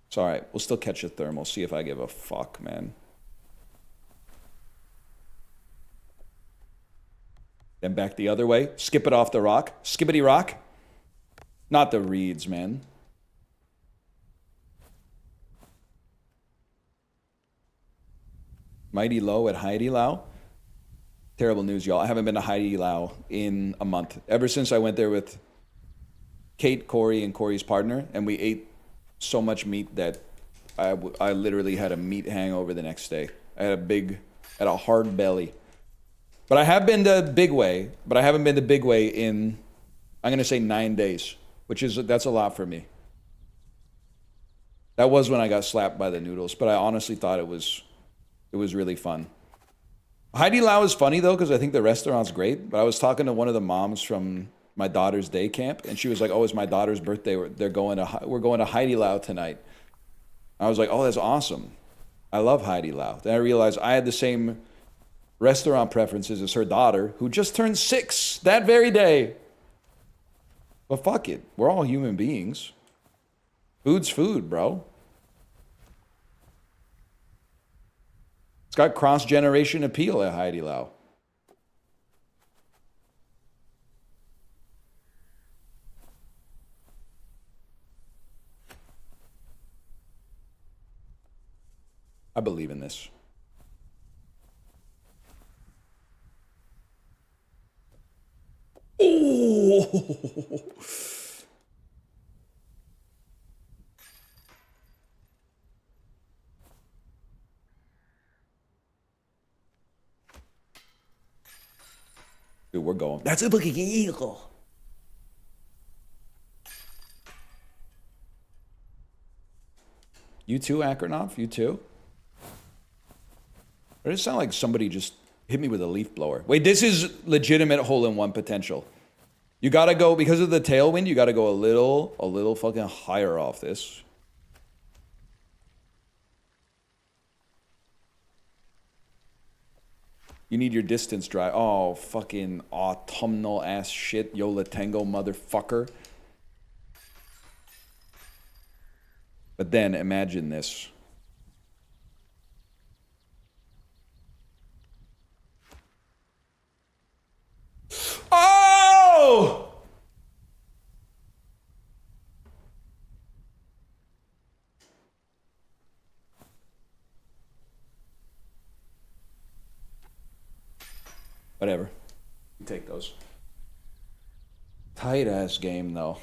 Speaker 1: It's all right. We'll still catch a thermal. See if I give a fuck, man. Then back the other way. Skip it off the rock. Skippity rock. Not the reeds, man. Mighty low at Heidi Lao. Terrible news, y'all. I haven't been to Heidi Lao in a month. Ever since I went there with Kate, Corey, and Corey's partner, and we ate so much meat that I literally had a meat hangover the next day. I had a hard belly. But I have been to Big Way, but I haven't been to Big Way in, I'm going to say 9 days, that's a lot for me. That was when I got slapped by the noodles, but I honestly thought it was really fun. Heidi Lao is funny though, because I think the restaurant's great, but I was talking to one of the moms from my daughter's day camp, and she was like, oh, it's my daughter's birthday. We're going to Heidi Lao tonight. I was like, oh, that's awesome. I love Heidi Lao. Then I realized I had the same restaurant preferences as her daughter, who just turned 6 that very day. But fuck it. We're all human beings. Food's food, bro. It's got cross-generation appeal at Heidi Lao. I believe in this. Oh! Dude, we're going. That's a fucking eagle. You too, Akranoff? You too? It does sound like somebody just hit me with a leaf blower. Wait, this is legitimate hole-in-one potential. You gotta go, because of the tailwind, you gotta go a little fucking higher off this. You need your distance drive. Oh, fucking autumnal ass shit, Yola Tango motherfucker. But then imagine this. Oh! Whatever. You take those. Tight ass game though.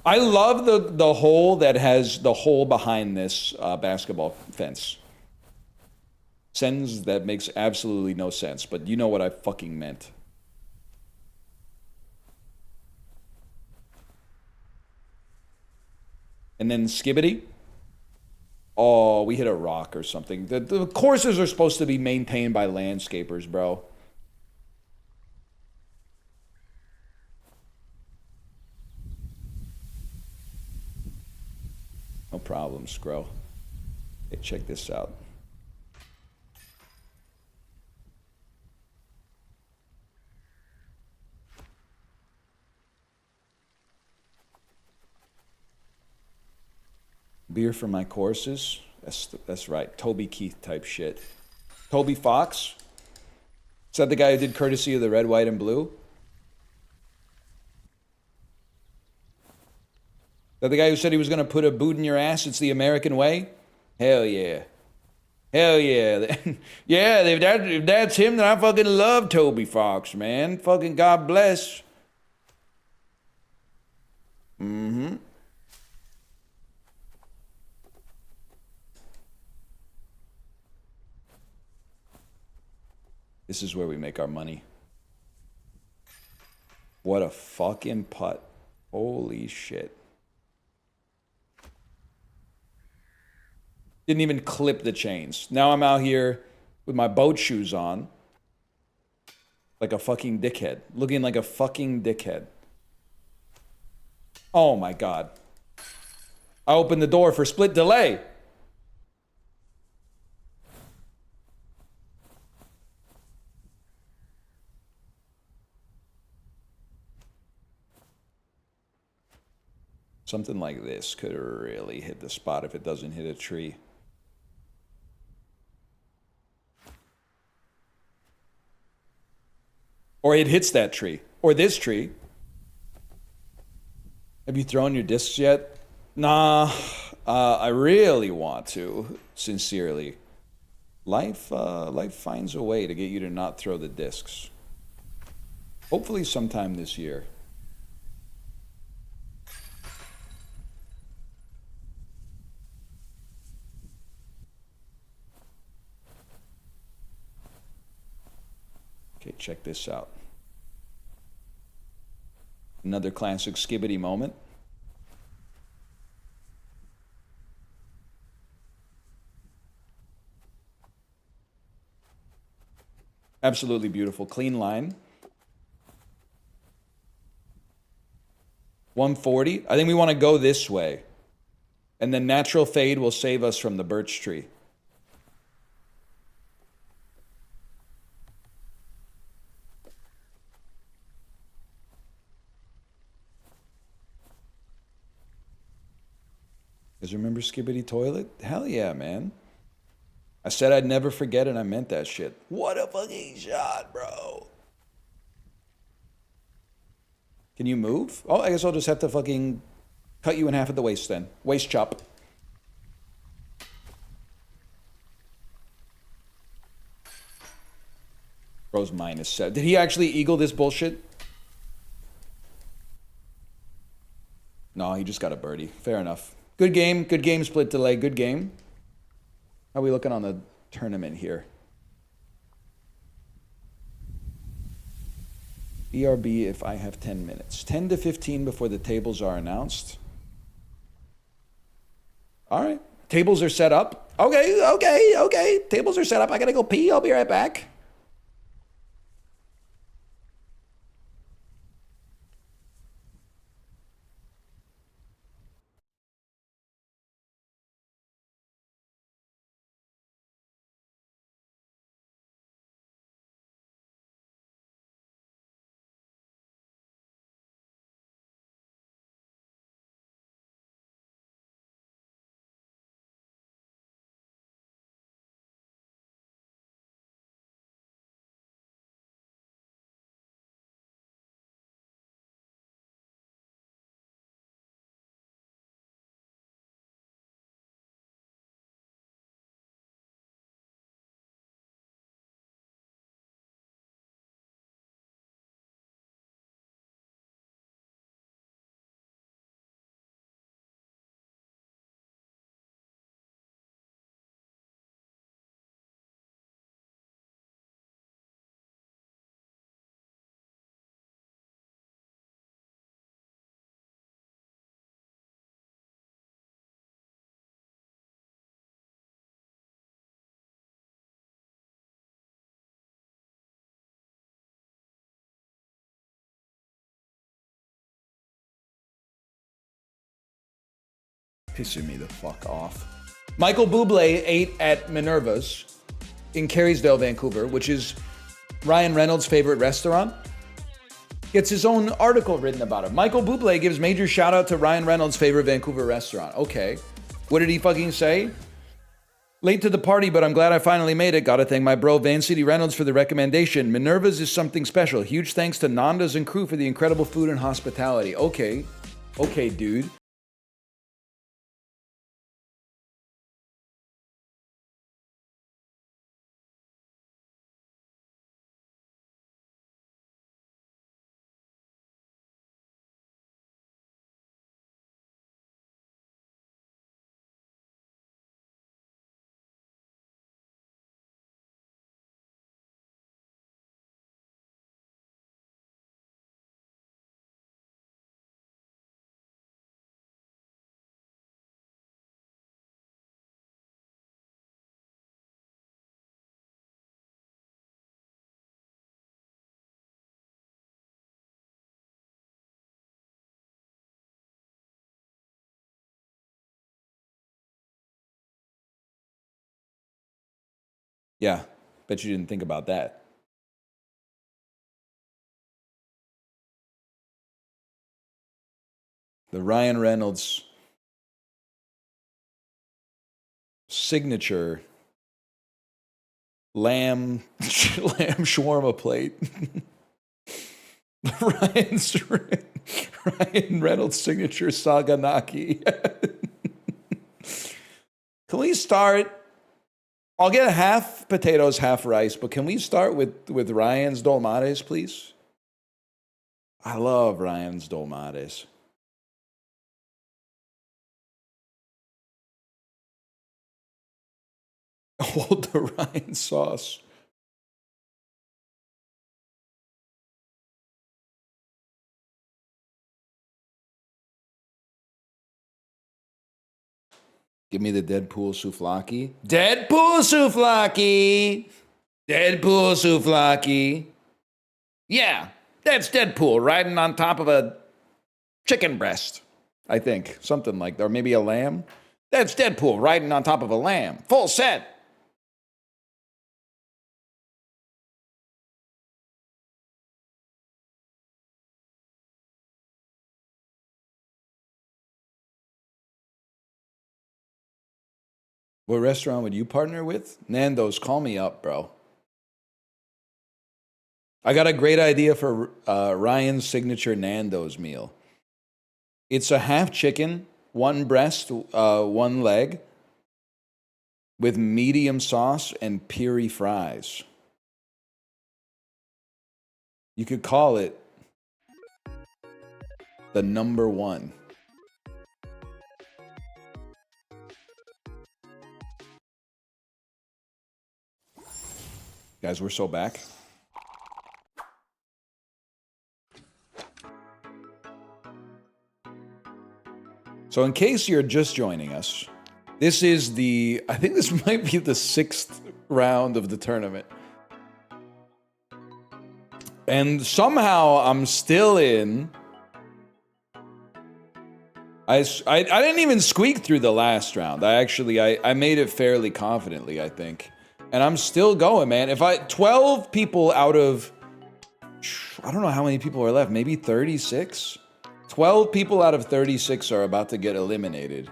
Speaker 1: I love the hole that has the hole behind this basketball fence. Sentence that makes absolutely no sense, but you know what I fucking meant. And then Skibbity. Oh, we hit a rock or something. The courses are supposed to be maintained by landscapers, bro. No problem, Scro. Hey, check this out. Beer for my courses. That's right. Toby Keith type shit. Toby Fox. Is that the guy who did Courtesy of the Red, White, and Blue? That the guy who said he was going to put a boot in your ass, it's the American way? Hell yeah. Hell yeah. Yeah, if that's him, then I fucking love Toby Fox, man. Fucking God bless. Mm-hmm. This is where we make our money. What a fucking putt. Holy shit. Didn't even clip the chains. Now I'm out here with my boat shoes on. Like a fucking dickhead. Looking like a fucking dickhead. Oh my God. I opened the door for split delay. Something like this could really hit the spot if it doesn't hit a tree. Or it hits that tree. Or this tree. Have you thrown your discs yet? Nah, I really want to, sincerely. Life finds a way to get you to not throw the discs. Hopefully sometime this year. Okay, check this out. Another classic Skibbity moment. Absolutely beautiful. Clean line. 140. I think we want to go this way. And then natural fade will save us from the birch tree. You guys remember Skibbity Toilet? Hell yeah, man. I said I'd never forget it, and I meant that shit. What a fucking shot, bro. Can you move? Oh, I guess I'll just have to fucking cut you in half at the waist then. Waist chop. Bro's -7. Did he actually eagle this bullshit? No, he just got a birdie. Fair enough. Good game, split delay, good game. How are we looking on the tournament here? BRB if I have 10 minutes. 10 to 15 before the tables are announced. All right, tables are set up. Okay. Tables are set up. I gotta go pee, I'll be right back. Pissing me the fuck off. Michael Bublé ate at Minerva's in Carysdale, Vancouver, which is Ryan Reynolds' favorite restaurant. Gets his own article written about it. Michael Bublé gives major shout out to Ryan Reynolds' favorite Vancouver restaurant. Okay. What did he fucking say? Late to the party, but I'm glad I finally made it. Gotta thank my bro Van City Reynolds for the recommendation. Minerva's is something special. Huge thanks to Nanda's and crew for the incredible food and hospitality. Okay, dude. Yeah, bet you didn't think about that. The Ryan Reynolds signature lamb shawarma plate. Ryan Reynolds signature saganaki. Can we start? I'll get half potatoes, half rice, but can we start with Ryan's dolmades, please? I love Ryan's dolmades. Oh, the Ryan sauce. Give me the Deadpool souvlaki. Deadpool souvlaki! Deadpool souvlaki. Yeah, that's Deadpool riding on top of a chicken breast, I think. Something like that. Or maybe a lamb. That's Deadpool riding on top of a lamb. Full set. What restaurant would you partner with? Nando's, call me up, bro. I got a great idea for Ryan's signature Nando's meal. It's a half chicken, one breast, one leg, with medium sauce and piri fries. You could call it the number one. Guys, we're so back. So in case you're just joining us, this is I think this might be the 6th round of the tournament. And somehow I'm still in. I didn't even squeak through the last round. I made it fairly confidently, I think. And I'm still going, man. 12 people out of, I don't know how many people are left, maybe 36? 12 people out of 36 are about to get eliminated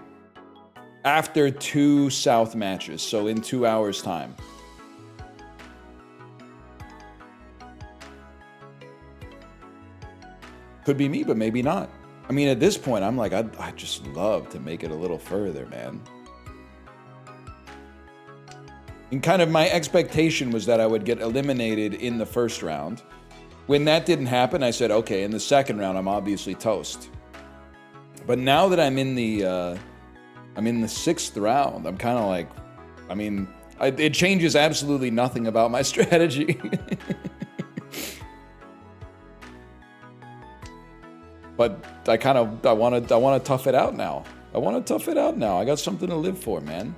Speaker 1: after 2 South matches, so in 2 hours' time. Could be me, but maybe not. I mean, at this point, I'm like, I'd just love to make it a little further, man. And kind of my expectation was that I would get eliminated in the first round. When that didn't happen, I said, okay, in the second round, I'm obviously toast. But now that I'm in the 6th round, I'm kind of like, I mean, it changes absolutely nothing about my strategy. But I want to tough it out now. I got something to live for, man.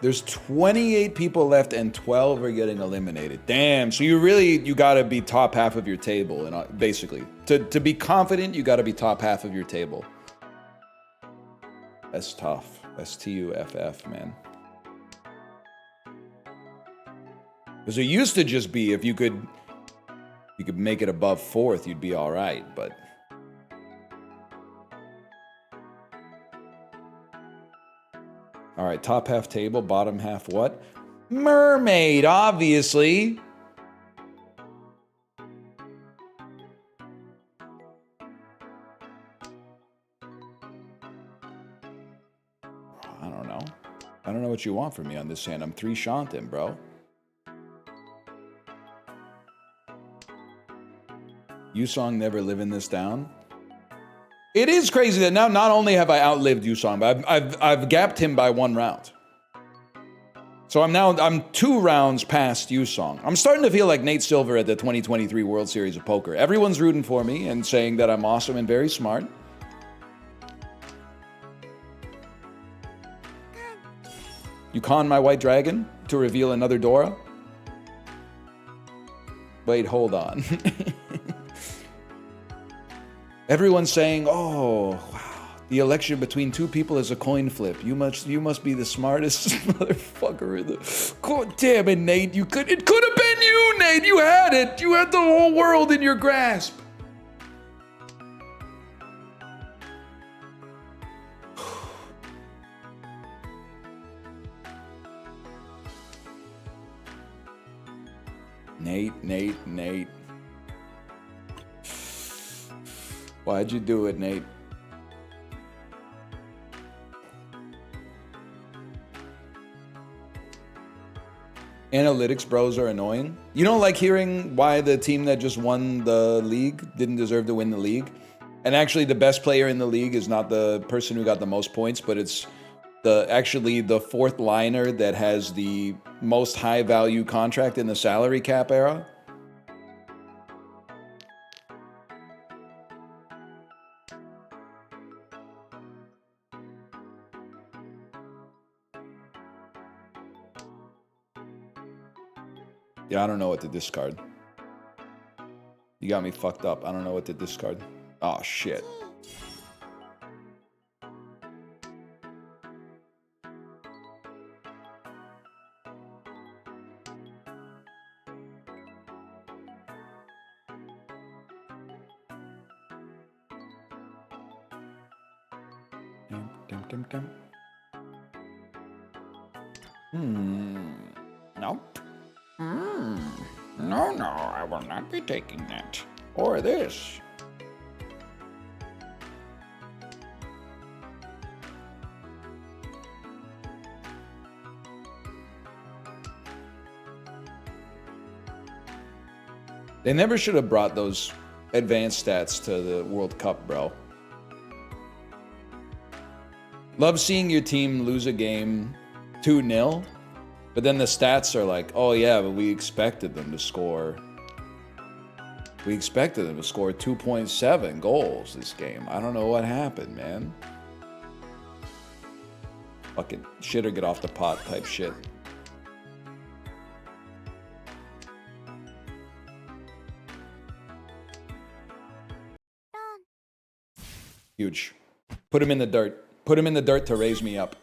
Speaker 1: There's 28 people left and 12 are getting eliminated. Damn, so you gotta be top half of your table, and basically. To be confident, you gotta be top half of your table. That's tough. That's TUFF, man. Because it used to just be if you could make it above 4th, you'd be all right, but... All right, top half table, bottom half what? Mermaid, obviously. I don't know. I don't know what you want from me on this hand. I'm 3-shanting, bro. Yusong never living this down. It is crazy that now not only have I outlived Yusong, but I've gapped him by 1 round. So I'm 2 rounds past Yusong. I'm starting to feel like Nate Silver at the 2023 World Series of Poker. Everyone's rooting for me and saying that I'm awesome and very smart. You con my white dragon to reveal another Dora? Wait, hold on. Everyone's saying, oh, wow, The election between two people is a coin flip. You must be the smartest motherfucker in the. God damn it, Nate! It could have been you, Nate. You had it. You had the whole world in your grasp. Nate. Why'd you do it, Nate? Analytics bros are annoying. You don't like hearing why the team that just won the league didn't deserve to win the league? And actually the best player in the league is not the person who got the most points, but it's actually the fourth liner that has the most high value contract in the salary cap era. Yeah, I don't know what to discard. You got me fucked up. I don't know what to discard. Oh, shit. Nope. No, I will not be taking that. Or this. They never should have brought those advanced stats to the World Cup, bro. Love seeing your team lose a game 2-0, but then the stats are like, oh yeah, but we expected them to score. We expected them to score 2.7 goals this game. I don't know what happened, man. Fucking shit or get off the pot type shit. Huge. Put him in the dirt. Put him in the dirt to raise me up.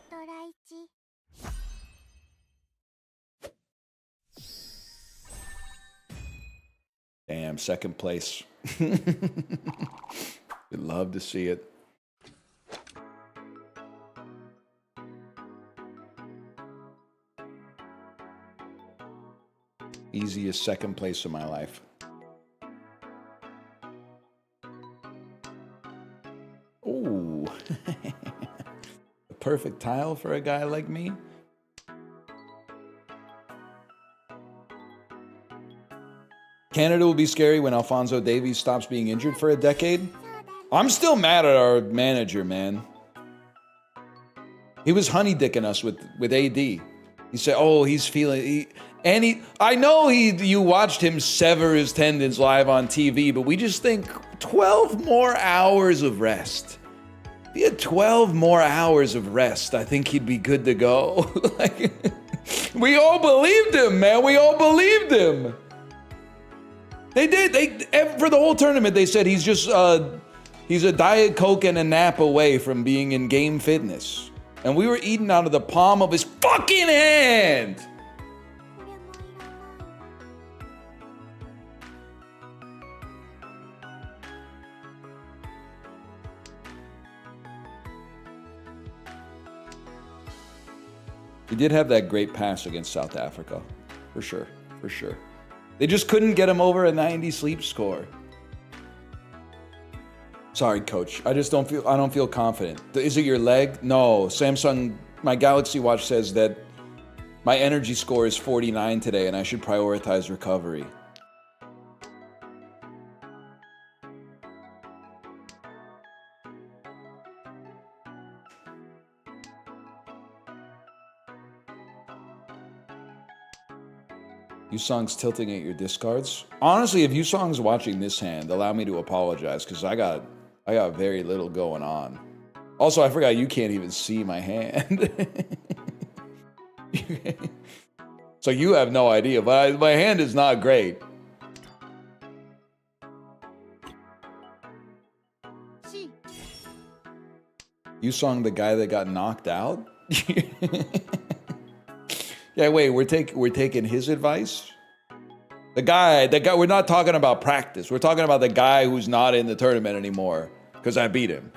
Speaker 1: Damn, second place. Would love to see it. Easiest second place of my life. Ooh. A perfect tile for a guy like me. Canada will be scary when Alphonso Davies stops being injured for a decade. I'm still mad at our manager, man. He was honeydicking us with AD. He said, "Oh, he's feeling." I know you watched him sever his tendons live on TV, but we just think 12 more hours of rest. If he had 12 more hours of rest, I think he'd be good to go. We all believed him, man. We all believed him. They did. For the whole tournament, they said he's just he's a Diet Coke and a nap away from being in game fitness. And we were eating out of the palm of his fucking hand. He did have that great pass against South Africa. For sure. For sure. They just couldn't get him over a 90 sleep score. Sorry, coach. I don't feel confident. Is it your leg? No. Samsung, my Galaxy Watch says that my energy score is 49 today and I should prioritize recovery. Yusong's tilting at your discards. Honestly, if Yusong's watching this hand, allow me to apologize because I got very little going on. Also, I forgot you can't even see my hand. So you have no idea, but my hand is not great. You sung the guy that got knocked out? Yeah, wait, we're taking his advice? The guy, we're not talking about practice. We're talking about the guy who's not in the tournament anymore because I beat him.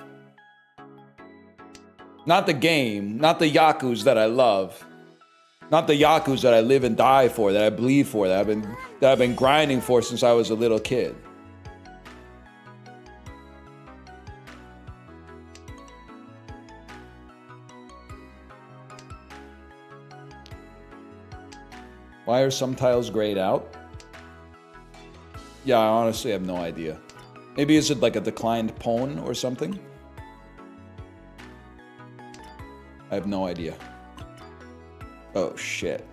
Speaker 1: Not the game, not the Yakus that I love. Not the Yakus that I live and die for, that I bleed for, that I've been grinding for since I was a little kid. Why are some tiles grayed out? Yeah, I honestly have no idea. Maybe is it like a declined pawn or something? I have no idea. Oh shit.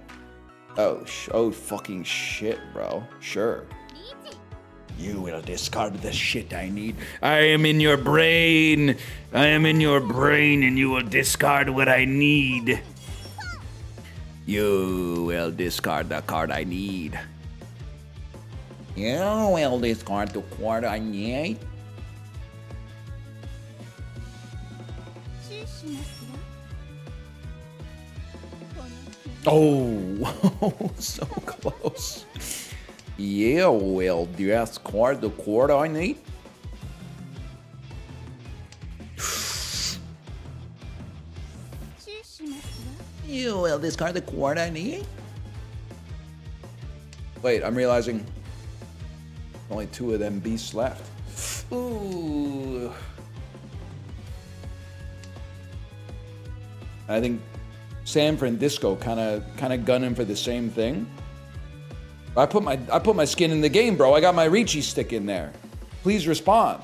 Speaker 1: Oh fucking shit, bro. Sure. You will discard the shit I need. I am in your brain. I am in your brain and you will discard what I need. You will discard the card I need. You will discard the card I need. Oh, so close. You will discard the card I need. You will discard the card I need. Wait, I'm realizing only 2 of them beasts left. Ooh. I think San Francisco kind of gunning for the same thing. I put my skin in the game, bro. I got my Ricci stick in there. Please respond.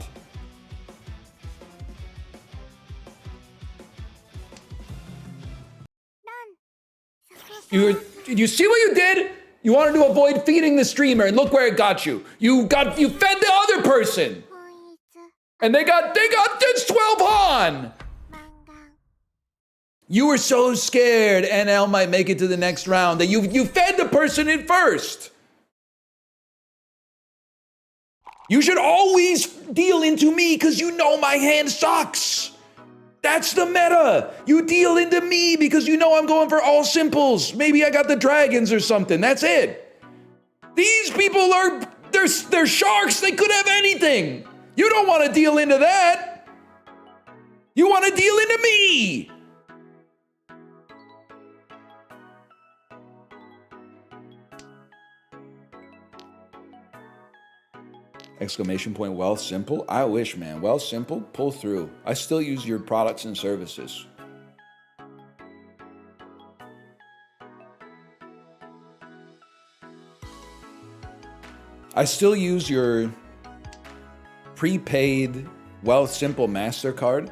Speaker 1: You see what you did? You wanted to avoid feeding the streamer, and look where it got you. You fed the other person, and they got this 12 on. You were so scared NL might make it to the next round that you fed the person in first. You should always deal into me because you know my hand sucks. That's the meta. You deal into me because you know I'm going for all simples. Maybe I got the dragons or something. That's it. These people they're sharks. They could have anything. You don't want to deal into that. You want to deal into me. Exclamation point, well, simple. I wish, man. Well, simple, pull through. I still use your products and services. I still use your prepaid, well, simple MasterCard,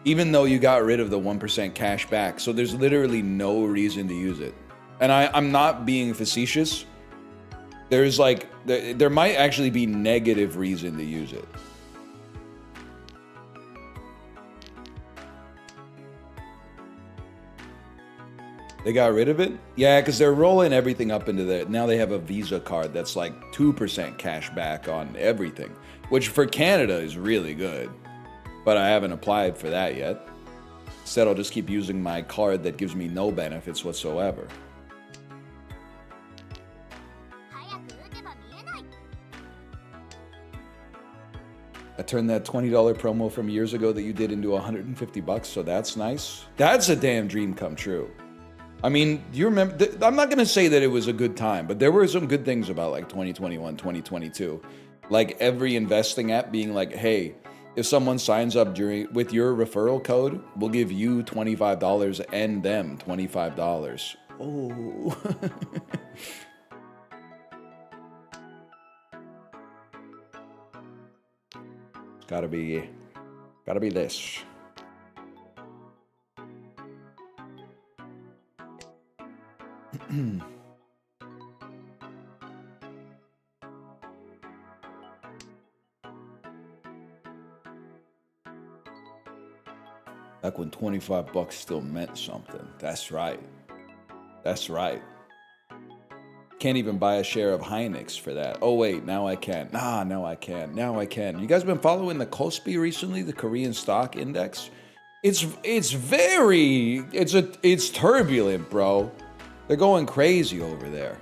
Speaker 1: even though you got rid of the 1% cash back. So there's literally no reason to use it. And I'm not being facetious. There's like, there might actually be negative reason to use it. They got rid of it? Yeah, because they're rolling everything up into the, now they have a Visa card that's like 2% cash back on everything, which for Canada is really good. But I haven't applied for that yet. Instead, I'll just keep using my card that gives me no benefits whatsoever. I turned that $20 promo from years ago that you did into $150, so that's nice. That's a damn dream come true. I mean, do you remember? I'm not gonna say that it was a good time, but there were some good things about like 2021, 2022. Like every investing app being like, hey, if someone signs up with your referral code, we'll give you $25 and them $25. Oh. Gotta be this. Back when $25 still meant something. That's right. That's right. Can't even buy a share of Hynix for that. Oh wait, now I can. No, I can. Now I can. You guys been following the Kospi recently, the Korean stock index? It's turbulent, bro. They're going crazy over there.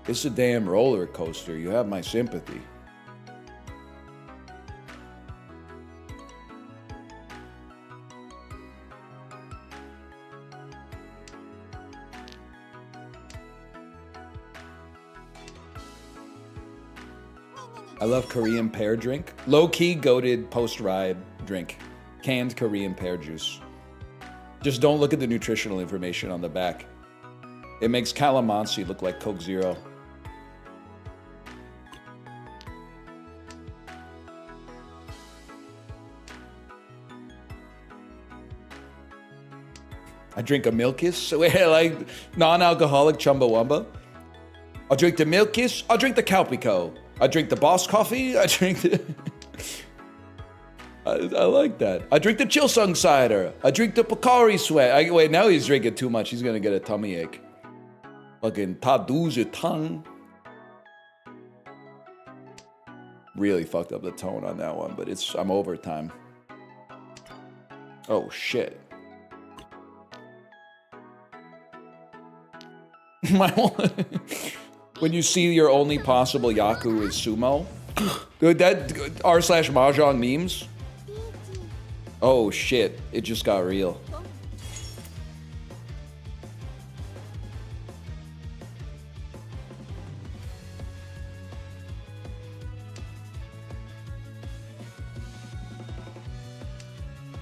Speaker 1: It's a damn roller coaster. You have my sympathy. I love Korean pear drink. Low-key goated post-ride drink. Canned Korean pear juice. Just don't look at the nutritional information on the back. It makes calamansi look like Coke Zero. I drink a Milkis, like non-alcoholic Chumbawamba. I'll drink the Milkis. I'll drink the Calpico. I drink the Boss Coffee. I drink the... I like that. I drink the Chilsung cider. I drink the Pocari Sweat. Wait, now he's drinking too much. He's gonna get a tummy ache. Fucking Tadu's tongue. Really fucked up the tone on that one, but I'm overtime. Oh shit. When you see your only possible Yaku is sumo. Dude, that r/mahjong memes. Oh shit, it just got real.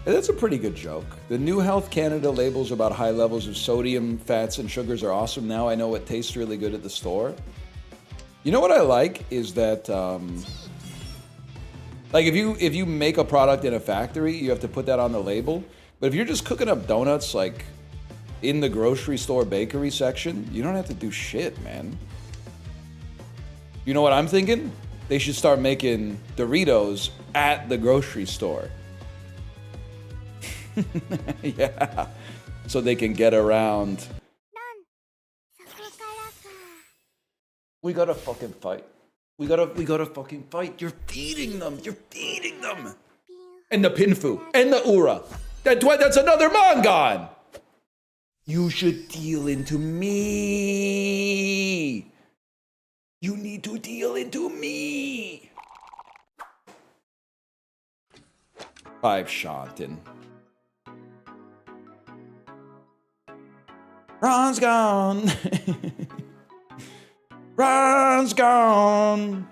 Speaker 1: That's a pretty good joke. The new Health Canada labels about high levels of sodium, fats, and sugars are awesome. Now I know it tastes really good at the store. You know what I like is that, like if you make a product in a factory, you have to put that on the label. But if you're just cooking up donuts like in the grocery store bakery section, you don't have to do shit, man. You know what I'm thinking? They should start making Doritos at the grocery store. Yeah, so they can get around. We gotta fucking fight. We gotta fucking fight. You're feeding them. You're feeding them. And the Pinfu and the Ura. That's another Mongon. You should deal into me. You need to deal into me. 5 Shantin. Ron's gone. Ron's gone.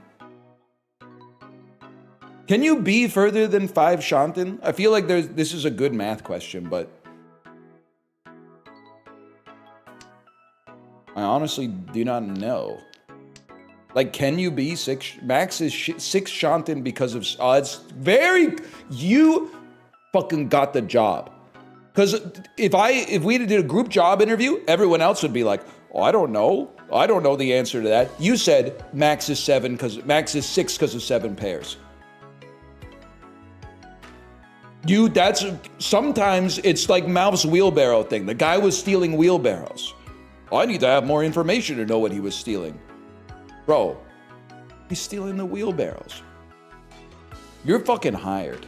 Speaker 1: Can you be further than 5 Shantin? I feel like this is a good math question, but I honestly do not know. Like, can you be 6? Max is 6 Shantin because of it's very. You fucking got the job. Because if we did a group job interview, everyone else would be like, oh, I don't know. I don't know the answer to that. You said Max is 6 because of 7 pairs. Sometimes it's like Malv's wheelbarrow thing. The guy was stealing wheelbarrows. Oh, I need to have more information to know what he was stealing. Bro, he's stealing the wheelbarrows. You're fucking hired.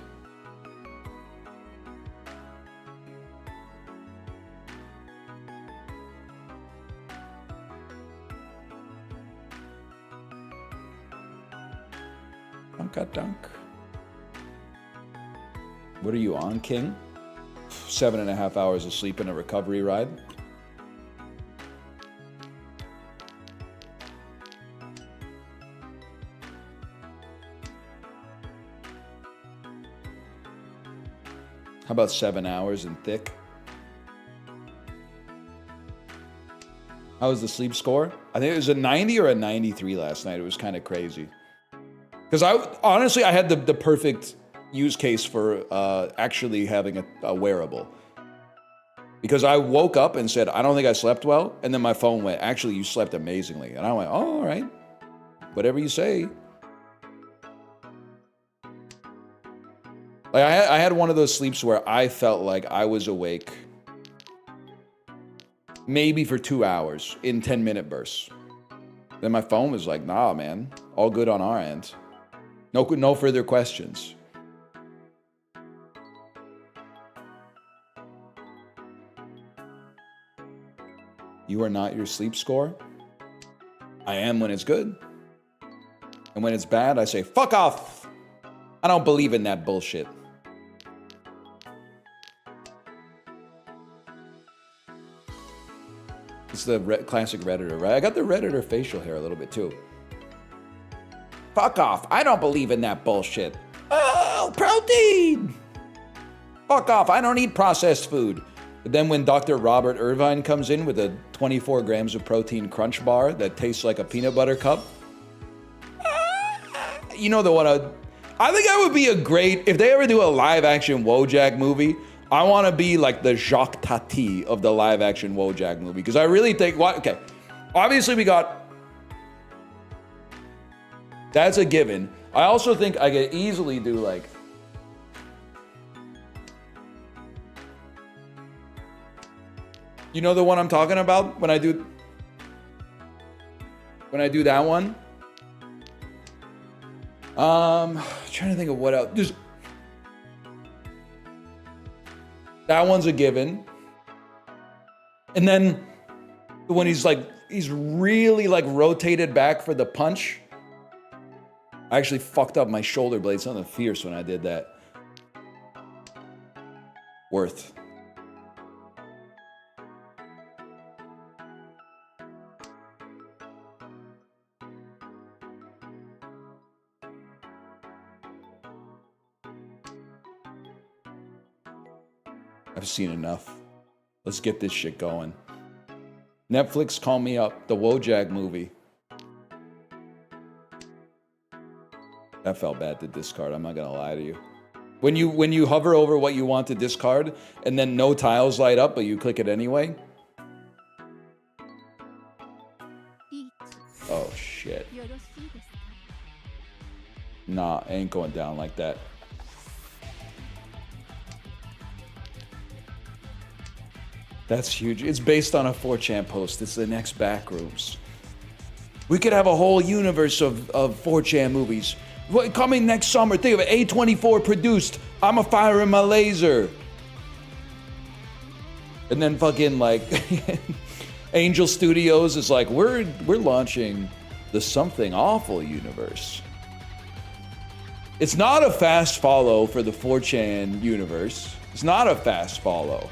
Speaker 1: Dunk. What are you on, King? 7.5 hours of sleep in a recovery ride. How about 7 hours in thick? How was the sleep score? I think it was a 90 or a 93 last night. It was kind of crazy. Because I had the perfect use case for actually having a wearable. Because I woke up and said, I don't think I slept well. And then my phone went, actually, you slept amazingly. And I went, oh, all right. Whatever you say. Like I had one of those sleeps where I felt like I was awake maybe for 2 hours in 10-minute bursts. Then my phone was like, nah, man, all good on our end. No further questions. You are not your sleep score. I am when it's good. And when it's bad, I say, fuck off. I don't believe in that bullshit. It's the classic Redditor, right? I got the Redditor facial hair a little bit too. Fuck off. I don't believe in that bullshit. Oh, protein. Fuck off. I don't eat processed food. But then when Dr. Robert Irvine comes in with a 24 grams of protein crunch bar that tastes like a peanut butter cup, you know the one I think I would be a great, if they ever do a live action Wojak movie, I want to be like the Jacques Tati of the live action Wojak movie. Because I really think, okay, obviously we got, that's a given. I also think I could easily do like, you know the one I'm talking about when I do that one? Trying to think of what else. Just, that one's a given. And then when he's really like rotated back for the punch. I actually fucked up my shoulder blade. Something fierce when I did that. Worth. I've seen enough. Let's get this shit going. Netflix, call me up. The Wojak movie. That felt bad to discard. I'm not gonna lie to you. When you hover over what you want to discard and then no tiles light up, but you click it anyway. Oh shit. Nah, ain't going down like that. That's huge. It's based on a 4chan post. It's the next Backrooms. We could have a whole universe of 4chan movies. Coming next summer. Think of it. A24 produced. I'm a firing my laser. And then fucking like Angel Studios is like, we're launching the Something Awful universe. It's not a fast follow for the 4chan universe. It's not a fast follow.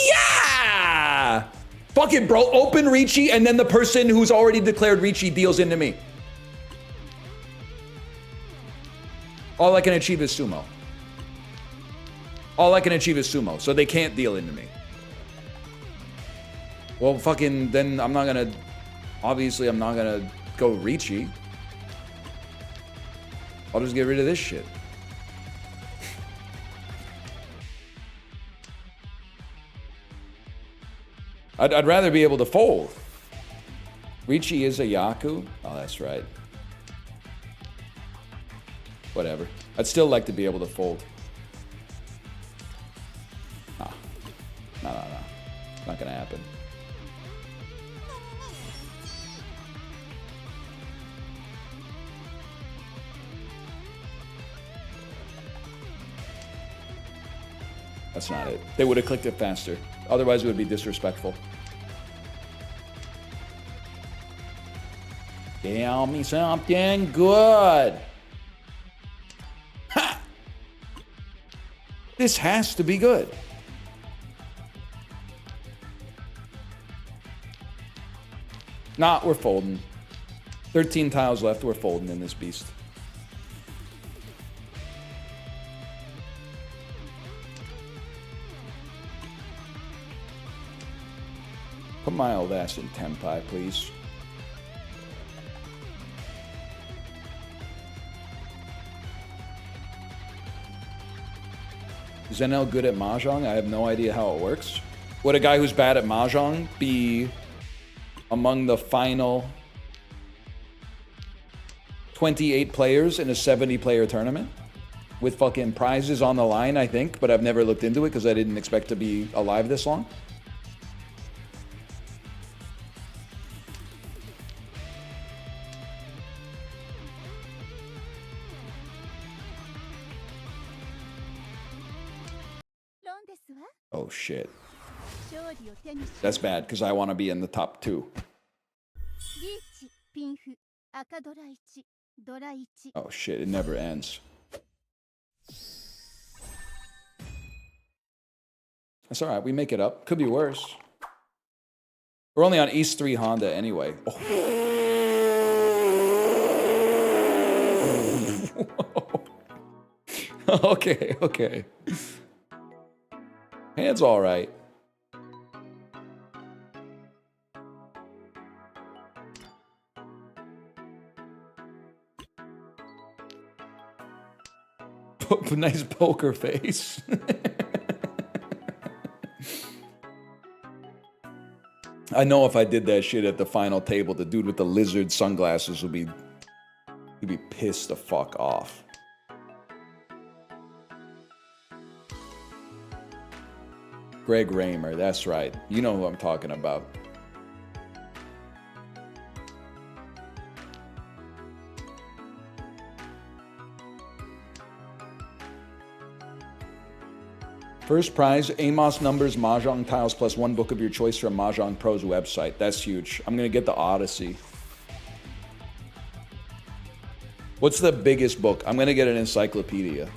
Speaker 1: Yeah! Fuck it, bro. Open Ricci, and then the person who's already declared Ricci deals into me. All I can achieve is sumo. All I can achieve is sumo, so they can't deal into me. Well, fucking, then I'm not gonna... Obviously, I'm not gonna go Ricci. I'll just get rid of this shit. I'd rather be able to fold. Ricci is a Yaku? Oh, that's right. Whatever. I'd still like to be able to fold. Nah. No. Not gonna happen. That's not it. They would have clicked it faster. Otherwise, it would be disrespectful. Tell me something good. Ha! This has to be good. Nah, we're folding. 13 tiles left. We're folding in this beast. Put my old ass in Tenpai, please. Is NL good at Mahjong? I have no idea how it works. Would a guy who's bad at Mahjong be among the final 28 players in a 70-player tournament? With fucking prizes on the line, I think, but I've never looked into it because I didn't expect to be alive this long. Oh, shit. That's bad, because I want to be in the top 2. Oh, shit. It never ends. That's all right. We make it up. Could be worse. We're only on East 3 Honda anyway. Oh. Okay, okay. Hand's all right. Nice poker face. I know if I did that shit at the final table, the dude with the lizard sunglasses would be... He'd be pissed the fuck off. Greg Raymer, that's right. You know who I'm talking about. First prize, Amos Numbers Mahjong Tiles plus 1 book of your choice from Mahjong Pro's website. That's huge. I'm going to get the Odyssey. What's the biggest book? I'm going to get an encyclopedia.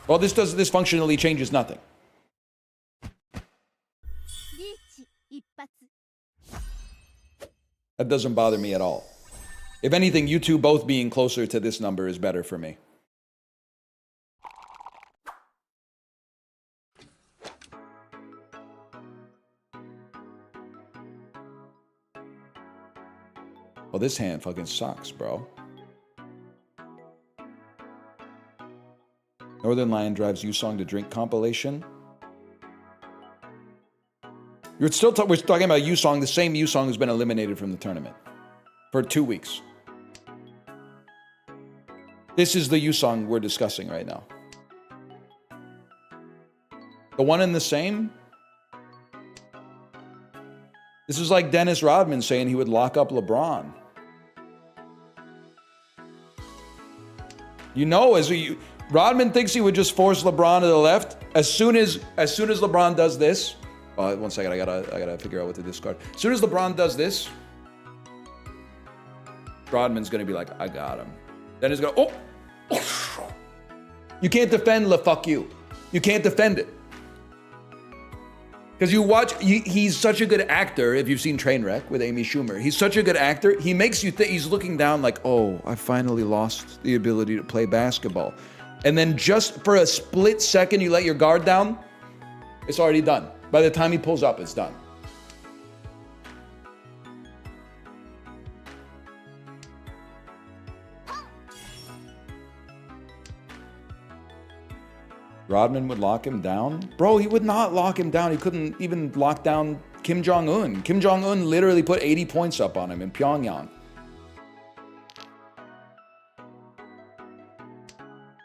Speaker 1: Well, this functionally changes nothing. That doesn't bother me at all. If anything, you two both being closer to this number is better for me. Well, this hand fucking sucks, bro. Northern Lion drives U-Song to drink compilation. We're talking about U-Song, the same U-Song who's been eliminated from the tournament for 2 weeks. This is the U-Song we're discussing right now. The one and the same? This is like Dennis Rodman saying he would lock up LeBron. You know, Rodman thinks he would just force LeBron to the left. As soon as LeBron does this, one second, I gotta figure out what to discard. As soon as LeBron does this, Rodman's gonna be like, I got him. Then he's gonna, oh! You can't defend fuck you. You can't defend it. Because you watch, he's such a good actor. If you've seen Trainwreck with Amy Schumer, he's such a good actor. He makes you think, he's looking down like, oh, I finally lost the ability to play basketball. And then just for a split second, you let your guard down, it's already done. By the time he pulls up, it's done. Rodman would lock him down? Bro, he would not lock him down. He couldn't even lock down Kim Jong-un. Kim Jong-un literally put 80 points up on him in Pyongyang.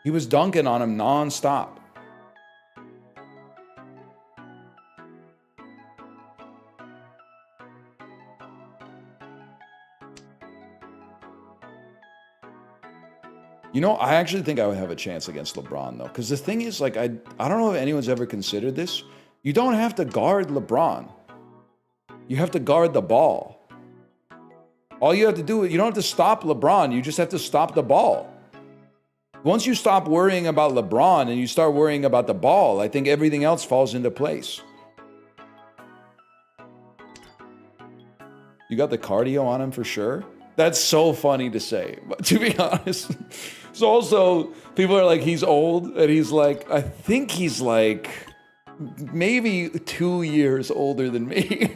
Speaker 1: He was dunking on him non-stop. You know, I actually think I would have a chance against LeBron, though. Because the thing is, like, I don't know if anyone's ever considered this. You don't have to guard LeBron. You have to guard the ball. All you have to do, you don't have to stop LeBron. You just have to stop the ball. Once you stop worrying about LeBron and you start worrying about the ball, I think everything else falls into place. You got the cardio on him for sure? That's so funny to say, but to be honest. So also, people are like, he's old, and he's like, I think he's like maybe 2 years older than me.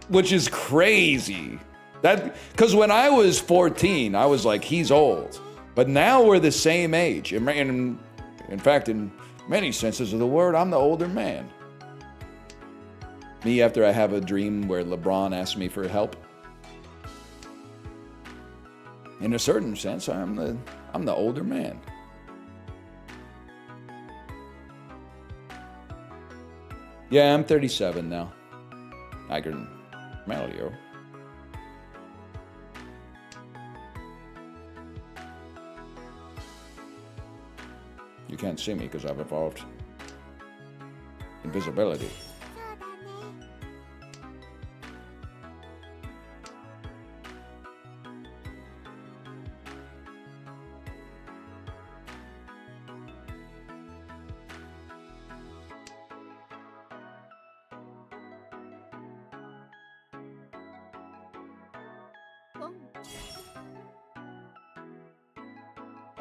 Speaker 1: Which is crazy. Because when I was 14, I was like, he's old. But now we're the same age. In fact, in many senses of the word, I'm the older man. Me after I have a dream where LeBron asks me for help. In a certain sense, I'm the older man. Yeah, I'm 37 now. I can smell you. You can't see me because I've evolved invisibility.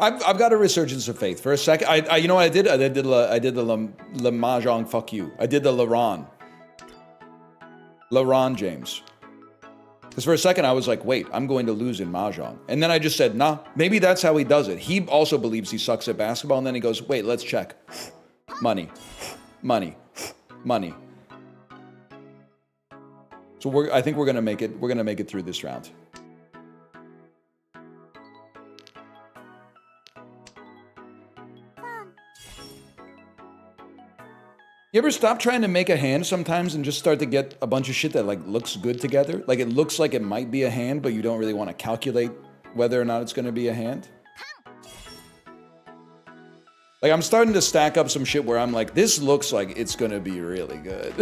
Speaker 1: I've got a resurgence of faith. For a second, you know what I did? I did the Le Mahjong fuck you. I did the LaRon James. Because for a second I was like, wait, I'm going to lose in Mahjong. And then I just said, nah, maybe that's how he does it. He also believes he sucks at basketball. And then he goes, wait, let's check. Money, money, money. So I think we're gonna make it. We're gonna make it through this round. You ever stop trying to make a hand sometimes and just start to get a bunch of shit that like looks good together? Like it looks like it might be a hand, but you don't really want to calculate whether or not it's going to be a hand? Like I'm starting to stack up some shit where I'm like, this looks like it's going to be really good.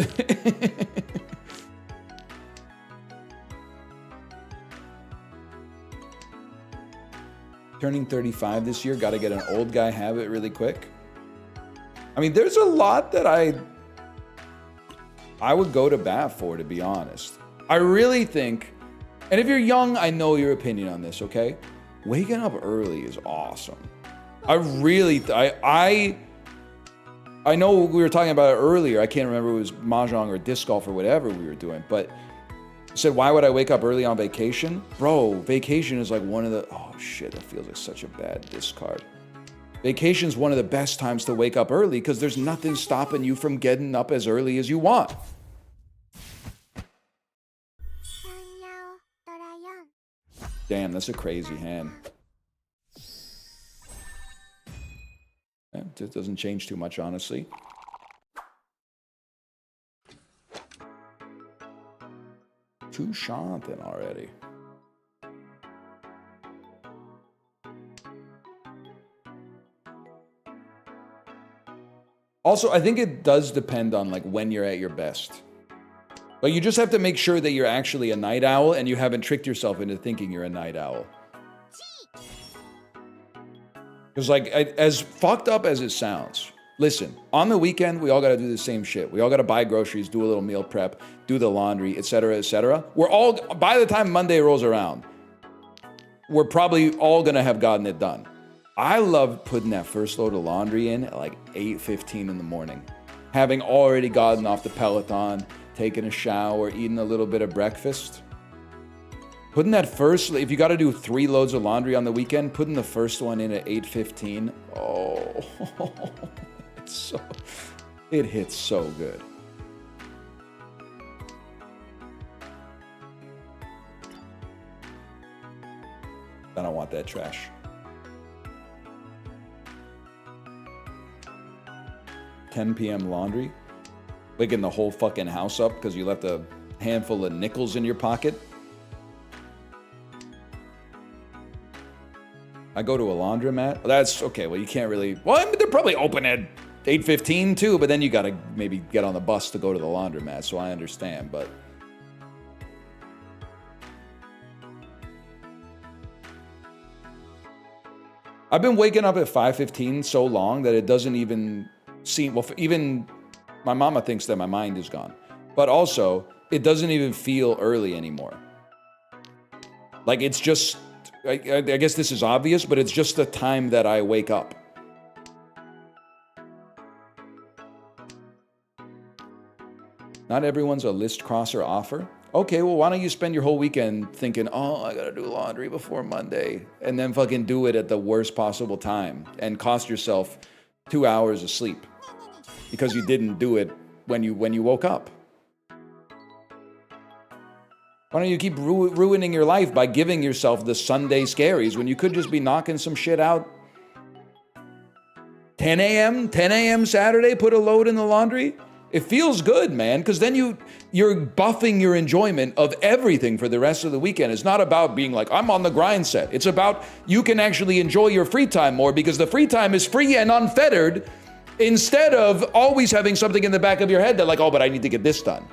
Speaker 1: Turning 35 this year, got to get an old guy habit really quick. I mean, there's a lot that I would go to bat for, to be honest. I really think, and if you're young, I know your opinion on this, okay? Waking up early is awesome. I know we were talking about it earlier. I can't remember if it was Mahjong or disc golf or whatever we were doing, but I said, why would I wake up early on vacation? Bro, vacation is like one of the, oh shit, that feels like such a bad discard. Vacation's one of the best times to wake up early because there's nothing stopping you from getting up as early as you want. Damn, that's a crazy hand. Yeah, it doesn't change too much, honestly. Too shanting already. Also, I think it does depend on like when you're at your best. But you just have to make sure that you're actually a night owl and you haven't tricked yourself into thinking you're a night owl. Because like, as fucked up as it sounds, listen, on the weekend, we all got to do the same shit. We all got to buy groceries, do a little meal prep, do the laundry, etc., etc. We're all, by the time Monday rolls around, we're probably all going to have gotten it done. I love putting that first load of laundry in at like 8:15 in the morning. Having already gotten off the Peloton, taken a shower, eaten a little bit of breakfast. Putting that first, if you got to do 3 loads of laundry on the weekend, putting the first one in at 8:15. Oh, it hits so good. I don't want that trash. 10 p.m. laundry, waking the whole fucking house up because you left a handful of nickels in your pocket. I go to a laundromat. That's okay. Well, you can't really. Well, I mean, they're probably open at 8:15 too, but then you gotta maybe get on the bus to go to the laundromat. So I understand, but I've been waking up at 5:15 so long that it doesn't even seem, well, even my mama thinks that my mind is gone, but also it doesn't even feel early anymore. Like it's just, I guess this is obvious, but it's just the time that I wake up. Not everyone's a list crosser offer. Okay, well, why don't you spend your whole weekend thinking, oh, I gotta do laundry before Monday, and then fucking do it at the worst possible time and cost yourself 2 hours of sleep because you didn't do it when you woke up. Why don't you keep ruining your life by giving yourself the Sunday scaries when you could just be knocking some shit out? 10 a.m. Saturday, put a load in the laundry? It feels good, man, because then you're buffing your enjoyment of everything for the rest of the weekend. It's not about being like, I'm on the grind set. It's about you can actually enjoy your free time more because the free time is free and unfettered instead of always having something in the back of your head that like, oh, but I need to get this done.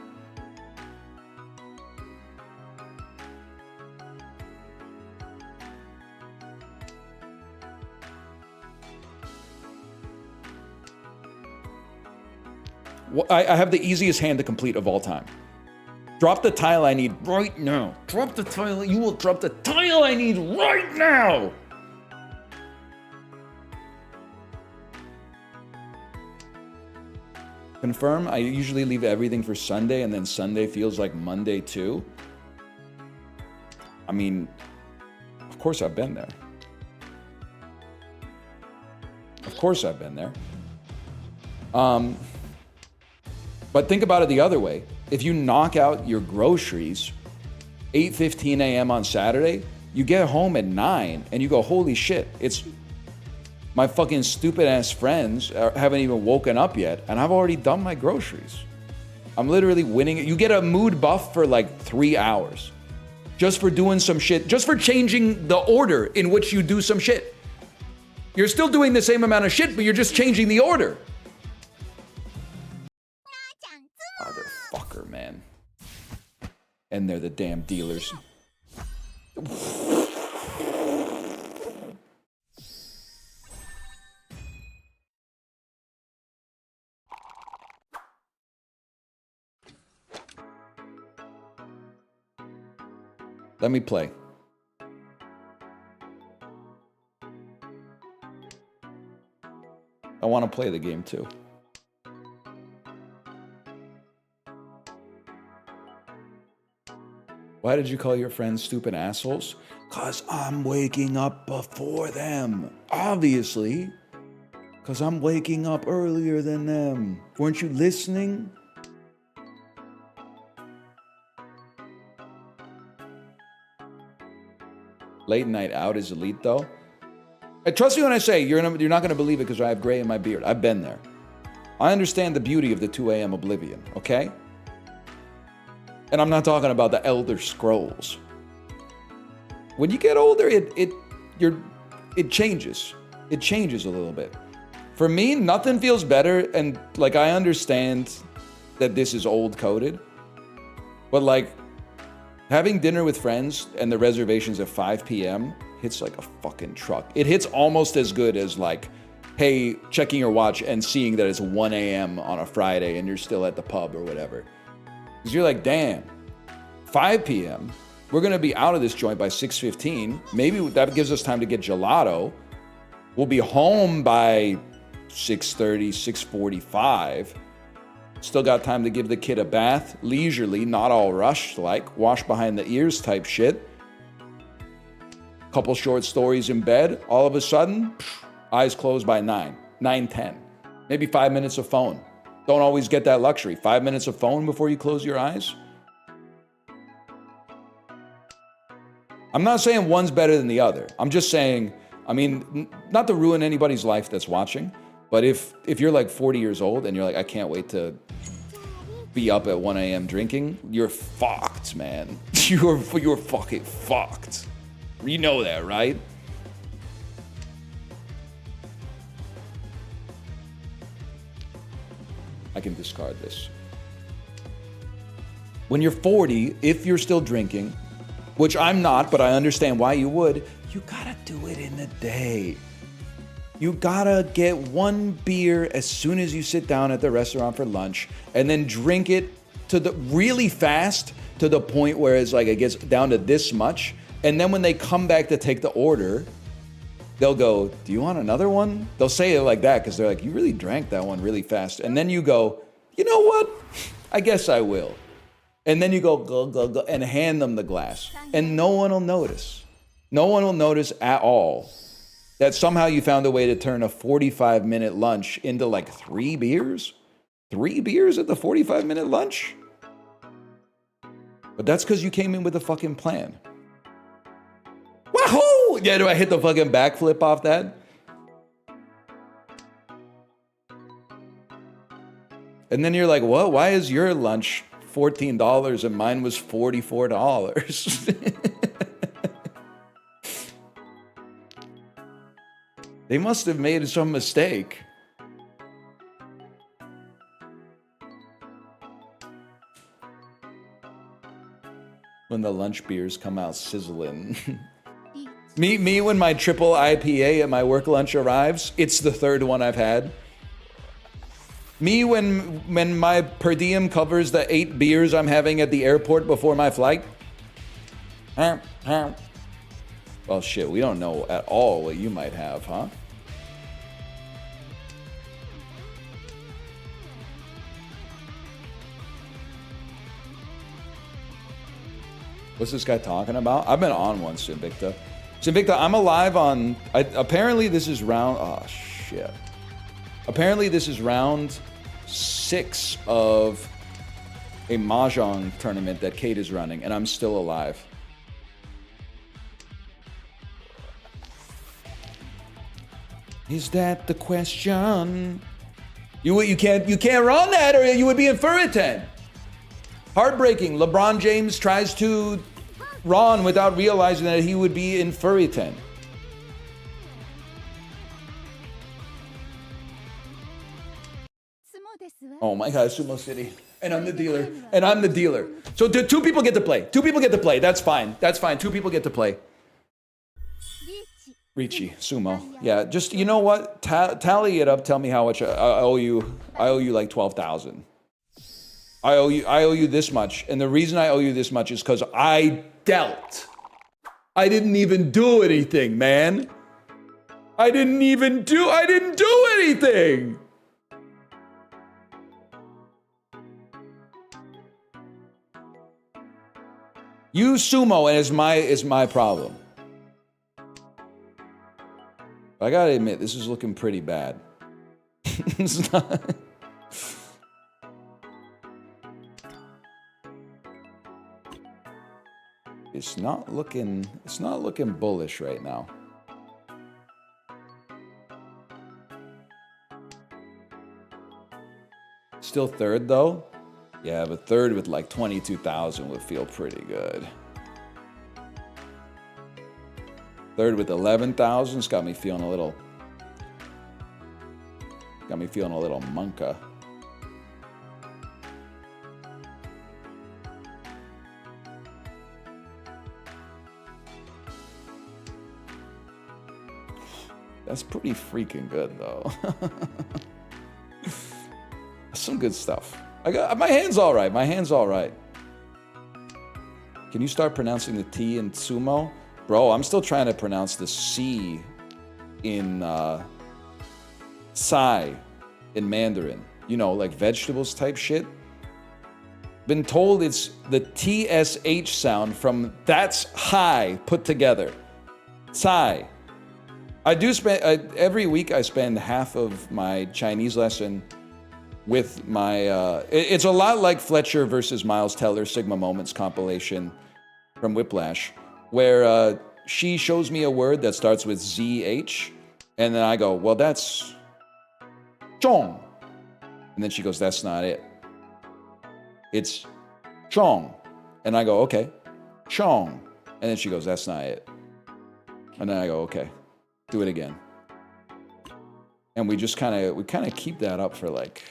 Speaker 1: I have the easiest hand to complete of all time. Drop the tile I need right now. Drop the tile. You will drop the tile I need right now. Confirm, I usually leave everything for Sunday and then Sunday feels like Monday too. I mean, of course I've been there. Of course I've been there. But think about it the other way. If you knock out your groceries 8:15 a.m. on Saturday, you get home at 9 and you go, holy shit, it's my fucking stupid ass friends haven't even woken up yet and I've already done my groceries. I'm literally winning it. You get a mood buff for like 3 hours just for doing some shit, just for changing the order in which you do some shit. You're still doing the same amount of shit, but you're just changing the order. Motherfucker, man. And they're the damn dealers. Let me play. I want to play the game too. Why did you call your friends stupid assholes? 'Cause I'm waking up before them. Obviously. 'Cause I'm waking up earlier than them. Weren't you listening? Late night out is elite though. Trust me when I say you're not going to believe it because I have gray in my beard. I've been there. I understand the beauty of the 2 a.m. oblivion, okay? And I'm not talking about the Elder Scrolls. When you get older, it changes. It changes a little bit. For me, nothing feels better, and like I understand that this is old coded, but like having dinner with friends and the reservations at 5 p.m. hits like a fucking truck. It hits almost as good as like, hey, checking your watch and seeing that it's 1 a.m. on a Friday and you're still at the pub or whatever. Because you're like, damn, 5 p.m., we're going to be out of this joint by 6:15. Maybe that gives us time to get gelato. We'll be home by 6:30, 6:45. Still got time to give the kid a bath, leisurely, not all rushed, like wash behind the ears type shit. Couple short stories in bed. All of a sudden, eyes closed by 9:10. Maybe 5 minutes of phone. Don't always get that luxury. 5 minutes of phone before you close your eyes. I'm not saying one's better than the other. I'm just saying, I mean, not to ruin anybody's life that's watching, but if you're like 40 years old and you're like, I can't wait to be up at 1 a.m. drinking, you're fucked, man. You're fucking fucked. You know that, right? I can discard this. When you're 40, if you're still drinking, which I'm not, but I understand why you would, you gotta do it in the day. You gotta get one beer as soon as you sit down at the restaurant for lunch and then drink it to the really fast to the point where it's like it gets down to this much. And then when they come back to take the order, they'll go, do you want another one? They'll say it like that because they're like, you really drank that one really fast. And then you go, you know what? I guess I will. And then you go, go, and hand them the glass. And no one will notice. No one will notice at all that somehow you found a way to turn a 45-minute lunch into like 3 beers? 3 beers at the 45-minute lunch? But that's because you came in with a fucking plan. Wahoo! Yeah, do I hit the fucking backflip off that? And then you're like, what? Why is your lunch $14 and mine was $44? They must have made some mistake. When the lunch beers come out sizzling. me when my triple IPA at my work lunch arrives, it's the third one I've had. Me when my per diem covers the 8 beers I'm having at the airport before my flight. Well, shit, we don't know at all what you might have, huh? What's this guy talking about? I've been on one, Sinvicta. Sinvicta, I'm alive on... apparently this is round... Oh, shit. Apparently this is round 6 of a Mahjong tournament that Kate is running, and I'm still alive. Is that the question? You can't run that, or you would be in Furitan. Heartbreaking. LeBron James tries to run without realizing that he would be in Furitan. Oh my God, Sumo City. And I'm the dealer. And I'm the dealer. So 2 people get to play. 2 people get to play. That's fine. That's fine. 2 people get to play. Ricci, Sumo. Yeah, just, you know what? Tally it up. Tell me how much I owe you. I owe you like 12,000. I owe you this much. And the reason I owe you this much is because I dealt. I didn't even do anything, man. I didn't do anything. You Sumo and is my problem. I gotta admit, this is looking pretty bad. It's not. It's not looking bullish right now. Still third though? Yeah, but third with like 22,000 would feel pretty good. Third with 11,000's got me feeling a little monka. That's pretty freaking good though. Some good stuff. My hand's all right. My hand's all right. Can you start pronouncing the T in Sumo? Bro, I'm still trying to pronounce the C in Sai in Mandarin. You know, like vegetables type shit. Been told it's the TSH sound from that's high put together. Sai. I do spend, every week I spend half of my Chinese lesson with my, it's a lot like Fletcher versus Miles Teller Sigma Moments compilation from Whiplash, where she shows me a word that starts with ZH, and then I go, well, that's Zhong. And then she goes, that's not it. It's Chong. And I go, okay, Chong. And then she goes, that's not it. And then I go, okay, do it again. And we just kind of keep that up for like,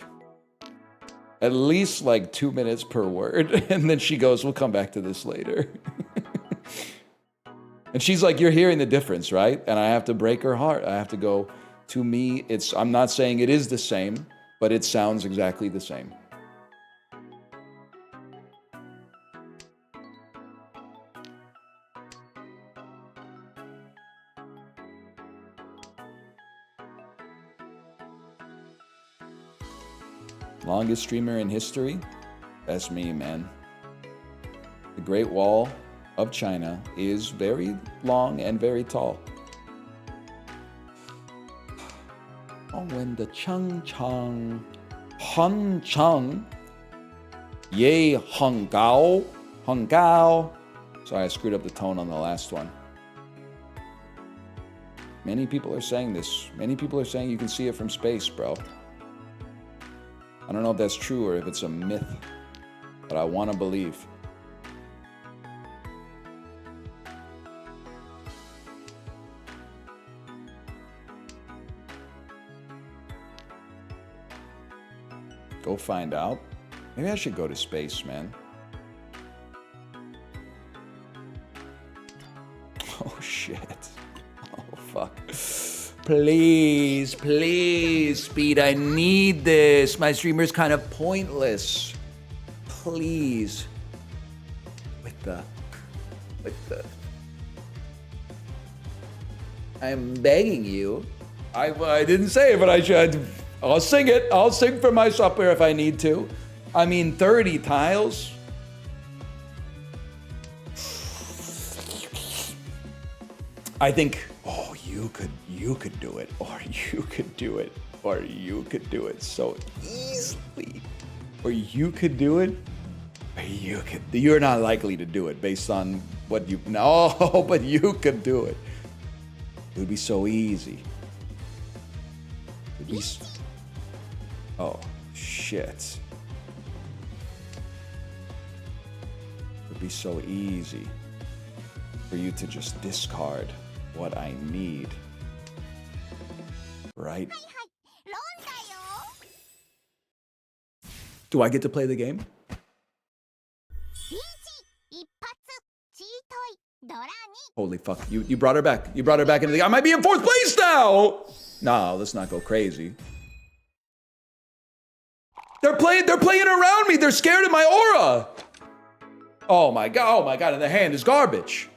Speaker 1: at least like 2 minutes per word. And then she goes, we'll come back to this later. And she's like, you're hearing the difference, right? And I have to break her heart. I have to go, to me, I'm not saying it is the same, but it sounds exactly the same. Longest streamer in history? That's me, man. The Great Wall of China is very long and very tall. Oh, when the Cheng Cheng Hong Cheng Ye Hong Gao Hong Gao. Sorry, I screwed up the tone on the last one. Many people are saying this. Many people are saying you can see it from space, bro. I don't know if that's true or if it's a myth, but I want to believe. Go find out. Maybe I should go to space, man. Oh, shit. Oh, fuck. Please, please, Speed, I need this. My streamer's kind of pointless. Please. With the... I'm begging you. I didn't say it, but I should. I'll sing it. I'll sing for my supper if I need to. I mean, 30 tiles. I think, oh, you could do it, or you could do it, or you could do it so easily, or you could do it, or you could. You're not likely to do it based on what you know, but you could do it. It would be so easy. It'd be. Oh shit! It'd be so easy for you to just discard what I need. Right? Do I get to play the game? Holy fuck. You brought her back. You brought her back into the game. I might be in 4th place now! No, let's not go crazy. They're playing around me. They're scared of my aura. Oh my god, and the hand is garbage.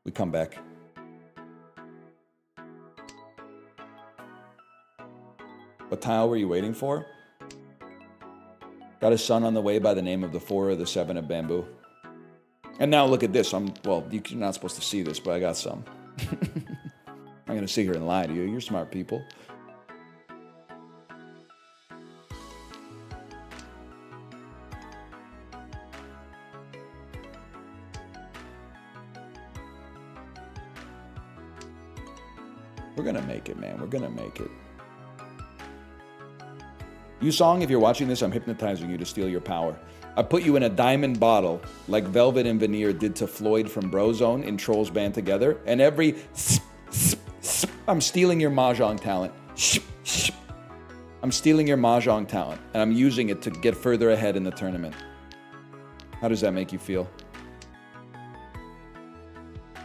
Speaker 1: We come back. What tile were you waiting for? Got a son on the way by the name of the 4 or the 7 of bamboo. And now look at this. Well, you're not supposed to see this, but I got some. I'm gonna sit here and lie to you. You're smart people. We're gonna make it, man. We're gonna make it. You Song, if you're watching this, I'm hypnotizing you to steal your power. I put you in a diamond bottle, like Velvet and Veneer did to Floyd from Brozone in Trolls Band Together, and every I'm stealing your Mahjong talent. I'm stealing your Mahjong talent, and I'm using it to get further ahead in the tournament. How does that make you feel?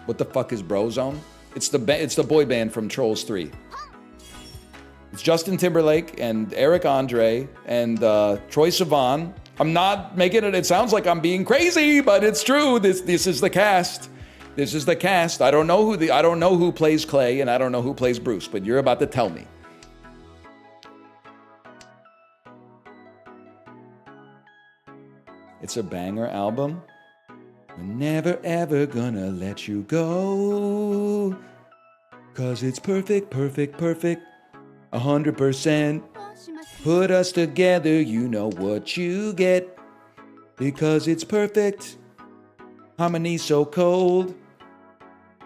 Speaker 1: What the fuck is Brozone? It's the boy band from Trolls 3. It's Justin Timberlake and Eric Andre and Troye Sivan. I'm not making it. It sounds like I'm being crazy, but it's true. This is the cast. This is the cast. I don't know who plays Clay and I don't know who plays Bruce, but you're about to tell me. It's a banger album. We're never ever gonna let you go. 'Cause it's perfect, perfect, perfect. 100%. Put us together, you know what you get. Because it's perfect. Harmony so cold.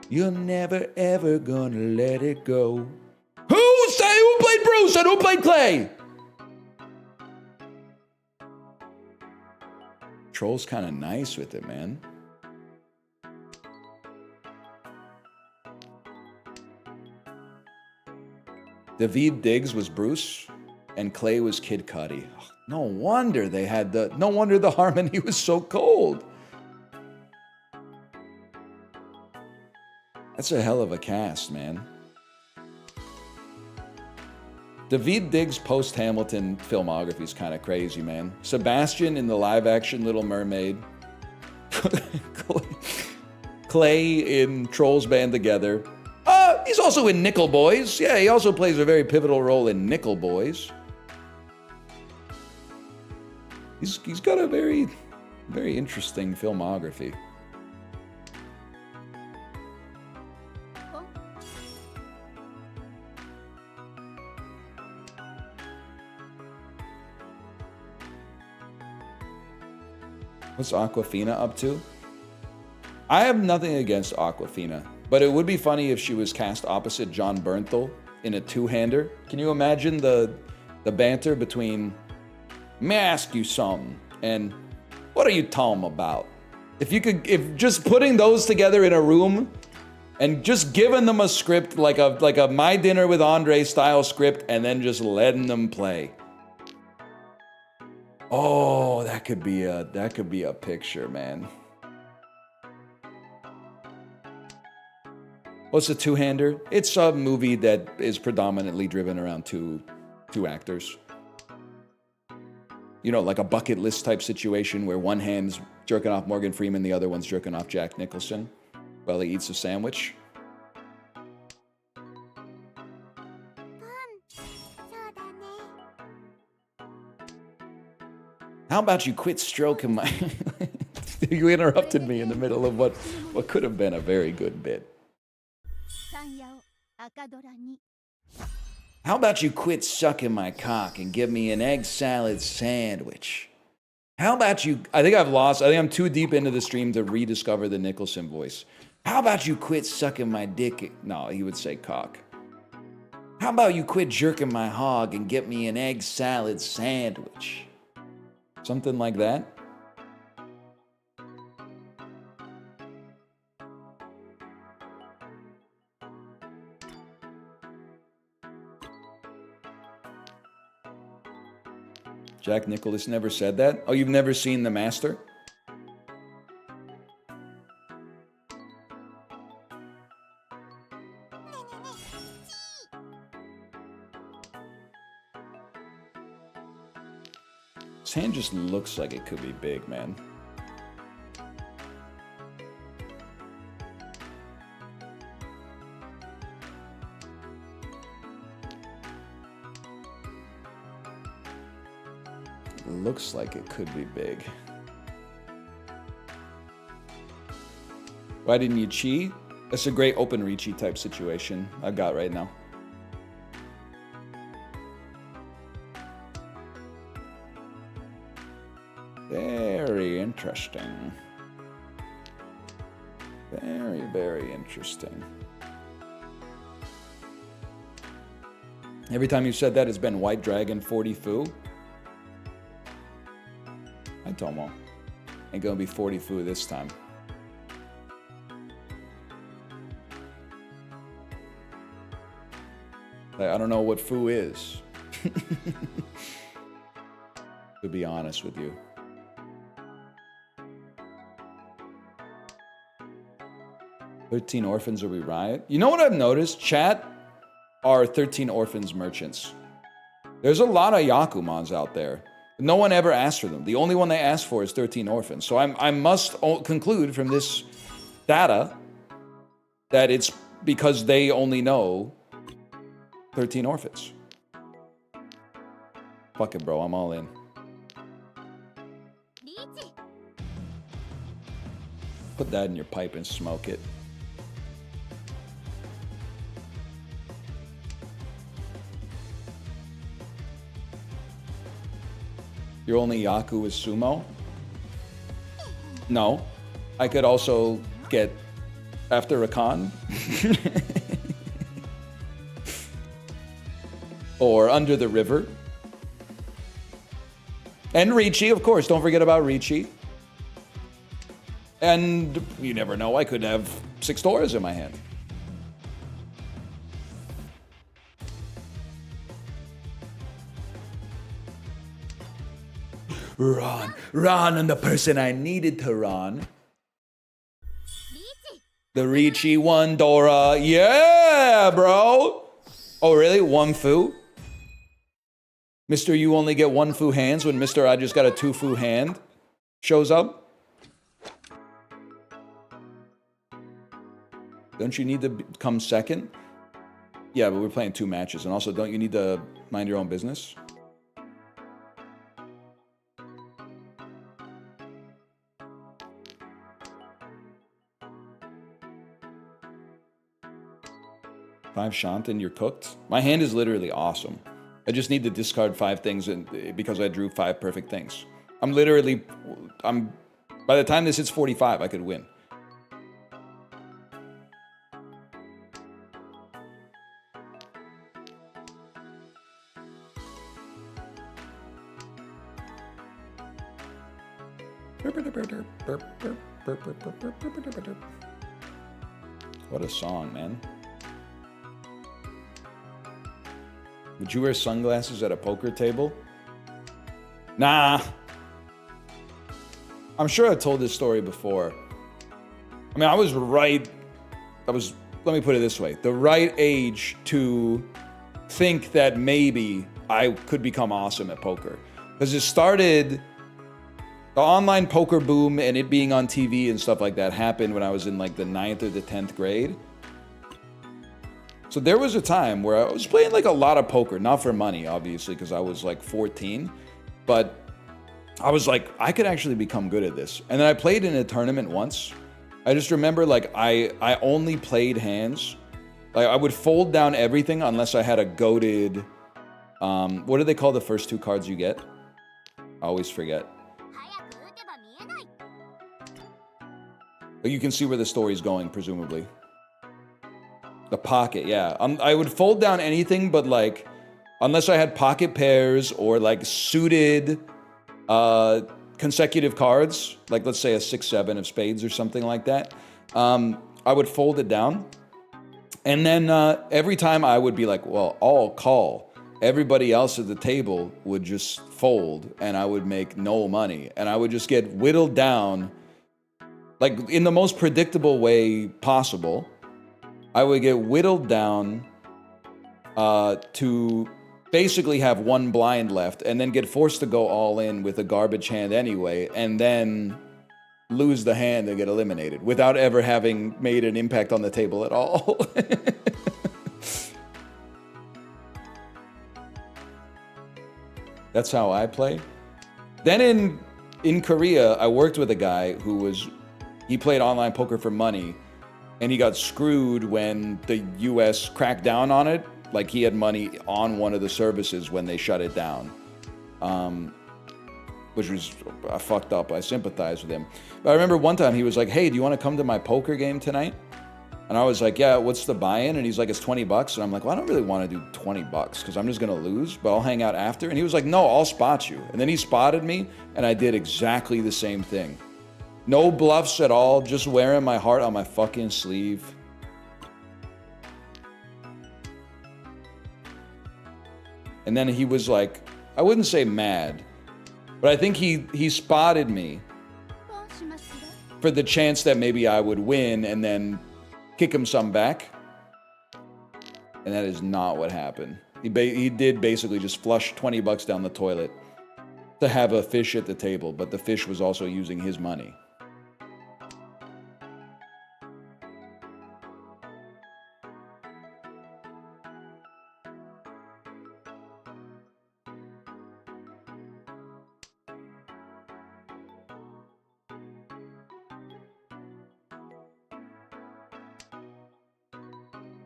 Speaker 1: You're never ever gonna let it go. Who played Bruce and who played Clay? Troll's kind of nice with it, man. Daveed Diggs was Bruce, and Clay was Kid Cudi. No wonder the harmony was so cold. That's a hell of a cast, man. Daveed Diggs' post-Hamilton filmography is kind of crazy, man. Sebastian in the live-action Little Mermaid. Clay in Trolls Band Together. He's also in Nickel Boys. Yeah, he also plays a very pivotal role in Nickel Boys. He's got a very, very interesting filmography. What's Aquafina up to? I have nothing against Aquafina, but it would be funny if she was cast opposite John Bernthal in a two-hander. Can you imagine the banter between "May I ask you something?" and "What are you talking about?" If just putting those together in a room and just giving them a script like a My Dinner with Andre style script and then just letting them play. Oh, that could be a picture, man. What's a two-hander? It's a movie that is predominantly driven around two actors. You know, like a bucket list type situation where one hand's jerking off Morgan Freeman, the other one's jerking off Jack Nicholson while he eats a sandwich. How about you quit stroking my... You interrupted me in the middle of what could have been a very good bit. How about you quit sucking my cock and give me an egg salad sandwich? How about you... I think I'm too deep into the stream to rediscover the Nicholson voice. How about you quit sucking my dick? No, he would say cock. How about you quit jerking my hog and get me an egg salad sandwich? Something like that. Jack Nicholson never said that? Oh, you've never seen The Master? His hand just looks like it could be big, man. Looks like it could be big. Why didn't you cheat? That's a great open reachy type situation I've got right now. Very interesting. Very, very interesting. Every time you said that, it's been White Dragon 40 Foo. Hi, Tomo. Ain't gonna be 40 Foo this time. Like, I don't know what Foo is. To be honest with you. "13 Orphans or we riot." You know what I've noticed? Chat are 13 Orphans merchants. There's a lot of Yakumons out there. No one ever asked for them. The only one they asked for is 13 Orphans. So I must conclude from this data that it's because they only know 13 Orphans. Fuck it, bro. I'm all in. Put that in your pipe and smoke it. Your only Yaku is sumo? No. I could also get after Rakan. Or Under the River. And Ricci, of course. Don't forget about Ricci. And you never know, I could have 6 Doras in my hand. Ron, and the person I needed to Ron. The Ricci 1 Dora. Yeah, bro. Oh, really? 1 Foo? Mr. You only get 1 Foo hands when Mr. I just got a 2 Foo hand shows up? Don't you need to come second? Yeah, but we're playing 2 matches. And also, don't you need to mind your own business? Five Shantan, you're cooked. My hand is literally awesome. I just need to discard 5 things because I drew 5 perfect things. I'm By the time this hits 45, I could win. What a song, man. Would you wear sunglasses at a poker table? Nah. I'm sure I've told this story before. I mean, let me put it this way, the right age to think that maybe I could become awesome at poker. Because it started, the online poker boom and it being on TV and stuff like that happened when I was in like the 9th or the 10th grade. So there was a time where I was playing like a lot of poker, not for money, obviously, because I was like 14, but I was like, I could actually become good at this. And then I played in a tournament once. I just remember like I only played hands. Like I would fold down everything unless I had a goated, what do they call the first two cards you get? I always forget. But you can see where the story's going, presumably. The pocket, yeah. I would fold down anything, but like, unless I had pocket pairs or like suited consecutive cards, like let's say a 6-7 of spades or something like that, I would fold it down. And then every time I would be like, well, I'll call. Everybody else at the table would just fold and I would make no money. And I would just get whittled down, like in the most predictable way possible. I would get whittled down to basically have one blind left and then get forced to go all in with a garbage hand anyway, and then lose the hand and get eliminated without ever having made an impact on the table at all. That's how I play. Then in Korea, I worked with a guy he played online poker for money, and he got screwed when the US cracked down on it. Like he had money on one of the services when they shut it down, which was fucked up. I sympathize with him. But I remember one time he was like, hey, do you want to come to my poker game tonight? And I was like, yeah, what's the buy-in? And he's like, it's $20. And I'm like, well, I don't really want to do $20 because I'm just going to lose, but I'll hang out after. And he was like, no, I'll spot you. And then he spotted me and I did exactly the same thing. No bluffs at all, just wearing my heart on my fucking sleeve. And then he was like, I wouldn't say mad, but I think he spotted me for the chance that maybe I would win and then kick him some back. And that is not what happened. He did basically just flush $20 down the toilet to have a fish at the table, but the fish was also using his money.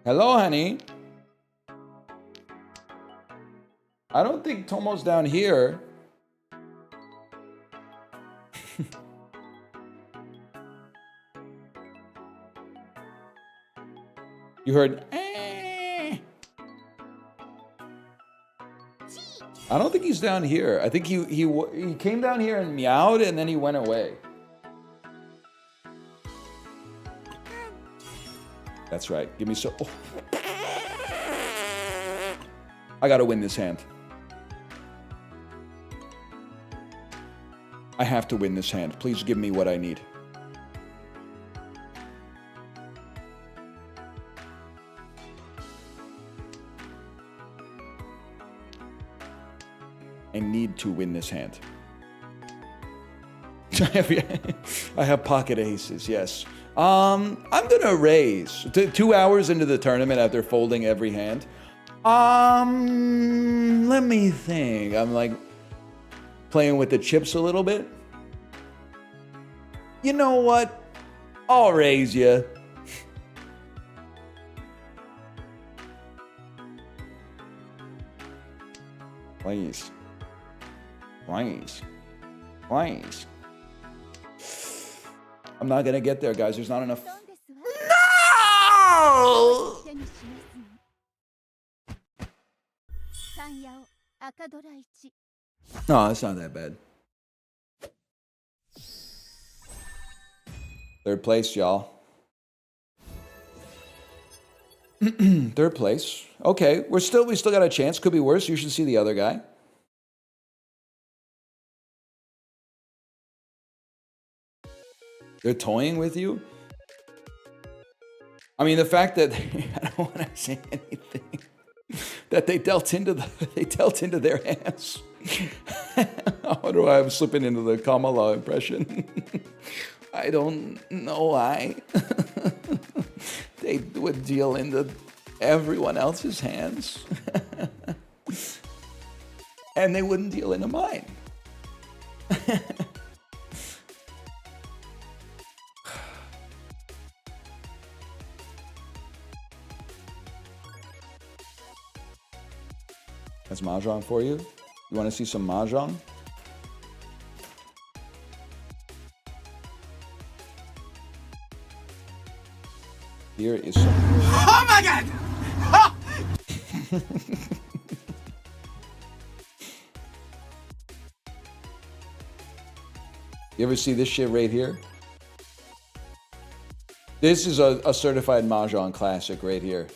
Speaker 1: Hello, honey. I don't think Tomo's down here. You heard, eh. I don't think he's down here. I think he came down here and meowed and then he went away. That's right. Give me so. Oh. I gotta win this hand. I have to win this hand. Please give me what I need. I need to win this hand. I have pocket aces, yes. I'm gonna raise 2 hours into the tournament after folding every hand. Let me think. I'm like playing with the chips a little bit. You know what? I'll raise you. Please. Please. Please. I'm not gonna get there, guys. There's not enough.
Speaker 7: No!
Speaker 1: No, it's not that bad. Third place, y'all. Third place. Okay, we still got a chance. Could be worse. You should see the other guy. They're toying with you? I mean, the fact that I don't want to say anything. That they dealt into their hands. I wonder why I'm slipping into the Kamala impression. I don't know why. They would deal into everyone else's hands. And they wouldn't deal into mine. That's Mahjong for you? You want to see some Mahjong? Here is some.
Speaker 7: Oh my god!
Speaker 1: You ever see this shit right here? This is a certified Mahjong classic right here.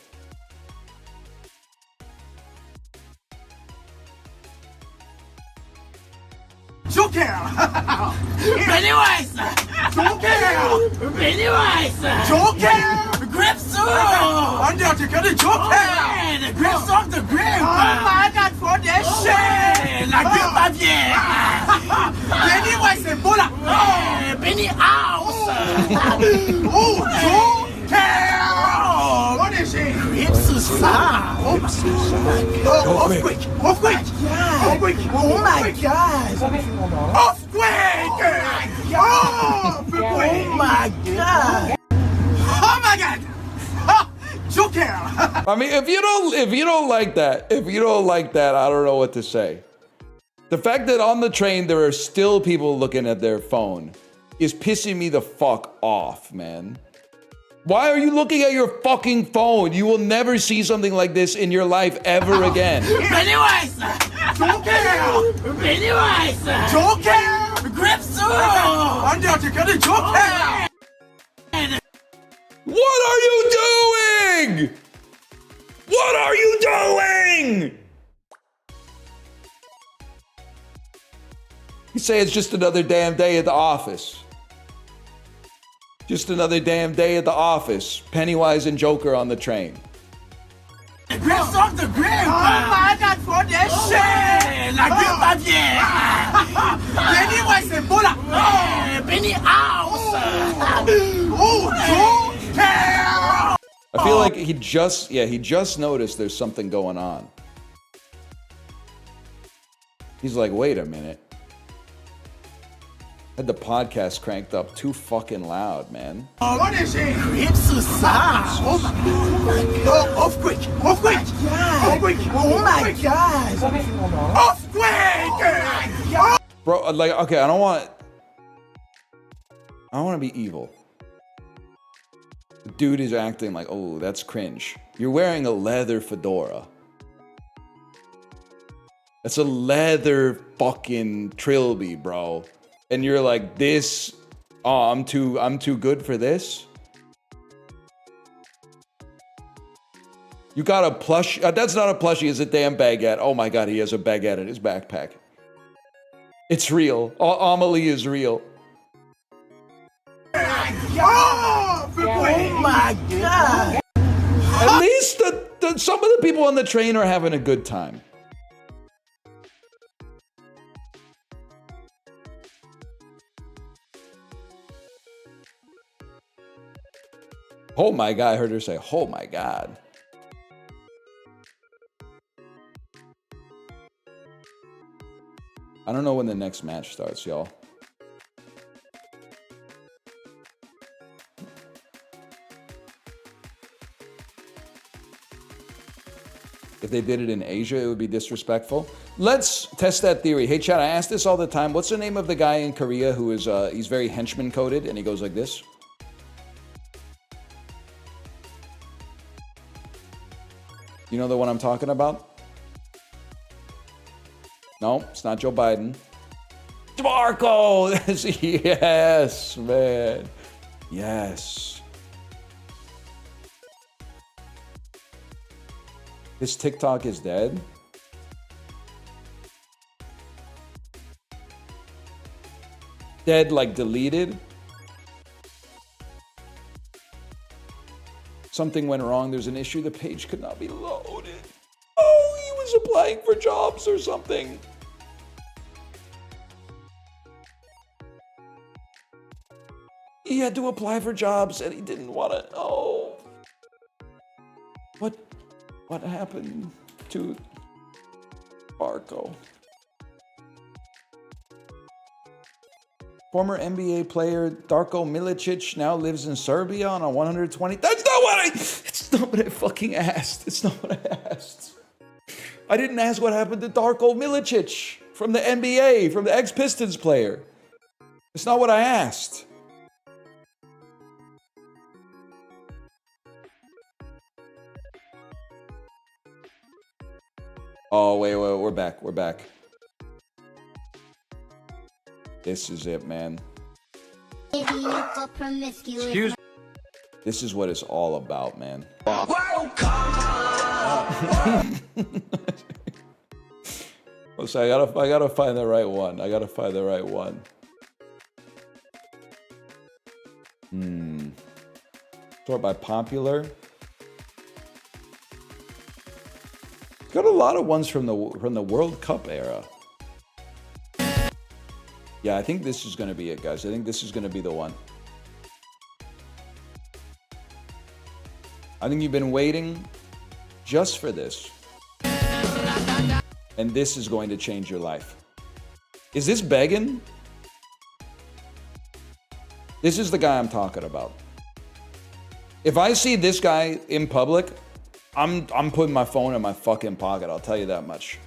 Speaker 7: Joker! Pennywise! Joker! Pennywise! Joker! Grips! Undertaker the Joker! The grips of the grip! Oh my god, for this shit! La grip papier! Pennywise et Bola! Penny House! Oh, Joker! What is it? Grips ça! Oh quick! Oh quick! Oh quick! Oh my god! Earthquake! Oh my god! Oh my god! Joker!
Speaker 1: I mean, if you don't like that, I don't know what to say. The fact that on the train there are still people looking at their phone is pissing me the fuck off, man. Why are you looking at your fucking phone? You will never see something like this in your life ever again.
Speaker 7: Pennywise! Joker! Pennywise! Joker! Grips! Undertaker the Joker!
Speaker 1: What are you doing? What are you doing? You say it's just another damn day at the office. Just another damn day at the office. Pennywise and Joker on the train.
Speaker 7: Grips of the grip! Oh my god, for this shit! La grip papier! Pennywise et Bola! Penny House! Oh, Joker!
Speaker 1: I feel like he just noticed there's something going on. He's like, wait a minute. Had the podcast cranked up too fucking loud, man.
Speaker 7: What is it? Grips ça! Oh my god! Oh quick! Oh quick! Oh quick! Oh my god! Earthquake!
Speaker 1: Bro, like, okay, I don't want to be evil. The dude is acting like, oh, that's cringe. You're wearing a leather fedora. That's a leather fucking trilby, bro. And you're like, this, oh, I'm too good for this. You got a plush, that's not a plushie, it's a damn baguette. Oh my God, he has a baguette in his backpack. It's real. Amelie is real.
Speaker 7: Oh my god!
Speaker 1: At least some of the people on the train are having a good time. Oh my God, I heard her say, oh my God. I don't know when the next match starts, y'all. If they did it in Asia, it would be disrespectful. Let's test that theory. Hey, Chad, I ask this all the time. What's the name of the guy in Korea who is, he's very henchman coded and he goes like this? You know the one I'm talking about? No, it's not Joe Biden. Marco! Yes, man. Yes. His TikTok is dead. Dead, like deleted. Something went wrong. There's an issue. The page could not be loaded. Oh, he was applying for jobs or something. He had to apply for jobs and he didn't want to. Oh. What happened to Barco? Former NBA player Darko Milicic now lives in Serbia on a 120. It's not what I fucking asked. It's not what I asked. I didn't ask what happened to Darko Milicic from the NBA, from the ex-Pistons player. It's not what I asked. Oh, wait, we're back. This is it, man. Excuse me. This is what it's all about, man. So I gotta find the right one. Sort by popular. Got a lot of ones from the World Cup era. Yeah, I think this is going to be it, guys. I think this is going to be the one. I think you've been waiting just for this. And this is going to change your life. Is this begging? This is the guy I'm talking about. If I see this guy in public, I'm putting my phone in my fucking pocket, I'll tell you that much.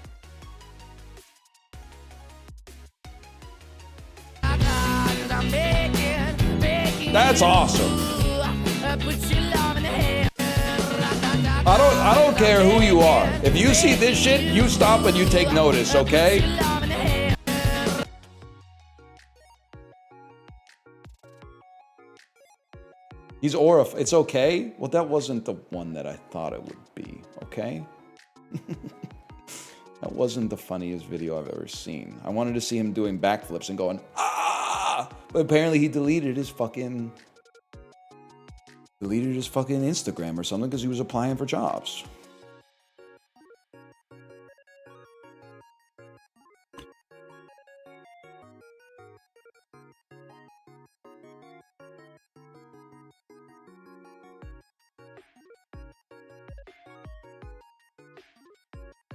Speaker 1: That's awesome. I don't care who you are. If you see this shit, you stop and you take notice, okay? He's Aura. It's okay. Well, that wasn't the one that I thought it would be, okay? That wasn't the funniest video I've ever seen. I wanted to see him doing backflips and going, ah! But apparently he deleted his fucking Instagram or something because he was applying for jobs.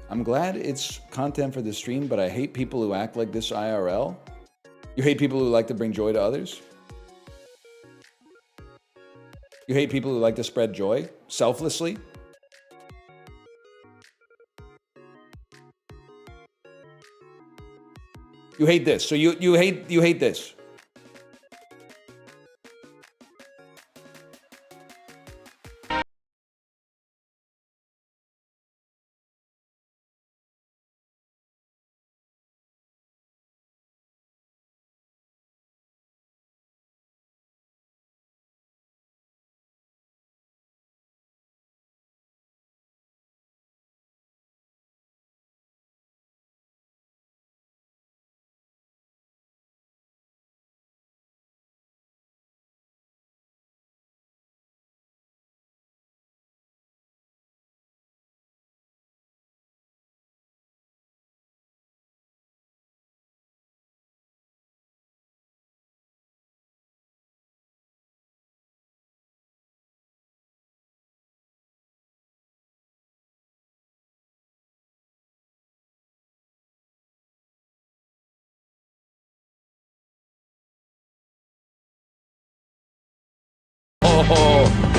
Speaker 1: I'm glad it's content for the stream, but I hate people who act like this IRL. You hate people who like to bring joy to others? You hate people who like to spread joy selflessly? You hate this. So you hate this.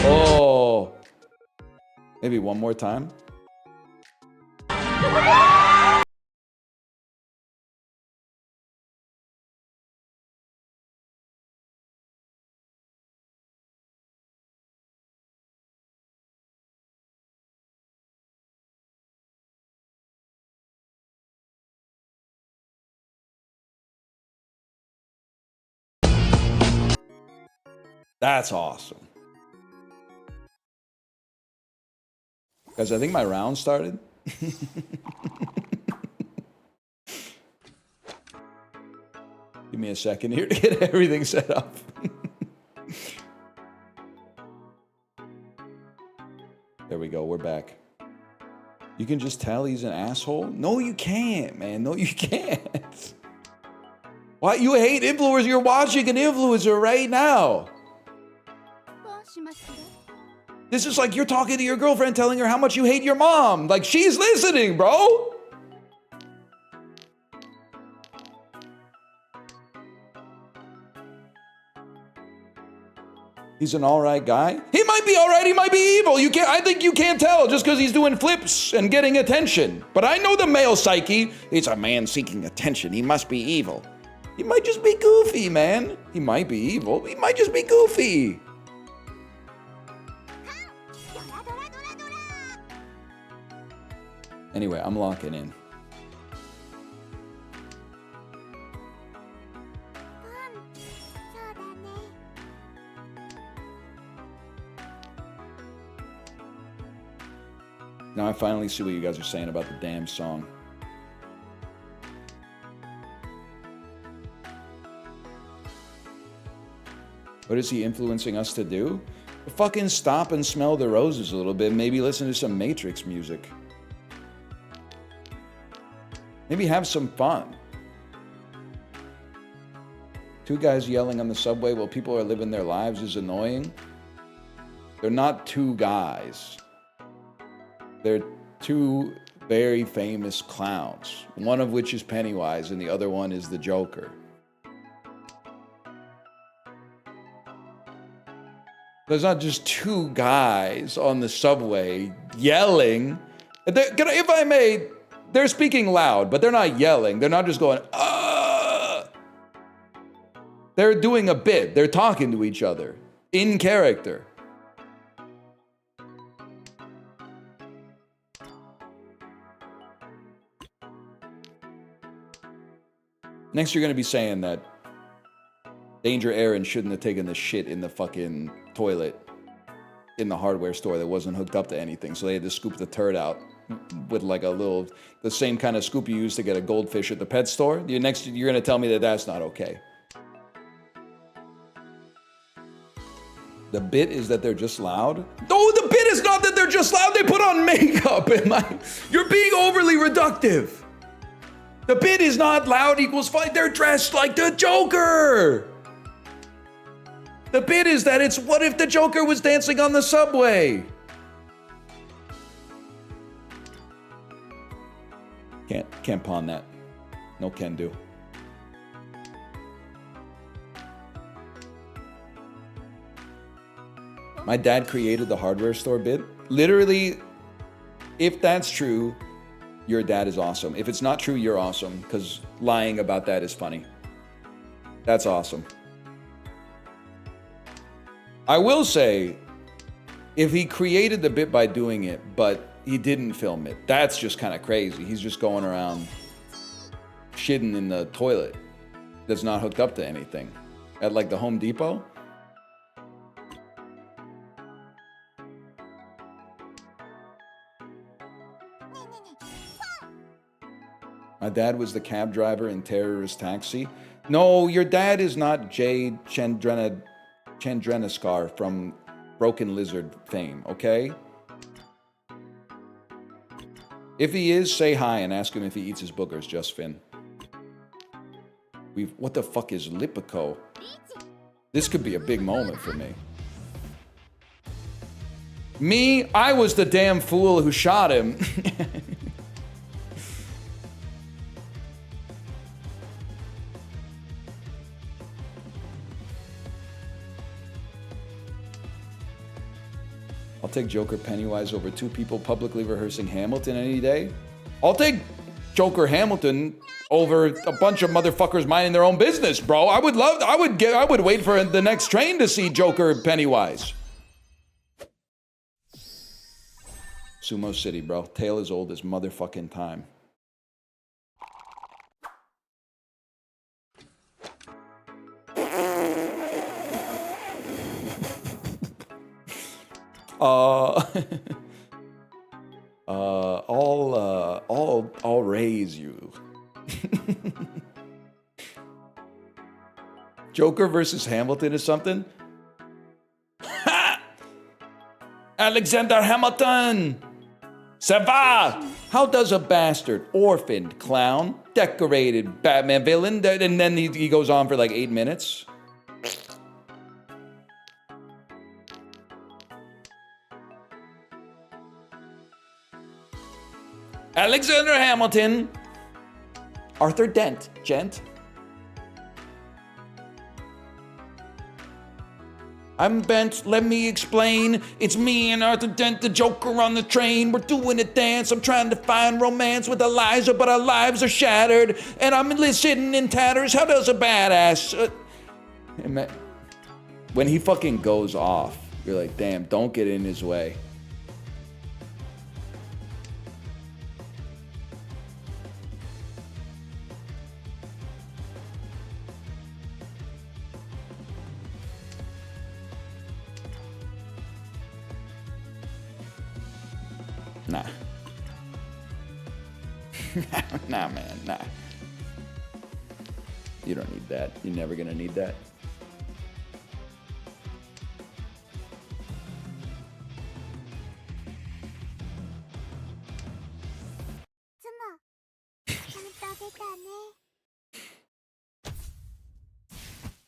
Speaker 1: Oh. Maybe one more time. That's awesome. Guys, I think my round started. Give me a second here to get everything set up. There we go, we're back. You can just tell he's an asshole? No, you can't, man. No, you can't. Why? You hate influencers? You're watching an influencer right now. This is like you're talking to your girlfriend telling her how much you hate your mom. Like, she's listening, bro. He's an all right guy. He might be all right. He might be evil. You can't. I think you can't tell just because he's doing flips and getting attention. But I know the male psyche. He's a man seeking attention. He must be evil. He might just be goofy, man. He might be evil. He might just be goofy. Anyway, I'm locking in. Now I finally see what you guys are saying about the damn song. What is he influencing us to do? Fucking stop and smell the roses a little bit. Maybe listen to some Matrix music. Maybe have some fun. Two guys yelling on the subway while people are living their lives is annoying. They're not two guys. They're two very famous clowns, one of which is Pennywise and the other one is the Joker. There's not just two guys on the subway yelling. If I may, they're speaking loud, but they're not yelling. They're not just going, ah. They're doing a bit. They're talking to each other in character. Next, you're going to be saying that Danger Aaron shouldn't have taken the shit in the fucking toilet in the hardware store that wasn't hooked up to anything. So they had to scoop the turd out with like a little, the same kind of scoop you use to get a goldfish at the pet store. You're going to tell me that that's not okay. The bit is that they're just loud? No, the bit is not that they're just loud. They put on makeup and like, you're being overly reductive. The bit is not loud equals fine. They're dressed like the Joker. The bit is that it's what if the Joker was dancing on the subway? Can't pawn that. No can do. My dad created the hardware store bit. Literally, if that's true, your dad is awesome. If it's not true, you're awesome, because lying about that is funny. That's awesome. I will say, if he created the bit by doing it, but he didn't film it, that's just kind of crazy. He's just going around shitting in the toilet that's not hooked up to anything. At like the Home Depot. My dad was the cab driver in Terrorist Taxi. No, your dad is not Jay Chandrenaskar from Broken Lizard fame, okay? If he is, say hi and ask him if he eats his boogers, Just Finn. What the fuck is Lipico? This could be a big moment for me. Me? I was the damn fool who shot him. I'll take Joker Pennywise over two people publicly rehearsing Hamilton any day. I'll take Joker Hamilton over a bunch of motherfuckers minding their own business, bro. I would wait for the next train to see Joker Pennywise. Sumo City, bro. Tale as old as motherfucking time. I'll raise you. Joker versus Hamilton is something? Ha! Alexander Hamilton! Ça va? How does a bastard, orphaned clown, decorated Batman villain, and then he goes on for like 8 minutes? Alexander Hamilton. Arthur Dent, gent. I'm bent, let me explain. It's me and Arthur Dent, the Joker on the train. We're doing a dance. I'm trying to find romance with Eliza, but our lives are shattered. And I'm sitting in tatters. How does a badass... when he fucking goes off, you're like, damn, don't get in his way. Nah. Nah, man, nah. You don't need that. You're never gonna need that.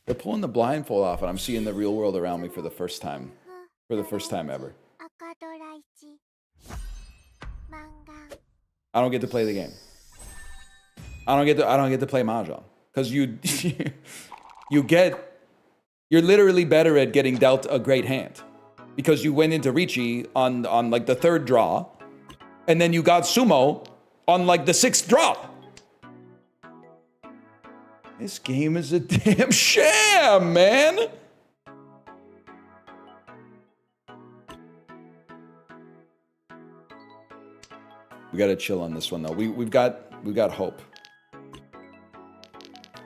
Speaker 1: They're pulling the blindfold off and I'm seeing the real world around me for the first time. For the first time ever. I don't get to play the game. I don't get to play Mahjong. Because you're literally better at getting dealt a great hand. Because you went into Ricci on like the 3rd draw, and then you got Sumo on like the 6th draw. This game is a damn sham, man. We gotta chill on this one though. We've got hope.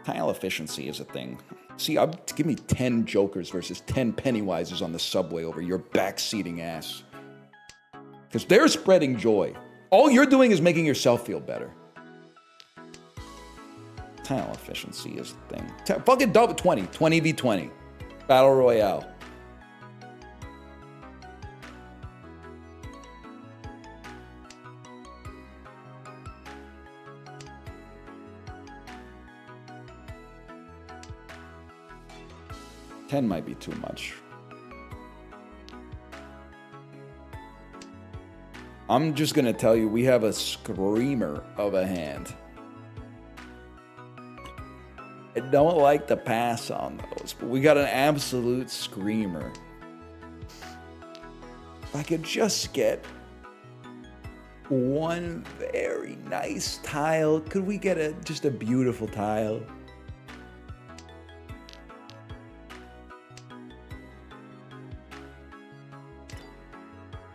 Speaker 1: Tile efficiency is a thing. See, give me 10 Jokers versus 10 Pennywises on the subway over your backseating ass. Because they're spreading joy. All you're doing is making yourself feel better. Tile efficiency is the thing. Fucking double 20 v 20. Battle Royale. $10 might be too much. I'm just gonna tell you, we have a screamer of a hand. I don't like to pass on those, but we got an absolute screamer. If I could just get one very nice tile, could we get just a beautiful tile?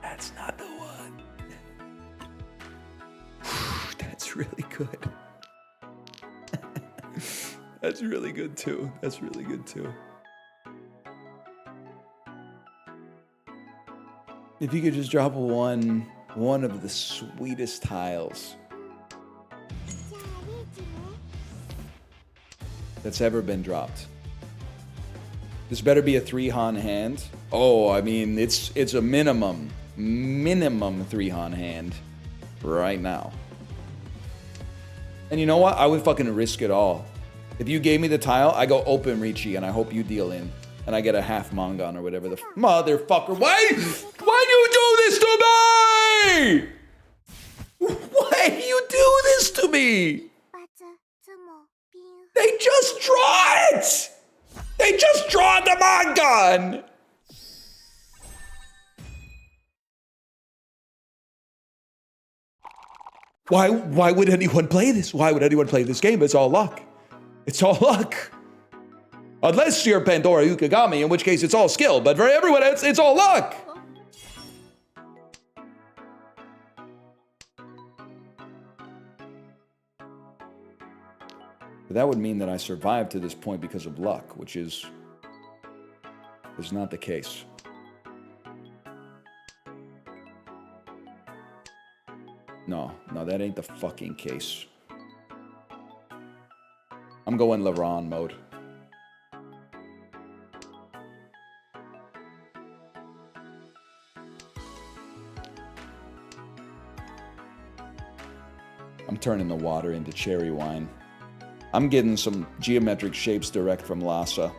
Speaker 1: That's not the one. That's really good. That's really good too. That's really good too. If you could just drop one of the sweetest tiles that's ever been dropped. This better be a 3-Han hand. Oh, I mean, it's a minimum 3-Han hand right now. And you know what? I would fucking risk it all. If you gave me the tile, I go open Ricci and I hope you deal in. And I get a half Mongon or whatever the motherfucker. Why do you do this to me? Why do you do this to me? They just draw it! They just draw the Mongon! Why would anyone play this? Why would anyone play this game? It's all luck. It's all luck. Unless you're Pandora Ukagami, in which case it's all skill. But for everyone else, it's all luck. But that would mean that I survived to this point because of luck, which is not the case. No, that ain't the fucking case. I'm going LeBron mode. I'm turning the water into cherry wine. I'm getting some geometric shapes direct from Lhasa.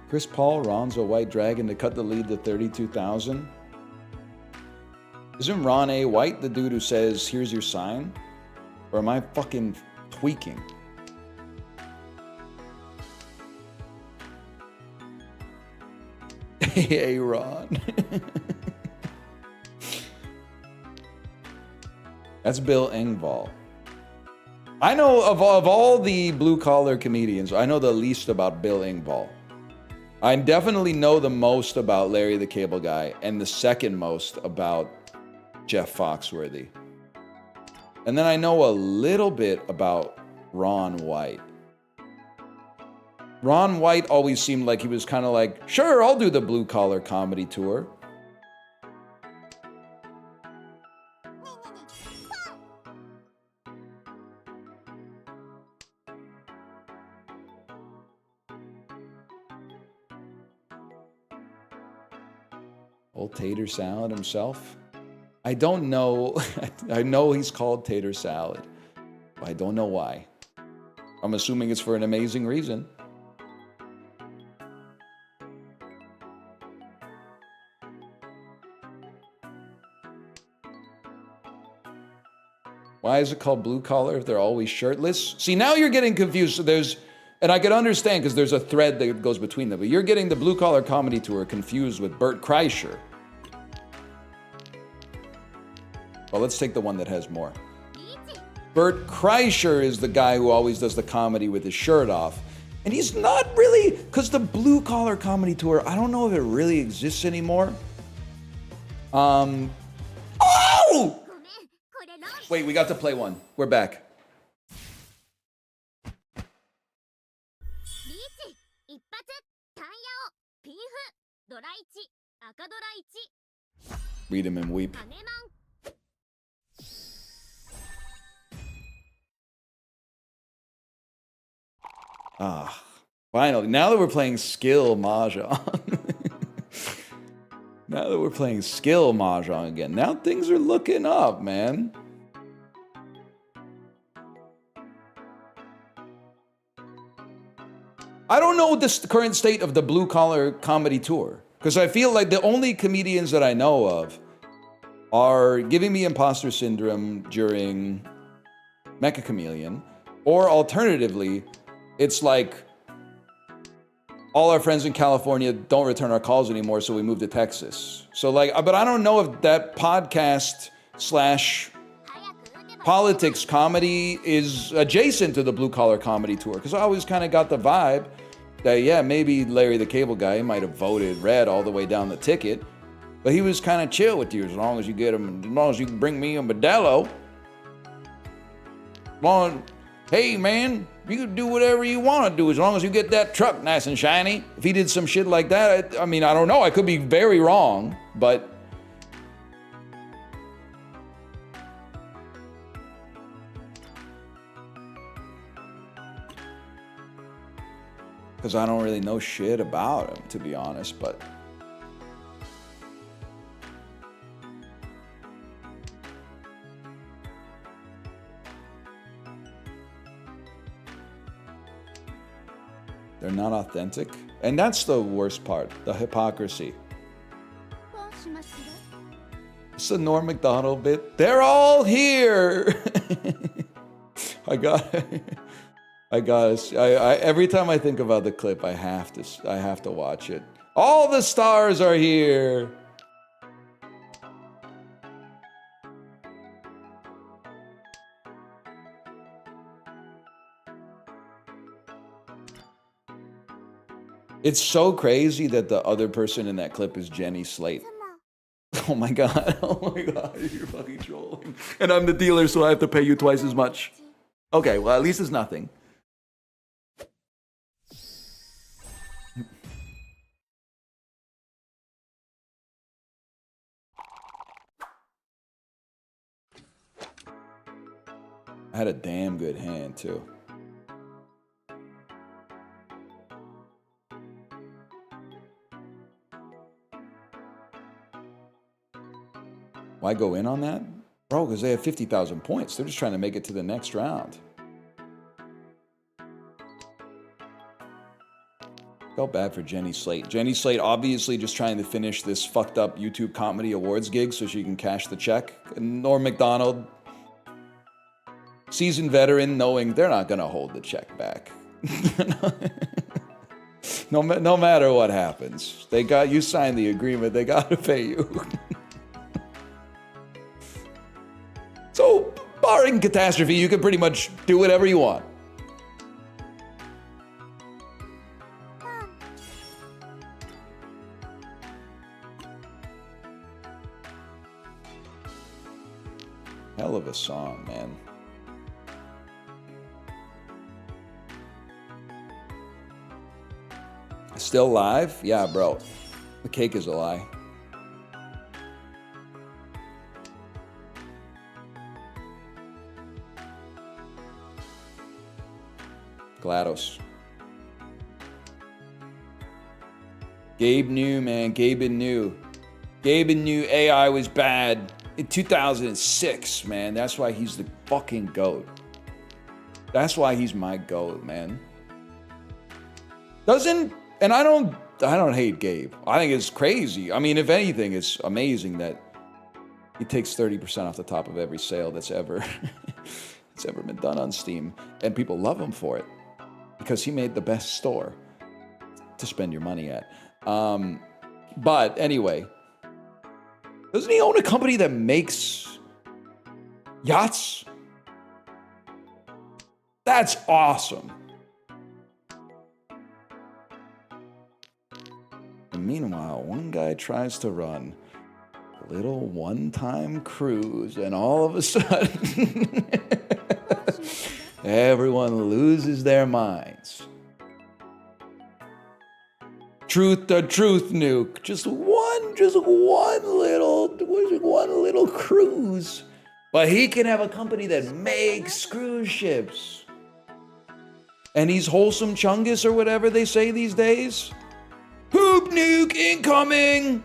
Speaker 1: Chris Paul, Ron's a white dragon to cut the lead to 32,000. Isn't Ron A. White the dude who says, here's your sign? Or am I fucking tweaking? Hey, Ron. That's Bill Engvall. I know of all the blue-collar comedians, I know the least about Bill Engvall. I definitely know the most about Larry the Cable Guy and the second most about Jeff Foxworthy. And then I know a little bit about Ron White. Ron White always seemed like he was kind of like, sure, I'll do the blue collar comedy tour. Old Tater Salad himself. I don't know. I know he's called Tater Salad. But I don't know why. I'm assuming it's for an amazing reason. Why is it called blue collar if they're always shirtless? See, now you're getting confused. So and I can understand because there's a thread that goes between them, but you're getting the blue collar comedy tour confused with Bert Kreischer. Well, let's take the one that has more. Bert Kreischer is the guy who always does the comedy with his shirt off. And he's not really, because the blue collar comedy tour, I don't know if it really exists anymore. Oh! Wait, we got to play one. We're back. Read him and weep. Ah, finally. Now that we're playing skill Mahjong. Now that we're playing skill Mahjong again. Now things are looking up, man. I don't know the current state of the blue collar comedy tour. Because I feel like the only comedians that I know of are giving me imposter syndrome during Mecha Chameleon. Or alternatively, it's like all our friends in California don't return our calls anymore, so we moved to Texas. So like, but I don't know if that podcast / politics comedy is adjacent to the blue collar comedy tour. Because I always kind of got the vibe that, yeah, maybe Larry the Cable Guy might have voted red all the way down the ticket, but he was kind of chill with you as long as you get him, as long as you can bring me a Modelo. Hey man, you can do whatever you want to do as long as you get that truck nice and shiny. If he did some shit like that, I mean, I don't know. I could be very wrong, but because I don't really know shit about him, to be honest, but they're not authentic. And that's the worst part, the hypocrisy. It's the Norm Macdonald bit. They're all here. I got every time I think about the clip, I have to watch it. All the stars are here. It's so crazy that the other person in that clip is Jenny Slate. Oh my god, oh my god, you're fucking trolling. And I'm the dealer, so I have to pay you twice as much. Okay, well, at least it's nothing. I had a damn good hand, too. Why go in on that? Bro, because they have 50,000 points. They're just trying to make it to the next round. Felt bad for Jenny Slate. Jenny Slate obviously just trying to finish this fucked up YouTube Comedy Awards gig so she can cash the check. And Norm Macdonald, seasoned veteran, knowing they're not going to hold the check back. No matter what happens. You signed the agreement. They got to pay you. So, barring catastrophe, you can pretty much do whatever you want. Hell of a song, man. Still live? Yeah, bro. The cake is a lie. GLaDOS. Gabe knew, man. Gabe knew. Gabe knew AI was bad in 2006, man. That's why he's the fucking GOAT. That's why he's my GOAT, man. And I don't hate Gabe. I think it's crazy. I mean, if anything, it's amazing that he takes 30% off the top of every sale that's ever been done on Steam. And people love him for it. Because he made the best store to spend your money at. But anyway, doesn't he own a company that makes yachts? That's awesome. And meanwhile, one guy tries to run a little one-time cruise, and all of a sudden, everyone loses their minds. Truth nuke. Just one little cruise. But he can have a company that makes cruise ships. And he's wholesome Chungus or whatever they say these days. Poop nuke incoming!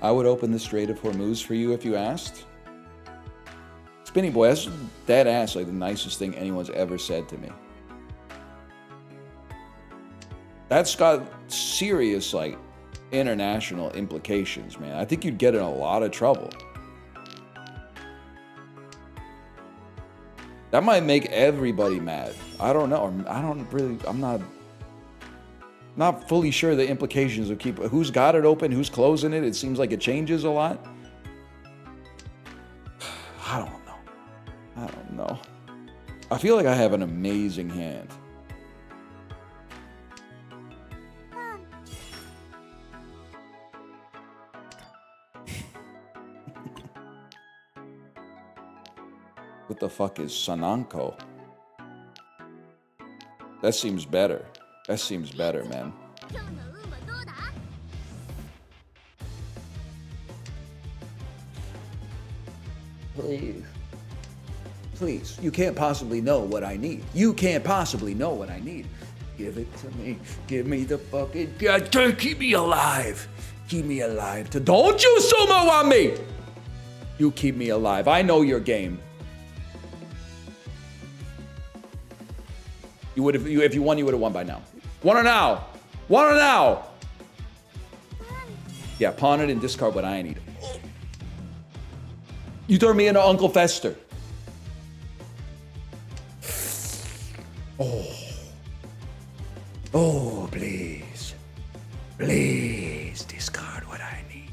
Speaker 1: I would open the Strait of Hormuz for you if you asked. Spinny Boy, that's dead ass like the nicest thing anyone's ever said to me. That's got serious like international implications, man. I think you'd get in a lot of trouble. That might make everybody mad. I don't know. I'm not fully sure the implications of who's got it open, who's closing it. It seems like it changes a lot. I don't know. I feel like I have an amazing hand. What the fuck is Sananko? That seems better. That seems better, man. Please, you can't possibly know what I need. You can't possibly know what I need. Give it to me. Give me the fucking... Keep me alive. Keep me alive. Don't you sumo on me! You keep me alive. I know your game. If you won, you would have won by now. Won or now? Want it now! Yeah, pawn it and discard what I need. You turn me into Uncle Fester. Oh. Oh, please. Please discard what I need.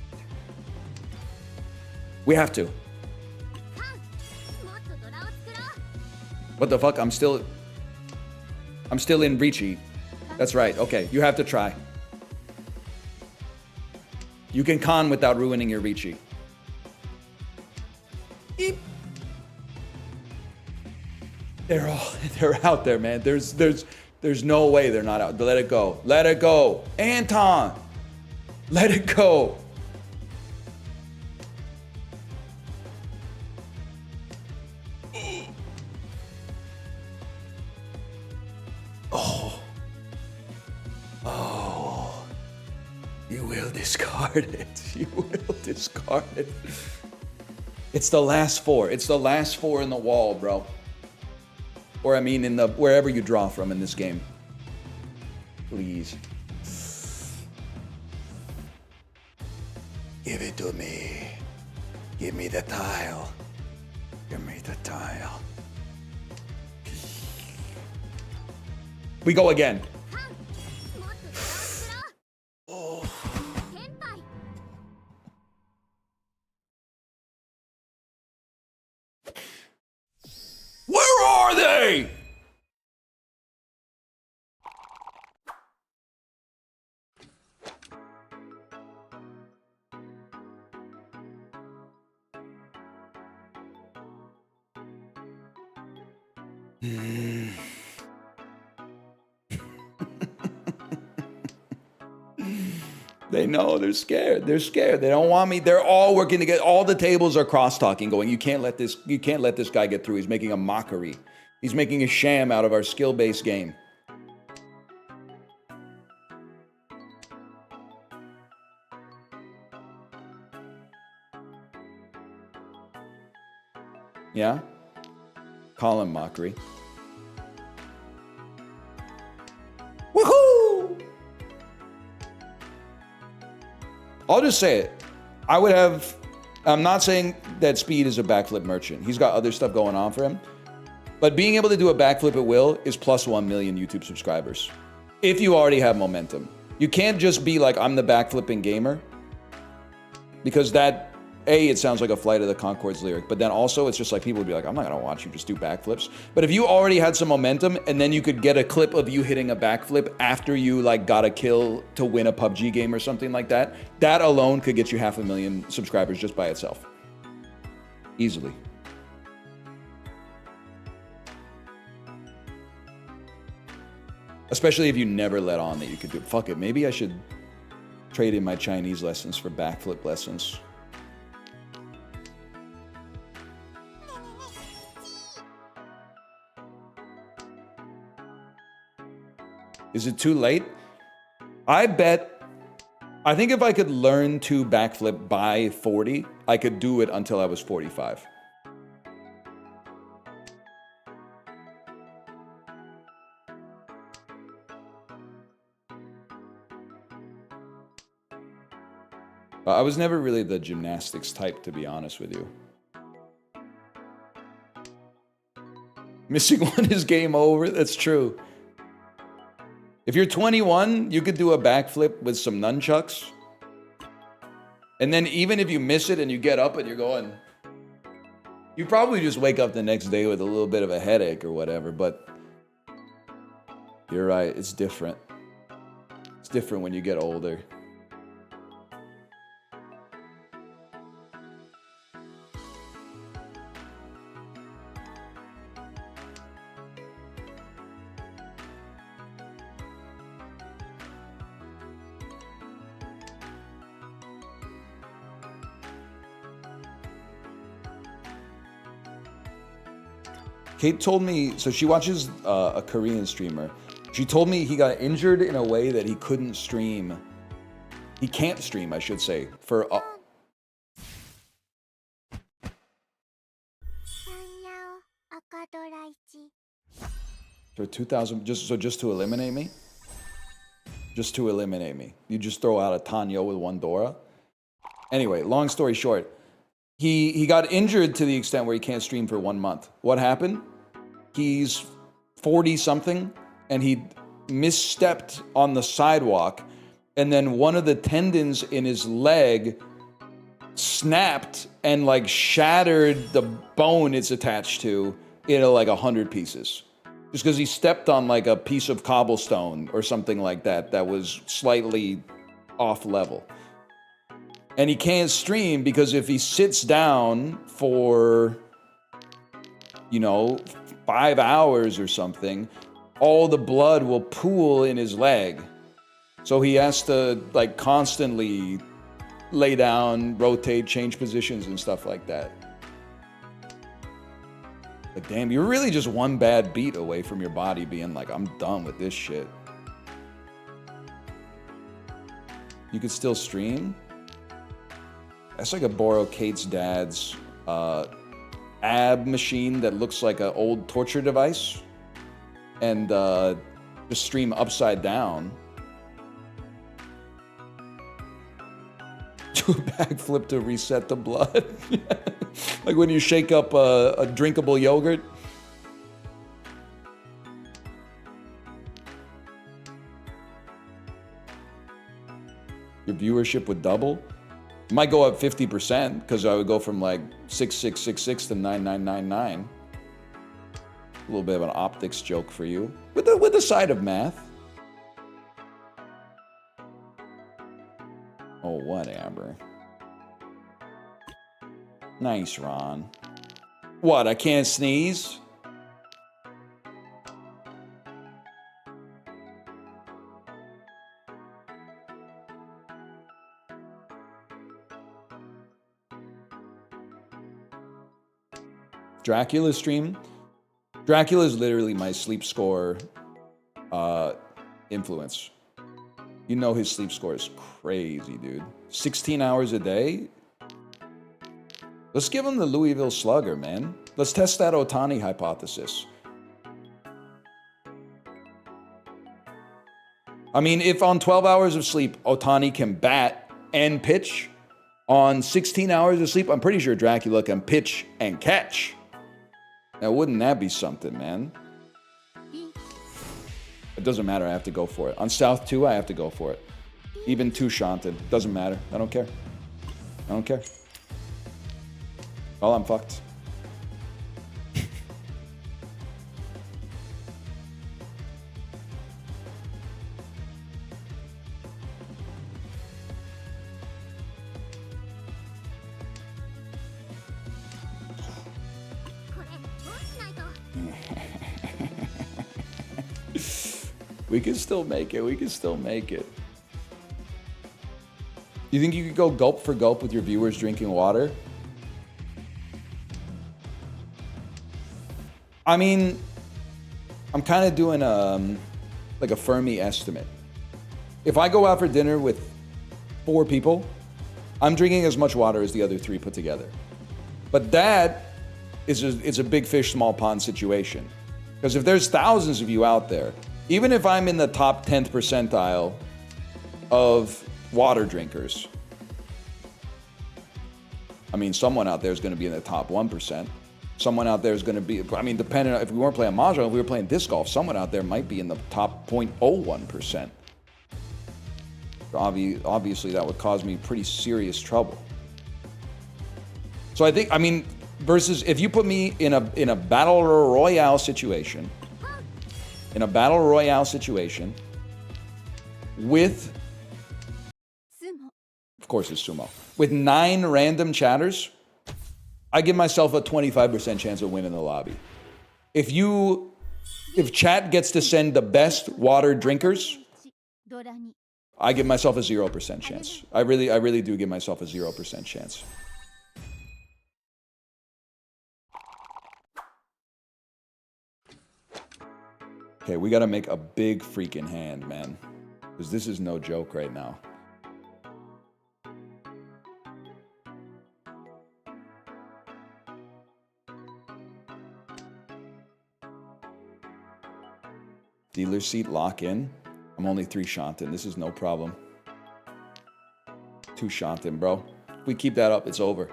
Speaker 1: We have to. What the fuck? I'm still in Ricci. That's right. Okay, you have to try. You can con without ruining your Ricci. Eep. They're out there, man. There's no way they're not out. Let it go. Let it go. Anton. Let it go. Oh. Oh. You will discard it. You will discard it. It's the last four. It's the last four in the wall, bro. Or I mean in the wherever you draw from in this game. Please. Give it to me. Give me the tile. Give me the tile. We go again. Oh. Where are they? They know, they're scared. They're scared. They don't want me. They're all working together. All the tables are cross-talking, going, you can't let this guy get through. He's making a mockery. He's making a sham out of our skill-based game. Yeah? Call him mockery. Woohoo! I'll just say it. I'm not saying that Speed is a backflip merchant. He's got other stuff going on for him. But being able to do a backflip at will is plus 1 million YouTube subscribers. If you already have momentum. You can't just be like, I'm the backflipping gamer. Because that, A, it sounds like a Flight of the Conchords lyric. But then also, it's just like people would be like, I'm not going to watch you just do backflips. But if you already had some momentum, and then you could get a clip of you hitting a backflip after you like got a kill to win a PUBG game or something like that, that alone could get you 500,000 subscribers just by itself. Easily. Especially if you never let on that you could do it. Fuck it, maybe I should trade in my Chinese lessons for backflip lessons. Is it too late? I think if I could learn to backflip by 40, I could do it until I was 45. I was never really the gymnastics type, to be honest with you. Missing one is game over. That's true. If you're 21, you could do a backflip with some nunchucks. And then even if you miss it and you get up and you're going, you probably just wake up the next day with a little bit of a headache or whatever, but you're right, it's different. It's different when you get older. Kate told me, so she watches a Korean streamer. She told me he got injured in a way that he couldn't stream. He can't stream, I should say, for 2,000, just to eliminate me. just to eliminate me. You just throw out a Tanyo with one Dora. Anyway, long story short, he got injured to the extent where he can't stream for 1 month. What happened? He's 40 something and he misstepped on the sidewalk, and then one of the tendons in his leg snapped and like shattered the bone it's attached to into like 100 pieces. Just because he stepped on like a piece of cobblestone or something like that that was slightly off level. And he can't stream because if he sits down for, 5 hours or something, all the blood will pool in his leg. So he has to like constantly lay down, rotate, change positions and stuff like that. Like, damn, you're really just one bad beat away from your body being like, I'm done with this shit. You could still stream? That's like a borrow Kate's dad's ab machine that looks like an old torture device. And just stream upside down. Do a backflip to reset the blood. Like when you shake up a drinkable yogurt. Your viewership would double. It might go up 50% because I would go from like 6666 to 9999. A little bit of an optics joke for you, with the side of math. Oh, whatever. Nice, Ron. What, I can't sneeze? Dracula stream? Dracula is literally my sleep score influence. You know his sleep score is crazy, dude. 16 hours a day? Let's give him the Louisville Slugger, man. Let's test that Otani hypothesis. I mean, if on 12 hours of sleep, Otani can bat and pitch, on 16 hours of sleep, I'm pretty sure Dracula can pitch and catch. Now, wouldn't that be something, man? It doesn't matter, I have to go for it. On South 2, I have to go for it. Even 2 Shanton. Doesn't matter. I don't care. I don't care. Well, I'm fucked. We can still make it. We can still make it. You think you could go gulp for gulp with your viewers drinking water? I mean, I'm kind of doing like a Fermi estimate. If I go out for dinner with 4 people, I'm drinking as much water as the other 3 put together. But that is a big fish, small pond situation. Because if there's thousands of you out there, even if I'm in the top 10th percentile of water drinkers, I mean, someone out there is going to be in the top 1%. Someone out there is going to be, I mean, depending on if we weren't playing Mahjong, if we were playing disc golf, someone out there might be in the top 0.01%. Obviously, that would cause me pretty serious trouble. So I think, I mean, versus if you put me in a battle royale situation, with, of course it's sumo, with 9 random chatters, I give myself a 25% chance of winning the lobby. If chat gets to send the best water drinkers, I give myself a 0% chance. I really do give myself a 0% chance. Okay, we gotta make a big freaking hand, man. Because this is no joke right now. Dealer seat lock in. I'm only 3 Shantin. This is no problem. 2 Shantin, bro. If we keep that up, it's over.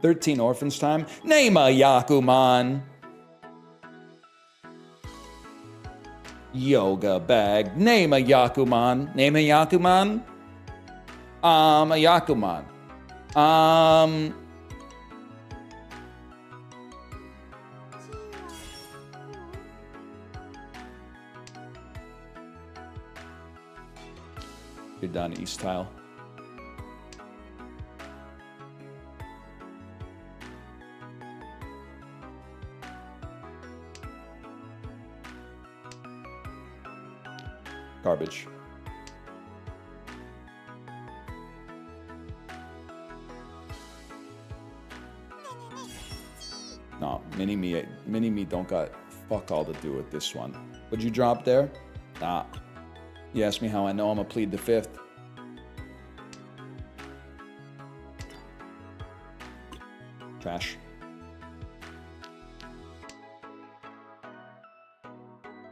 Speaker 1: 13 orphans time. Name a Yakuman. Yoga bag. Name a Yakuman. Name a Yakuman. A Yakuman. You're done, East Tile. Garbage. No, mini-me don't got fuck all to do with this one. Would you drop there? Nah. You ask me how I know I'm gonna plead the 5th. Trash.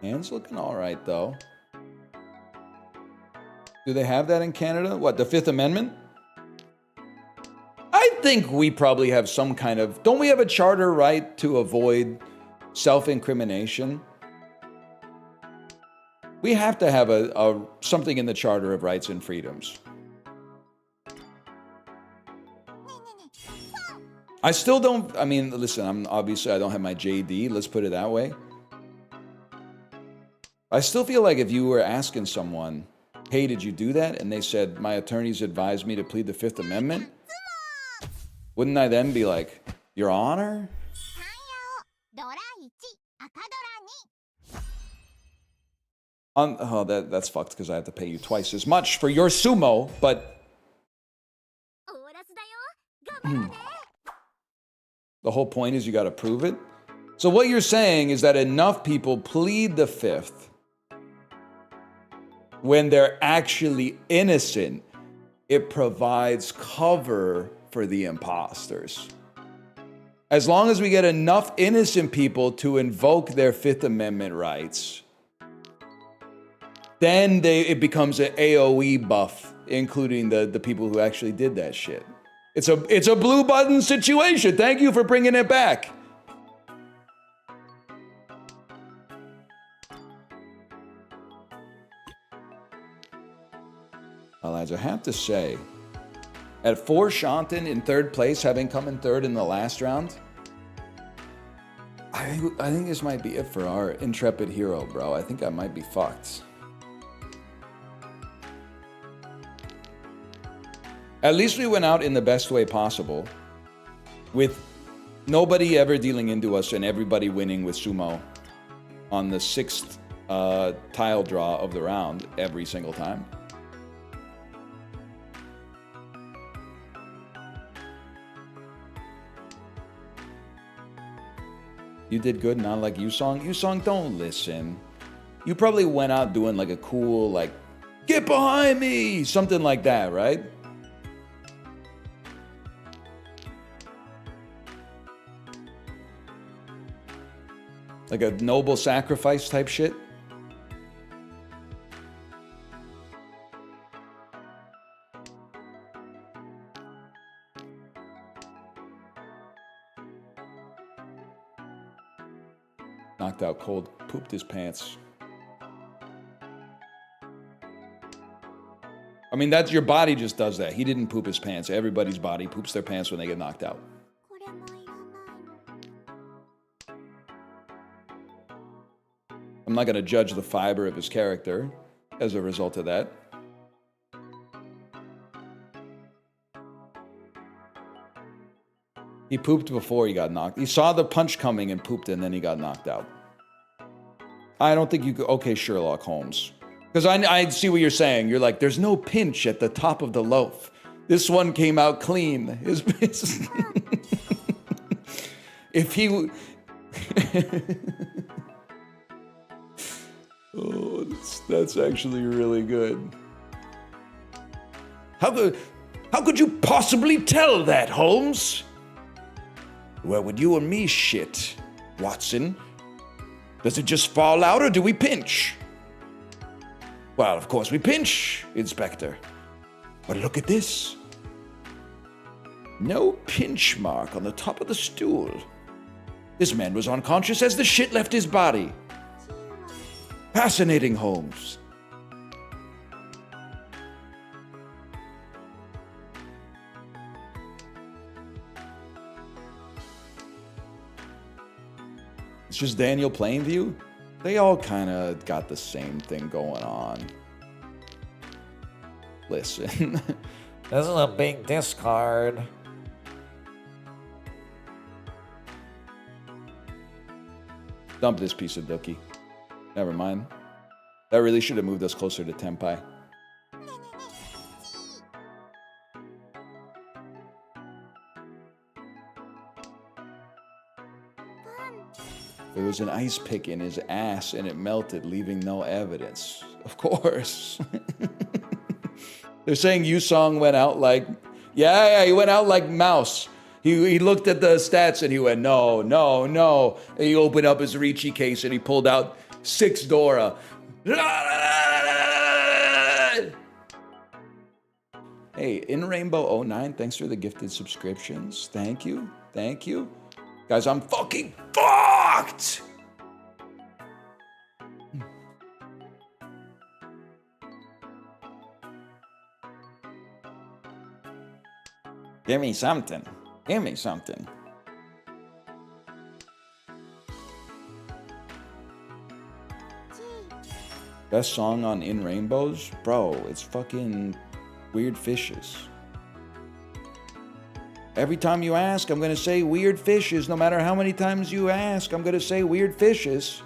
Speaker 1: Hand's looking all right, though. Do they have that in Canada? What, the 5th Amendment? I think we probably have some kind of... Don't we have a charter right to avoid self-incrimination? We have to have a something in the Charter of Rights and Freedoms. I still don't... I mean, listen, obviously I don't have my JD. Let's put it that way. I still feel like if you were asking someone, hey, did you do that? And they said, my attorneys advised me to plead the 5th Amendment. Wouldn't I then be like, Your Honor? Oh, that's fucked because I have to pay you twice as much for your sumo, but... The whole point is you got to prove it. So what you're saying is that enough people plead the 5th when they're actually innocent, it provides cover for the imposters. As long as we get enough innocent people to invoke their 5th Amendment rights, then it becomes an AoE buff, including the people who actually did that shit. It's a blue button situation. Thank you for bringing it back. Well, as I have to say, at 4 Shantin in 3rd place, having come in 3rd in the last round, I think this might be it for our intrepid hero, bro. I think I might be fucked. At least we went out in the best way possible, with nobody ever dealing into us and everybody winning with sumo on the 6th tile draw of the round every single time. You did good, not like Yusong. Yusong, don't listen. You probably went out doing like a cool, like, get behind me, something like that, right? Like a noble sacrifice type shit? Knocked out cold, pooped his pants. I mean, that's your body just does that. He didn't poop his pants. Everybody's body poops their pants when they get knocked out. I'm not going to judge the fiber of his character as a result of that. He pooped before he got knocked. He saw the punch coming and pooped, and then he got knocked out. I don't think you could... Okay, Sherlock Holmes. Because I see what you're saying. You're like, there's no pinch at the top of the loaf. This one came out clean. If he... Oh, that's actually really good. How the... How could you possibly tell that, Holmes? Where would you and me shit, Watson? Does it just fall out or do we pinch? Well, of course we pinch, Inspector. But look at this. No pinch mark on the top of the stool. This man was unconscious as the shit left his body. Fascinating, Holmes. It's just Daniel Plainview. They all kind of got the same thing going on. Listen.
Speaker 8: This is a big discard.
Speaker 1: Dump this piece of dookie. Never mind. That really should have moved us closer to Tenpai. There was an ice pick in his ass and it melted, leaving no evidence. Of course. They're saying Yusong went out like, yeah, he went out like mouse. He looked at the stats and he went, no. And he opened up his Ricci case and he pulled out 6 Dora. Hey, In Rainbow 09, thanks for the gifted subscriptions. Thank you. Guys, I'm fucking fucked! Give me something. Best song on In Rainbows? Bro, it's fucking Weird Fishes. Every time you ask, I'm gonna say Weird Fishes. No matter how many times you ask, I'm gonna say Weird Fishes.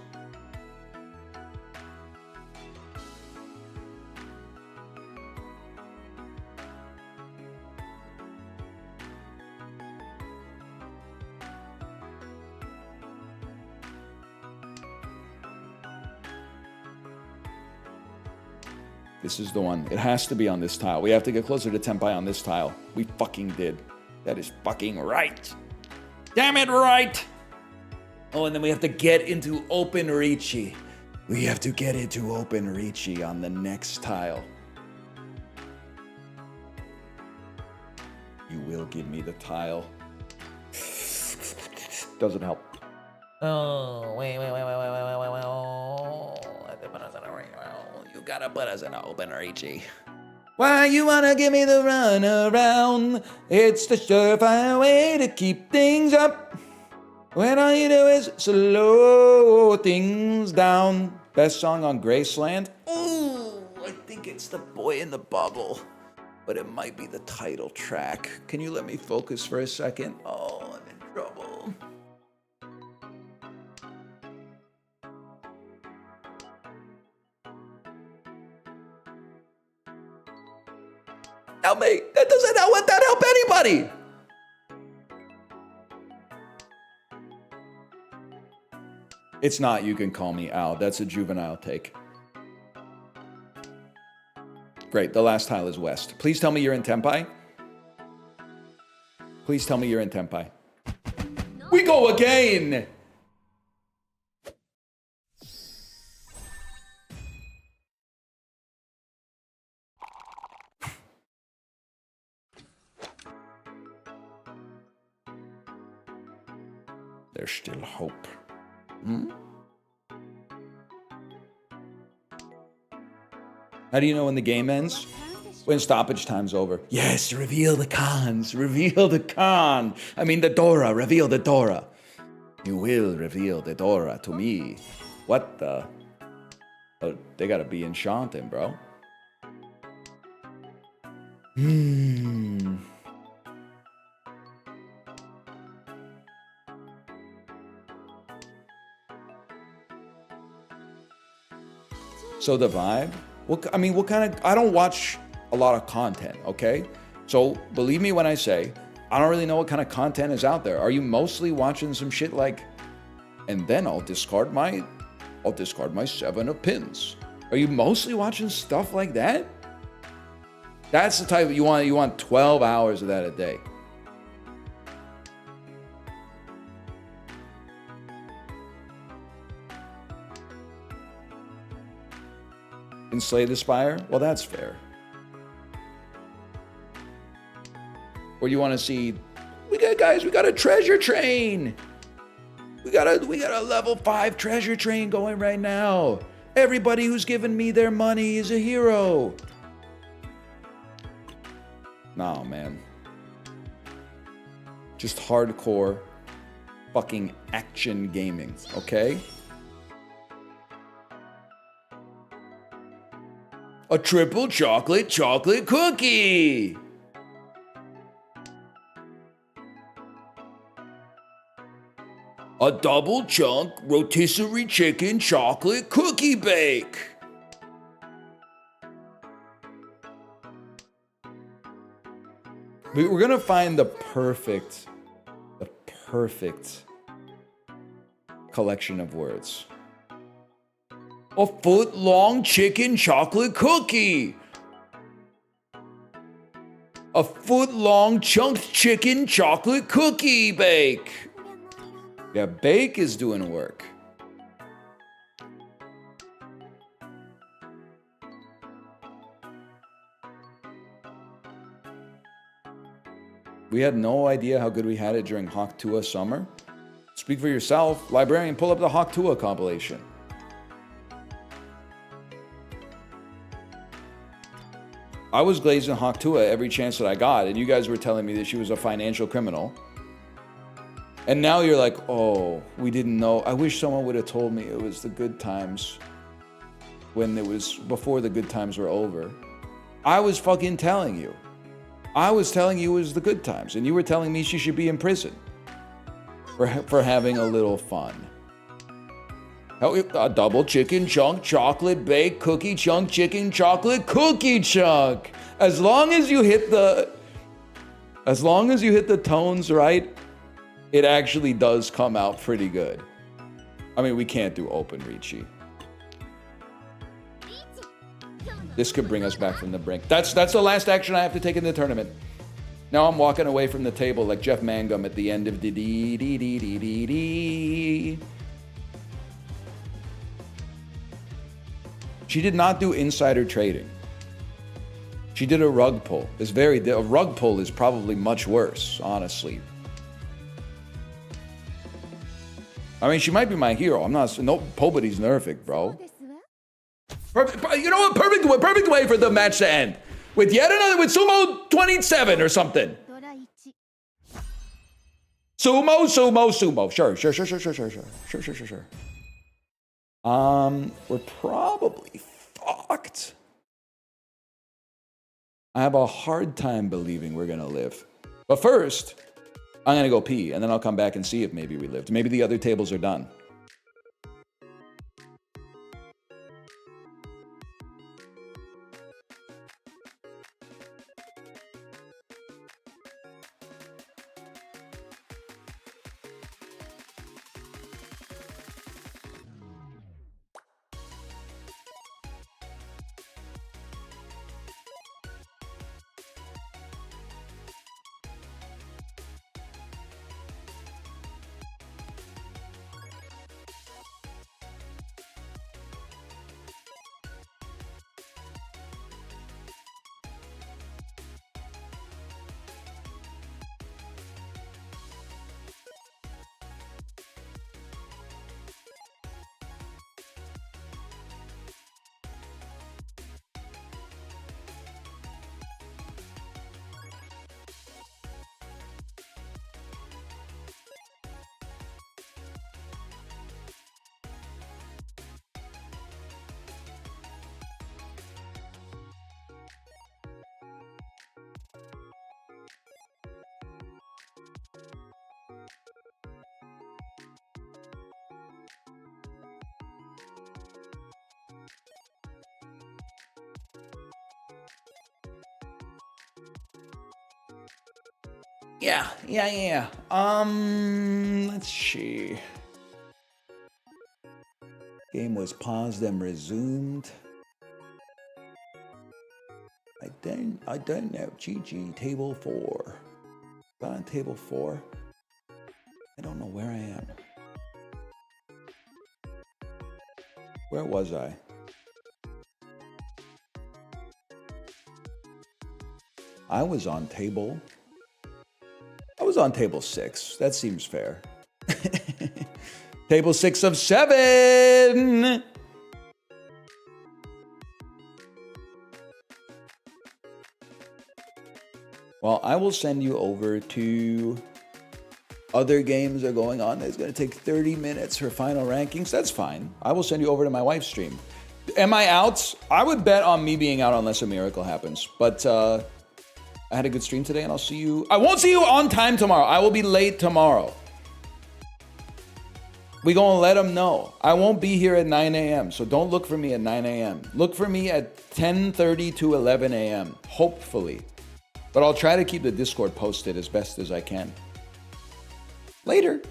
Speaker 1: This is the one. It has to be on this tile. We have to get closer to Tenpai on this tile. We fucking did. That is fucking right. Damn it, right. Oh, and then we have to get into Open Ricci. We have to get into Open Ricci on the next tile. You will give me the tile. Doesn't help.
Speaker 8: Oh, wait.
Speaker 1: You gotta put us in Open Ricci. Why you wanna give me the run around? It's the surefire way to keep things up. When all you do is slow things down. Best song on Graceland? Ooh, I think it's The Boy in the Bubble. But it might be the title track. Can you let me focus for a second? Oh, I'm in trouble. Help me. That doesn't help. That help anybody. It's not You Can Call Me Al. That's a juvenile take. Great. The last tile is West. Please tell me you're in Tenpai. Please tell me you're in Tenpai. We go again. There's still hope. How do you know when the game ends? When stoppage time's over. Yes, reveal the cons. Reveal the con. I mean the Dora. Reveal the Dora. You will reveal the Dora to me. What the? Oh, they gotta be enchanting, bro. So the vibe? What kind of, I don't watch a lot of content, okay? So believe me when I say, I don't really know what kind of content is out there. Are you mostly watching some shit like, and then I'll discard my 7 of pins? Are you mostly watching stuff like that? That's the type you want. You want 12 hours of that a day. And Slay the Spire? Well, that's fair. Or you want to see, we got a treasure train. We got a level 5 treasure train going right now. Everybody who's given me their money is a hero. No, man. Just hardcore fucking action gaming, okay? A triple chocolate cookie. A double chunk rotisserie chicken chocolate cookie bake. We're gonna find the perfect collection of words. A foot-long chicken chocolate cookie. A foot-long chunked chicken chocolate cookie bake. Yeah, bake is doing work. We had no idea how good we had it during Hawk Tua summer. Speak for yourself. Librarian, pull up the Hawk Tua compilation. I was glazing Hawk Tua every chance that I got, and you guys were telling me that she was a financial criminal. And now you're like, oh, we didn't know. I wish someone would have told me it was the good times when it was before the good times were over. I was fucking telling you. I was telling you it was the good times, and you were telling me she should be in prison for having a little fun. A double chicken chunk chocolate bake cookie chunk chicken chocolate cookie chunk. As long as you hit the tones right, it actually does come out pretty good. I mean, we can't do open Ricci. This could bring us back from the brink. That's the last action I have to take in the tournament. Now I'm walking away from the table like Jeff Mangum at the end of dee. She did not do insider trading. She did a rug pull. A rug pull is probably much worse, honestly. I mean, she might be my hero. Nobody's perfect, bro. Perfect, you know what? Perfect way for the match to end. With Sumo 27 or something. Sumo. Sure. We're probably fucked. I have a hard time believing we're gonna live. But first, I'm gonna go pee, and then I'll come back and see if maybe we lived. Maybe the other tables are done. Yeah. Let's see. Game was paused and resumed. I don't know. GG table 4. Is that on table 4? I don't know where I am. Where was I? I was on table 6. That seems fair. Table 6 of 7. Well, I will send you over to other games that are going on. It's going to take 30 minutes for final rankings. That's fine. I will send you over to my wife's stream. Am I out? I would bet on me being out unless a miracle happens. But I had a good stream today, and I'll see you. I won't see you on time tomorrow. I will be late tomorrow. We gonna let them know. I won't be here at 9 a.m., so don't look for me at 9 a.m. Look for me at 10:30 to 11 a.m., hopefully. But I'll try to keep the Discord posted as best as I can. Later.